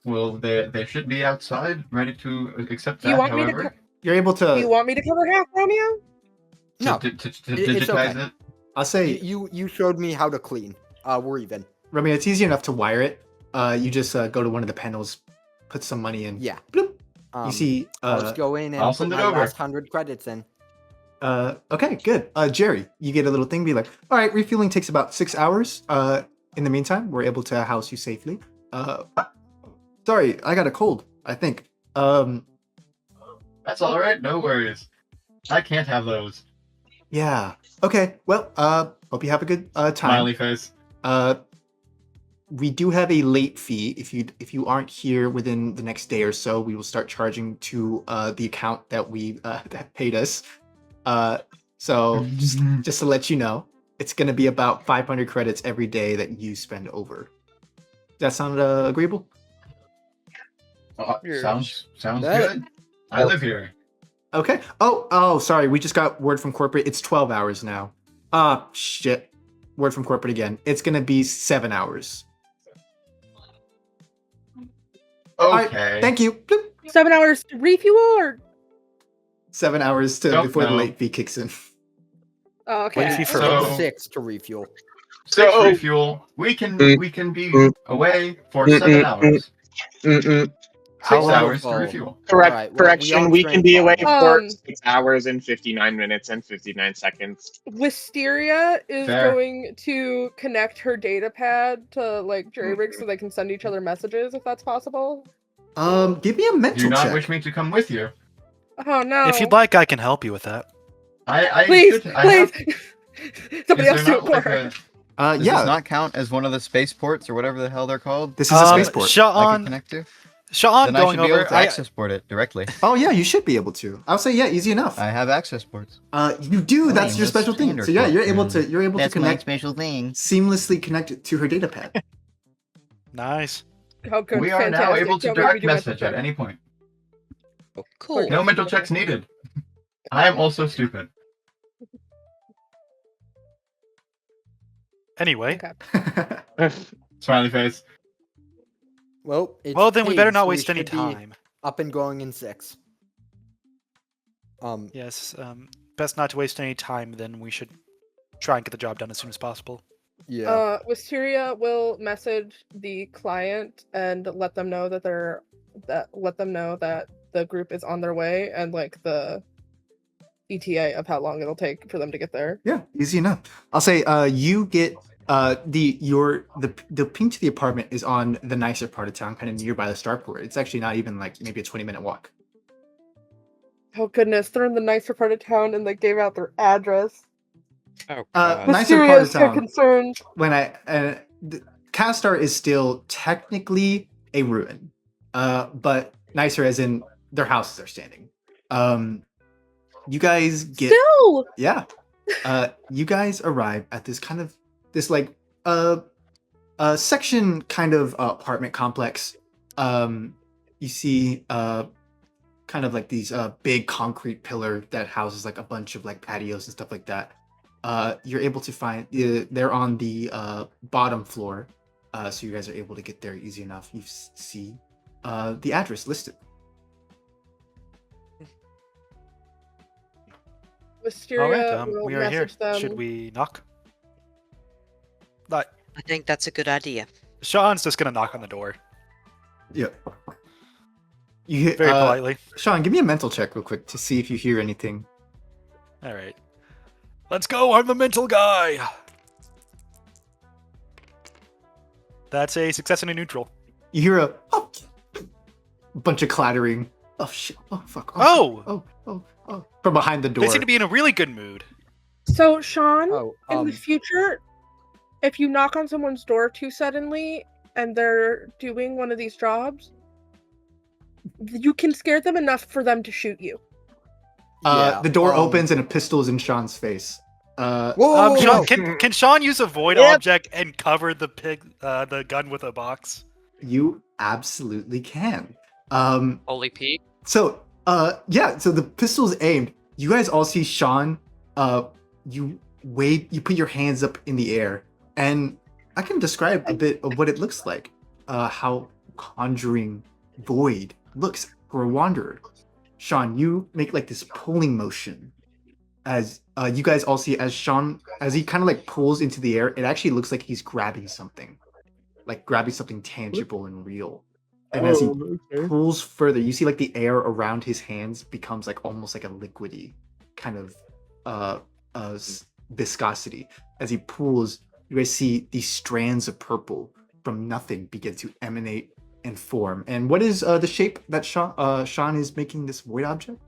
[SPEAKER 10] Well, they should be outside, ready to accept
[SPEAKER 8] Do you
[SPEAKER 10] that.
[SPEAKER 8] want me to
[SPEAKER 10] However,
[SPEAKER 2] You're able to.
[SPEAKER 8] Do you want me to cover half, Romeo?
[SPEAKER 7] No,
[SPEAKER 10] to
[SPEAKER 7] it's
[SPEAKER 10] digitize
[SPEAKER 7] okay.
[SPEAKER 10] it.
[SPEAKER 2] I'll say,
[SPEAKER 7] You showed me how to clean. We're even.
[SPEAKER 2] Remy, it's easy enough to wire it. You just go to one of the panels, put some money in.
[SPEAKER 7] Yeah.
[SPEAKER 2] Bloop.
[SPEAKER 7] You
[SPEAKER 2] see,
[SPEAKER 7] I'll just go in and
[SPEAKER 10] I'll
[SPEAKER 7] put
[SPEAKER 10] send it
[SPEAKER 7] my
[SPEAKER 10] over.
[SPEAKER 7] last 100 credits in.
[SPEAKER 2] Okay, good. Jerry, you get a little thing, be like, all right, refueling takes about 6 hours. In the meantime, we're able to house you safely. Sorry, I got a cold, I think.
[SPEAKER 10] That's all right. No worries. I can't have those.
[SPEAKER 2] Yeah. Okay, well, hope you have a good time.
[SPEAKER 10] Smiley face.
[SPEAKER 2] We do have a late fee. If you aren't here within the next day or so, we will start charging to the account that that paid us. So just to let you know, it's going to be about 500 credits every day that you spend over. Does that sound agreeable?
[SPEAKER 10] Sounds
[SPEAKER 7] That-
[SPEAKER 10] good. I live here.
[SPEAKER 2] Okay. Oh, sorry. We just got word from corporate. It's 12 hours now. Shit. Word from corporate again. It's going to be 7 hours. All right,
[SPEAKER 10] Okay.
[SPEAKER 2] thank you. Bloop.
[SPEAKER 8] 7 hours to refuel or
[SPEAKER 2] 7 hours to
[SPEAKER 10] Nope,
[SPEAKER 2] before the
[SPEAKER 10] no.
[SPEAKER 2] late fee kicks in.
[SPEAKER 8] oh, okay.
[SPEAKER 9] fee for-
[SPEAKER 10] So-
[SPEAKER 7] 6 to refuel.
[SPEAKER 10] Six
[SPEAKER 4] So-
[SPEAKER 10] refuel. We can be away for 7 hours. 6
[SPEAKER 9] How long-
[SPEAKER 10] hours to
[SPEAKER 7] Oh.
[SPEAKER 10] refuel.
[SPEAKER 4] Correct.
[SPEAKER 7] Alright, well,
[SPEAKER 4] correction.
[SPEAKER 7] we
[SPEAKER 4] We
[SPEAKER 7] all
[SPEAKER 4] can be away
[SPEAKER 7] trained
[SPEAKER 4] for
[SPEAKER 8] fine.
[SPEAKER 4] 6 hours and 59 minutes and 59 seconds.
[SPEAKER 8] Wisteria is
[SPEAKER 10] Fair.
[SPEAKER 8] going to connect her data pad to like jury rig so they can send each other messages if that's possible.
[SPEAKER 2] Give me a
[SPEAKER 10] Do you
[SPEAKER 2] mental
[SPEAKER 10] not
[SPEAKER 2] check.
[SPEAKER 10] wish me to come with you?
[SPEAKER 8] Oh no.
[SPEAKER 9] If you'd like, I can help you with that.
[SPEAKER 10] I
[SPEAKER 8] Please,
[SPEAKER 10] should, I have-
[SPEAKER 8] please. Somebody
[SPEAKER 10] is
[SPEAKER 8] else
[SPEAKER 10] there
[SPEAKER 8] do it
[SPEAKER 10] not
[SPEAKER 8] for
[SPEAKER 10] like
[SPEAKER 8] her.
[SPEAKER 10] a- Does
[SPEAKER 2] Yeah.
[SPEAKER 10] this not count as one of the spaceports or whatever the hell they're called?
[SPEAKER 2] This is a spaceport.
[SPEAKER 10] I could
[SPEAKER 9] Sean,
[SPEAKER 10] connect to?
[SPEAKER 9] Sean,
[SPEAKER 10] Then I
[SPEAKER 9] going
[SPEAKER 10] should be able
[SPEAKER 9] over.
[SPEAKER 10] to access port it directly.
[SPEAKER 2] Oh yeah, you should be able to. I'll say yeah, easy enough.
[SPEAKER 10] I have access ports.
[SPEAKER 2] You do. That's
[SPEAKER 10] Fine,
[SPEAKER 2] your
[SPEAKER 10] that's
[SPEAKER 2] special thing.
[SPEAKER 10] standard
[SPEAKER 2] So yeah, you're able
[SPEAKER 10] port.
[SPEAKER 2] to connect
[SPEAKER 10] special thing.
[SPEAKER 2] seamlessly connect it to her data pad.
[SPEAKER 9] Nice.
[SPEAKER 8] how good.
[SPEAKER 10] We are now
[SPEAKER 8] fantastic.
[SPEAKER 10] able to
[SPEAKER 8] Don't make me
[SPEAKER 10] direct
[SPEAKER 8] do mental
[SPEAKER 10] message at
[SPEAKER 8] check.
[SPEAKER 10] any point.
[SPEAKER 3] Cool.
[SPEAKER 10] No mental checks needed. I am also stupid.
[SPEAKER 9] Anyway,
[SPEAKER 8] Okay.
[SPEAKER 10] Smiley face.
[SPEAKER 7] Well, it's
[SPEAKER 9] well then we better
[SPEAKER 7] paid,
[SPEAKER 9] not
[SPEAKER 7] so we
[SPEAKER 9] waste any
[SPEAKER 7] should be
[SPEAKER 9] time.
[SPEAKER 7] Up and going in 6.
[SPEAKER 9] Yes, best not to waste any time. Then we should try and get the job done as soon as possible.
[SPEAKER 7] Yeah.
[SPEAKER 8] Wisteria will message the client and let them know that the group is on their way and like the ETA of how long it'll take for them to get there.
[SPEAKER 2] Yeah, easy enough. I'll say you get the ping to the apartment is on the nicer part of town, kind of nearby the starport. It's actually not even like maybe a 20-minute walk.
[SPEAKER 8] Oh goodness, they're in the nicer part of town and they gave out their address.
[SPEAKER 3] Oh,
[SPEAKER 2] Nicer
[SPEAKER 8] Wisteria
[SPEAKER 2] part of
[SPEAKER 8] is so
[SPEAKER 2] town.
[SPEAKER 8] concerned.
[SPEAKER 2] When Castar is still technically a ruin, but nicer as in their houses are standing. You guys get
[SPEAKER 8] Still!
[SPEAKER 2] yeah. You guys arrive at this kind of section kind of apartment complex. You see kind of like these big concrete pillar that houses like a bunch of like patios and stuff like that. You're able to find they're on the bottom floor, so you guys are able to get there easy enough. You see the address listed.
[SPEAKER 8] Wisteria
[SPEAKER 9] Alright,
[SPEAKER 8] will
[SPEAKER 9] we are here.
[SPEAKER 8] message them.
[SPEAKER 9] Should we knock? Like,
[SPEAKER 11] I think that's a good idea.
[SPEAKER 9] Sean's just gonna knock on the door.
[SPEAKER 2] Yeah. You hear,
[SPEAKER 9] Very politely.
[SPEAKER 2] Sean, give me a mental check real quick to see if you hear anything.
[SPEAKER 9] Alright. Let's go, I'm the mental guy! That's a success and a neutral.
[SPEAKER 2] You hear a bunch of clattering. Oh shit! Oh fuck!
[SPEAKER 9] Oh!
[SPEAKER 2] From behind the door.
[SPEAKER 9] They seem to be in a really good mood.
[SPEAKER 8] So, Sean,
[SPEAKER 7] Oh,
[SPEAKER 8] in the future, if you knock on someone's door too suddenly and they're doing one of these jobs, you can scare them enough for them to shoot you.
[SPEAKER 2] The door opens and a pistol is in Sean's face.
[SPEAKER 7] Whoa!
[SPEAKER 9] Sean, can Sean use a void object and cover the gun with a box?
[SPEAKER 2] You absolutely can.
[SPEAKER 3] Holy Pete.
[SPEAKER 2] So, so the pistol's aimed. You guys all see Sean. You put your hands up in the air, and I can describe a bit of what it looks like. How conjuring void looks for a wanderer. Sean, you make like this pulling motion as you guys all see as Sean, as he kind of like pulls into the air, it actually looks like he's grabbing something tangible and real. And as he pulls further, you see like the air around his hands becomes like almost like a liquidy kind of viscosity. As he pulls, you guys see these strands of purple from nothing begin to emanate and form. And what is the shape that Sean is making this void object?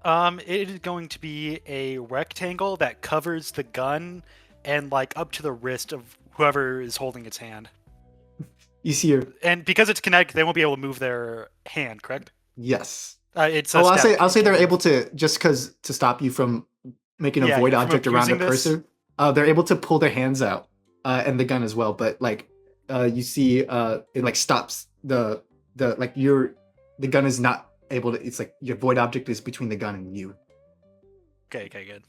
[SPEAKER 9] It is going to be a rectangle that covers the gun and like up to the wrist of whoever is holding its hand.
[SPEAKER 2] You see her.
[SPEAKER 9] And because it's kinetic, they won't be able to move their hand, correct?
[SPEAKER 2] Yes.
[SPEAKER 9] It's.
[SPEAKER 2] I'll say they're able to, just because to stop you from making a void object around a cursor. They're able to pull their hands out, and the gun as well. But like, you see, it like stops the gun is not able to. It's like your void object is between the gun and you.
[SPEAKER 9] Okay, good.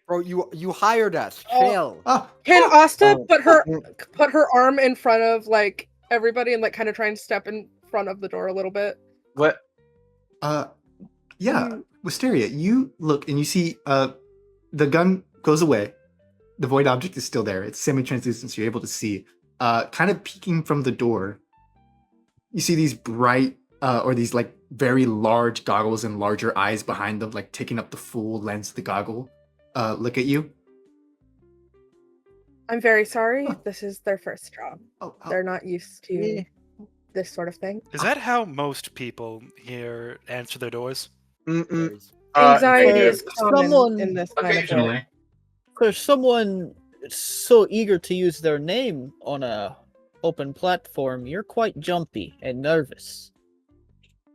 [SPEAKER 7] Bro, you hired us. Chill.
[SPEAKER 8] Can Asta put her arm in front of like everybody and like kind of try and step in front of the door a little bit?
[SPEAKER 4] What?
[SPEAKER 2] Yeah, Wisteria, you look and you see the gun goes away. The void object is still there. It's semi-translucent, so you're able to see. Kind of peeking from the door, you see these bright or these like very large goggles and larger eyes behind them, like taking up the full lens of the goggle. Look at you.
[SPEAKER 8] I'm very sorry. This is their first job.
[SPEAKER 2] Oh.
[SPEAKER 8] They're not used to this sort of thing.
[SPEAKER 9] Is that how most people here answer their doors?
[SPEAKER 8] Anxiety is common
[SPEAKER 5] someone-
[SPEAKER 8] in this kind of work.
[SPEAKER 5] For someone so eager to use their name on a open platform, you're quite jumpy and nervous.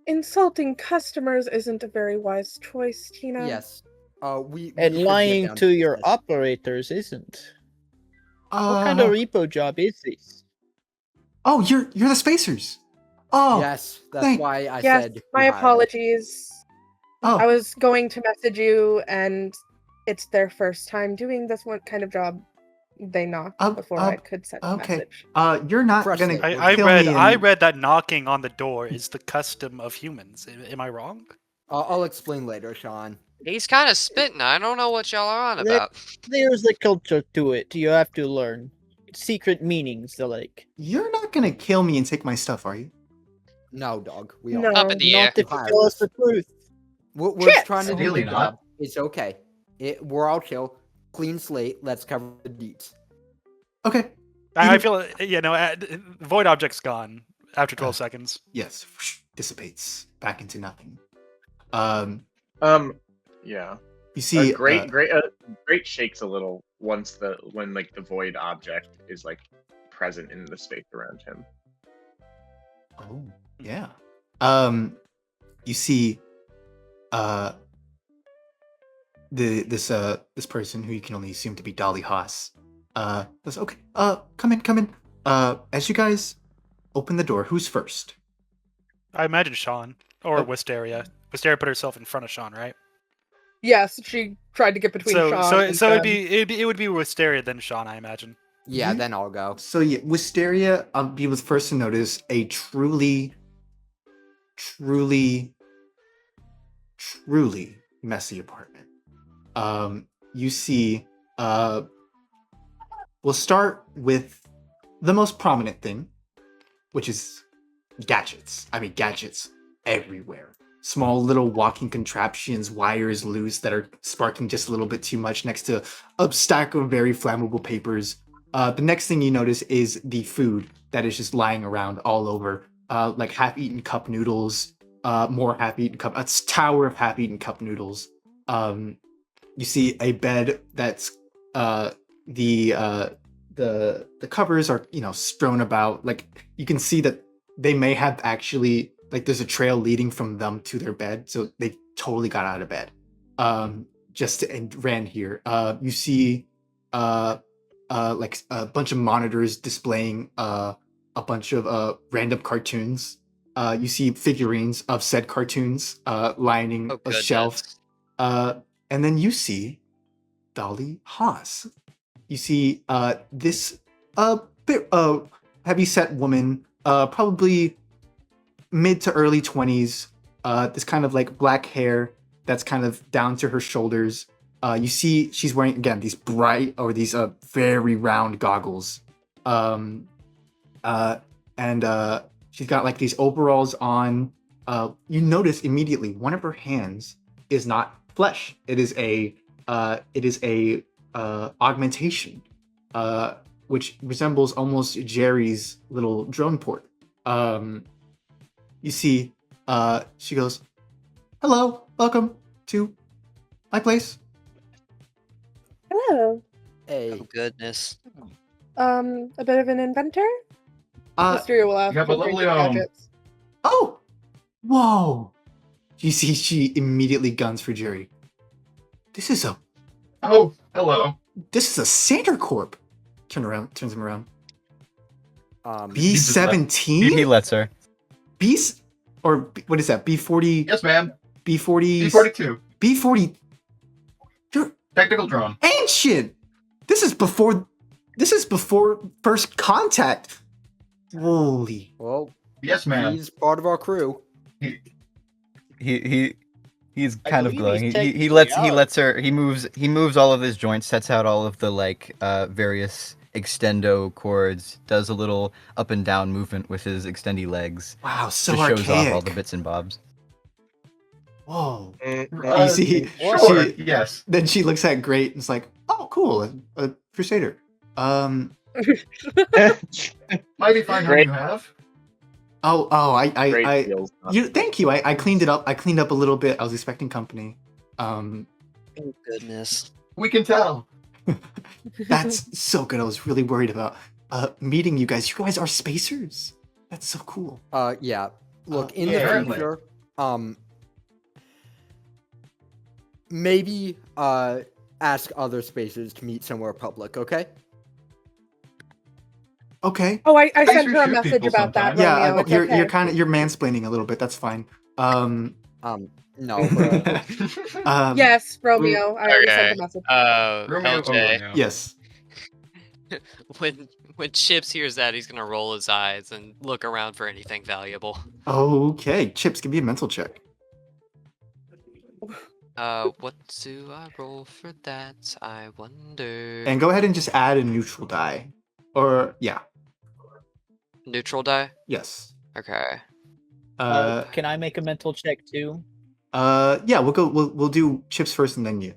[SPEAKER 8] Insulting customers isn't a very wise choice, Tina.
[SPEAKER 7] Yes. We
[SPEAKER 5] And
[SPEAKER 7] should get
[SPEAKER 5] lying
[SPEAKER 7] down
[SPEAKER 5] to your
[SPEAKER 7] business.
[SPEAKER 5] operators isn't. What kind of repo job is this?
[SPEAKER 2] Oh, you're the spacers. Oh,
[SPEAKER 7] yes, that's
[SPEAKER 2] thank-
[SPEAKER 7] why I
[SPEAKER 8] Yes,
[SPEAKER 7] said.
[SPEAKER 8] my
[SPEAKER 7] we hired us.
[SPEAKER 8] apologies.
[SPEAKER 2] oh.
[SPEAKER 8] I was going to message you, and it's their first time doing this one kind of job. They knocked before I could send a
[SPEAKER 2] Okay.
[SPEAKER 8] message.
[SPEAKER 2] You're not
[SPEAKER 7] Trust
[SPEAKER 2] gonna
[SPEAKER 7] it.
[SPEAKER 9] I
[SPEAKER 2] kill
[SPEAKER 9] read
[SPEAKER 2] me
[SPEAKER 9] I
[SPEAKER 2] and-
[SPEAKER 9] read that knocking on the door is the custom of humans. Am I wrong?
[SPEAKER 7] I'll explain later, Sean.
[SPEAKER 3] He's kind of spitting. I don't know what y'all are on
[SPEAKER 5] There-
[SPEAKER 3] about.
[SPEAKER 5] There's a culture to it. You have to learn secret meanings. So like,
[SPEAKER 2] You're not gonna kill me and take my stuff, are you?
[SPEAKER 7] No, dog. We
[SPEAKER 8] No.
[SPEAKER 7] are.
[SPEAKER 3] Up in the air.
[SPEAKER 5] not if you tell us the truth.
[SPEAKER 7] We're
[SPEAKER 8] Shit!
[SPEAKER 7] trying to do
[SPEAKER 11] Ideally
[SPEAKER 7] the
[SPEAKER 11] not.
[SPEAKER 7] job. It's okay. We're all chill. Clean slate. Let's cover the deets.
[SPEAKER 2] Okay.
[SPEAKER 9] I feel void object's gone after 12 seconds.
[SPEAKER 2] Yes. Dissipates back into nothing.
[SPEAKER 4] Yeah.
[SPEAKER 2] You see,
[SPEAKER 4] Great shakes a little when like the void object is like present in the space around him.
[SPEAKER 2] Oh, yeah. You see, this person who you can only assume to be Dolly Haas, says, okay, come in. As you guys open the door, who's first?
[SPEAKER 9] I imagine Sean or
[SPEAKER 2] Oh.
[SPEAKER 9] Wisteria. Wisteria put herself in front of Sean, right?
[SPEAKER 8] Yes, she tried to get between Sean
[SPEAKER 9] So
[SPEAKER 8] and
[SPEAKER 9] it'd
[SPEAKER 8] Jen.
[SPEAKER 9] be it would be Wisteria then Sean, I imagine.
[SPEAKER 7] Yeah,
[SPEAKER 2] Mhm.
[SPEAKER 7] then I'll go.
[SPEAKER 2] So yeah, Wisteria, he was first to notice a truly messy apartment. You see, we'll start with the most prominent thing, which is gadgets. I mean, gadgets everywhere. Small little walking contraptions, wires loose that are sparking just a little bit too much next to a stack of very flammable papers. The next thing you notice is the food that is just lying around all over, like half-eaten cup noodles, more half-eaten cup, a tower of half-eaten cup noodles. You see a bed that's the covers are strewn about. Like you can see that they may have actually there's a trail leading from them to their bed, so they totally got out of bed and ran here. You see like a bunch of monitors displaying a bunch of random cartoons. You see figurines of said cartoons lining
[SPEAKER 3] Oh,
[SPEAKER 2] a shelf.
[SPEAKER 3] goodness.
[SPEAKER 2] And then you see Dolly Haas. You see this bit heavy-set woman, probably mid to early 20s. This kind of like black hair that's kind of down to her shoulders. You see she's wearing, again, these bright or these very round goggles. And she's got like these overalls on. You notice immediately one of her hands is not flesh. It is a augmentation, which resembles almost Jerry's little drone port. You see, she goes, "Hello, welcome to my place."
[SPEAKER 8] Hello.
[SPEAKER 7] Hey.
[SPEAKER 3] Oh goodness.
[SPEAKER 8] A bit of an inventor?
[SPEAKER 2] Uh,
[SPEAKER 8] Mysterio will ask
[SPEAKER 11] you have a
[SPEAKER 8] for
[SPEAKER 11] lovely
[SPEAKER 8] great
[SPEAKER 11] home.
[SPEAKER 8] gadgets.
[SPEAKER 2] oh, whoa! You see, she immediately guns for Jerry. This is a
[SPEAKER 11] Oh, hello.
[SPEAKER 2] Santa Corp. Turns him around.
[SPEAKER 11] just left.
[SPEAKER 2] B17?
[SPEAKER 10] He lets her.
[SPEAKER 2] What is that? B40?
[SPEAKER 11] Yes, ma'am.
[SPEAKER 2] B40?
[SPEAKER 11] B42.
[SPEAKER 2] B40. You're
[SPEAKER 11] Technical drone.
[SPEAKER 2] ancient. This is before first contact. Holy.
[SPEAKER 7] Well,
[SPEAKER 11] Yes, ma'am.
[SPEAKER 7] he's part of our crew.
[SPEAKER 10] He's
[SPEAKER 5] I
[SPEAKER 10] kind of
[SPEAKER 5] believe
[SPEAKER 10] glowing.
[SPEAKER 5] he's
[SPEAKER 10] He
[SPEAKER 5] technically
[SPEAKER 10] lets
[SPEAKER 5] out.
[SPEAKER 10] her. He moves all of his joints, sets out all of the various extendo chords, does a little up and down movement with his extendy legs.
[SPEAKER 2] Wow, so
[SPEAKER 10] Just shows
[SPEAKER 2] archaic.
[SPEAKER 10] off all the bits and bobs.
[SPEAKER 2] Whoa.
[SPEAKER 11] Uh,
[SPEAKER 2] You see,
[SPEAKER 11] Sure,
[SPEAKER 2] she,
[SPEAKER 11] yes.
[SPEAKER 2] then she looks at Great and is like, "Oh, cool, a Crusader."
[SPEAKER 11] Mighty fine home
[SPEAKER 4] Great.
[SPEAKER 11] you have.
[SPEAKER 2] I
[SPEAKER 4] feels not-
[SPEAKER 2] thank you. I cleaned it up. I cleaned up a little bit. I was expecting company.
[SPEAKER 3] Oh goodness.
[SPEAKER 11] We can tell.
[SPEAKER 2] That's so good. I was really worried about meeting you guys. You guys are spacers. That's so cool.
[SPEAKER 7] Yeah. Look, in
[SPEAKER 11] yeah,
[SPEAKER 7] the
[SPEAKER 11] certainly.
[SPEAKER 7] future, maybe ask other spacers to meet somewhere public, okay?
[SPEAKER 2] Okay.
[SPEAKER 8] Oh, I
[SPEAKER 11] Thanks
[SPEAKER 8] sent
[SPEAKER 11] for
[SPEAKER 8] her a
[SPEAKER 11] shooting
[SPEAKER 8] message
[SPEAKER 11] people
[SPEAKER 8] about that,
[SPEAKER 11] sometimes.
[SPEAKER 2] Yeah,
[SPEAKER 8] Romeo. It's
[SPEAKER 2] you're
[SPEAKER 8] okay.
[SPEAKER 2] you're mansplaining a little bit. That's fine.
[SPEAKER 7] No, bro.
[SPEAKER 8] Yes, Romeo. I already sent
[SPEAKER 3] Okay.
[SPEAKER 8] a message.
[SPEAKER 11] Romeo, oh,
[SPEAKER 3] LJ.
[SPEAKER 11] Romeo.
[SPEAKER 2] yes.
[SPEAKER 3] When Chips hears that, he's gonna roll his eyes and look around for anything valuable.
[SPEAKER 2] Okay, Chips, give me a mental check.
[SPEAKER 3] What do I roll for that? I wonder.
[SPEAKER 2] And go ahead and just add a neutral die. Or yeah,
[SPEAKER 3] Neutral die.
[SPEAKER 2] yes.
[SPEAKER 3] Okay.
[SPEAKER 5] Can I make a mental check too?
[SPEAKER 2] Yeah, we'll do Chips first and then you.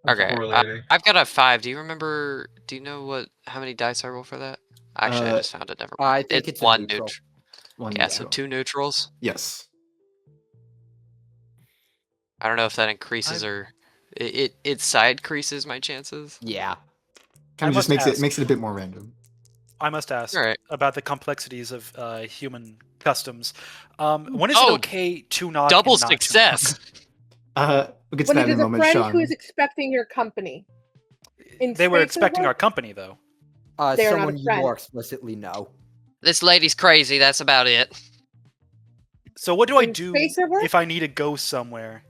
[SPEAKER 3] Okay.
[SPEAKER 11] Correlating.
[SPEAKER 3] I've got a 5. Do you remember? Do you know how many dice I roll for that? Actually, I just found it. Never mind.
[SPEAKER 7] I think it's a
[SPEAKER 3] one
[SPEAKER 7] neutral.
[SPEAKER 2] One
[SPEAKER 3] Yeah, so
[SPEAKER 2] neutral.
[SPEAKER 3] 2 neutrals.
[SPEAKER 2] Yes.
[SPEAKER 3] I don't know if that increases or it side creases my chances.
[SPEAKER 7] Yeah.
[SPEAKER 2] Kind of just
[SPEAKER 9] must
[SPEAKER 2] makes it a bit more random.
[SPEAKER 9] I must ask
[SPEAKER 3] All right.
[SPEAKER 9] about the complexities of human customs. When is it
[SPEAKER 3] Oh,
[SPEAKER 9] okay to knock?
[SPEAKER 3] Double
[SPEAKER 9] and not to knock?
[SPEAKER 3] success.
[SPEAKER 2] We'll get to
[SPEAKER 8] When
[SPEAKER 2] that
[SPEAKER 8] it
[SPEAKER 2] in a
[SPEAKER 8] is a
[SPEAKER 2] moment,
[SPEAKER 8] friend who
[SPEAKER 2] Sean.
[SPEAKER 8] is expecting your company. In
[SPEAKER 9] They were
[SPEAKER 8] space
[SPEAKER 9] expecting our
[SPEAKER 8] work,
[SPEAKER 9] company, though.
[SPEAKER 8] They are not
[SPEAKER 7] Someone
[SPEAKER 8] a
[SPEAKER 7] you
[SPEAKER 8] friend.
[SPEAKER 7] more explicitly know.
[SPEAKER 3] This lady's crazy. That's about it.
[SPEAKER 9] So what do I
[SPEAKER 8] In
[SPEAKER 9] do
[SPEAKER 8] space at work?
[SPEAKER 9] if I need to go somewhere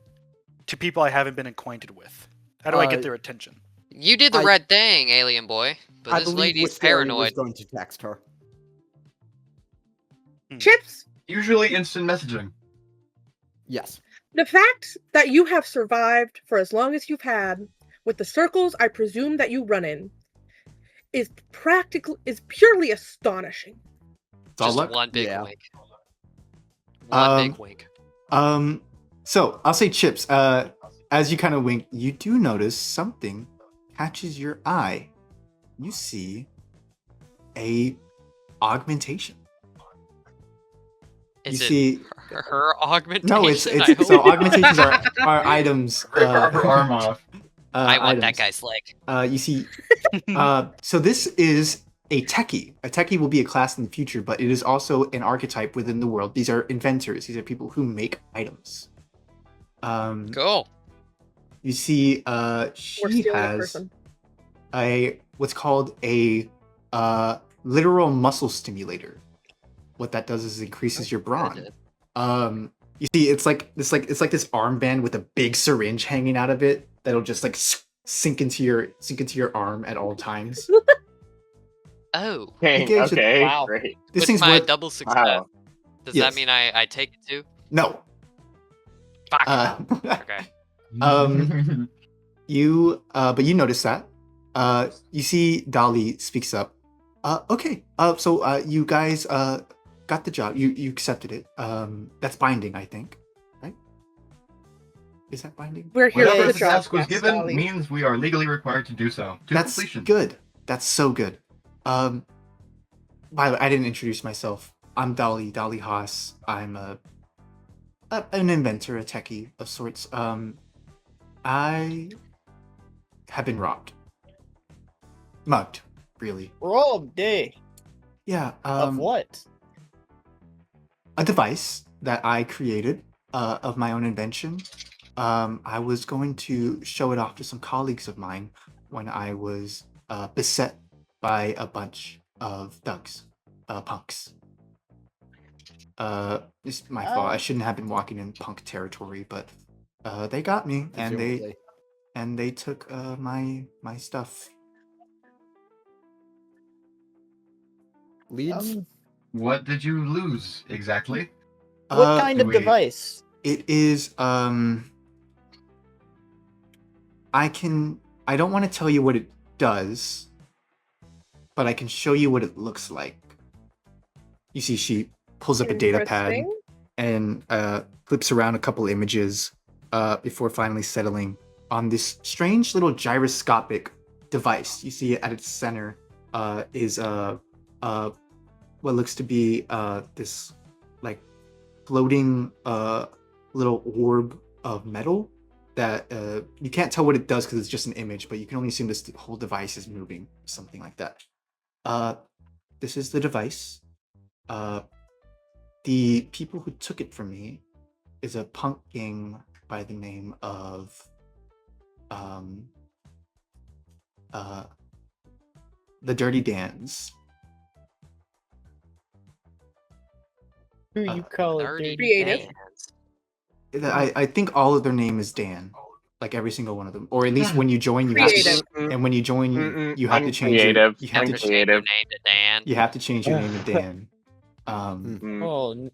[SPEAKER 9] to people I haven't been acquainted with? How do I get their attention?
[SPEAKER 3] You did the
[SPEAKER 7] I-
[SPEAKER 3] right thing, alien boy. But
[SPEAKER 7] I
[SPEAKER 3] this
[SPEAKER 7] believe
[SPEAKER 3] lady's
[SPEAKER 7] Wisteria was
[SPEAKER 3] paranoid.
[SPEAKER 7] going to text her.
[SPEAKER 8] Chips,
[SPEAKER 11] Usually instant messaging.
[SPEAKER 7] Yes.
[SPEAKER 8] the fact that you have survived for as long as you've had, with the circles I presume that you run in, is purely astonishing.
[SPEAKER 2] It's all
[SPEAKER 3] Just
[SPEAKER 2] luck.
[SPEAKER 3] one big
[SPEAKER 7] Yeah.
[SPEAKER 3] wink. One big wink.
[SPEAKER 2] So I'll say Chips, as you kind of wink, you do notice something catches your eye. You see a augmentation.
[SPEAKER 3] Is
[SPEAKER 2] you
[SPEAKER 3] it
[SPEAKER 2] see
[SPEAKER 3] her augmentation?
[SPEAKER 2] no, it's
[SPEAKER 3] I hope
[SPEAKER 2] so
[SPEAKER 3] not.
[SPEAKER 2] augmentations are items.
[SPEAKER 11] Rip her arm off.
[SPEAKER 3] I want that
[SPEAKER 2] items.
[SPEAKER 3] guy's leg.
[SPEAKER 2] You see, so this is a techie. A techie will be a class in the future, but it is also an archetype within the world. These are inventors. These are people who make items.
[SPEAKER 3] Cool.
[SPEAKER 2] You see,
[SPEAKER 8] We're
[SPEAKER 2] she
[SPEAKER 8] stealing a
[SPEAKER 2] has
[SPEAKER 8] person.
[SPEAKER 2] what's called a literal muscle stimulator. What that does is increases your brawn. You see, it's like this armband with a big syringe hanging out of it that'll just like sink into your arm at all times.
[SPEAKER 3] Oh.
[SPEAKER 2] Okay,
[SPEAKER 4] Okay, okay,
[SPEAKER 5] Wow.
[SPEAKER 4] great.
[SPEAKER 2] This
[SPEAKER 3] With
[SPEAKER 2] thing's
[SPEAKER 3] my
[SPEAKER 2] worth
[SPEAKER 3] double success,
[SPEAKER 4] Wow.
[SPEAKER 3] does
[SPEAKER 2] Yes.
[SPEAKER 3] that mean I take it too?
[SPEAKER 2] no.
[SPEAKER 3] Fuck. Okay.
[SPEAKER 2] You but you notice that. You see Dolly speaks up. Okay. So you guys got the job. You accepted it. That's binding, I think. Right? Is that binding?
[SPEAKER 8] We're here
[SPEAKER 11] Whatever
[SPEAKER 8] for the
[SPEAKER 11] the
[SPEAKER 8] job.
[SPEAKER 11] task was
[SPEAKER 8] yes,
[SPEAKER 11] given
[SPEAKER 8] Dolly.
[SPEAKER 11] means we are legally required to do so. To
[SPEAKER 2] That's
[SPEAKER 11] completion.
[SPEAKER 2] good. That's so good. By the way, I didn't introduce myself. I'm Dolly Haas. I'm an inventor, a techie of sorts. I have been robbed. Mugged, really.
[SPEAKER 5] Rob day.
[SPEAKER 2] Yeah.
[SPEAKER 5] Of what?
[SPEAKER 2] A device that I created of my own invention. I was going to show it off to some colleagues of mine when I was beset by a bunch of thugs, punks. It's my fault. I shouldn't have been walking in punk territory, but they got me,
[SPEAKER 7] Presumably.
[SPEAKER 2] and they took my stuff.
[SPEAKER 7] Leads?
[SPEAKER 11] What did you lose exactly?
[SPEAKER 5] What kind
[SPEAKER 11] do
[SPEAKER 5] of
[SPEAKER 11] we-
[SPEAKER 5] device?
[SPEAKER 2] It is I don't want to tell you what it does, but I can show you what it looks like. You see, she pulls up a data pad
[SPEAKER 8] Interesting.
[SPEAKER 2] and flips around a couple images before finally settling on this strange little gyroscopic device. You see at its center is what looks to be this like floating little orb of metal that you can't tell what it does because it's just an image, but you can only assume this whole device is moving, something like that. This is the device. The people who took it from me is a punk gang by the name of the Dirty Dans.
[SPEAKER 5] Who you call a
[SPEAKER 3] Nerdy
[SPEAKER 5] dirty
[SPEAKER 8] Creative.
[SPEAKER 3] Dans.
[SPEAKER 2] I think all of their name is Dan, like every single one of them, or at least when you join, you have to,
[SPEAKER 8] Creative.
[SPEAKER 2] and when you join, you have to
[SPEAKER 4] I'm
[SPEAKER 2] change your
[SPEAKER 4] creative.
[SPEAKER 2] you have
[SPEAKER 4] I'm
[SPEAKER 2] to
[SPEAKER 3] Change your
[SPEAKER 4] creative.
[SPEAKER 3] name to Dan.
[SPEAKER 2] you have to change your name to Dan.
[SPEAKER 4] Mm.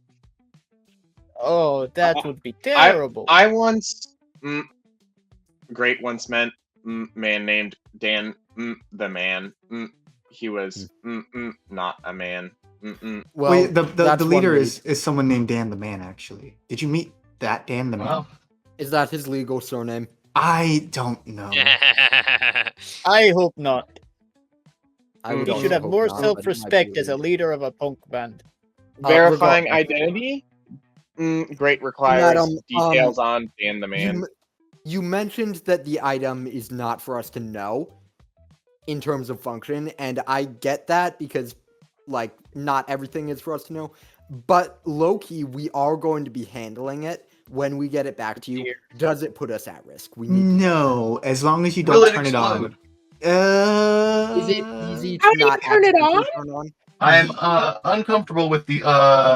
[SPEAKER 5] Oh, that would be
[SPEAKER 4] I
[SPEAKER 5] terrible.
[SPEAKER 4] I once great once meant man named Dan the man. He was not a man.
[SPEAKER 7] Well,
[SPEAKER 2] Wait, the
[SPEAKER 7] that's one
[SPEAKER 2] leader
[SPEAKER 7] way-
[SPEAKER 2] is someone named Dan the Man. Actually, did you meet that Dan the Man?
[SPEAKER 11] Well,
[SPEAKER 7] Is that his legal surname?
[SPEAKER 2] I don't know.
[SPEAKER 5] I hope not.
[SPEAKER 7] I would
[SPEAKER 5] He
[SPEAKER 7] also
[SPEAKER 5] should have
[SPEAKER 7] hope
[SPEAKER 5] more
[SPEAKER 7] not, but it might be
[SPEAKER 5] self-respect as a
[SPEAKER 7] legal.
[SPEAKER 5] leader of a punk band.
[SPEAKER 4] Verifying
[SPEAKER 7] regardless.
[SPEAKER 4] identity. Great requires
[SPEAKER 7] Madam,
[SPEAKER 4] details on Dan the man.
[SPEAKER 7] You mentioned that the item is not for us to know in terms of function, and I get that because, like, not everything is for us to know. But low-key, we are going to be handling it when we get it back to you. Does it put us at risk? We need to
[SPEAKER 2] No, as long as you
[SPEAKER 11] will
[SPEAKER 2] don't
[SPEAKER 11] it
[SPEAKER 2] turn it on.
[SPEAKER 11] explode?
[SPEAKER 7] Is it easy
[SPEAKER 8] How
[SPEAKER 7] to
[SPEAKER 8] do you
[SPEAKER 7] not
[SPEAKER 8] turn it
[SPEAKER 7] accidentally
[SPEAKER 8] on?
[SPEAKER 7] turn on?
[SPEAKER 11] I am uncomfortable with the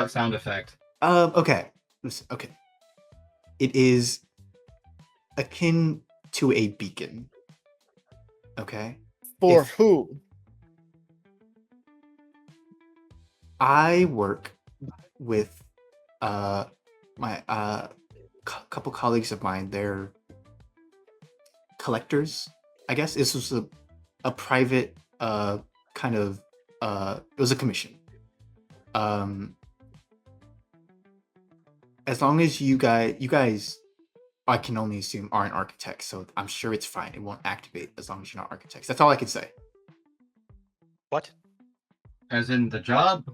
[SPEAKER 11] sound effect.
[SPEAKER 2] Okay. Listen, okay. It is akin to a beacon. Okay.
[SPEAKER 5] For
[SPEAKER 2] If-
[SPEAKER 5] who?
[SPEAKER 2] I work with my couple colleagues of mine. They're collectors. I guess this was a private kind of it was a commission. As long as you guys I can only assume aren't architects, so I'm sure it's fine. It won't activate as long as you're not architects. That's all I can say.
[SPEAKER 9] What?
[SPEAKER 11] As in the job?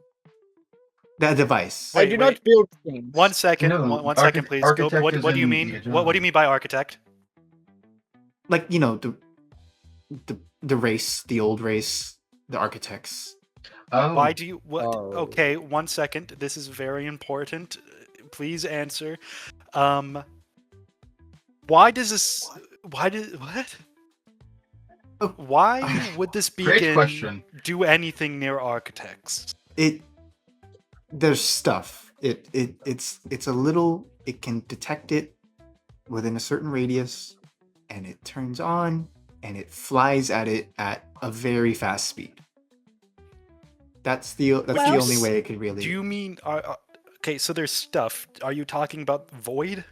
[SPEAKER 2] That device.
[SPEAKER 5] I
[SPEAKER 9] Wait,
[SPEAKER 5] do
[SPEAKER 9] wait.
[SPEAKER 5] not build things.
[SPEAKER 9] 1 second.
[SPEAKER 11] No,
[SPEAKER 9] one second, please. Go,
[SPEAKER 11] architect
[SPEAKER 9] what
[SPEAKER 11] is
[SPEAKER 9] do you
[SPEAKER 11] in
[SPEAKER 9] mean?
[SPEAKER 11] the
[SPEAKER 9] What do you
[SPEAKER 11] job.
[SPEAKER 9] mean by architect?
[SPEAKER 2] Like, you know, the race, the old race, the architects.
[SPEAKER 11] Oh,
[SPEAKER 9] Why do you what?
[SPEAKER 7] Oh.
[SPEAKER 9] Okay, 1 second. This is very important. Please answer. Why does this? Why did what?
[SPEAKER 2] Oh.
[SPEAKER 9] Why would this
[SPEAKER 11] great
[SPEAKER 9] beacon
[SPEAKER 11] question.
[SPEAKER 9] do anything near architects?
[SPEAKER 2] There's stuff. It's a little. It can detect it within a certain radius, and it turns on, and it flies at it at a very fast speed. That's the
[SPEAKER 8] Well-
[SPEAKER 2] only way it could really.
[SPEAKER 9] Do you mean? Okay, so there's stuff. Are you talking about void?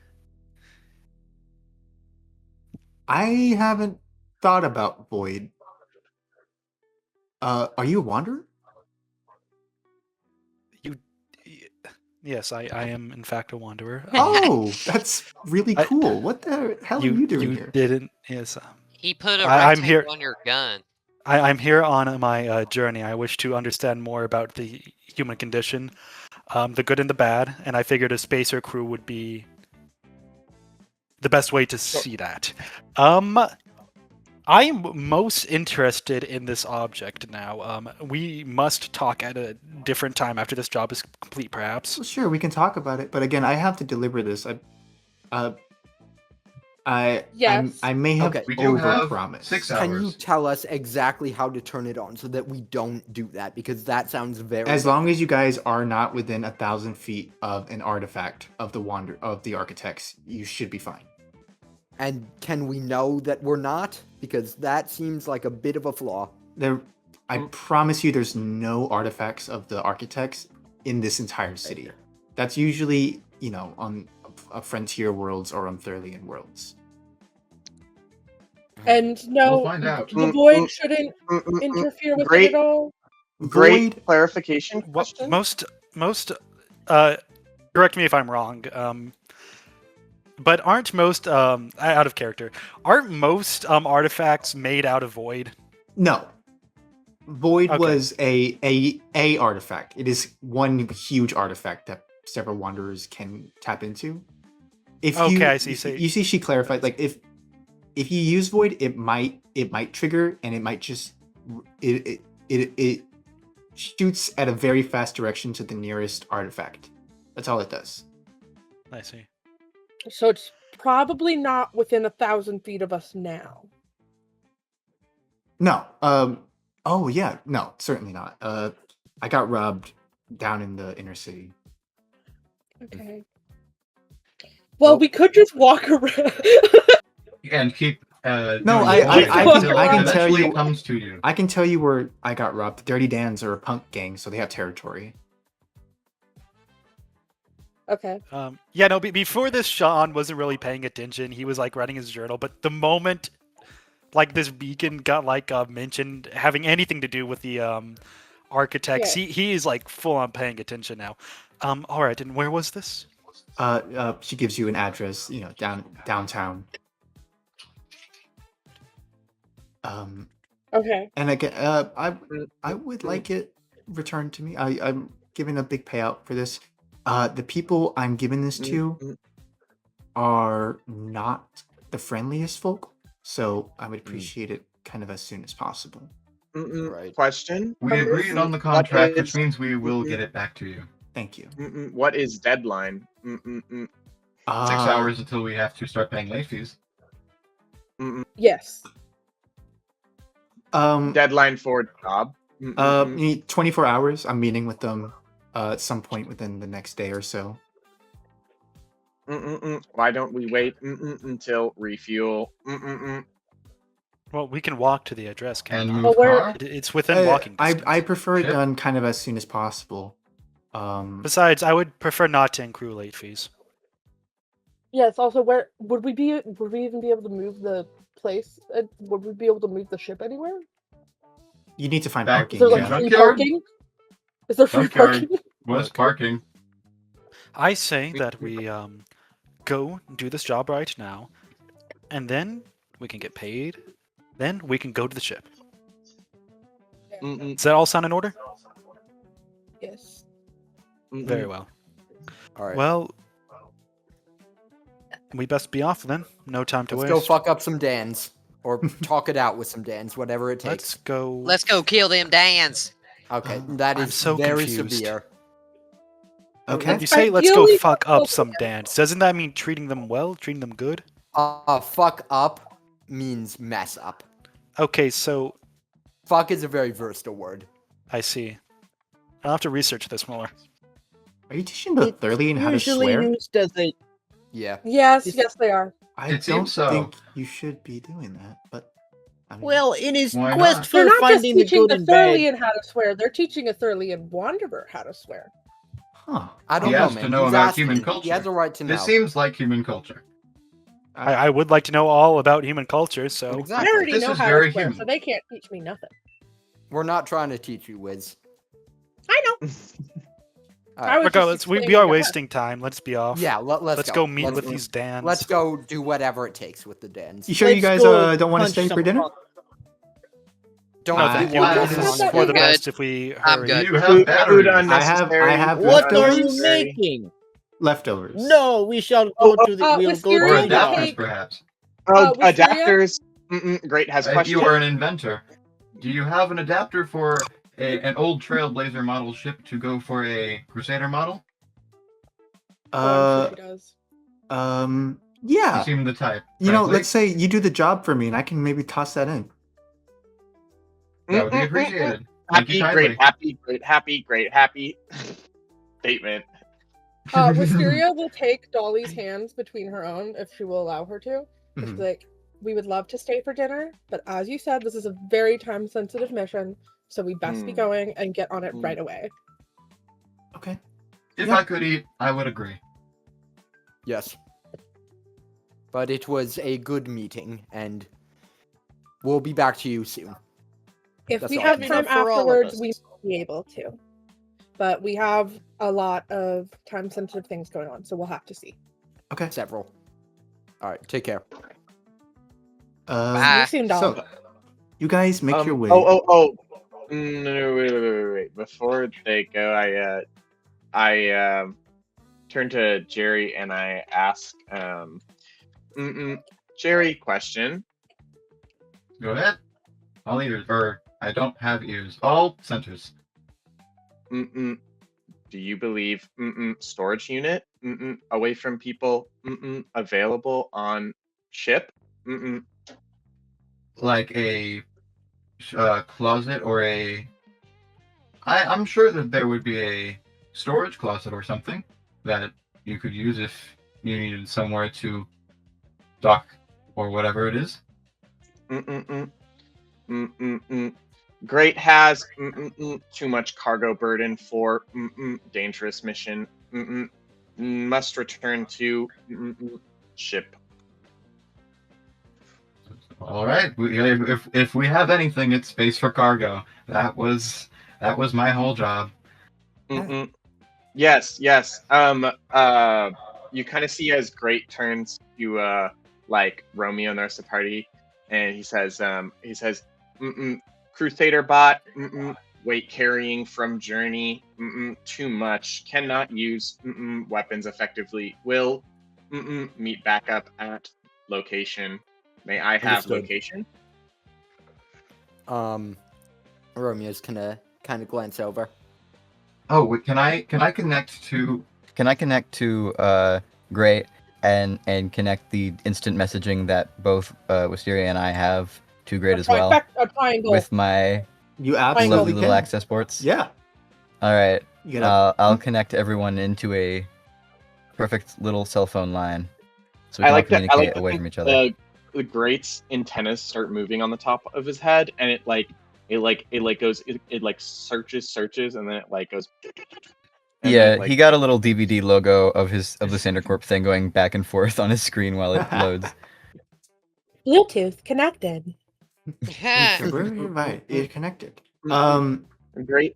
[SPEAKER 2] I haven't thought about Void. Are you a wanderer?
[SPEAKER 9] Yes, I am in fact a wanderer.
[SPEAKER 2] Oh, that's really
[SPEAKER 9] I-
[SPEAKER 2] cool. What the hell are you doing here?
[SPEAKER 9] didn't. Yes.
[SPEAKER 3] He put a
[SPEAKER 9] I'm
[SPEAKER 3] rectangle
[SPEAKER 9] here-
[SPEAKER 3] on your gun.
[SPEAKER 9] I'm here on my journey. I wish to understand more about the human condition, the good and the bad, and I figured a spacer crew would be the best way to see that. I am most interested in this object now. We must talk at a different time after this job is complete, perhaps.
[SPEAKER 2] Well, sure, we can talk about it, but again, I have to deliver this.
[SPEAKER 8] Yes.
[SPEAKER 2] I may have
[SPEAKER 7] Okay.
[SPEAKER 11] We do have
[SPEAKER 2] overpromised.
[SPEAKER 11] 6
[SPEAKER 7] Can you
[SPEAKER 11] hours.
[SPEAKER 7] tell us exactly how to turn it on so that we don't do that? Because that sounds very.
[SPEAKER 2] As long as you guys are not within 1,000 feet of an artifact of the architects, you should be fine.
[SPEAKER 7] And can we know that we're not? Because that seems like a bit of a flaw.
[SPEAKER 2] I promise you, there's no artifacts of the architects in this entire city. That's usually, on frontier worlds or on Thurlian worlds.
[SPEAKER 8] And no,
[SPEAKER 11] We'll find out.
[SPEAKER 8] the void shouldn't interfere with
[SPEAKER 4] Great.
[SPEAKER 8] it at all.
[SPEAKER 4] Great
[SPEAKER 2] Void,
[SPEAKER 4] clarification
[SPEAKER 9] What,
[SPEAKER 4] question.
[SPEAKER 9] most, correct me if I'm wrong. But aren't most out of character? Aren't most artifacts made out of void?
[SPEAKER 2] no. Void
[SPEAKER 9] Okay.
[SPEAKER 2] was a artifact. It is one huge artifact that several wanderers can tap into. If you,
[SPEAKER 9] Okay, I see. So-
[SPEAKER 2] you see, she clarified, like if you use void, it might trigger, and it might just it shoots at a very fast direction to the nearest artifact. That's all it does.
[SPEAKER 9] I see.
[SPEAKER 8] So it's probably not within 1,000 feet of us now.
[SPEAKER 2] No. Oh yeah. No, certainly not. I got robbed down in the inner city.
[SPEAKER 8] Okay. Well,
[SPEAKER 7] Well-
[SPEAKER 8] we could just walk around.
[SPEAKER 11] And keep.
[SPEAKER 2] No,
[SPEAKER 11] doing
[SPEAKER 2] I
[SPEAKER 11] walking
[SPEAKER 8] can-
[SPEAKER 11] until
[SPEAKER 8] I
[SPEAKER 11] it
[SPEAKER 8] can
[SPEAKER 2] tell
[SPEAKER 11] eventually
[SPEAKER 2] you-
[SPEAKER 11] comes to you.
[SPEAKER 2] I can tell you where I got robbed. The Dirty Dans are a punk gang, so they have territory.
[SPEAKER 8] Okay.
[SPEAKER 9] Yeah, no. Before this, Sean wasn't really paying attention. He was like writing his journal. But the moment, like this beacon got like mentioned having anything to do with the architects, he is like full on paying attention now. All right. And where was this?
[SPEAKER 2] She gives you an address, downtown.
[SPEAKER 8] Okay.
[SPEAKER 2] And again, I would like it returned to me. I'm giving a big payout for this. The people I'm giving this to are not the friendliest folk, so I would appreciate it kind of as soon as possible.
[SPEAKER 7] Right.
[SPEAKER 4] Question.
[SPEAKER 11] We agreed on the contract, which means we will get it back to you.
[SPEAKER 2] Thank you.
[SPEAKER 4] What is deadline?
[SPEAKER 11] 6 hours until we have to start paying late fees.
[SPEAKER 8] Yes.
[SPEAKER 4] Deadline for job.
[SPEAKER 2] You need 24 hours. I'm meeting with them at some point within the next day or so.
[SPEAKER 4] Why don't we wait until refuel?
[SPEAKER 9] Well, we can walk to the address. Can
[SPEAKER 11] And
[SPEAKER 9] we
[SPEAKER 11] move
[SPEAKER 9] not?
[SPEAKER 8] Well, where-
[SPEAKER 11] car?
[SPEAKER 9] It's within walking distance.
[SPEAKER 2] I prefer it
[SPEAKER 11] Yep.
[SPEAKER 2] done kind of as soon as possible.
[SPEAKER 9] Besides, I would prefer not to accrue late fees.
[SPEAKER 8] Yes. Also, where would we even be able to move the place? Would we be able to move the ship anywhere?
[SPEAKER 2] You need to find
[SPEAKER 11] Back-
[SPEAKER 2] parking.
[SPEAKER 8] Is there like
[SPEAKER 2] yeah.
[SPEAKER 8] free
[SPEAKER 11] Junkyard?
[SPEAKER 8] parking? Is there free
[SPEAKER 11] Junkyard.
[SPEAKER 8] parking?
[SPEAKER 11] Was parking.
[SPEAKER 9] I say that we go do this job right now, and then we can get paid. Then we can go to the ship. Does that all sound in order?
[SPEAKER 8] Yes.
[SPEAKER 9] Very well.
[SPEAKER 7] All right.
[SPEAKER 9] Well, we best be off then. No time to
[SPEAKER 7] Let's
[SPEAKER 9] waste.
[SPEAKER 7] go fuck up some Dans. Or talk it out with some Dans, whatever it
[SPEAKER 9] Let's
[SPEAKER 7] takes.
[SPEAKER 9] go.
[SPEAKER 3] Let's go kill them Dans.
[SPEAKER 7] Okay, that
[SPEAKER 9] I'm
[SPEAKER 7] is
[SPEAKER 9] so
[SPEAKER 7] very
[SPEAKER 9] confused.
[SPEAKER 7] severe.
[SPEAKER 2] Okay.
[SPEAKER 9] You say let's go
[SPEAKER 8] Ideally,
[SPEAKER 9] fuck up
[SPEAKER 8] go
[SPEAKER 9] some
[SPEAKER 8] for it.
[SPEAKER 9] dance. Doesn't that mean treating them well, treating them good?
[SPEAKER 7] Fuck up means mess up.
[SPEAKER 9] Okay, so
[SPEAKER 7] Fuck is a very versatile word.
[SPEAKER 9] I see. I'll have to research this more.
[SPEAKER 2] Are you teaching the Thurlian how to
[SPEAKER 5] Usually
[SPEAKER 2] swear?
[SPEAKER 5] used as a
[SPEAKER 7] Yeah.
[SPEAKER 8] Yes.
[SPEAKER 5] It's-
[SPEAKER 8] Yes, they are.
[SPEAKER 2] I
[SPEAKER 11] It
[SPEAKER 2] don't
[SPEAKER 11] seems so.
[SPEAKER 2] think you should be doing that, but I mean,
[SPEAKER 5] well, in his
[SPEAKER 11] Why
[SPEAKER 5] quest
[SPEAKER 11] not?
[SPEAKER 5] for
[SPEAKER 8] They're not just
[SPEAKER 5] finding the
[SPEAKER 8] teaching
[SPEAKER 5] good
[SPEAKER 8] the
[SPEAKER 5] and bad.
[SPEAKER 8] Thurlian how to swear. They're teaching a Thurlian wanderer how to swear.
[SPEAKER 2] huh?
[SPEAKER 7] I don't
[SPEAKER 11] He
[SPEAKER 7] know,
[SPEAKER 11] has
[SPEAKER 7] man.
[SPEAKER 11] to know
[SPEAKER 7] He's
[SPEAKER 11] about
[SPEAKER 7] asking.
[SPEAKER 11] human
[SPEAKER 7] He
[SPEAKER 11] culture.
[SPEAKER 7] has a right to know.
[SPEAKER 11] This seems like human culture.
[SPEAKER 9] I would like to know all about human culture, so
[SPEAKER 8] I
[SPEAKER 7] Exactly.
[SPEAKER 8] already
[SPEAKER 11] This
[SPEAKER 8] know
[SPEAKER 11] is
[SPEAKER 8] how
[SPEAKER 11] very
[SPEAKER 8] to swear,
[SPEAKER 11] human.
[SPEAKER 8] so they can't teach me nothing.
[SPEAKER 7] We're not trying to teach you, Wiz.
[SPEAKER 8] I know.
[SPEAKER 7] All
[SPEAKER 8] I
[SPEAKER 7] right.
[SPEAKER 8] was just
[SPEAKER 9] regardless, we
[SPEAKER 8] explaining
[SPEAKER 9] are
[SPEAKER 8] the
[SPEAKER 9] wasting time. Let's be off.
[SPEAKER 7] Yeah, let's
[SPEAKER 9] go meet with
[SPEAKER 7] Let's-
[SPEAKER 9] these Dans.
[SPEAKER 7] Let's go do whatever it takes with the Dans.
[SPEAKER 2] You sure you guys
[SPEAKER 5] Let's go
[SPEAKER 2] don't want to
[SPEAKER 5] punch
[SPEAKER 2] stay for
[SPEAKER 5] some
[SPEAKER 2] dinner?
[SPEAKER 5] punk.
[SPEAKER 7] Don't
[SPEAKER 9] No,
[SPEAKER 2] I-
[SPEAKER 9] thank you.
[SPEAKER 11] Why
[SPEAKER 9] It
[SPEAKER 11] is
[SPEAKER 9] is
[SPEAKER 8] that
[SPEAKER 9] for the
[SPEAKER 3] good?
[SPEAKER 9] best if we
[SPEAKER 3] I'm
[SPEAKER 9] hurry.
[SPEAKER 3] good.
[SPEAKER 11] You have
[SPEAKER 4] Food
[SPEAKER 11] batteries.
[SPEAKER 4] unnecessary.
[SPEAKER 2] I have
[SPEAKER 5] What are you
[SPEAKER 2] leftovers.
[SPEAKER 5] making?
[SPEAKER 2] Leftovers.
[SPEAKER 5] No, we shall go to the. We'll go
[SPEAKER 8] Wisteria
[SPEAKER 11] Or
[SPEAKER 5] to the
[SPEAKER 8] will
[SPEAKER 11] adapters,
[SPEAKER 8] take-
[SPEAKER 11] perhaps.
[SPEAKER 4] Oh,
[SPEAKER 8] Wisteria?
[SPEAKER 4] adapters. Great. Has
[SPEAKER 11] If
[SPEAKER 4] question.
[SPEAKER 11] you are an inventor, do you have an adapter for an old Trailblazer model ship to go for a Crusader model?
[SPEAKER 8] Oh, I'm sure she does.
[SPEAKER 11] You
[SPEAKER 2] Yeah.
[SPEAKER 11] seem the type.
[SPEAKER 2] You know,
[SPEAKER 11] frankly.
[SPEAKER 2] let's say you do the job for me, and I can maybe toss that in.
[SPEAKER 11] That would be appreciated. Thank you
[SPEAKER 4] Happy,
[SPEAKER 11] kindly.
[SPEAKER 4] great, happy. Statement.
[SPEAKER 8] Wisteria will take Dolly's hands between her own if she will allow her to. It's
[SPEAKER 2] Mhm.
[SPEAKER 8] like, we would love to stay for dinner, but as you said, this is a very time-sensitive mission, so we best be
[SPEAKER 4] Hmm.
[SPEAKER 8] going and get on it
[SPEAKER 4] Hmm.
[SPEAKER 8] right away.
[SPEAKER 2] Okay.
[SPEAKER 11] If
[SPEAKER 2] Yeah.
[SPEAKER 11] I could eat, I would agree.
[SPEAKER 7] Yes. But it was a good meeting, and we'll be back to you soon.
[SPEAKER 8] If
[SPEAKER 7] That's
[SPEAKER 8] we
[SPEAKER 7] all I
[SPEAKER 8] have
[SPEAKER 7] can
[SPEAKER 8] time
[SPEAKER 5] say. For all of
[SPEAKER 8] afterwards,
[SPEAKER 5] us.
[SPEAKER 8] we may be able to. But we have a lot of time-sensitive things going on, so we'll have to see.
[SPEAKER 2] Okay.
[SPEAKER 7] Several. All right, take care.
[SPEAKER 3] Bye.
[SPEAKER 8] See you soon, Dolly.
[SPEAKER 2] So, you guys make your way.
[SPEAKER 4] No, wait. Before they go, I turn to Jerry and I ask, Jerry, question.
[SPEAKER 11] Go ahead. All ears. Or I don't have ears. All centers.
[SPEAKER 4] Do you believe storage unit away from people available on ship?
[SPEAKER 11] Like a closet or a... I'm sure that there would be a storage closet or something that you could use if you needed somewhere to dock or whatever it is.
[SPEAKER 4] Mm-mm-mm. Mm-mm-mm. Great has too much cargo burden for dangerous mission. Must return to ship.
[SPEAKER 11] All right. If we have anything, it's space for cargo. That was my whole job.
[SPEAKER 4] Mm-mm. Yes, yes. You kind of see as Great turns to like Romeo and the party, and he says, Crusader bot, weight carrying from Journey, too much, cannot use weapons effectively. Will meet back up at location. May I have
[SPEAKER 5] Understood.
[SPEAKER 4] location?
[SPEAKER 7] Romeo's gonna kind of glance over.
[SPEAKER 11] Oh, wait, can I connect to?
[SPEAKER 10] Can I connect to Great and connect the instant messaging that both Wisteria and I have to Great as well
[SPEAKER 8] A triangle.
[SPEAKER 10] with my
[SPEAKER 2] You
[SPEAKER 10] lovely
[SPEAKER 2] absolutely
[SPEAKER 10] little
[SPEAKER 2] can.
[SPEAKER 10] access ports?
[SPEAKER 2] Yeah.
[SPEAKER 10] All right.
[SPEAKER 2] You gotta,
[SPEAKER 10] I'll connect everyone into a perfect little cell phone line, so we
[SPEAKER 4] I
[SPEAKER 10] can all
[SPEAKER 4] like to
[SPEAKER 10] communicate away from each other.
[SPEAKER 4] the Great's antennas start moving on the top of his head, and it searches, and then it like goes. And
[SPEAKER 10] Yeah,
[SPEAKER 4] then, like,
[SPEAKER 10] he got a little DVD logo of the Cindercorp thing going back and forth on his screen while it loads.
[SPEAKER 8] Bluetooth connected.
[SPEAKER 2] right. You're connected.
[SPEAKER 4] Great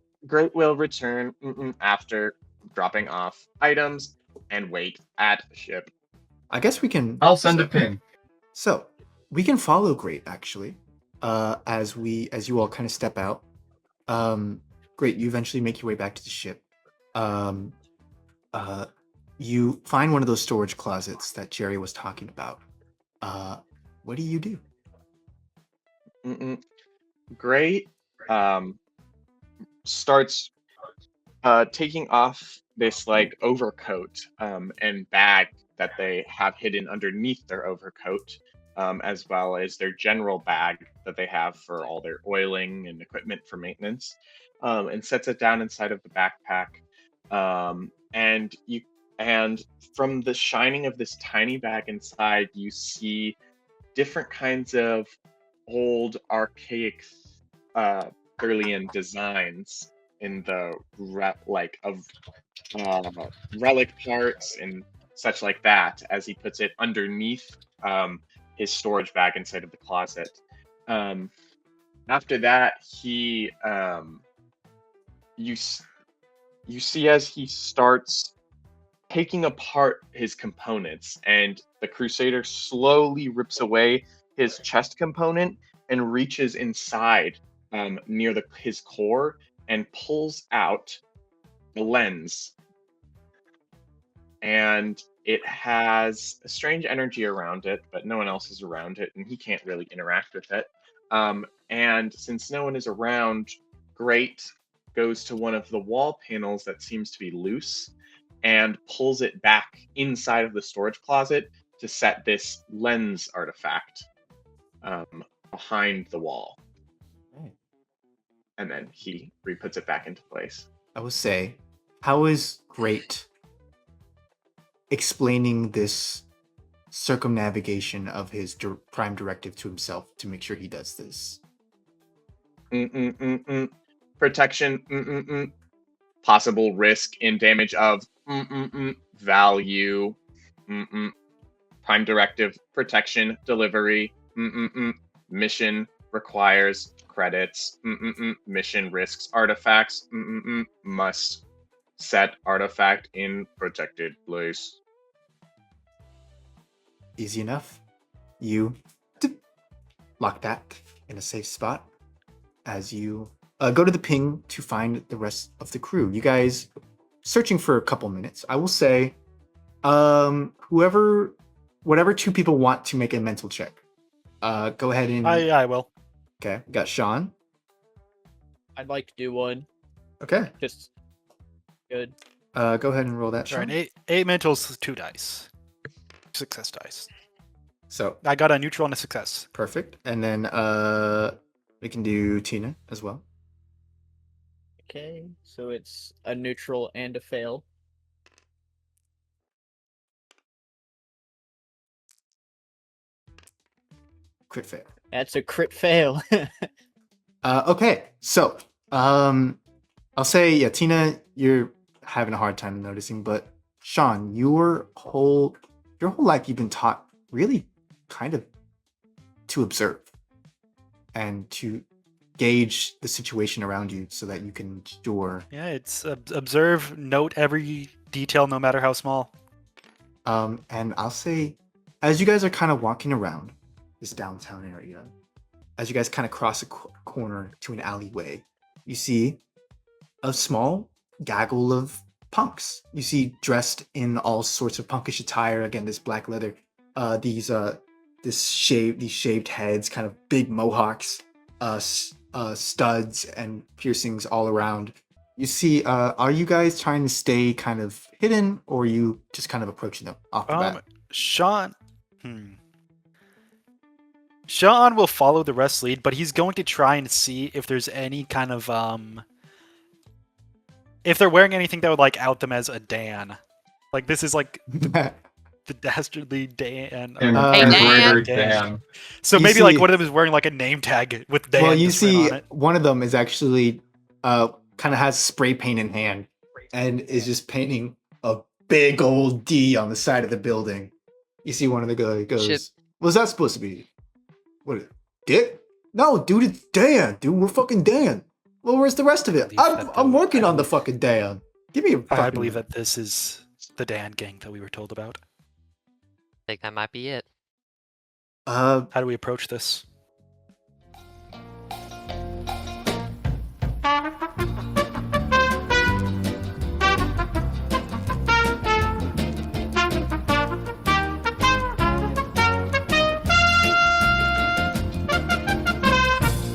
[SPEAKER 4] will return after dropping off items and wait at ship.
[SPEAKER 2] I guess we can.
[SPEAKER 11] I'll send a ping.
[SPEAKER 2] So we can follow Great actually, as you all kind of step out. Great, you eventually make your way back to the ship. You find one of those storage closets that Jerry was talking about. What do you do?
[SPEAKER 4] Great starts taking off this like overcoat and bag that they have hidden underneath their overcoat, as well as their general bag that they have for all their oiling and equipment for maintenance, and sets it down inside of the backpack. And from the shining of this tiny bag inside, you see different kinds of old archaic Thurlian designs in the relic parts and such like that, as he puts it underneath his storage bag inside of the closet. After that, you see as he starts taking apart his components, and the Crusader slowly rips away his chest component and reaches inside near his core and pulls out the lens. And it has a strange energy around it, but no one else is around it, and he can't really interact with it. And since no one is around, Great goes to one of the wall panels that seems to be loose and pulls it back inside of the storage closet to set this lens artifact behind the wall.
[SPEAKER 2] Right.
[SPEAKER 4] And then he re-puts it back into place.
[SPEAKER 2] I will say, how is Great explaining this circumnavigation of his prime directive to himself to make sure he does this?
[SPEAKER 4] Protection. Possible risk in damage of value. Prime directive, protection, delivery. Mission requires credits. Mission risks artifacts. Must set artifact in protected place.
[SPEAKER 2] Easy enough. You lock that in a safe spot as you go to the ping to find the rest of the crew. You guys searching for a couple minutes. I will say, whatever two people want to make a mental check, go ahead and.
[SPEAKER 9] I will.
[SPEAKER 2] Okay, we got Sean.
[SPEAKER 5] I'd like to do one.
[SPEAKER 2] Okay,
[SPEAKER 5] Just good.
[SPEAKER 2] go ahead and roll that,
[SPEAKER 9] All
[SPEAKER 2] Sean.
[SPEAKER 9] right, eight mentals, 2 dice. Success dice.
[SPEAKER 2] So
[SPEAKER 9] I got a neutral and a success.
[SPEAKER 2] perfect, and then we can do Tina as well.
[SPEAKER 5] Okay, so it's a neutral and a fail.
[SPEAKER 2] Crit fail.
[SPEAKER 5] That's a crit fail.
[SPEAKER 2] Okay, so I'll say, yeah, Tina, you're having a hard time noticing, but Sean, your whole life you've been taught really kind of to observe and to gauge the situation around you so that you can endure.
[SPEAKER 9] Yeah, it's observe, note every detail, no matter how small.
[SPEAKER 2] And I'll say, as you guys are kind of walking around this downtown area, as you guys kind of cross a corner to an alleyway, you see a small gaggle of punks. You see dressed in all sorts of punkish attire. Again, this black leather, these shaved heads, kind of big mohawks, studs and piercings all around. You see, are you guys trying to stay kind of hidden, or are you just kind of approaching them off the bat?
[SPEAKER 9] Sean. Sean will follow the rest lead, but he's going to try and see if there's any kind of if they're wearing anything that would like out them as a Dan. Like this is like the dastardly Dan.
[SPEAKER 3] Hey,
[SPEAKER 11] Embroidered
[SPEAKER 9] Dan.
[SPEAKER 11] Dan.
[SPEAKER 9] So
[SPEAKER 2] You
[SPEAKER 9] maybe like
[SPEAKER 2] see-
[SPEAKER 9] one of them is wearing like a name tag with Dan.
[SPEAKER 2] Well, you
[SPEAKER 9] just written
[SPEAKER 2] see,
[SPEAKER 9] on it.
[SPEAKER 2] one of them is actually kind of has spray paint in hand and is just painting a big old D on the side of the building. You see one of the guys goes,
[SPEAKER 3] Shit.
[SPEAKER 2] "What's that supposed to be? What is it? Dick? No, dude, it's Dan. Dude, we're fucking Dan. Well, where's the rest of it? I'm working on the fucking Dan. Give me a fucking
[SPEAKER 9] I believe that this is the Dan gang that we were told about.
[SPEAKER 3] I think that might be it.
[SPEAKER 2] Uh,
[SPEAKER 9] How do we approach this?